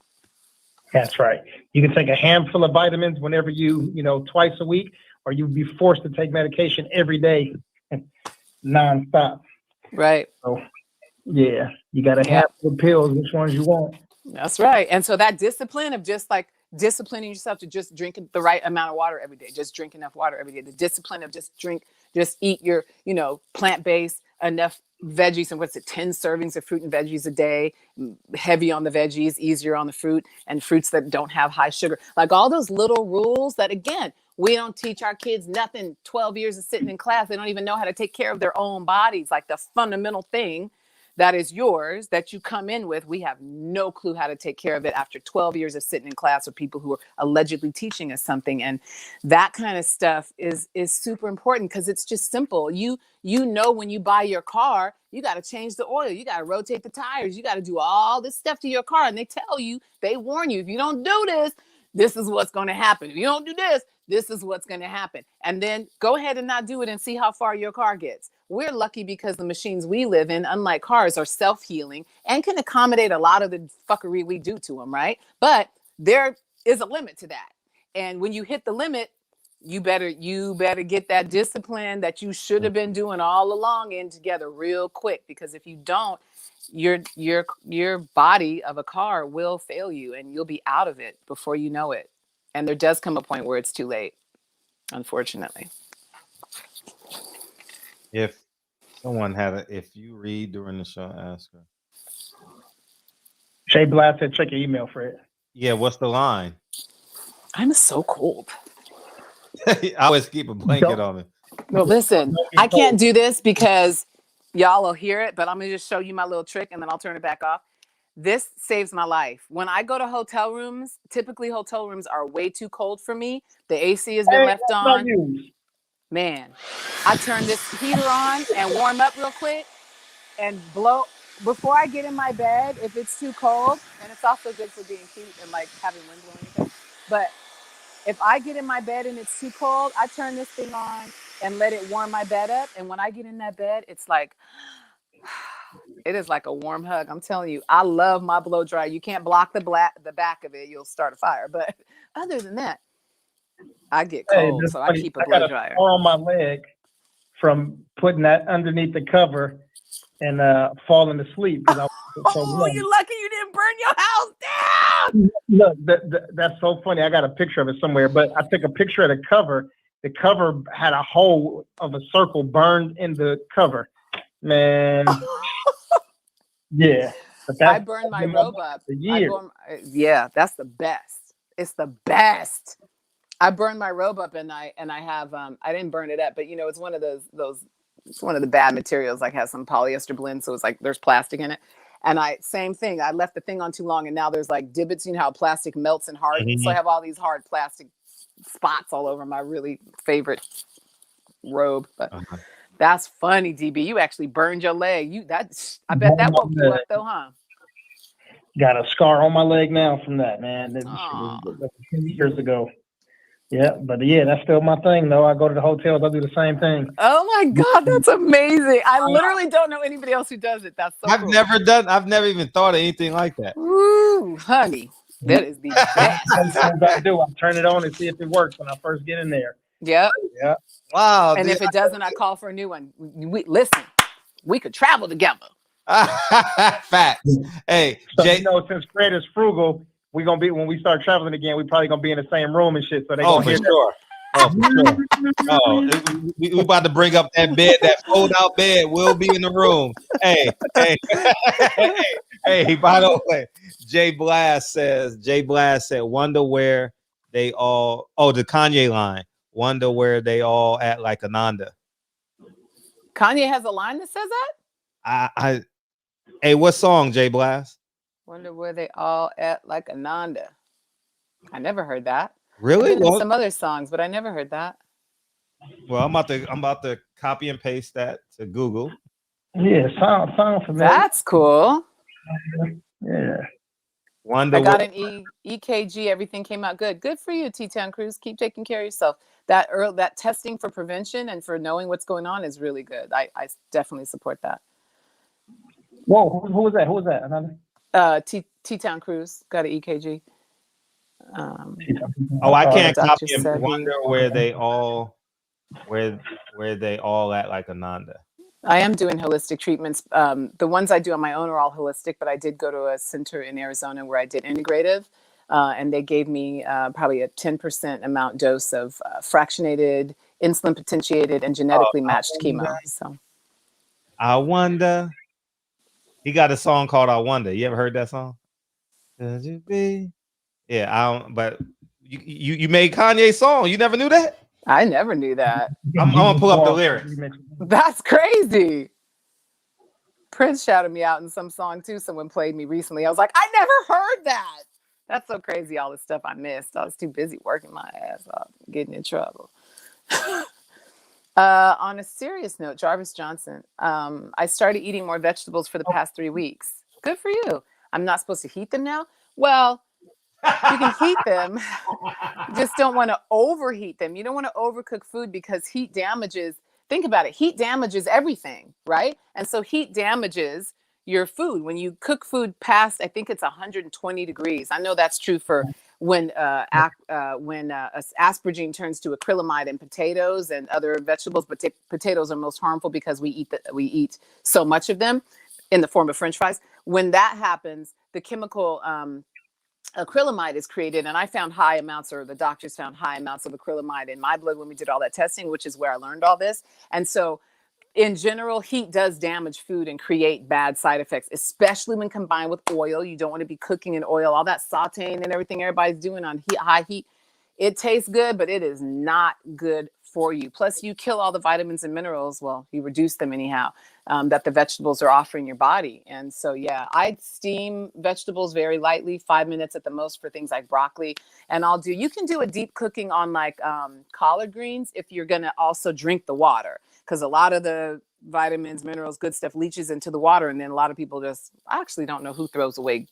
That's right. You can take a handful of vitamins whenever twice a week, or you'll be forced to take medication every day, nonstop. Right. So, yeah, you got a handful of pills, which ones you want. That's right. And so that discipline of just like disciplining yourself to just drink the right amount of water every day, just drink enough water every day, the discipline of just eat your, plant-based, enough veggies, and 10 servings of fruit and veggies a day, heavy on the veggies, easier on the fruit, and fruits that don't have high sugar. Like, all those little rules that, again, we don't teach our kids nothing. 12 years of sitting in class, they don't even know how to take care of their own bodies. Like, the fundamental thing that is yours that you come in with, we have no clue how to take care of it after 12 years of sitting in class with people who are allegedly teaching us something. And that kind of stuff is super important, because it's just simple. You know, when you buy your car, you got to change the oil, you got to rotate the tires, you got to do all this stuff to your car. And they warn you, if you don't do this, this is what's going to happen. If you don't do this, this is what's going to happen. And then go ahead and not do it and see how far your car gets. We're lucky because the machines we live in, unlike cars, are self-healing and can accommodate a lot of the fuckery we do to them, right? But there is a limit to that. And when you hit the limit, you better get that discipline that you should have been doing all along in together real quick. Because if you don't, your body of a car will fail you and you'll be out of it before you know it. And there does come a point where it's too late, unfortunately. If someone if you read during the show, ask her. Shay Blatt said, check your email, Fred. Yeah, what's the line? I'm so cold. I always keep a blanket on me. Well, listen, I can't do this because y'all will hear it, but I'm going to just show you my little trick and then I'll turn it back off. This saves my life. When I go to hotel rooms, typically hotel rooms are way too cold for me. The AC has been left on. Man, I turn this heater on and warm up real quick and blow before I get in my bed. If it's too cold, and it's also good for being cute and like having wind blowing, but if I get in my bed and it's too cold, I turn this thing on and let it warm my bed up. And when I get in that bed, it's like, it is like a warm hug. I'm telling you, I love my blow dryer. You can't block the back of it. You'll start a fire. But other than that, I get cold, so I keep a blow dryer. I got a on my leg from putting that underneath the cover and falling asleep because I was Oh, you're lucky you didn't burn your house down. Look, that's so funny. I got a picture of it somewhere, but I took a picture of the cover. The cover had a hole of a circle burned in the cover. Man, yeah. I burned my robe up. Yeah, that's the best. It's the best. I burned my robe up, and I have I didn't burn it up, but you know, it's one of those it's one of the bad materials, like has some polyester blend, so it's like there's plastic in it. And same thing. I left the thing on too long, and now there's like divots. You know how plastic melts and hardens. So I have all these hard plastic spots all over my really favorite robe. But that's funny, DB. You actually burned your leg. I bet that woke you up though, huh? Got a scar on my leg now from that, man. That was 10 years ago. Yeah, but yeah, that's still my thing though. I go to the hotels, I do the same thing. Oh my God, that's amazing. I literally don't know anybody else who does it. That's so cool. I've never even thought of anything like that. Ooh, honey. That is the best. Sometimes I do. I turn it on and see if it works when I first get in there. Yep. Yeah. Wow. And if it doesn't, I call for a new one. Listen, we could travel together. Facts. Hey, so, Jay. You know, since Fred is frugal, we're gonna be when we start traveling again. We probably gonna be in the same room and shit. So they for sure. Oh, for sure. Oh, we about to bring up that bed, that fold-out bed. We'll be in the room. Hey. By the way, Jay Blast said, wonder where they all. Oh, the Kanye line. Wonder where they all at like Ananda. Kanye has a line that says that? Hey, what song, Jay Blast? Wonder where they all at like Ananda. I never heard that. Really? Well, some other songs, but I never heard that. Well, I'm about to copy and paste that to Google. Yeah, sound familiar. That's cool. Yeah. I got an EKG. Everything came out good. Good for you, T-Town Cruz. Keep taking care of yourself. That testing for prevention and for knowing what's going on is really good. I definitely support that. Whoa, who was that? Who was that? Another? T-Town Cruz got an EKG. I can't copy and wonder where they all at like Ananda. I am doing holistic treatments. The ones I do on my own are all holistic, but I did go to a center in Arizona where I did integrative, and they gave me probably a 10% amount dose of fractionated, insulin potentiated, and genetically matched chemo. So, I wonder. He got a song called "I Wonder." You ever heard that song? Could you be? Yeah, I don't. But you made Kanye's song. You never knew that? I never knew that. I'm gonna pull up the lyrics. That's crazy. Prince shouted me out in some song too. Someone played me recently. I was like, I never heard that. That's so crazy. All the stuff I missed. I was too busy working my ass off, getting in trouble. On a serious note, Jarvis Johnson, I started eating more vegetables for the past 3 weeks. Good for you. I'm not supposed to heat them now? Well, you can heat them. You just don't want to overheat them. You don't want to overcook food because heat damages. Think about it. Heat damages everything, right? And so heat damages your food. When you cook food past, I think it's 120 degrees. I know that's true for when asparagine turns to acrylamide in potatoes and other vegetables, but potatoes are most harmful because we eat so much of them in the form of French fries. When that happens, the chemical acrylamide is created, and I found high amounts, or the doctors found high amounts of acrylamide in my blood when we did all that testing, which is where I learned all this. And so in general, heat does damage food and create bad side effects, especially when combined with oil. You don't want to be cooking in oil, all that sauteing and everything everybody's doing on high heat. It tastes good, but it is not good for you. Plus, you kill all the vitamins and minerals. Well, you reduce them anyhow, that the vegetables are offering your body. And so, yeah, I steam vegetables very lightly, 5 minutes at the most for things like broccoli. And you can do a deep cooking on like collard greens if you're going to also drink the water. Because a lot of the vitamins, minerals, good stuff leaches into the water. And then a lot of people I actually don't know who throws away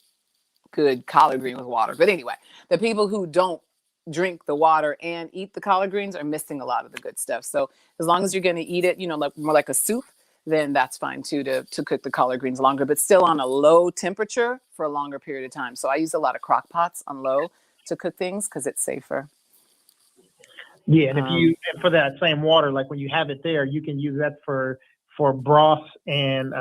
good collard green with water. But anyway, the people who don't drink the water and eat the collard greens are missing a lot of the good stuff. So as long as you're going to eat it, like more like a soup, then that's fine too, to cook the collard greens longer, but still on a low temperature for a longer period of time. So I use a lot of crock pots on low to cook things because it's safer. Yeah, and if for that same water, like when you have it there, you can use that for broth and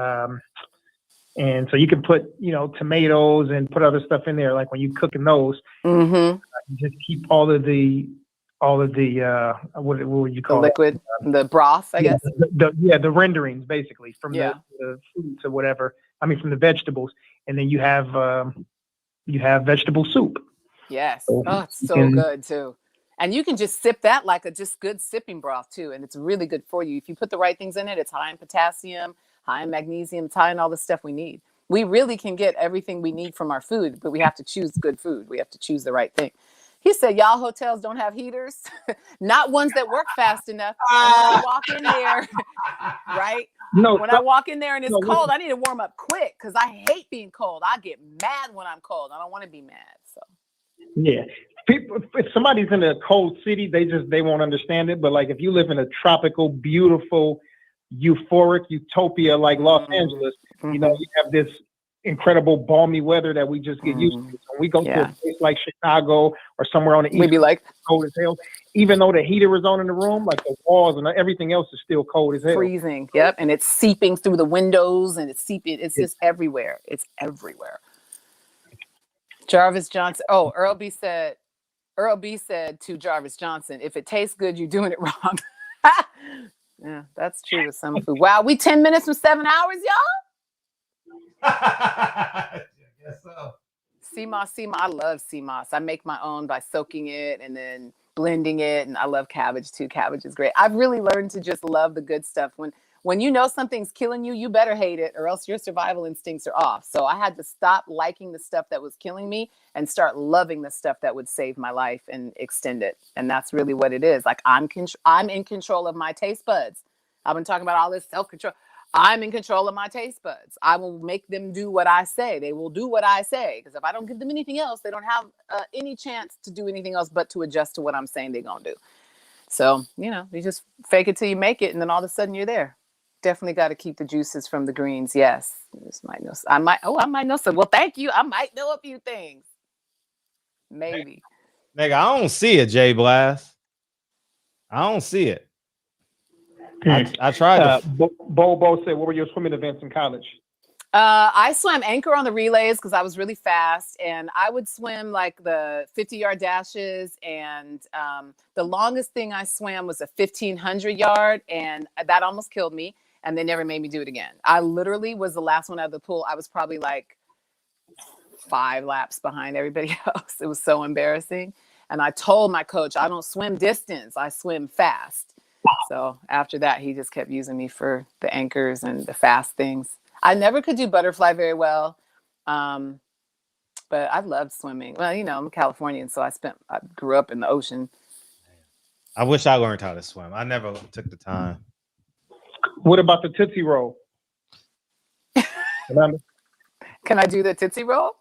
And so you can put, tomatoes and put other stuff in there. Like when you cooking those, you just keep all of the what would you call the liquid, the broth, I guess. The renderings basically from the fruits or whatever. I mean, from the vegetables, and then you have vegetable soup. Yes. Oh, it's so good too. And you can just sip that like a just good sipping broth too, and it's really good for you if you put the right things in it. It's high in potassium, high in magnesium, it's high in all the stuff we need. We really can get everything we need from our food, but we have to choose good food. We have to choose the right thing. He said, y'all hotels don't have heaters, not ones that work fast enough. And when I walk in there, right? No, when I walk in there and it's cold, I need to warm up quick because I hate being cold. I get mad when I'm cold. I don't want to be mad. So yeah, people. If somebody's in a cold city, they won't understand it. But like if you live in a tropical, beautiful, euphoric utopia like Los Angeles, you have this incredible balmy weather that we just get used to. So when we go to a place like Chicago or somewhere on the east, we'd be like cold as hell. Even though the heater is on in the room, like the walls and everything else is still cold as hell. Freezing. Yep, and it's seeping through the windows and it's seeping. It's just everywhere. It's everywhere. Jarvis Johnson. Oh, Earl B said to Jarvis Johnson, if it tastes good, you're doing it wrong. Yeah, that's true with some food. Wow, we 10 minutes from 7 hours, y'all. I guess so. Sea moss. I love sea moss. I make my own by soaking it and then blending it. And I love cabbage too. Cabbage is great. I've really learned to just love the good stuff. When you know something's killing you, you better hate it or else your survival instincts are off. So I had to stop liking the stuff that was killing me and start loving the stuff that would save my life and extend it. And that's really what it is. Like I'm in control of my taste buds. I've been talking about all this self-control. I'm in control of my taste buds. I will make them do what I say. They will do what I say. Because if I don't give them anything else, they don't have any chance to do anything else but to adjust to what I'm saying they're going to do. So, you just fake it till you make it. And then all of a sudden you're there. Definitely got to keep the juices from the greens. Yes. I might know some. Well, thank you. I might know a few things. Maybe. Nigga, I don't see it, Jay Blast. I don't see it. I tried to. Bo said, what were your swimming events in college? I swam anchor on the relays because I was really fast, and I would swim like the 50-yard dashes, and the longest thing I swam was a 1,500-yard, and that almost killed me, and they never made me do it again. I literally was the last one out of the pool. I was probably like 5 laps behind everybody else. It was so embarrassing, and I told my coach, I don't swim distance, I swim fast. So after that, he just kept using me for the anchors and the fast things. I never could do butterfly very well, but I loved swimming. Well, I'm Californian, so I grew up in the ocean. I wish I learned how to swim. I never took the time. What about the Tootsie Roll? Can I do the Tootsie Roll?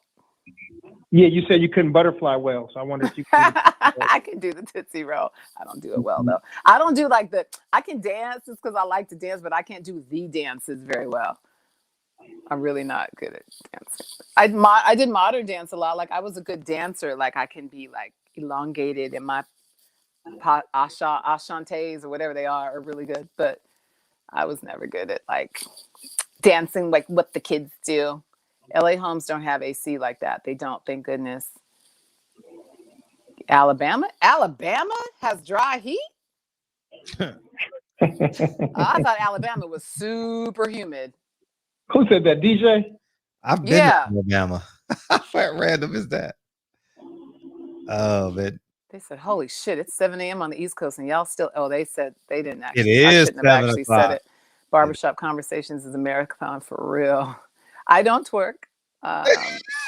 Yeah, you said you couldn't butterfly well, so I wonder if you could. I can do the Tootsie Roll. I don't do it well, though. I don't do I can dance because I like to dance, but I can't do the dances very well. I'm really not good at dancing. I did modern dance a lot. Like I was a good dancer. Like I can be like elongated in my ashantes or whatever they are really good. But I was never good at like dancing like what the kids do. LA homes don't have AC like that. They don't, thank goodness. Alabama has dry heat? I thought Alabama was super humid. Who said that, DJ? I've been to Alabama. How random is that? Oh, man. They said, holy shit, it's 7 a.m. on the East Coast and y'all still, they said they didn't actually. It is I shouldn't have actually o'clock. said it. Barbershop Conversations is a marathon for real. I don't twerk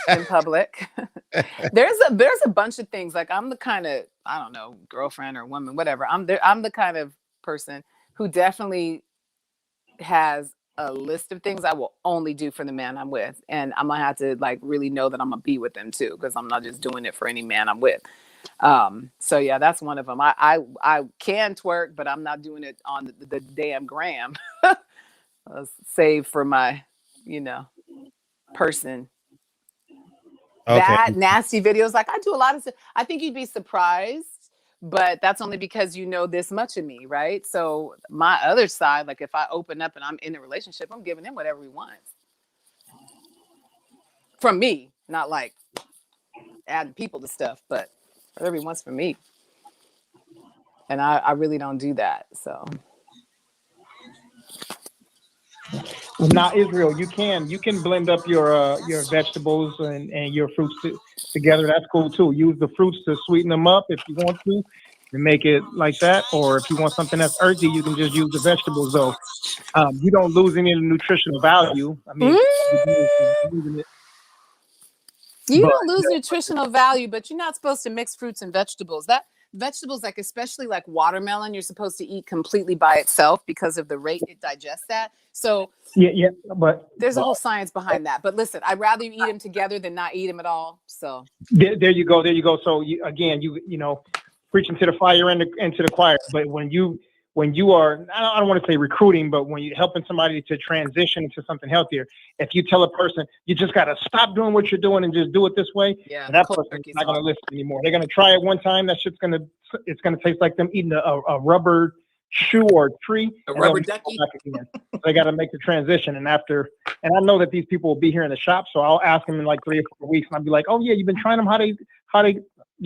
in public. There's a bunch of things. Like I'm the kind of, I don't know, girlfriend or woman, whatever. I'm the kind of person who definitely has a list of things I will only do for the man I'm with. And I'm going to have to like really know that I'm going to be with them too. Cause I'm not just doing it for any man I'm with. So yeah, that's one of them. I can twerk, but I'm not doing it on the damn gram. Save for my, person. Okay. That nasty videos. Like I do a lot of stuff. I think you'd be surprised, but that's only because you know this much of me, right? So my other side, like if I open up and I'm in a relationship, I'm giving him whatever he wants. from me, not like adding people to stuff, but whatever he wants from me. And I really don't do that. So Now, Israel, you can blend up your vegetables and your fruits together. That's cool too. Use the fruits to sweeten them up if you want to, and make it like that. Or if you want something that's earthy, you can just use the vegetables. Though you don't lose any of the nutritional value. I mean, you don't lose nutritional value, but you're not supposed to mix fruits and vegetables. That vegetables, like especially like watermelon, you're supposed to eat completely by itself because of the rate it digests that. So yeah, but there's a whole science behind that. But listen, I'd rather you eat them together than not eat them at all. So there you go. So you know, preaching to the fire and to the choir. But when you are, I don't want to say recruiting, but when you're helping somebody to transition into something healthier, if you tell a person you just got to stop doing what you're doing and just do it this way, that person's not going to listen anymore. They're going to try it one time. That shit's it's going to taste like them eating a rubber shoe or tree. A rubber ducky. They got to make the transition. And I know that these people will be here in the shop, so I'll ask them in like 3 or 4 weeks, and I'll be like, oh yeah, you've been trying them. How they,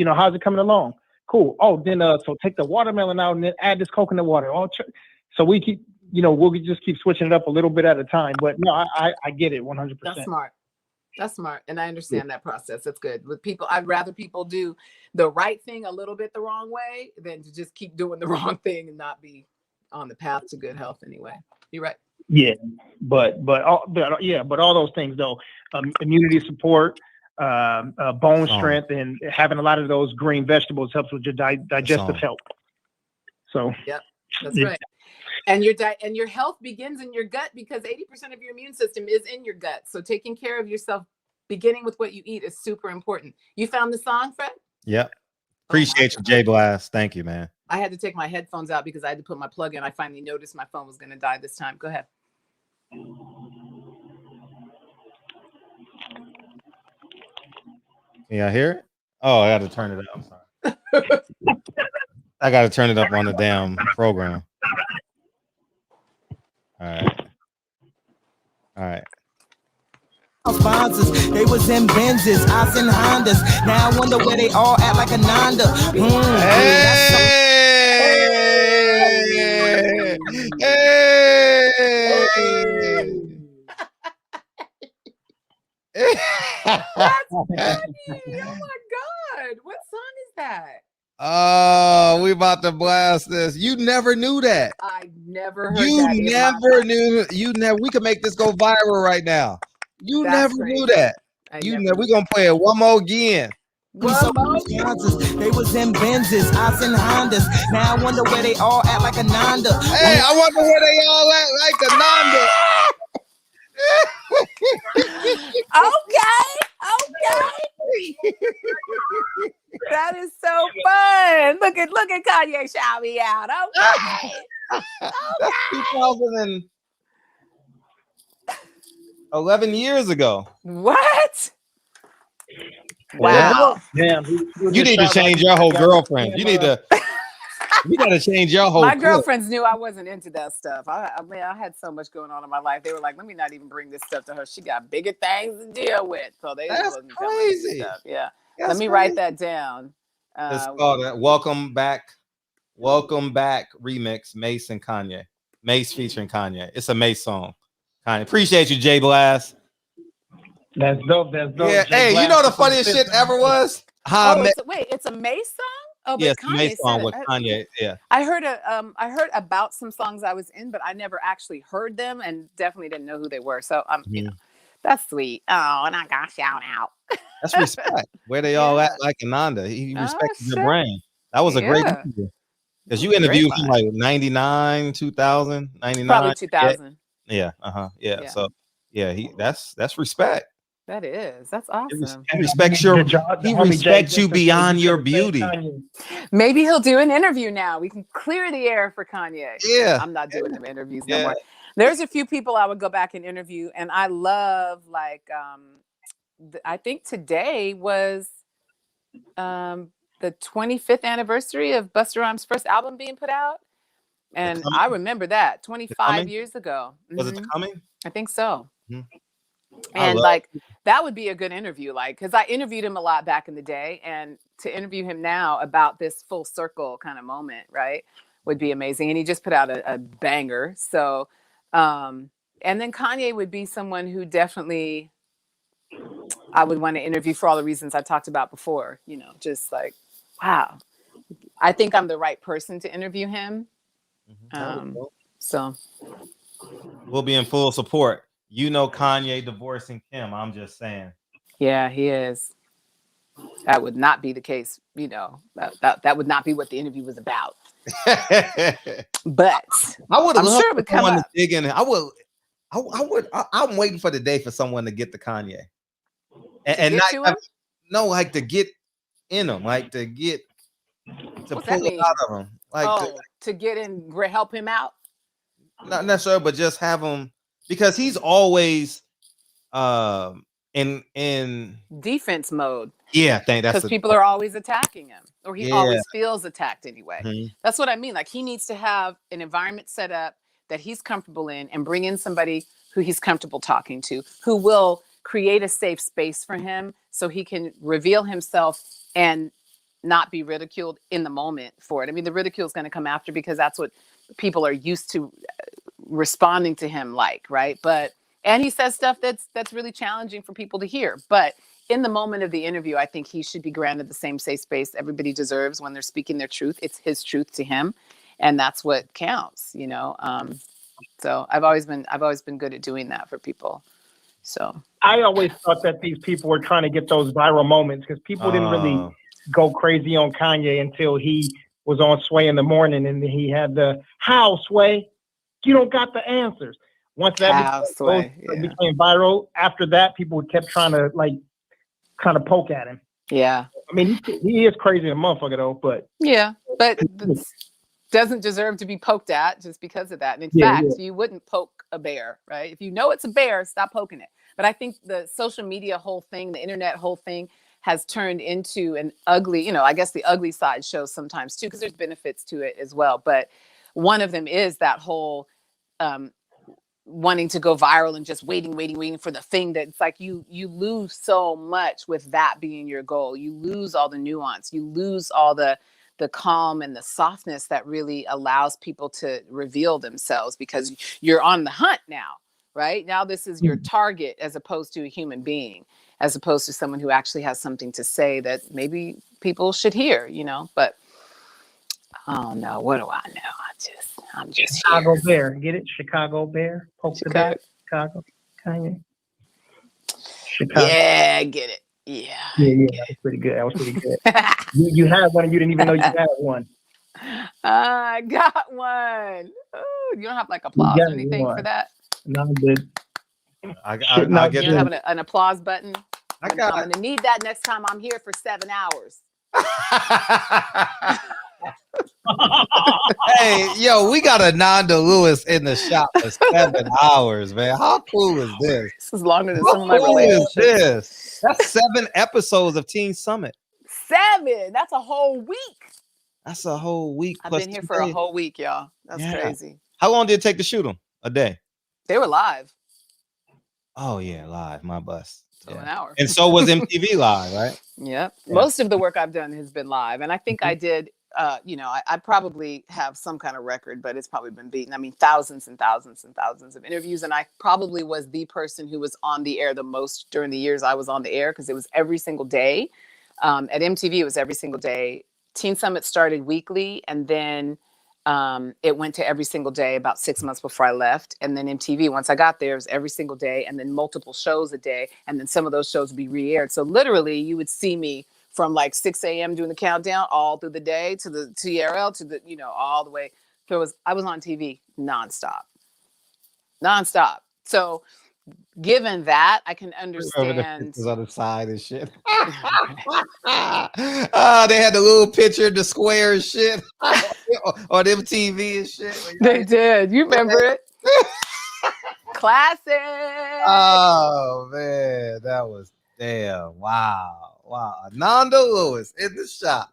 how's it coming along? Cool. Oh, then so take the watermelon out and then add this coconut water. So we keep, we'll just keep switching it up a little bit at a time. But no, I get it 100%. That's smart. And I understand that process. That's good. With people, I'd rather people do the right thing a little bit the wrong way than to just keep doing the wrong thing and not be on the path to good health anyway. You're right. Yeah. But all those things though, immunity support, bone strength, and having a lot of those green vegetables helps with your digestive health. So yep, that's right. And your health begins in your gut because 80% of your immune system is in your gut. So taking care of yourself, beginning with what you eat, is super important. You found the song, Fred? Yep. Appreciate you, Jay Blast. Thank you, man. I had to take my headphones out because I had to put my plug in. I finally noticed my phone was going to die this time. Go ahead. Yeah, I hear it. Oh, I got to turn it up. I'm sorry. I got to turn it up on the damn program. All right. Sponsors, they was in Benzes, I in Hondas. Now I wonder where they all act like Ananda. That's funny. Oh my God. What song is that? Oh, we about to blast this. You never knew that. I never heard you that. Never knew. You never. We can make this go viral right now. You That's never crazy. knew that. We're going to play it one more again. They was in Benzes, I in Hondas. Now I wonder where they all act like Ananda. Hey, I wonder where they all act like Ananda. Okay. That is so fun. Look at Kanye shout me out. Okay. That's 2011 years ago. What? Wow. Damn. You need to change your whole girlfriend. You got to change your whole. My girlfriends knew I wasn't into that stuff. I mean, I had so much going on in my life. They were like, let me not even bring this stuff to her. She got bigger things to deal with. So That's wasn't crazy. Stuff. Yeah. That's let me write that down. It's called Welcome Back remix, Mace and Kanye. Mace featuring Kanye. It's a Mace song. Kanye. Appreciate you, Jay Blast. That's dope. Yeah. Hey, you know the funniest shit ever was? It's a Mace song? Oh, but yes, Kanye Mace song with it. Kanye. Yeah. I heard about some songs I was in, but I never actually heard them and definitely didn't know who they were. So that's sweet. Oh, and I got shout out. That's respect. Where they all act like Ananda. He respected your brain. That was a great interview. Because you interviewed him like 99, 2000, 99. Probably 2000. Yeah. Yeah. So that's respect. That is. That's awesome. He respects you beyond your beauty. Maybe he'll do an interview now. We can clear the air for Kanye. Yeah. I'm not doing them interviews no more. There's a few people I would go back and interview, and I love I think today was the 25th anniversary of Busta Rhymes' first album being put out. And I remember that 25 years ago. Was it The Coming? I think so. Mm-hmm. And like that would be a good interview, like, because I interviewed him a lot back in the day, and to interview him now about this full circle kind of moment, right, would be amazing. And he just put out a banger. So and then Kanye would be someone who definitely I would want to interview for all the reasons I talked about before, you know, just like, wow, I think I'm the right person to interview him. So we'll be in full support. You know, Kanye divorcing Kim. I'm just saying. Yeah, he is. That would not be the case. You know, that would not be what the interview was about. But I would. I'm sure it would come up. Dig in. I would. I'm waiting for the day for someone to get to Kanye, and not have, no, like to get in him, like to get to What's pull it out of him, like to get in, help him out. Not necessarily, but just have him, because he's always in defense mode. Yeah, I think that's because people are always attacking him, or he always feels attacked anyway. Mm-hmm. That's what I mean. Like, he needs to have an environment set up that he's comfortable in, and bring in somebody who he's comfortable talking to, who will create a safe space for him so he can reveal himself and not be ridiculed in the moment for it. I mean, the ridicule is going to come after, because that's what people are used to responding to him like, right? But and he says stuff that's really challenging for people to hear. But in the moment of the interview, I think he should be granted the same safe space everybody deserves when they're speaking their truth. It's his truth to him, and that's what counts, you know. So I've always been good at doing that for people. So I always thought that these people were trying to get those viral moments, because people didn't really go crazy on Kanye until he was on Sway in the Morning, and he had the "How, Sway? You don't got the answers." Once that became viral, after that, people kept trying to kind of poke at him. Yeah. I mean, he is crazy, a motherfucker, though. But yeah, but doesn't deserve to be poked at just because of that. And in fact, you wouldn't poke a bear, right? If you know it's a bear, stop poking it. But I think the social media whole thing, the internet whole thing, has turned into an ugly, you know, I guess the ugly side shows sometimes too, because there's benefits to it as well. But one of them is that whole wanting to go viral and just waiting for the thing that it's like you lose so much with that being your goal. You lose all the nuance. You lose all the calm and the softness that really allows people to reveal themselves, because you're on the hunt now, right? Now this is your target, as opposed to a human being, as opposed to someone who actually has something to say that maybe people should hear, you know. But oh no, what do I know? I'm just Chicago here. Bear. Get it? Chicago Bear. Poke the bear. Chicago. Kanye. Chicago. Yeah, get it. Yeah. That was pretty good. You had one and you didn't even know you had one. I got one. Oh, you don't have like applause or anything for that? No, I'm good. I get you don't have an applause button? I'm going to need that next time I'm here for 7 hours. Hey, yo, we got Ananda Lewis in the shop for 7 hours, man. How cool is this? This is longer than some of my relationships. That's 7 episodes of Teen Summit. 7? That's a whole week. That's a whole week. I've been here for a whole week, y'all. That's crazy. How long did it take to shoot them? A day? They were live. Oh, yeah, live. My bus. So an hour. And so was MTV live, right? Yep. Yeah. Most of the work I've done has been live. And I think I did, you know, I probably have some kind of record, but it's probably been beaten. I mean, thousands and thousands and thousands of interviews. And I probably was the person who was on the air the most during the years I was on the air, because it was every single day. At MTV, it was every single day. Teen Summit started weekly, and then it went to every single day about 6 months before I left. And then MTV, once I got there, it was every single day, and then multiple shows a day. And then some of those shows would be re-aired. So literally you would see me from like 6 a.m. doing the countdown all through the day to the TRL to the, you know, all the way. So I was on TV nonstop. So given that, I can understand. The other side and shit. They had the little picture, the square and shit, or them TV and shit. They did. You remember it? Classic. Oh man, that was damn. Wow. Ananda Lewis in the shop.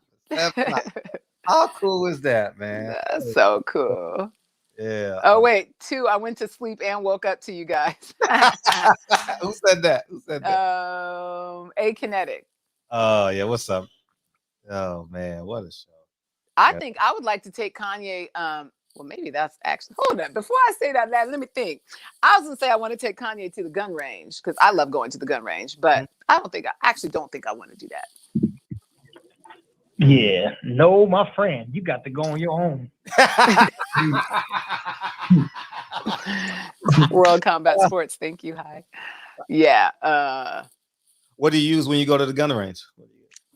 How cool is that, man? That's so cool. Yeah. Oh wait, 2. I went to sleep and woke up to you guys. Who said that? Who said that? Akinetic. Oh yeah. What's up? Oh man, what a show. I think I would like to take Kanye. Well, maybe that's actually. Hold on. Before I say that, let me think. I was gonna say I want to take Kanye to the gun range because I love going to the gun range, but I don't think I want to do that. Yeah, no, my friend, you got to go on your own. World Combat Sports. Thank you. Hi. Yeah. What do you use when you go to the gun range?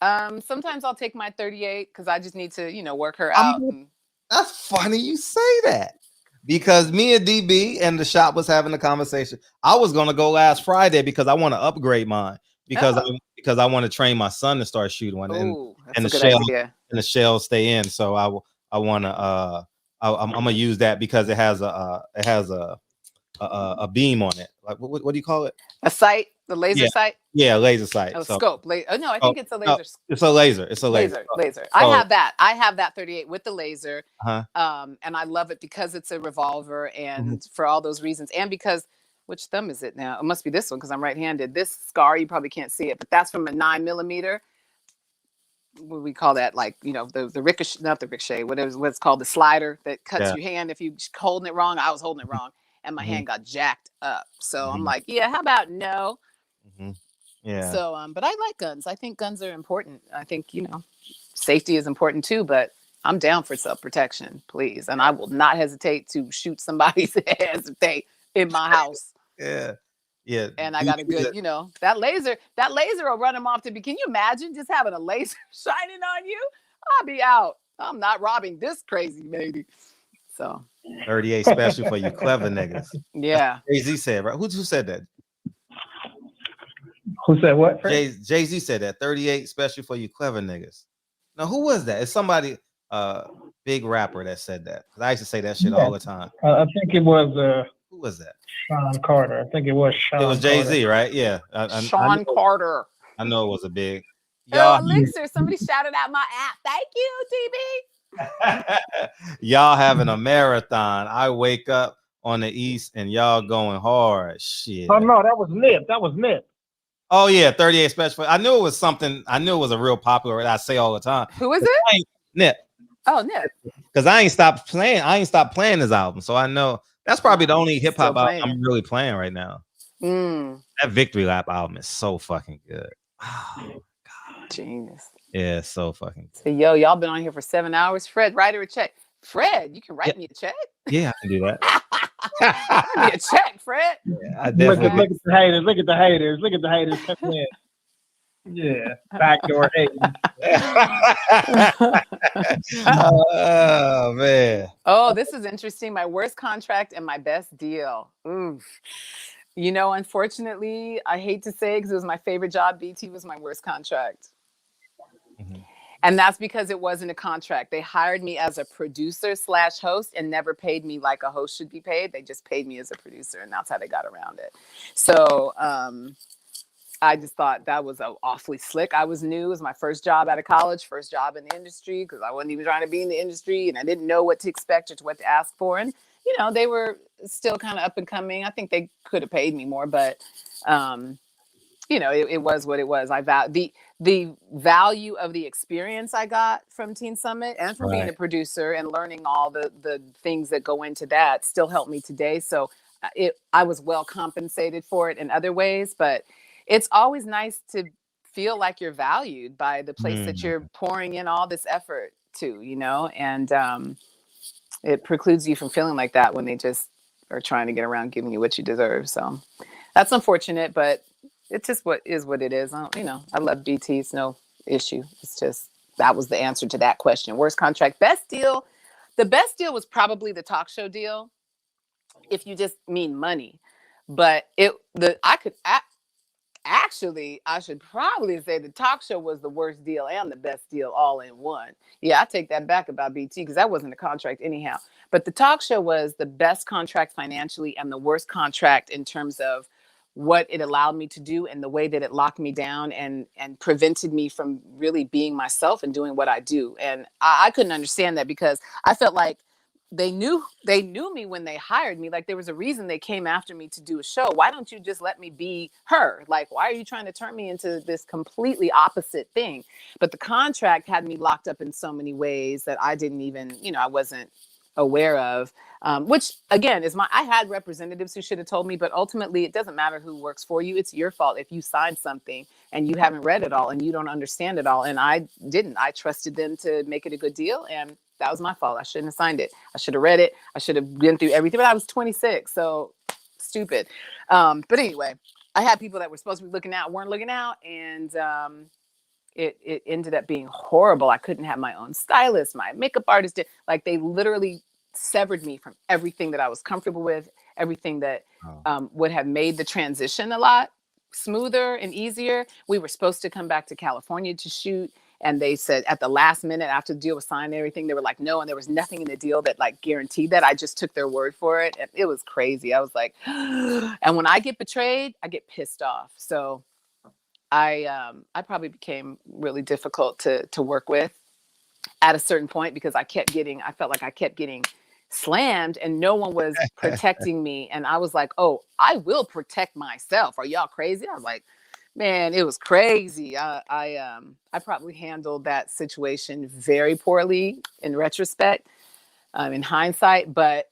Sometimes I'll take my 38 because I just need to, work her out. That's funny you say that. Because me and DB and the shop was having a conversation. I was gonna go last Friday because I want to upgrade mine because I want to train my son to start shooting one, and the shells stay in. So I want to I'm gonna use that because it has a beam on it. Like what do you call it? A sight, the laser sight. Yeah, laser sight. Oh, scope. No, I think it's a laser. No, it's a laser. It's a laser. Laser. I have that 38 with the laser. And I love it because it's a revolver and for all those reasons. And because, which thumb is it now? It must be this one because I'm right-handed. This scar, you probably can't see it, but that's from a 9mm. What we call that? Like, the ricochet, not the ricochet, what's called the slider that cuts your hand. If you holding it wrong, I was holding it wrong and my hand got jacked up. So I'm like, yeah, how about no? Yeah. So, but I like guns. I think guns are important. I think, safety is important too, but I'm down for self-protection, please. And I will not hesitate to shoot somebody's ass if they in my house. Yeah. Yeah. And I got a good, that laser will run them off can you imagine just having a laser shining on you? I'll be out. I'm not robbing this crazy lady. So 38 special for you clever niggas. Yeah. Jay-Z said, right? Who said that? Who said what? Jay-Z said that 38 special for you clever niggas. Now, who was that? It's somebody, big rapper that said that. Because I used to say that shit all the time. I think it was who was that? Sean Carter. I think it was Sean. It was Jay-Z, right? Yeah. Sean Carter. I know it was a big. Elixir. Somebody shouted out my app. Thank you, TB. Y'all having a marathon. I wake up on the East and y'all going hard. Shit. Oh no, that was Nip. Oh yeah, 38 special. I knew it was something. I knew it was a real popular. I say all the time. Who is it? Nip. Oh, Nip. Because I ain't stopped playing his album, so I know that's probably the only hip hop album I'm really playing right now. That Victory Lap album is so fucking good. Oh God, genius. Yeah, it's so fucking good. So, y'all been on here for 7 hours. Fred, write her a check. Fred, you can write me a check. Yeah, I can do that. Write me a check, Fred. Yeah, I definitely. Look at the haters. Look at the haters. Yeah, backdoor hating. Oh man. Oh, this is interesting. My worst contract and my best deal. Oof. Unfortunately, I hate to say it because it was my favorite job. BT was my worst contract. And that's because it wasn't a contract. They hired me as a producer / host and never paid me like a host should be paid. They just paid me as a producer, and that's how they got around it. So I just thought that was awfully slick. I was new. It was my first job out of college, first job in the industry, because I wasn't even trying to be in the industry, and I didn't know what to expect or what to ask for. And, they were still kind of up and coming. I think they could have paid me more, but it was what it was. The value of the experience I got from Teen Summit and from being a producer and learning all the things that go into that still helped me today. So I was well compensated for it in other ways, but it's always nice to feel like you're valued by the place that you're pouring in all this effort to, and it precludes you from feeling like that when they just are trying to get around giving you what you deserve. So that's unfortunate, but it's just what it is. I love BT. It's no issue. It's just, that was the answer to that question. Worst contract, best deal. The best deal was probably the talk show deal, if you just mean money. But I should probably say the talk show was the worst deal and the best deal all in one. Yeah, I take that back about BT because that wasn't a contract anyhow. But the talk show was the best contract financially and the worst contract in terms of what it allowed me to do and the way that it locked me down and prevented me from really being myself and doing what I do. And I couldn't understand that because I felt like they knew me when they hired me. Like, there was a reason they came after me to do a show. Why don't you just let me be her? Like, why are you trying to turn me into this completely opposite thing? But the contract had me locked up in so many ways that I didn't even, I wasn't aware of, which again I had representatives who should have told me, but ultimately it doesn't matter who works for you. It's your fault if you sign something and you haven't read it all and you don't understand it all. And I didn't. I trusted them to make it a good deal, and that was my fault. I shouldn't have signed it. I should have read it. I should have been through everything, but I was 26, so stupid. But anyway, I had people that were supposed to be looking out, weren't looking out, and it ended up being horrible. I couldn't have my own stylist. My makeup artist did. Like, they literally severed me from everything that I was comfortable with, everything that would have made the transition a lot smoother and easier. We were supposed to come back to California to shoot, and they said at the last minute, after the deal was signed and everything, they were like, no, and there was nothing in the deal that like guaranteed that. I just took their word for it, and it was crazy. I was like, and when I get betrayed, I get pissed off. So I probably became really difficult to work with at a certain point, because I felt like I kept getting slammed and no one was protecting me. And I was like, oh, I will protect myself. Are y'all crazy? I was like, man, it was crazy. I probably handled that situation very poorly in retrospect, in hindsight, but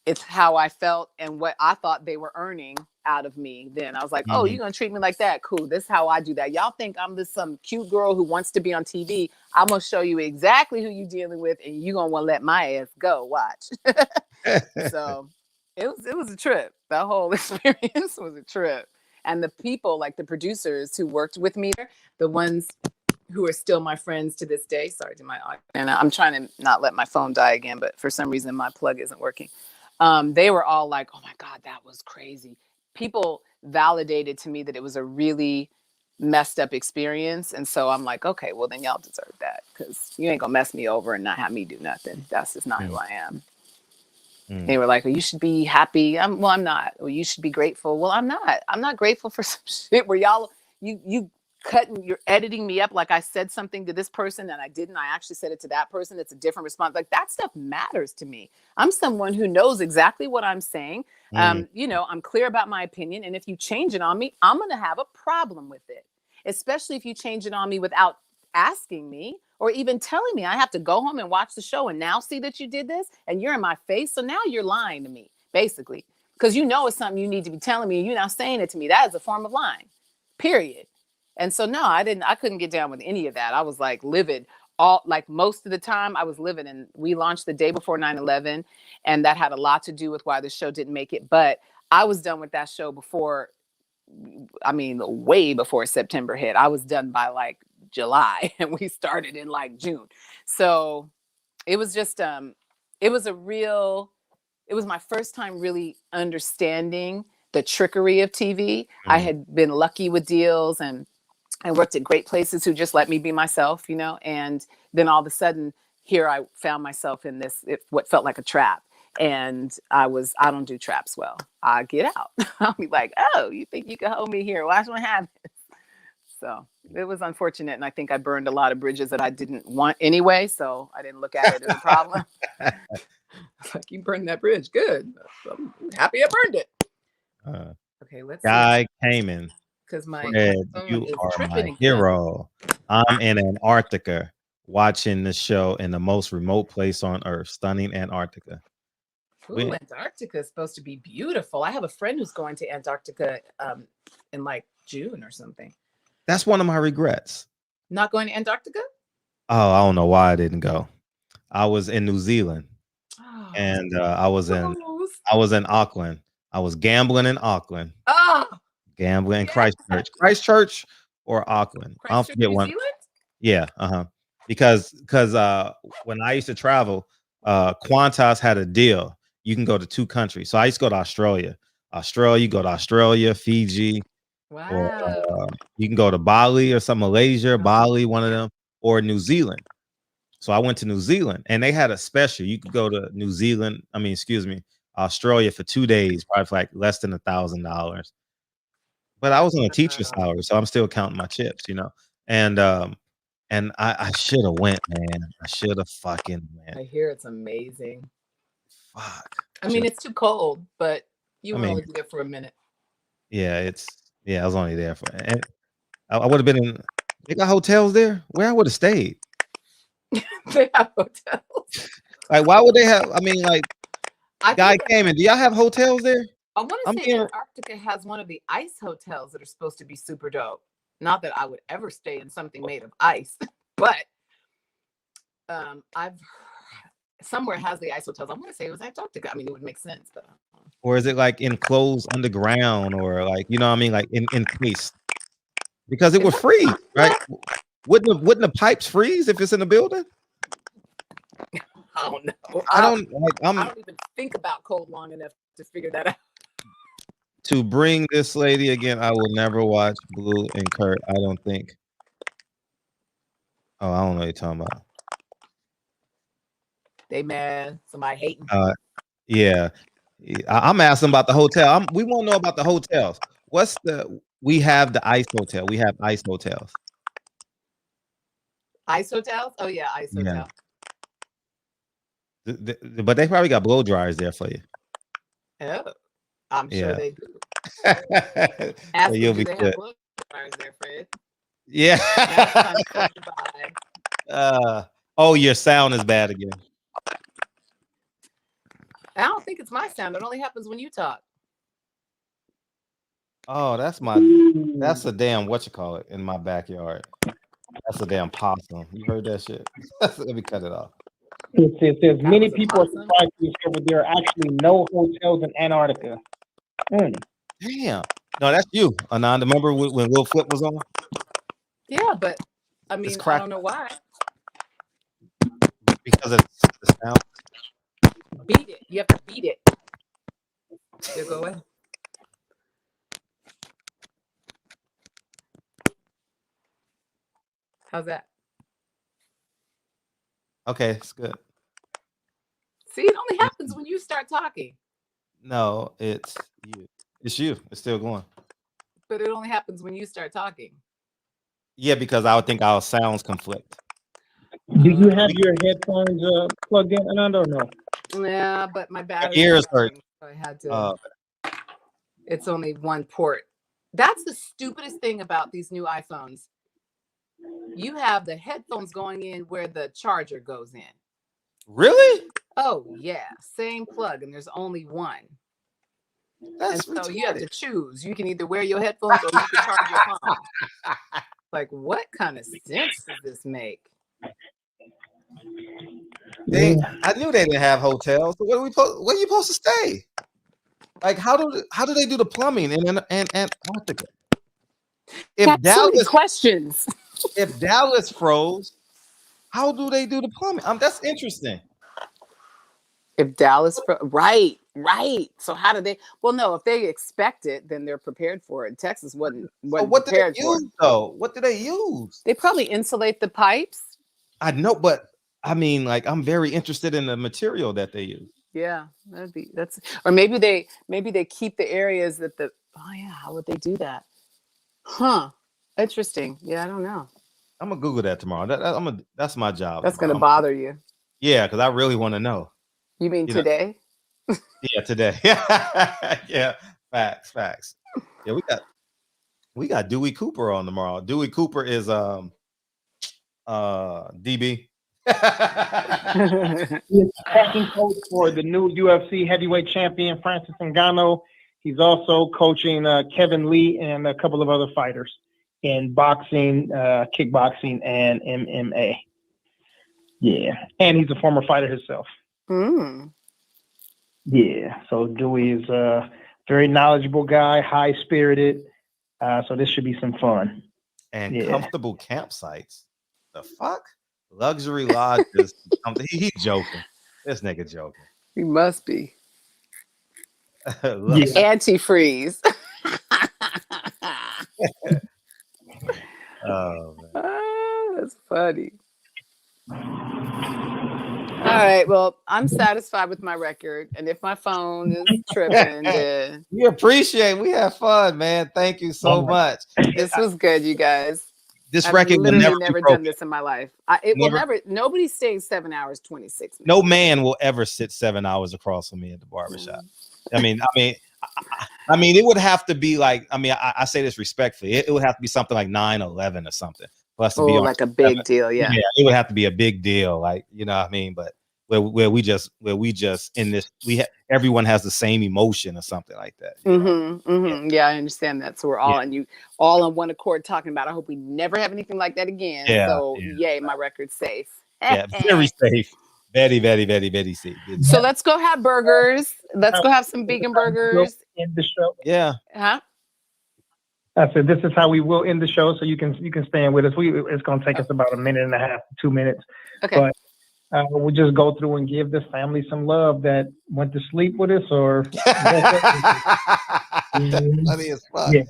it's how I felt and what I thought they were earning out of me. Then I was like, oh, you're going to treat me like that? Cool. This is how I do that. Y'all think I'm just some cute girl who wants to be on TV. I'm going to show you exactly who you're dealing with, and you're going to want to let my ass go. Watch. So it was a trip. The whole experience was a trip. And the people, like the producers who worked with me, the ones who are still my friends to this day. Sorry to my audio. And I'm trying to not let my phone die again, but for some reason my plug isn't working. They were all like, oh my God, that was crazy. People validated to me that it was a really messed up experience. And so I'm like, okay, well then y'all deserve that, because you ain't gonna mess me over and not have me do nothing. That's just not who I am. They were like, well, you should be happy. I'm not. Well, you should be grateful. Well, I'm not. I'm not grateful for some shit where y'all, you you're editing me up like I said something to this person and I didn't. I actually said it to that person. It's a different response. Like, that stuff matters to me. I'm someone who knows exactly what I'm saying. I'm clear about my opinion. And if you change it on me, I'm going to have a problem with it, especially if you change it on me without asking me or even telling me. I have to go home and watch the show and now see that you did this and you're in my face. So now you're lying to me, basically, because it's something you need to be telling me and you're not saying it to me. That is a form of lying, period. And so, no, I couldn't get down with any of that. I was like livid most of the time. I was livid, and we launched the day before 9/11. And that had a lot to do with why the show didn't make it. But I was done with that show way before September hit. I was done by like July and we started in like June. So it was just, it was my first time really understanding the trickery of TV. I had been lucky with deals and I worked at great places who just let me be myself, and then all of a sudden here I found myself in what felt like a trap. And I don't do traps well. I get out. I'll be like, oh, you think you can hold me here? Watch what happens. So it was unfortunate. And I think I burned a lot of bridges that I didn't want anyway. So I didn't look at it as a problem. Like, you burned that bridge. Good. I'm happy I burned it. Okay, let's Guy Cayman. Because Fred, you are my hero. I'm in Antarctica watching the show in the most remote place on Earth, stunning Antarctica. Ooh, Antarctica is supposed to be beautiful. I have a friend who's going to Antarctica in like June or something. That's one of my regrets. Not going to Antarctica? Oh, I don't know why I didn't go. I was in New Zealand, and I was in Auckland. I was gambling in Auckland. Oh, gambling in Christchurch or Auckland. I'll forget New one. Zealand? Yeah, because when I used to travel, Qantas had a deal. You can go to 2 countries. So I used to go to Australia. You go to Australia, Fiji. Wow. Or you can go to Bali or some Malaysia, Bali, one of them, or New Zealand. So I went to New Zealand and they had a special. You could go to Australia for 2 days, probably for like less than $1,000. But I was on a teacher salary, so I'm still counting my chips, And I should have went, man. I should have fucking went. I hear it's amazing. Fuck. I mean, it's too cold, but you would mean, only be there for a minute. Yeah, I was only there for, and I would have been in. They got hotels there. Where I would have stayed. They have hotels. Like, why would they have? I mean, like, Guy Cayman, do y'all have hotels there? I want to say Antarctica has one of the ice hotels that are supposed to be super dope. Not that I would ever stay in something made of ice, but I've somewhere has the ice hotels. I want to say it was Antarctica. I mean, it would make sense, but or is it like enclosed underground, or like, you know what I mean, like encased? Because it would freeze, right? Wouldn't the pipes freeze if it's in a building? I don't know. I don't even think about cold long enough to figure that out. To bring this lady again, I will never watch Blue and Kurt. I don't think. Oh, I don't know what you're talking about. They mad. Somebody hating. Yeah. I'm asking about the hotel. We won't know about the hotels. We have the ice hotel. We have ice hotels. Ice hotels? Oh yeah, ice hotel. But they probably got blow dryers there for you. Oh, I'm sure they do. So you'll be they good. have blow dryers there, Fred? Yeah. Oh, your sound is bad again. I don't think it's my sound. It only happens when you talk. Oh, that's a damn whatchamacallit in my backyard. That's a damn possum. You heard that shit? Let me cut it off. It says many people are surprised to discover there are actually no hotels in Antarctica. Damn. No, that's you, Ananda. Remember when Will Flip was on? Yeah, but I mean, I don't know why. Because of the sound. Beat it. You have to beat it. Here, go away. How's that? Okay, it's good. See, it only happens when you start talking. No, it's you. It's you. It's still going. But it only happens when you start talking. Yeah, because I would think our sounds conflict. Do you have your headphones plugged in, Ananda, or no? Yeah, but my battery ears hurt. So I had to. It's only one port. That's the stupidest thing about these new iPhones. You have the headphones going in where the charger goes in. Really? Oh yeah, same plug, and there's only one. That's and so you have to choose. You can either wear your headphones or you can charge your phone. Like, what kind of sense does this make? I knew they didn't have hotels. So where are you supposed to stay? Like, how do they do the plumbing in Antarctica? So many questions. If Dallas froze, how do they do the plumbing? That's interesting. If Dallas right. So how do they? Well, no. If they expect it, then they're prepared for it. Texas wasn't what prepared do they use, though? What do they use? They probably insulate the pipes. I know, but I mean, like, I'm very interested in the material that they use. Yeah, or maybe they keep the areas that how would they do that? Huh. Interesting. Yeah, I don't know. I'm gonna Google that tomorrow. That's my job. That's gonna bother you. Yeah, because I really want to know. You mean today? Yeah, today. Yeah, facts. Yeah, we got Dewey Cooper on tomorrow. Dewey Cooper is DB. He's tracking coach for the new UFC heavyweight champion Francis Ngannou. He's also coaching Kevin Lee and a couple of other fighters in boxing, kickboxing, and MMA. Yeah, and he's a former fighter himself. Yeah, so Dewey is a very knowledgeable guy, high-spirited. So this should be some fun. And comfortable campsites. The fuck? Luxury lodges. He's joking. This nigga joking. He must be. Antifreeze. Oh, man. That's funny. All right. Well, I'm satisfied with my record, and if my phone is tripping, then we appreciate. We have fun, man. Thank you so much. This was good, you guys. This I've record will literally never never be done broken. this in my life. It will Never. never. Nobody stays 7 hours 26 minutes. No man will ever sit 7 hours across from me at the barbershop. I mean, it would have to be like, I say this respectfully. It would have to be something like 9/11 or something for us to be on like a big deal. Yeah. It would have to be a big deal, like, you know what I mean? But where we just in this, everyone has the same emotion or something like that. Yeah, I understand that. So we're all all on one accord talking about. I hope we never have anything like that again. So yay, my record's safe. Yeah, very safe. Very, very, very, very safe. So let's go have burgers. Let's go have some vegan burgers. In the show. Yeah. Huh? I said, this is how we will end the show, so you can stand with us. It's going to take us about 1.5 minutes, 2 minutes. Okay. But we'll just go through and give this family some love that went to sleep with us or. Funny as fuck. Yeah.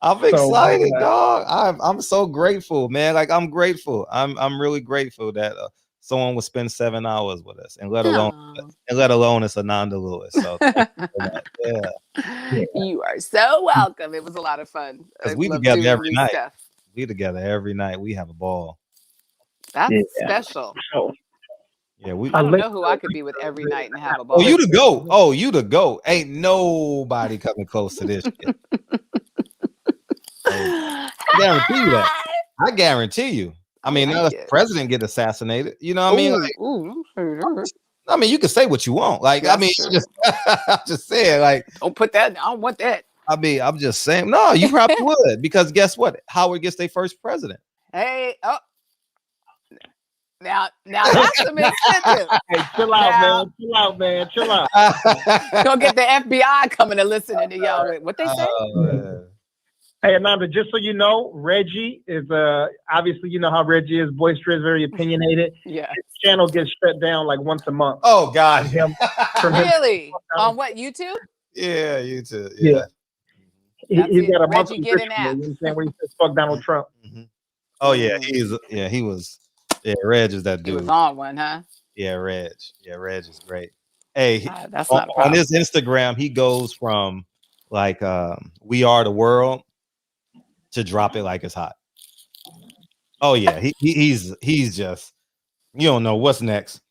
I'm excited, dog. I'm so grateful, man. Like, I'm grateful. I'm really grateful that someone would spend 7 hours with us, and let alone it's Ananda Lewis. So you are so welcome. It was a lot of fun. Because we together every night. We together every night. We have a ball. That's special. Yeah, I don't know who I could be with every night and have a ball. Oh, you the GOAT. Oh, you the GOAT. Ain't nobody coming close to this shit. I guarantee you that. I guarantee you. I mean, now the president get assassinated. You know what I mean? Like, I mean, you can say what you want. Like, I mean, I'm just saying, like, don't put that. I don't want that. I mean, I'm just saying, no, you probably would, because guess what? Howard gets their first president. Hey, now that's some incentive. Hey, chill out, man. Chill out. Go get the FBI coming and listening to y'all. What they say? Hey, Ananda, just so you know, Reggie is obviously, you know how Reggie is, boisterous, very opinionated. Yeah. His channel gets shut down like once a month. Oh God. Really? On what, YouTube? Yeah, YouTube. Yeah. He's got a Reggie get an app. Where he says fuck Donald Trump. Oh yeah, he was. Yeah, Reg is that dude. He was on one, huh? Yeah, Reg. Yeah, Reg is great. Hey, that's not on his Instagram, he goes from like We Are the World to Drop It Like It's Hot. Oh yeah, he's just, you don't know what's next.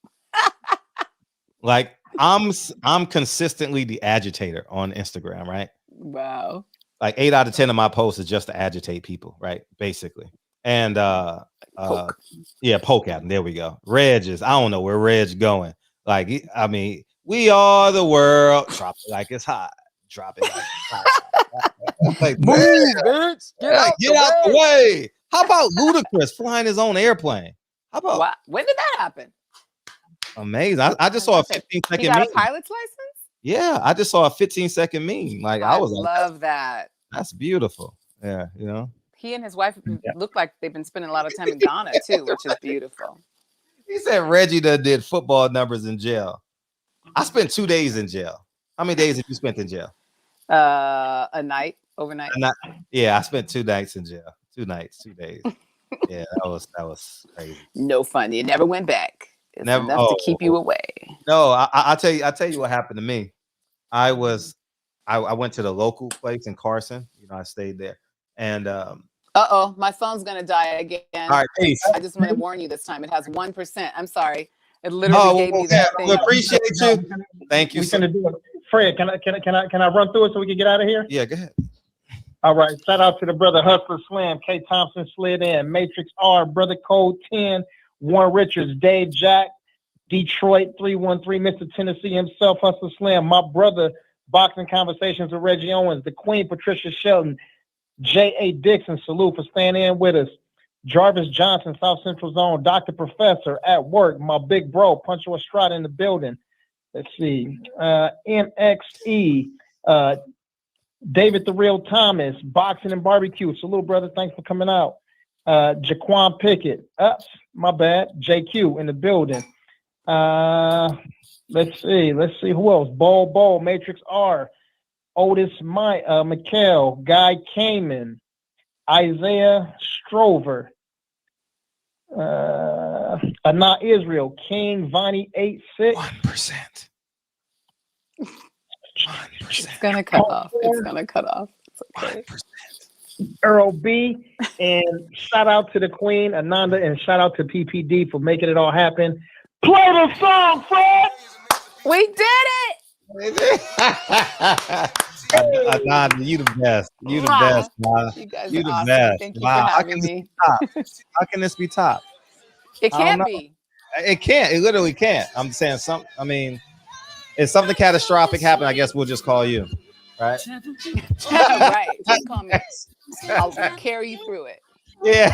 Like, I'm consistently the agitator on Instagram, right? Wow. Like 8 out of 10 of my posts is just to agitate people, right? Basically. And poke at him. There we go. Reg is, I don't know where Reg's going. Like, I mean, we are the world. Drop it like it's hot. Drop it like it's hot. Like, move, bitch. Get out the way. How about Ludacris flying his own airplane? How about what? When did that happen? Amazing. I just saw a 15-second meme. He got a pilot's license? Yeah, I just saw a 15-second meme. Like, I was love that. That's beautiful. Yeah, you know. He and his wife look like they've been spending a lot of time in Ghana too, which is beautiful. He said Reggie did football numbers in jail. I spent 2 days in jail. How many days have you spent in jail? A night, overnight. Yeah, I spent 2 nights in jail. 2 nights, 2 days. Yeah, that was crazy. No fun. You never went back. It's enough to keep you away. No, I'll tell you what happened to me. I went to the local place in Carson. You know, I stayed there. And my phone's gonna die again. All right, peace. I just want to warn you this time. It has 1%. I'm sorry. It literally gave me that thing. We appreciate you. Thank you. We're gonna do it. Fred, can I run through it so we can get out of here? Yeah, go ahead. All right. Shout out to the brother Hustler Slam, K Thompson slid in, Matrix R, Brother Code 10, Warren Richards, Dave Jack, Detroit 313, Mr. Tennessee himself, Hustler Slam, my brother, Boxing Conversations with Reggie Owens, the Queen Patricia Shelton, J.A. Dixon, salute for staying in with us. Jarvis Johnson, South Central Zone, Dr. Professor at work, my big bro, Puncho Estrada in the building. Let's see. MXE, David the Real Thomas, Boxing and Barbecue. Salute, brother. Thanks for coming out. Jaquan Pickett. My bad. JQ in the building. Let's see. Who else? Ball, Matrix R. Otis McHale, Guy Kamen, Isaiah Strover, Anna Israel, King Vonnie 86. 1%. It's gonna cut off. It's okay. 1%. Earl B, and shout out to the Queen, Ananda, and shout out to PPD for making it all happen. Play the song, Fred! We did it! Ananda, you the best. You the best, man. You guys You are the awesome. best. Thank you Wow. for having me. How can this be top? It I don't can't know. be. It can't. It literally can't. I'm saying something. I mean, if something catastrophic happened, I guess we'll just call you, right? Right. Just call me. I'll carry you through it. Yeah.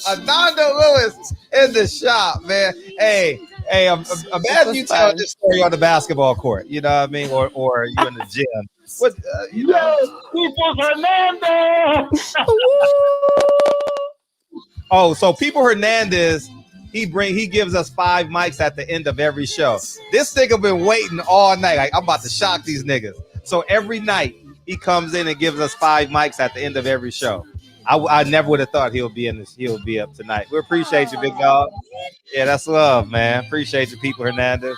Ananda Lewis in the shop, man. Hey, imagine you tell this story on the basketball court. You know what I mean? Or you in the gym. What you know? People's Hernandez. Oh, so People Hernandez, he gives us 5 mics at the end of every show. This nigga been waiting all night. Like, I'm about to shock these niggas. So every night he comes in and gives us 5 mics at the end of every show. I never would have thought he'll be up tonight. We appreciate you, big dog. Yeah, that's love, man. Appreciate you, People Hernandez.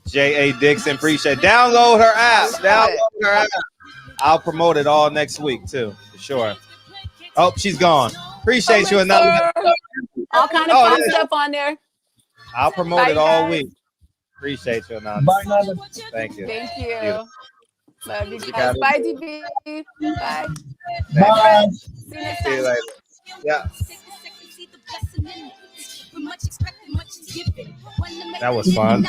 J.A. Dixon, appreciate it. Download her app. I'll promote it all next week too, for sure. Oh, she's gone. Appreciate you, Ananda. All kind of fun stuff on there. I'll promote it all week. Appreciate you, Ananda. Bye, Nanda. Thank you. Thank you. Beautiful. Love you guys. Bye, DB. Bye. Bye. See you next See you time. later. Yeah. That was fun.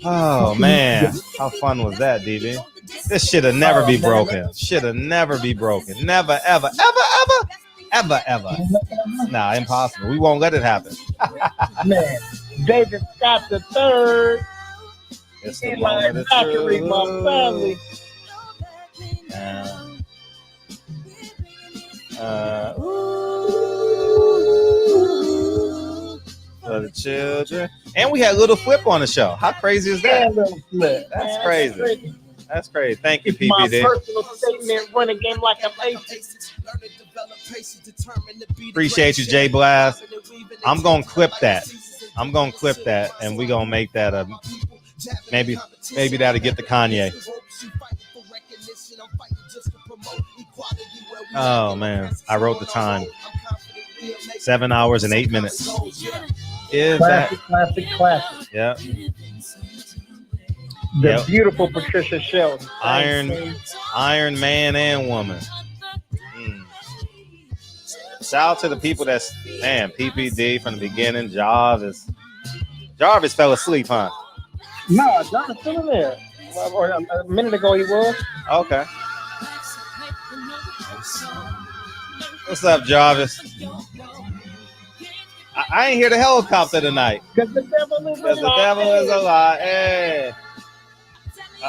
Oh man, how fun was that, DB? This should have never be broken. Should have never be broken. Never, ever, ever. Nah, impossible. We won't let it happen. Man, David Scott the third. It's the moment of truth. My family. For the children. And we had Little Flip on the show. How crazy is that? That's crazy. That's crazy. Thank you, PPD. My personal statement, running game like I'm ace. Appreciate you, Jay Blast. I'm gonna clip that. And we're gonna make that a maybe that'll get the Kanye. Oh man, I wrote the time. 7 hours and 8 minutes. Is classic. Yeah. The beautiful Patricia Shelton. Iron man and woman. Shout out to the people that's, man, PPD from the beginning. Jarvis fell asleep, huh? No, Jarvis still in there. A minute ago he was. Okay. What's up, Jarvis? I ain't hear the helicopter tonight. Because the devil is alive. Hey.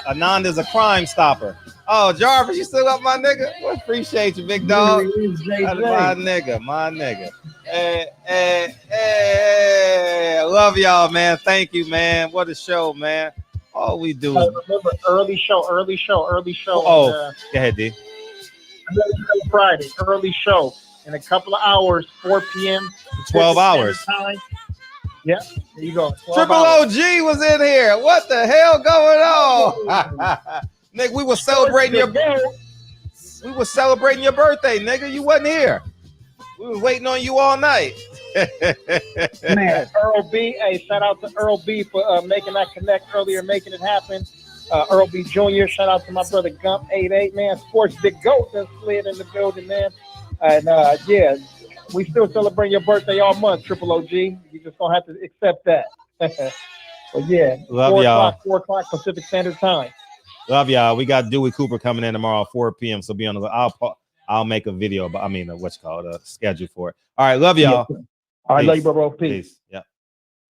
Ananda's a crime stopper. Oh, Jarvis, you still up, my nigga? Well, appreciate you, big dog. My nigga. Hey. I love y'all, man. Thank you, man. What a show, man. All we do is... remember, early show. Oh, go ahead, D. Friday, early show. In a couple of hours, 4 p.m. 12 hours. Time. Yeah, there you go. Triple OG was in here. What the hell going on? Nigga, we were celebrating your birthday, nigga. You wasn't here. We was waiting on you all night. Man, Earl B. Hey, shout out to Earl B for making that connect earlier, making it happen. Earl B. Jr., shout out to my brother Gump 88, man. Sports Big Goat that slid in the building, man. And yeah, we still celebrate your birthday all month, Triple OG. You just gonna have to accept that. But yeah, love y'all. 4 o'clock Pacific Standard Time. Love y'all. We got Dewey Cooper coming in tomorrow at 4 p.m. So be on the. I'll make a video, but a schedule for it. All right, love y'all. Yeah. All right, love you, bro. Peace. Yep.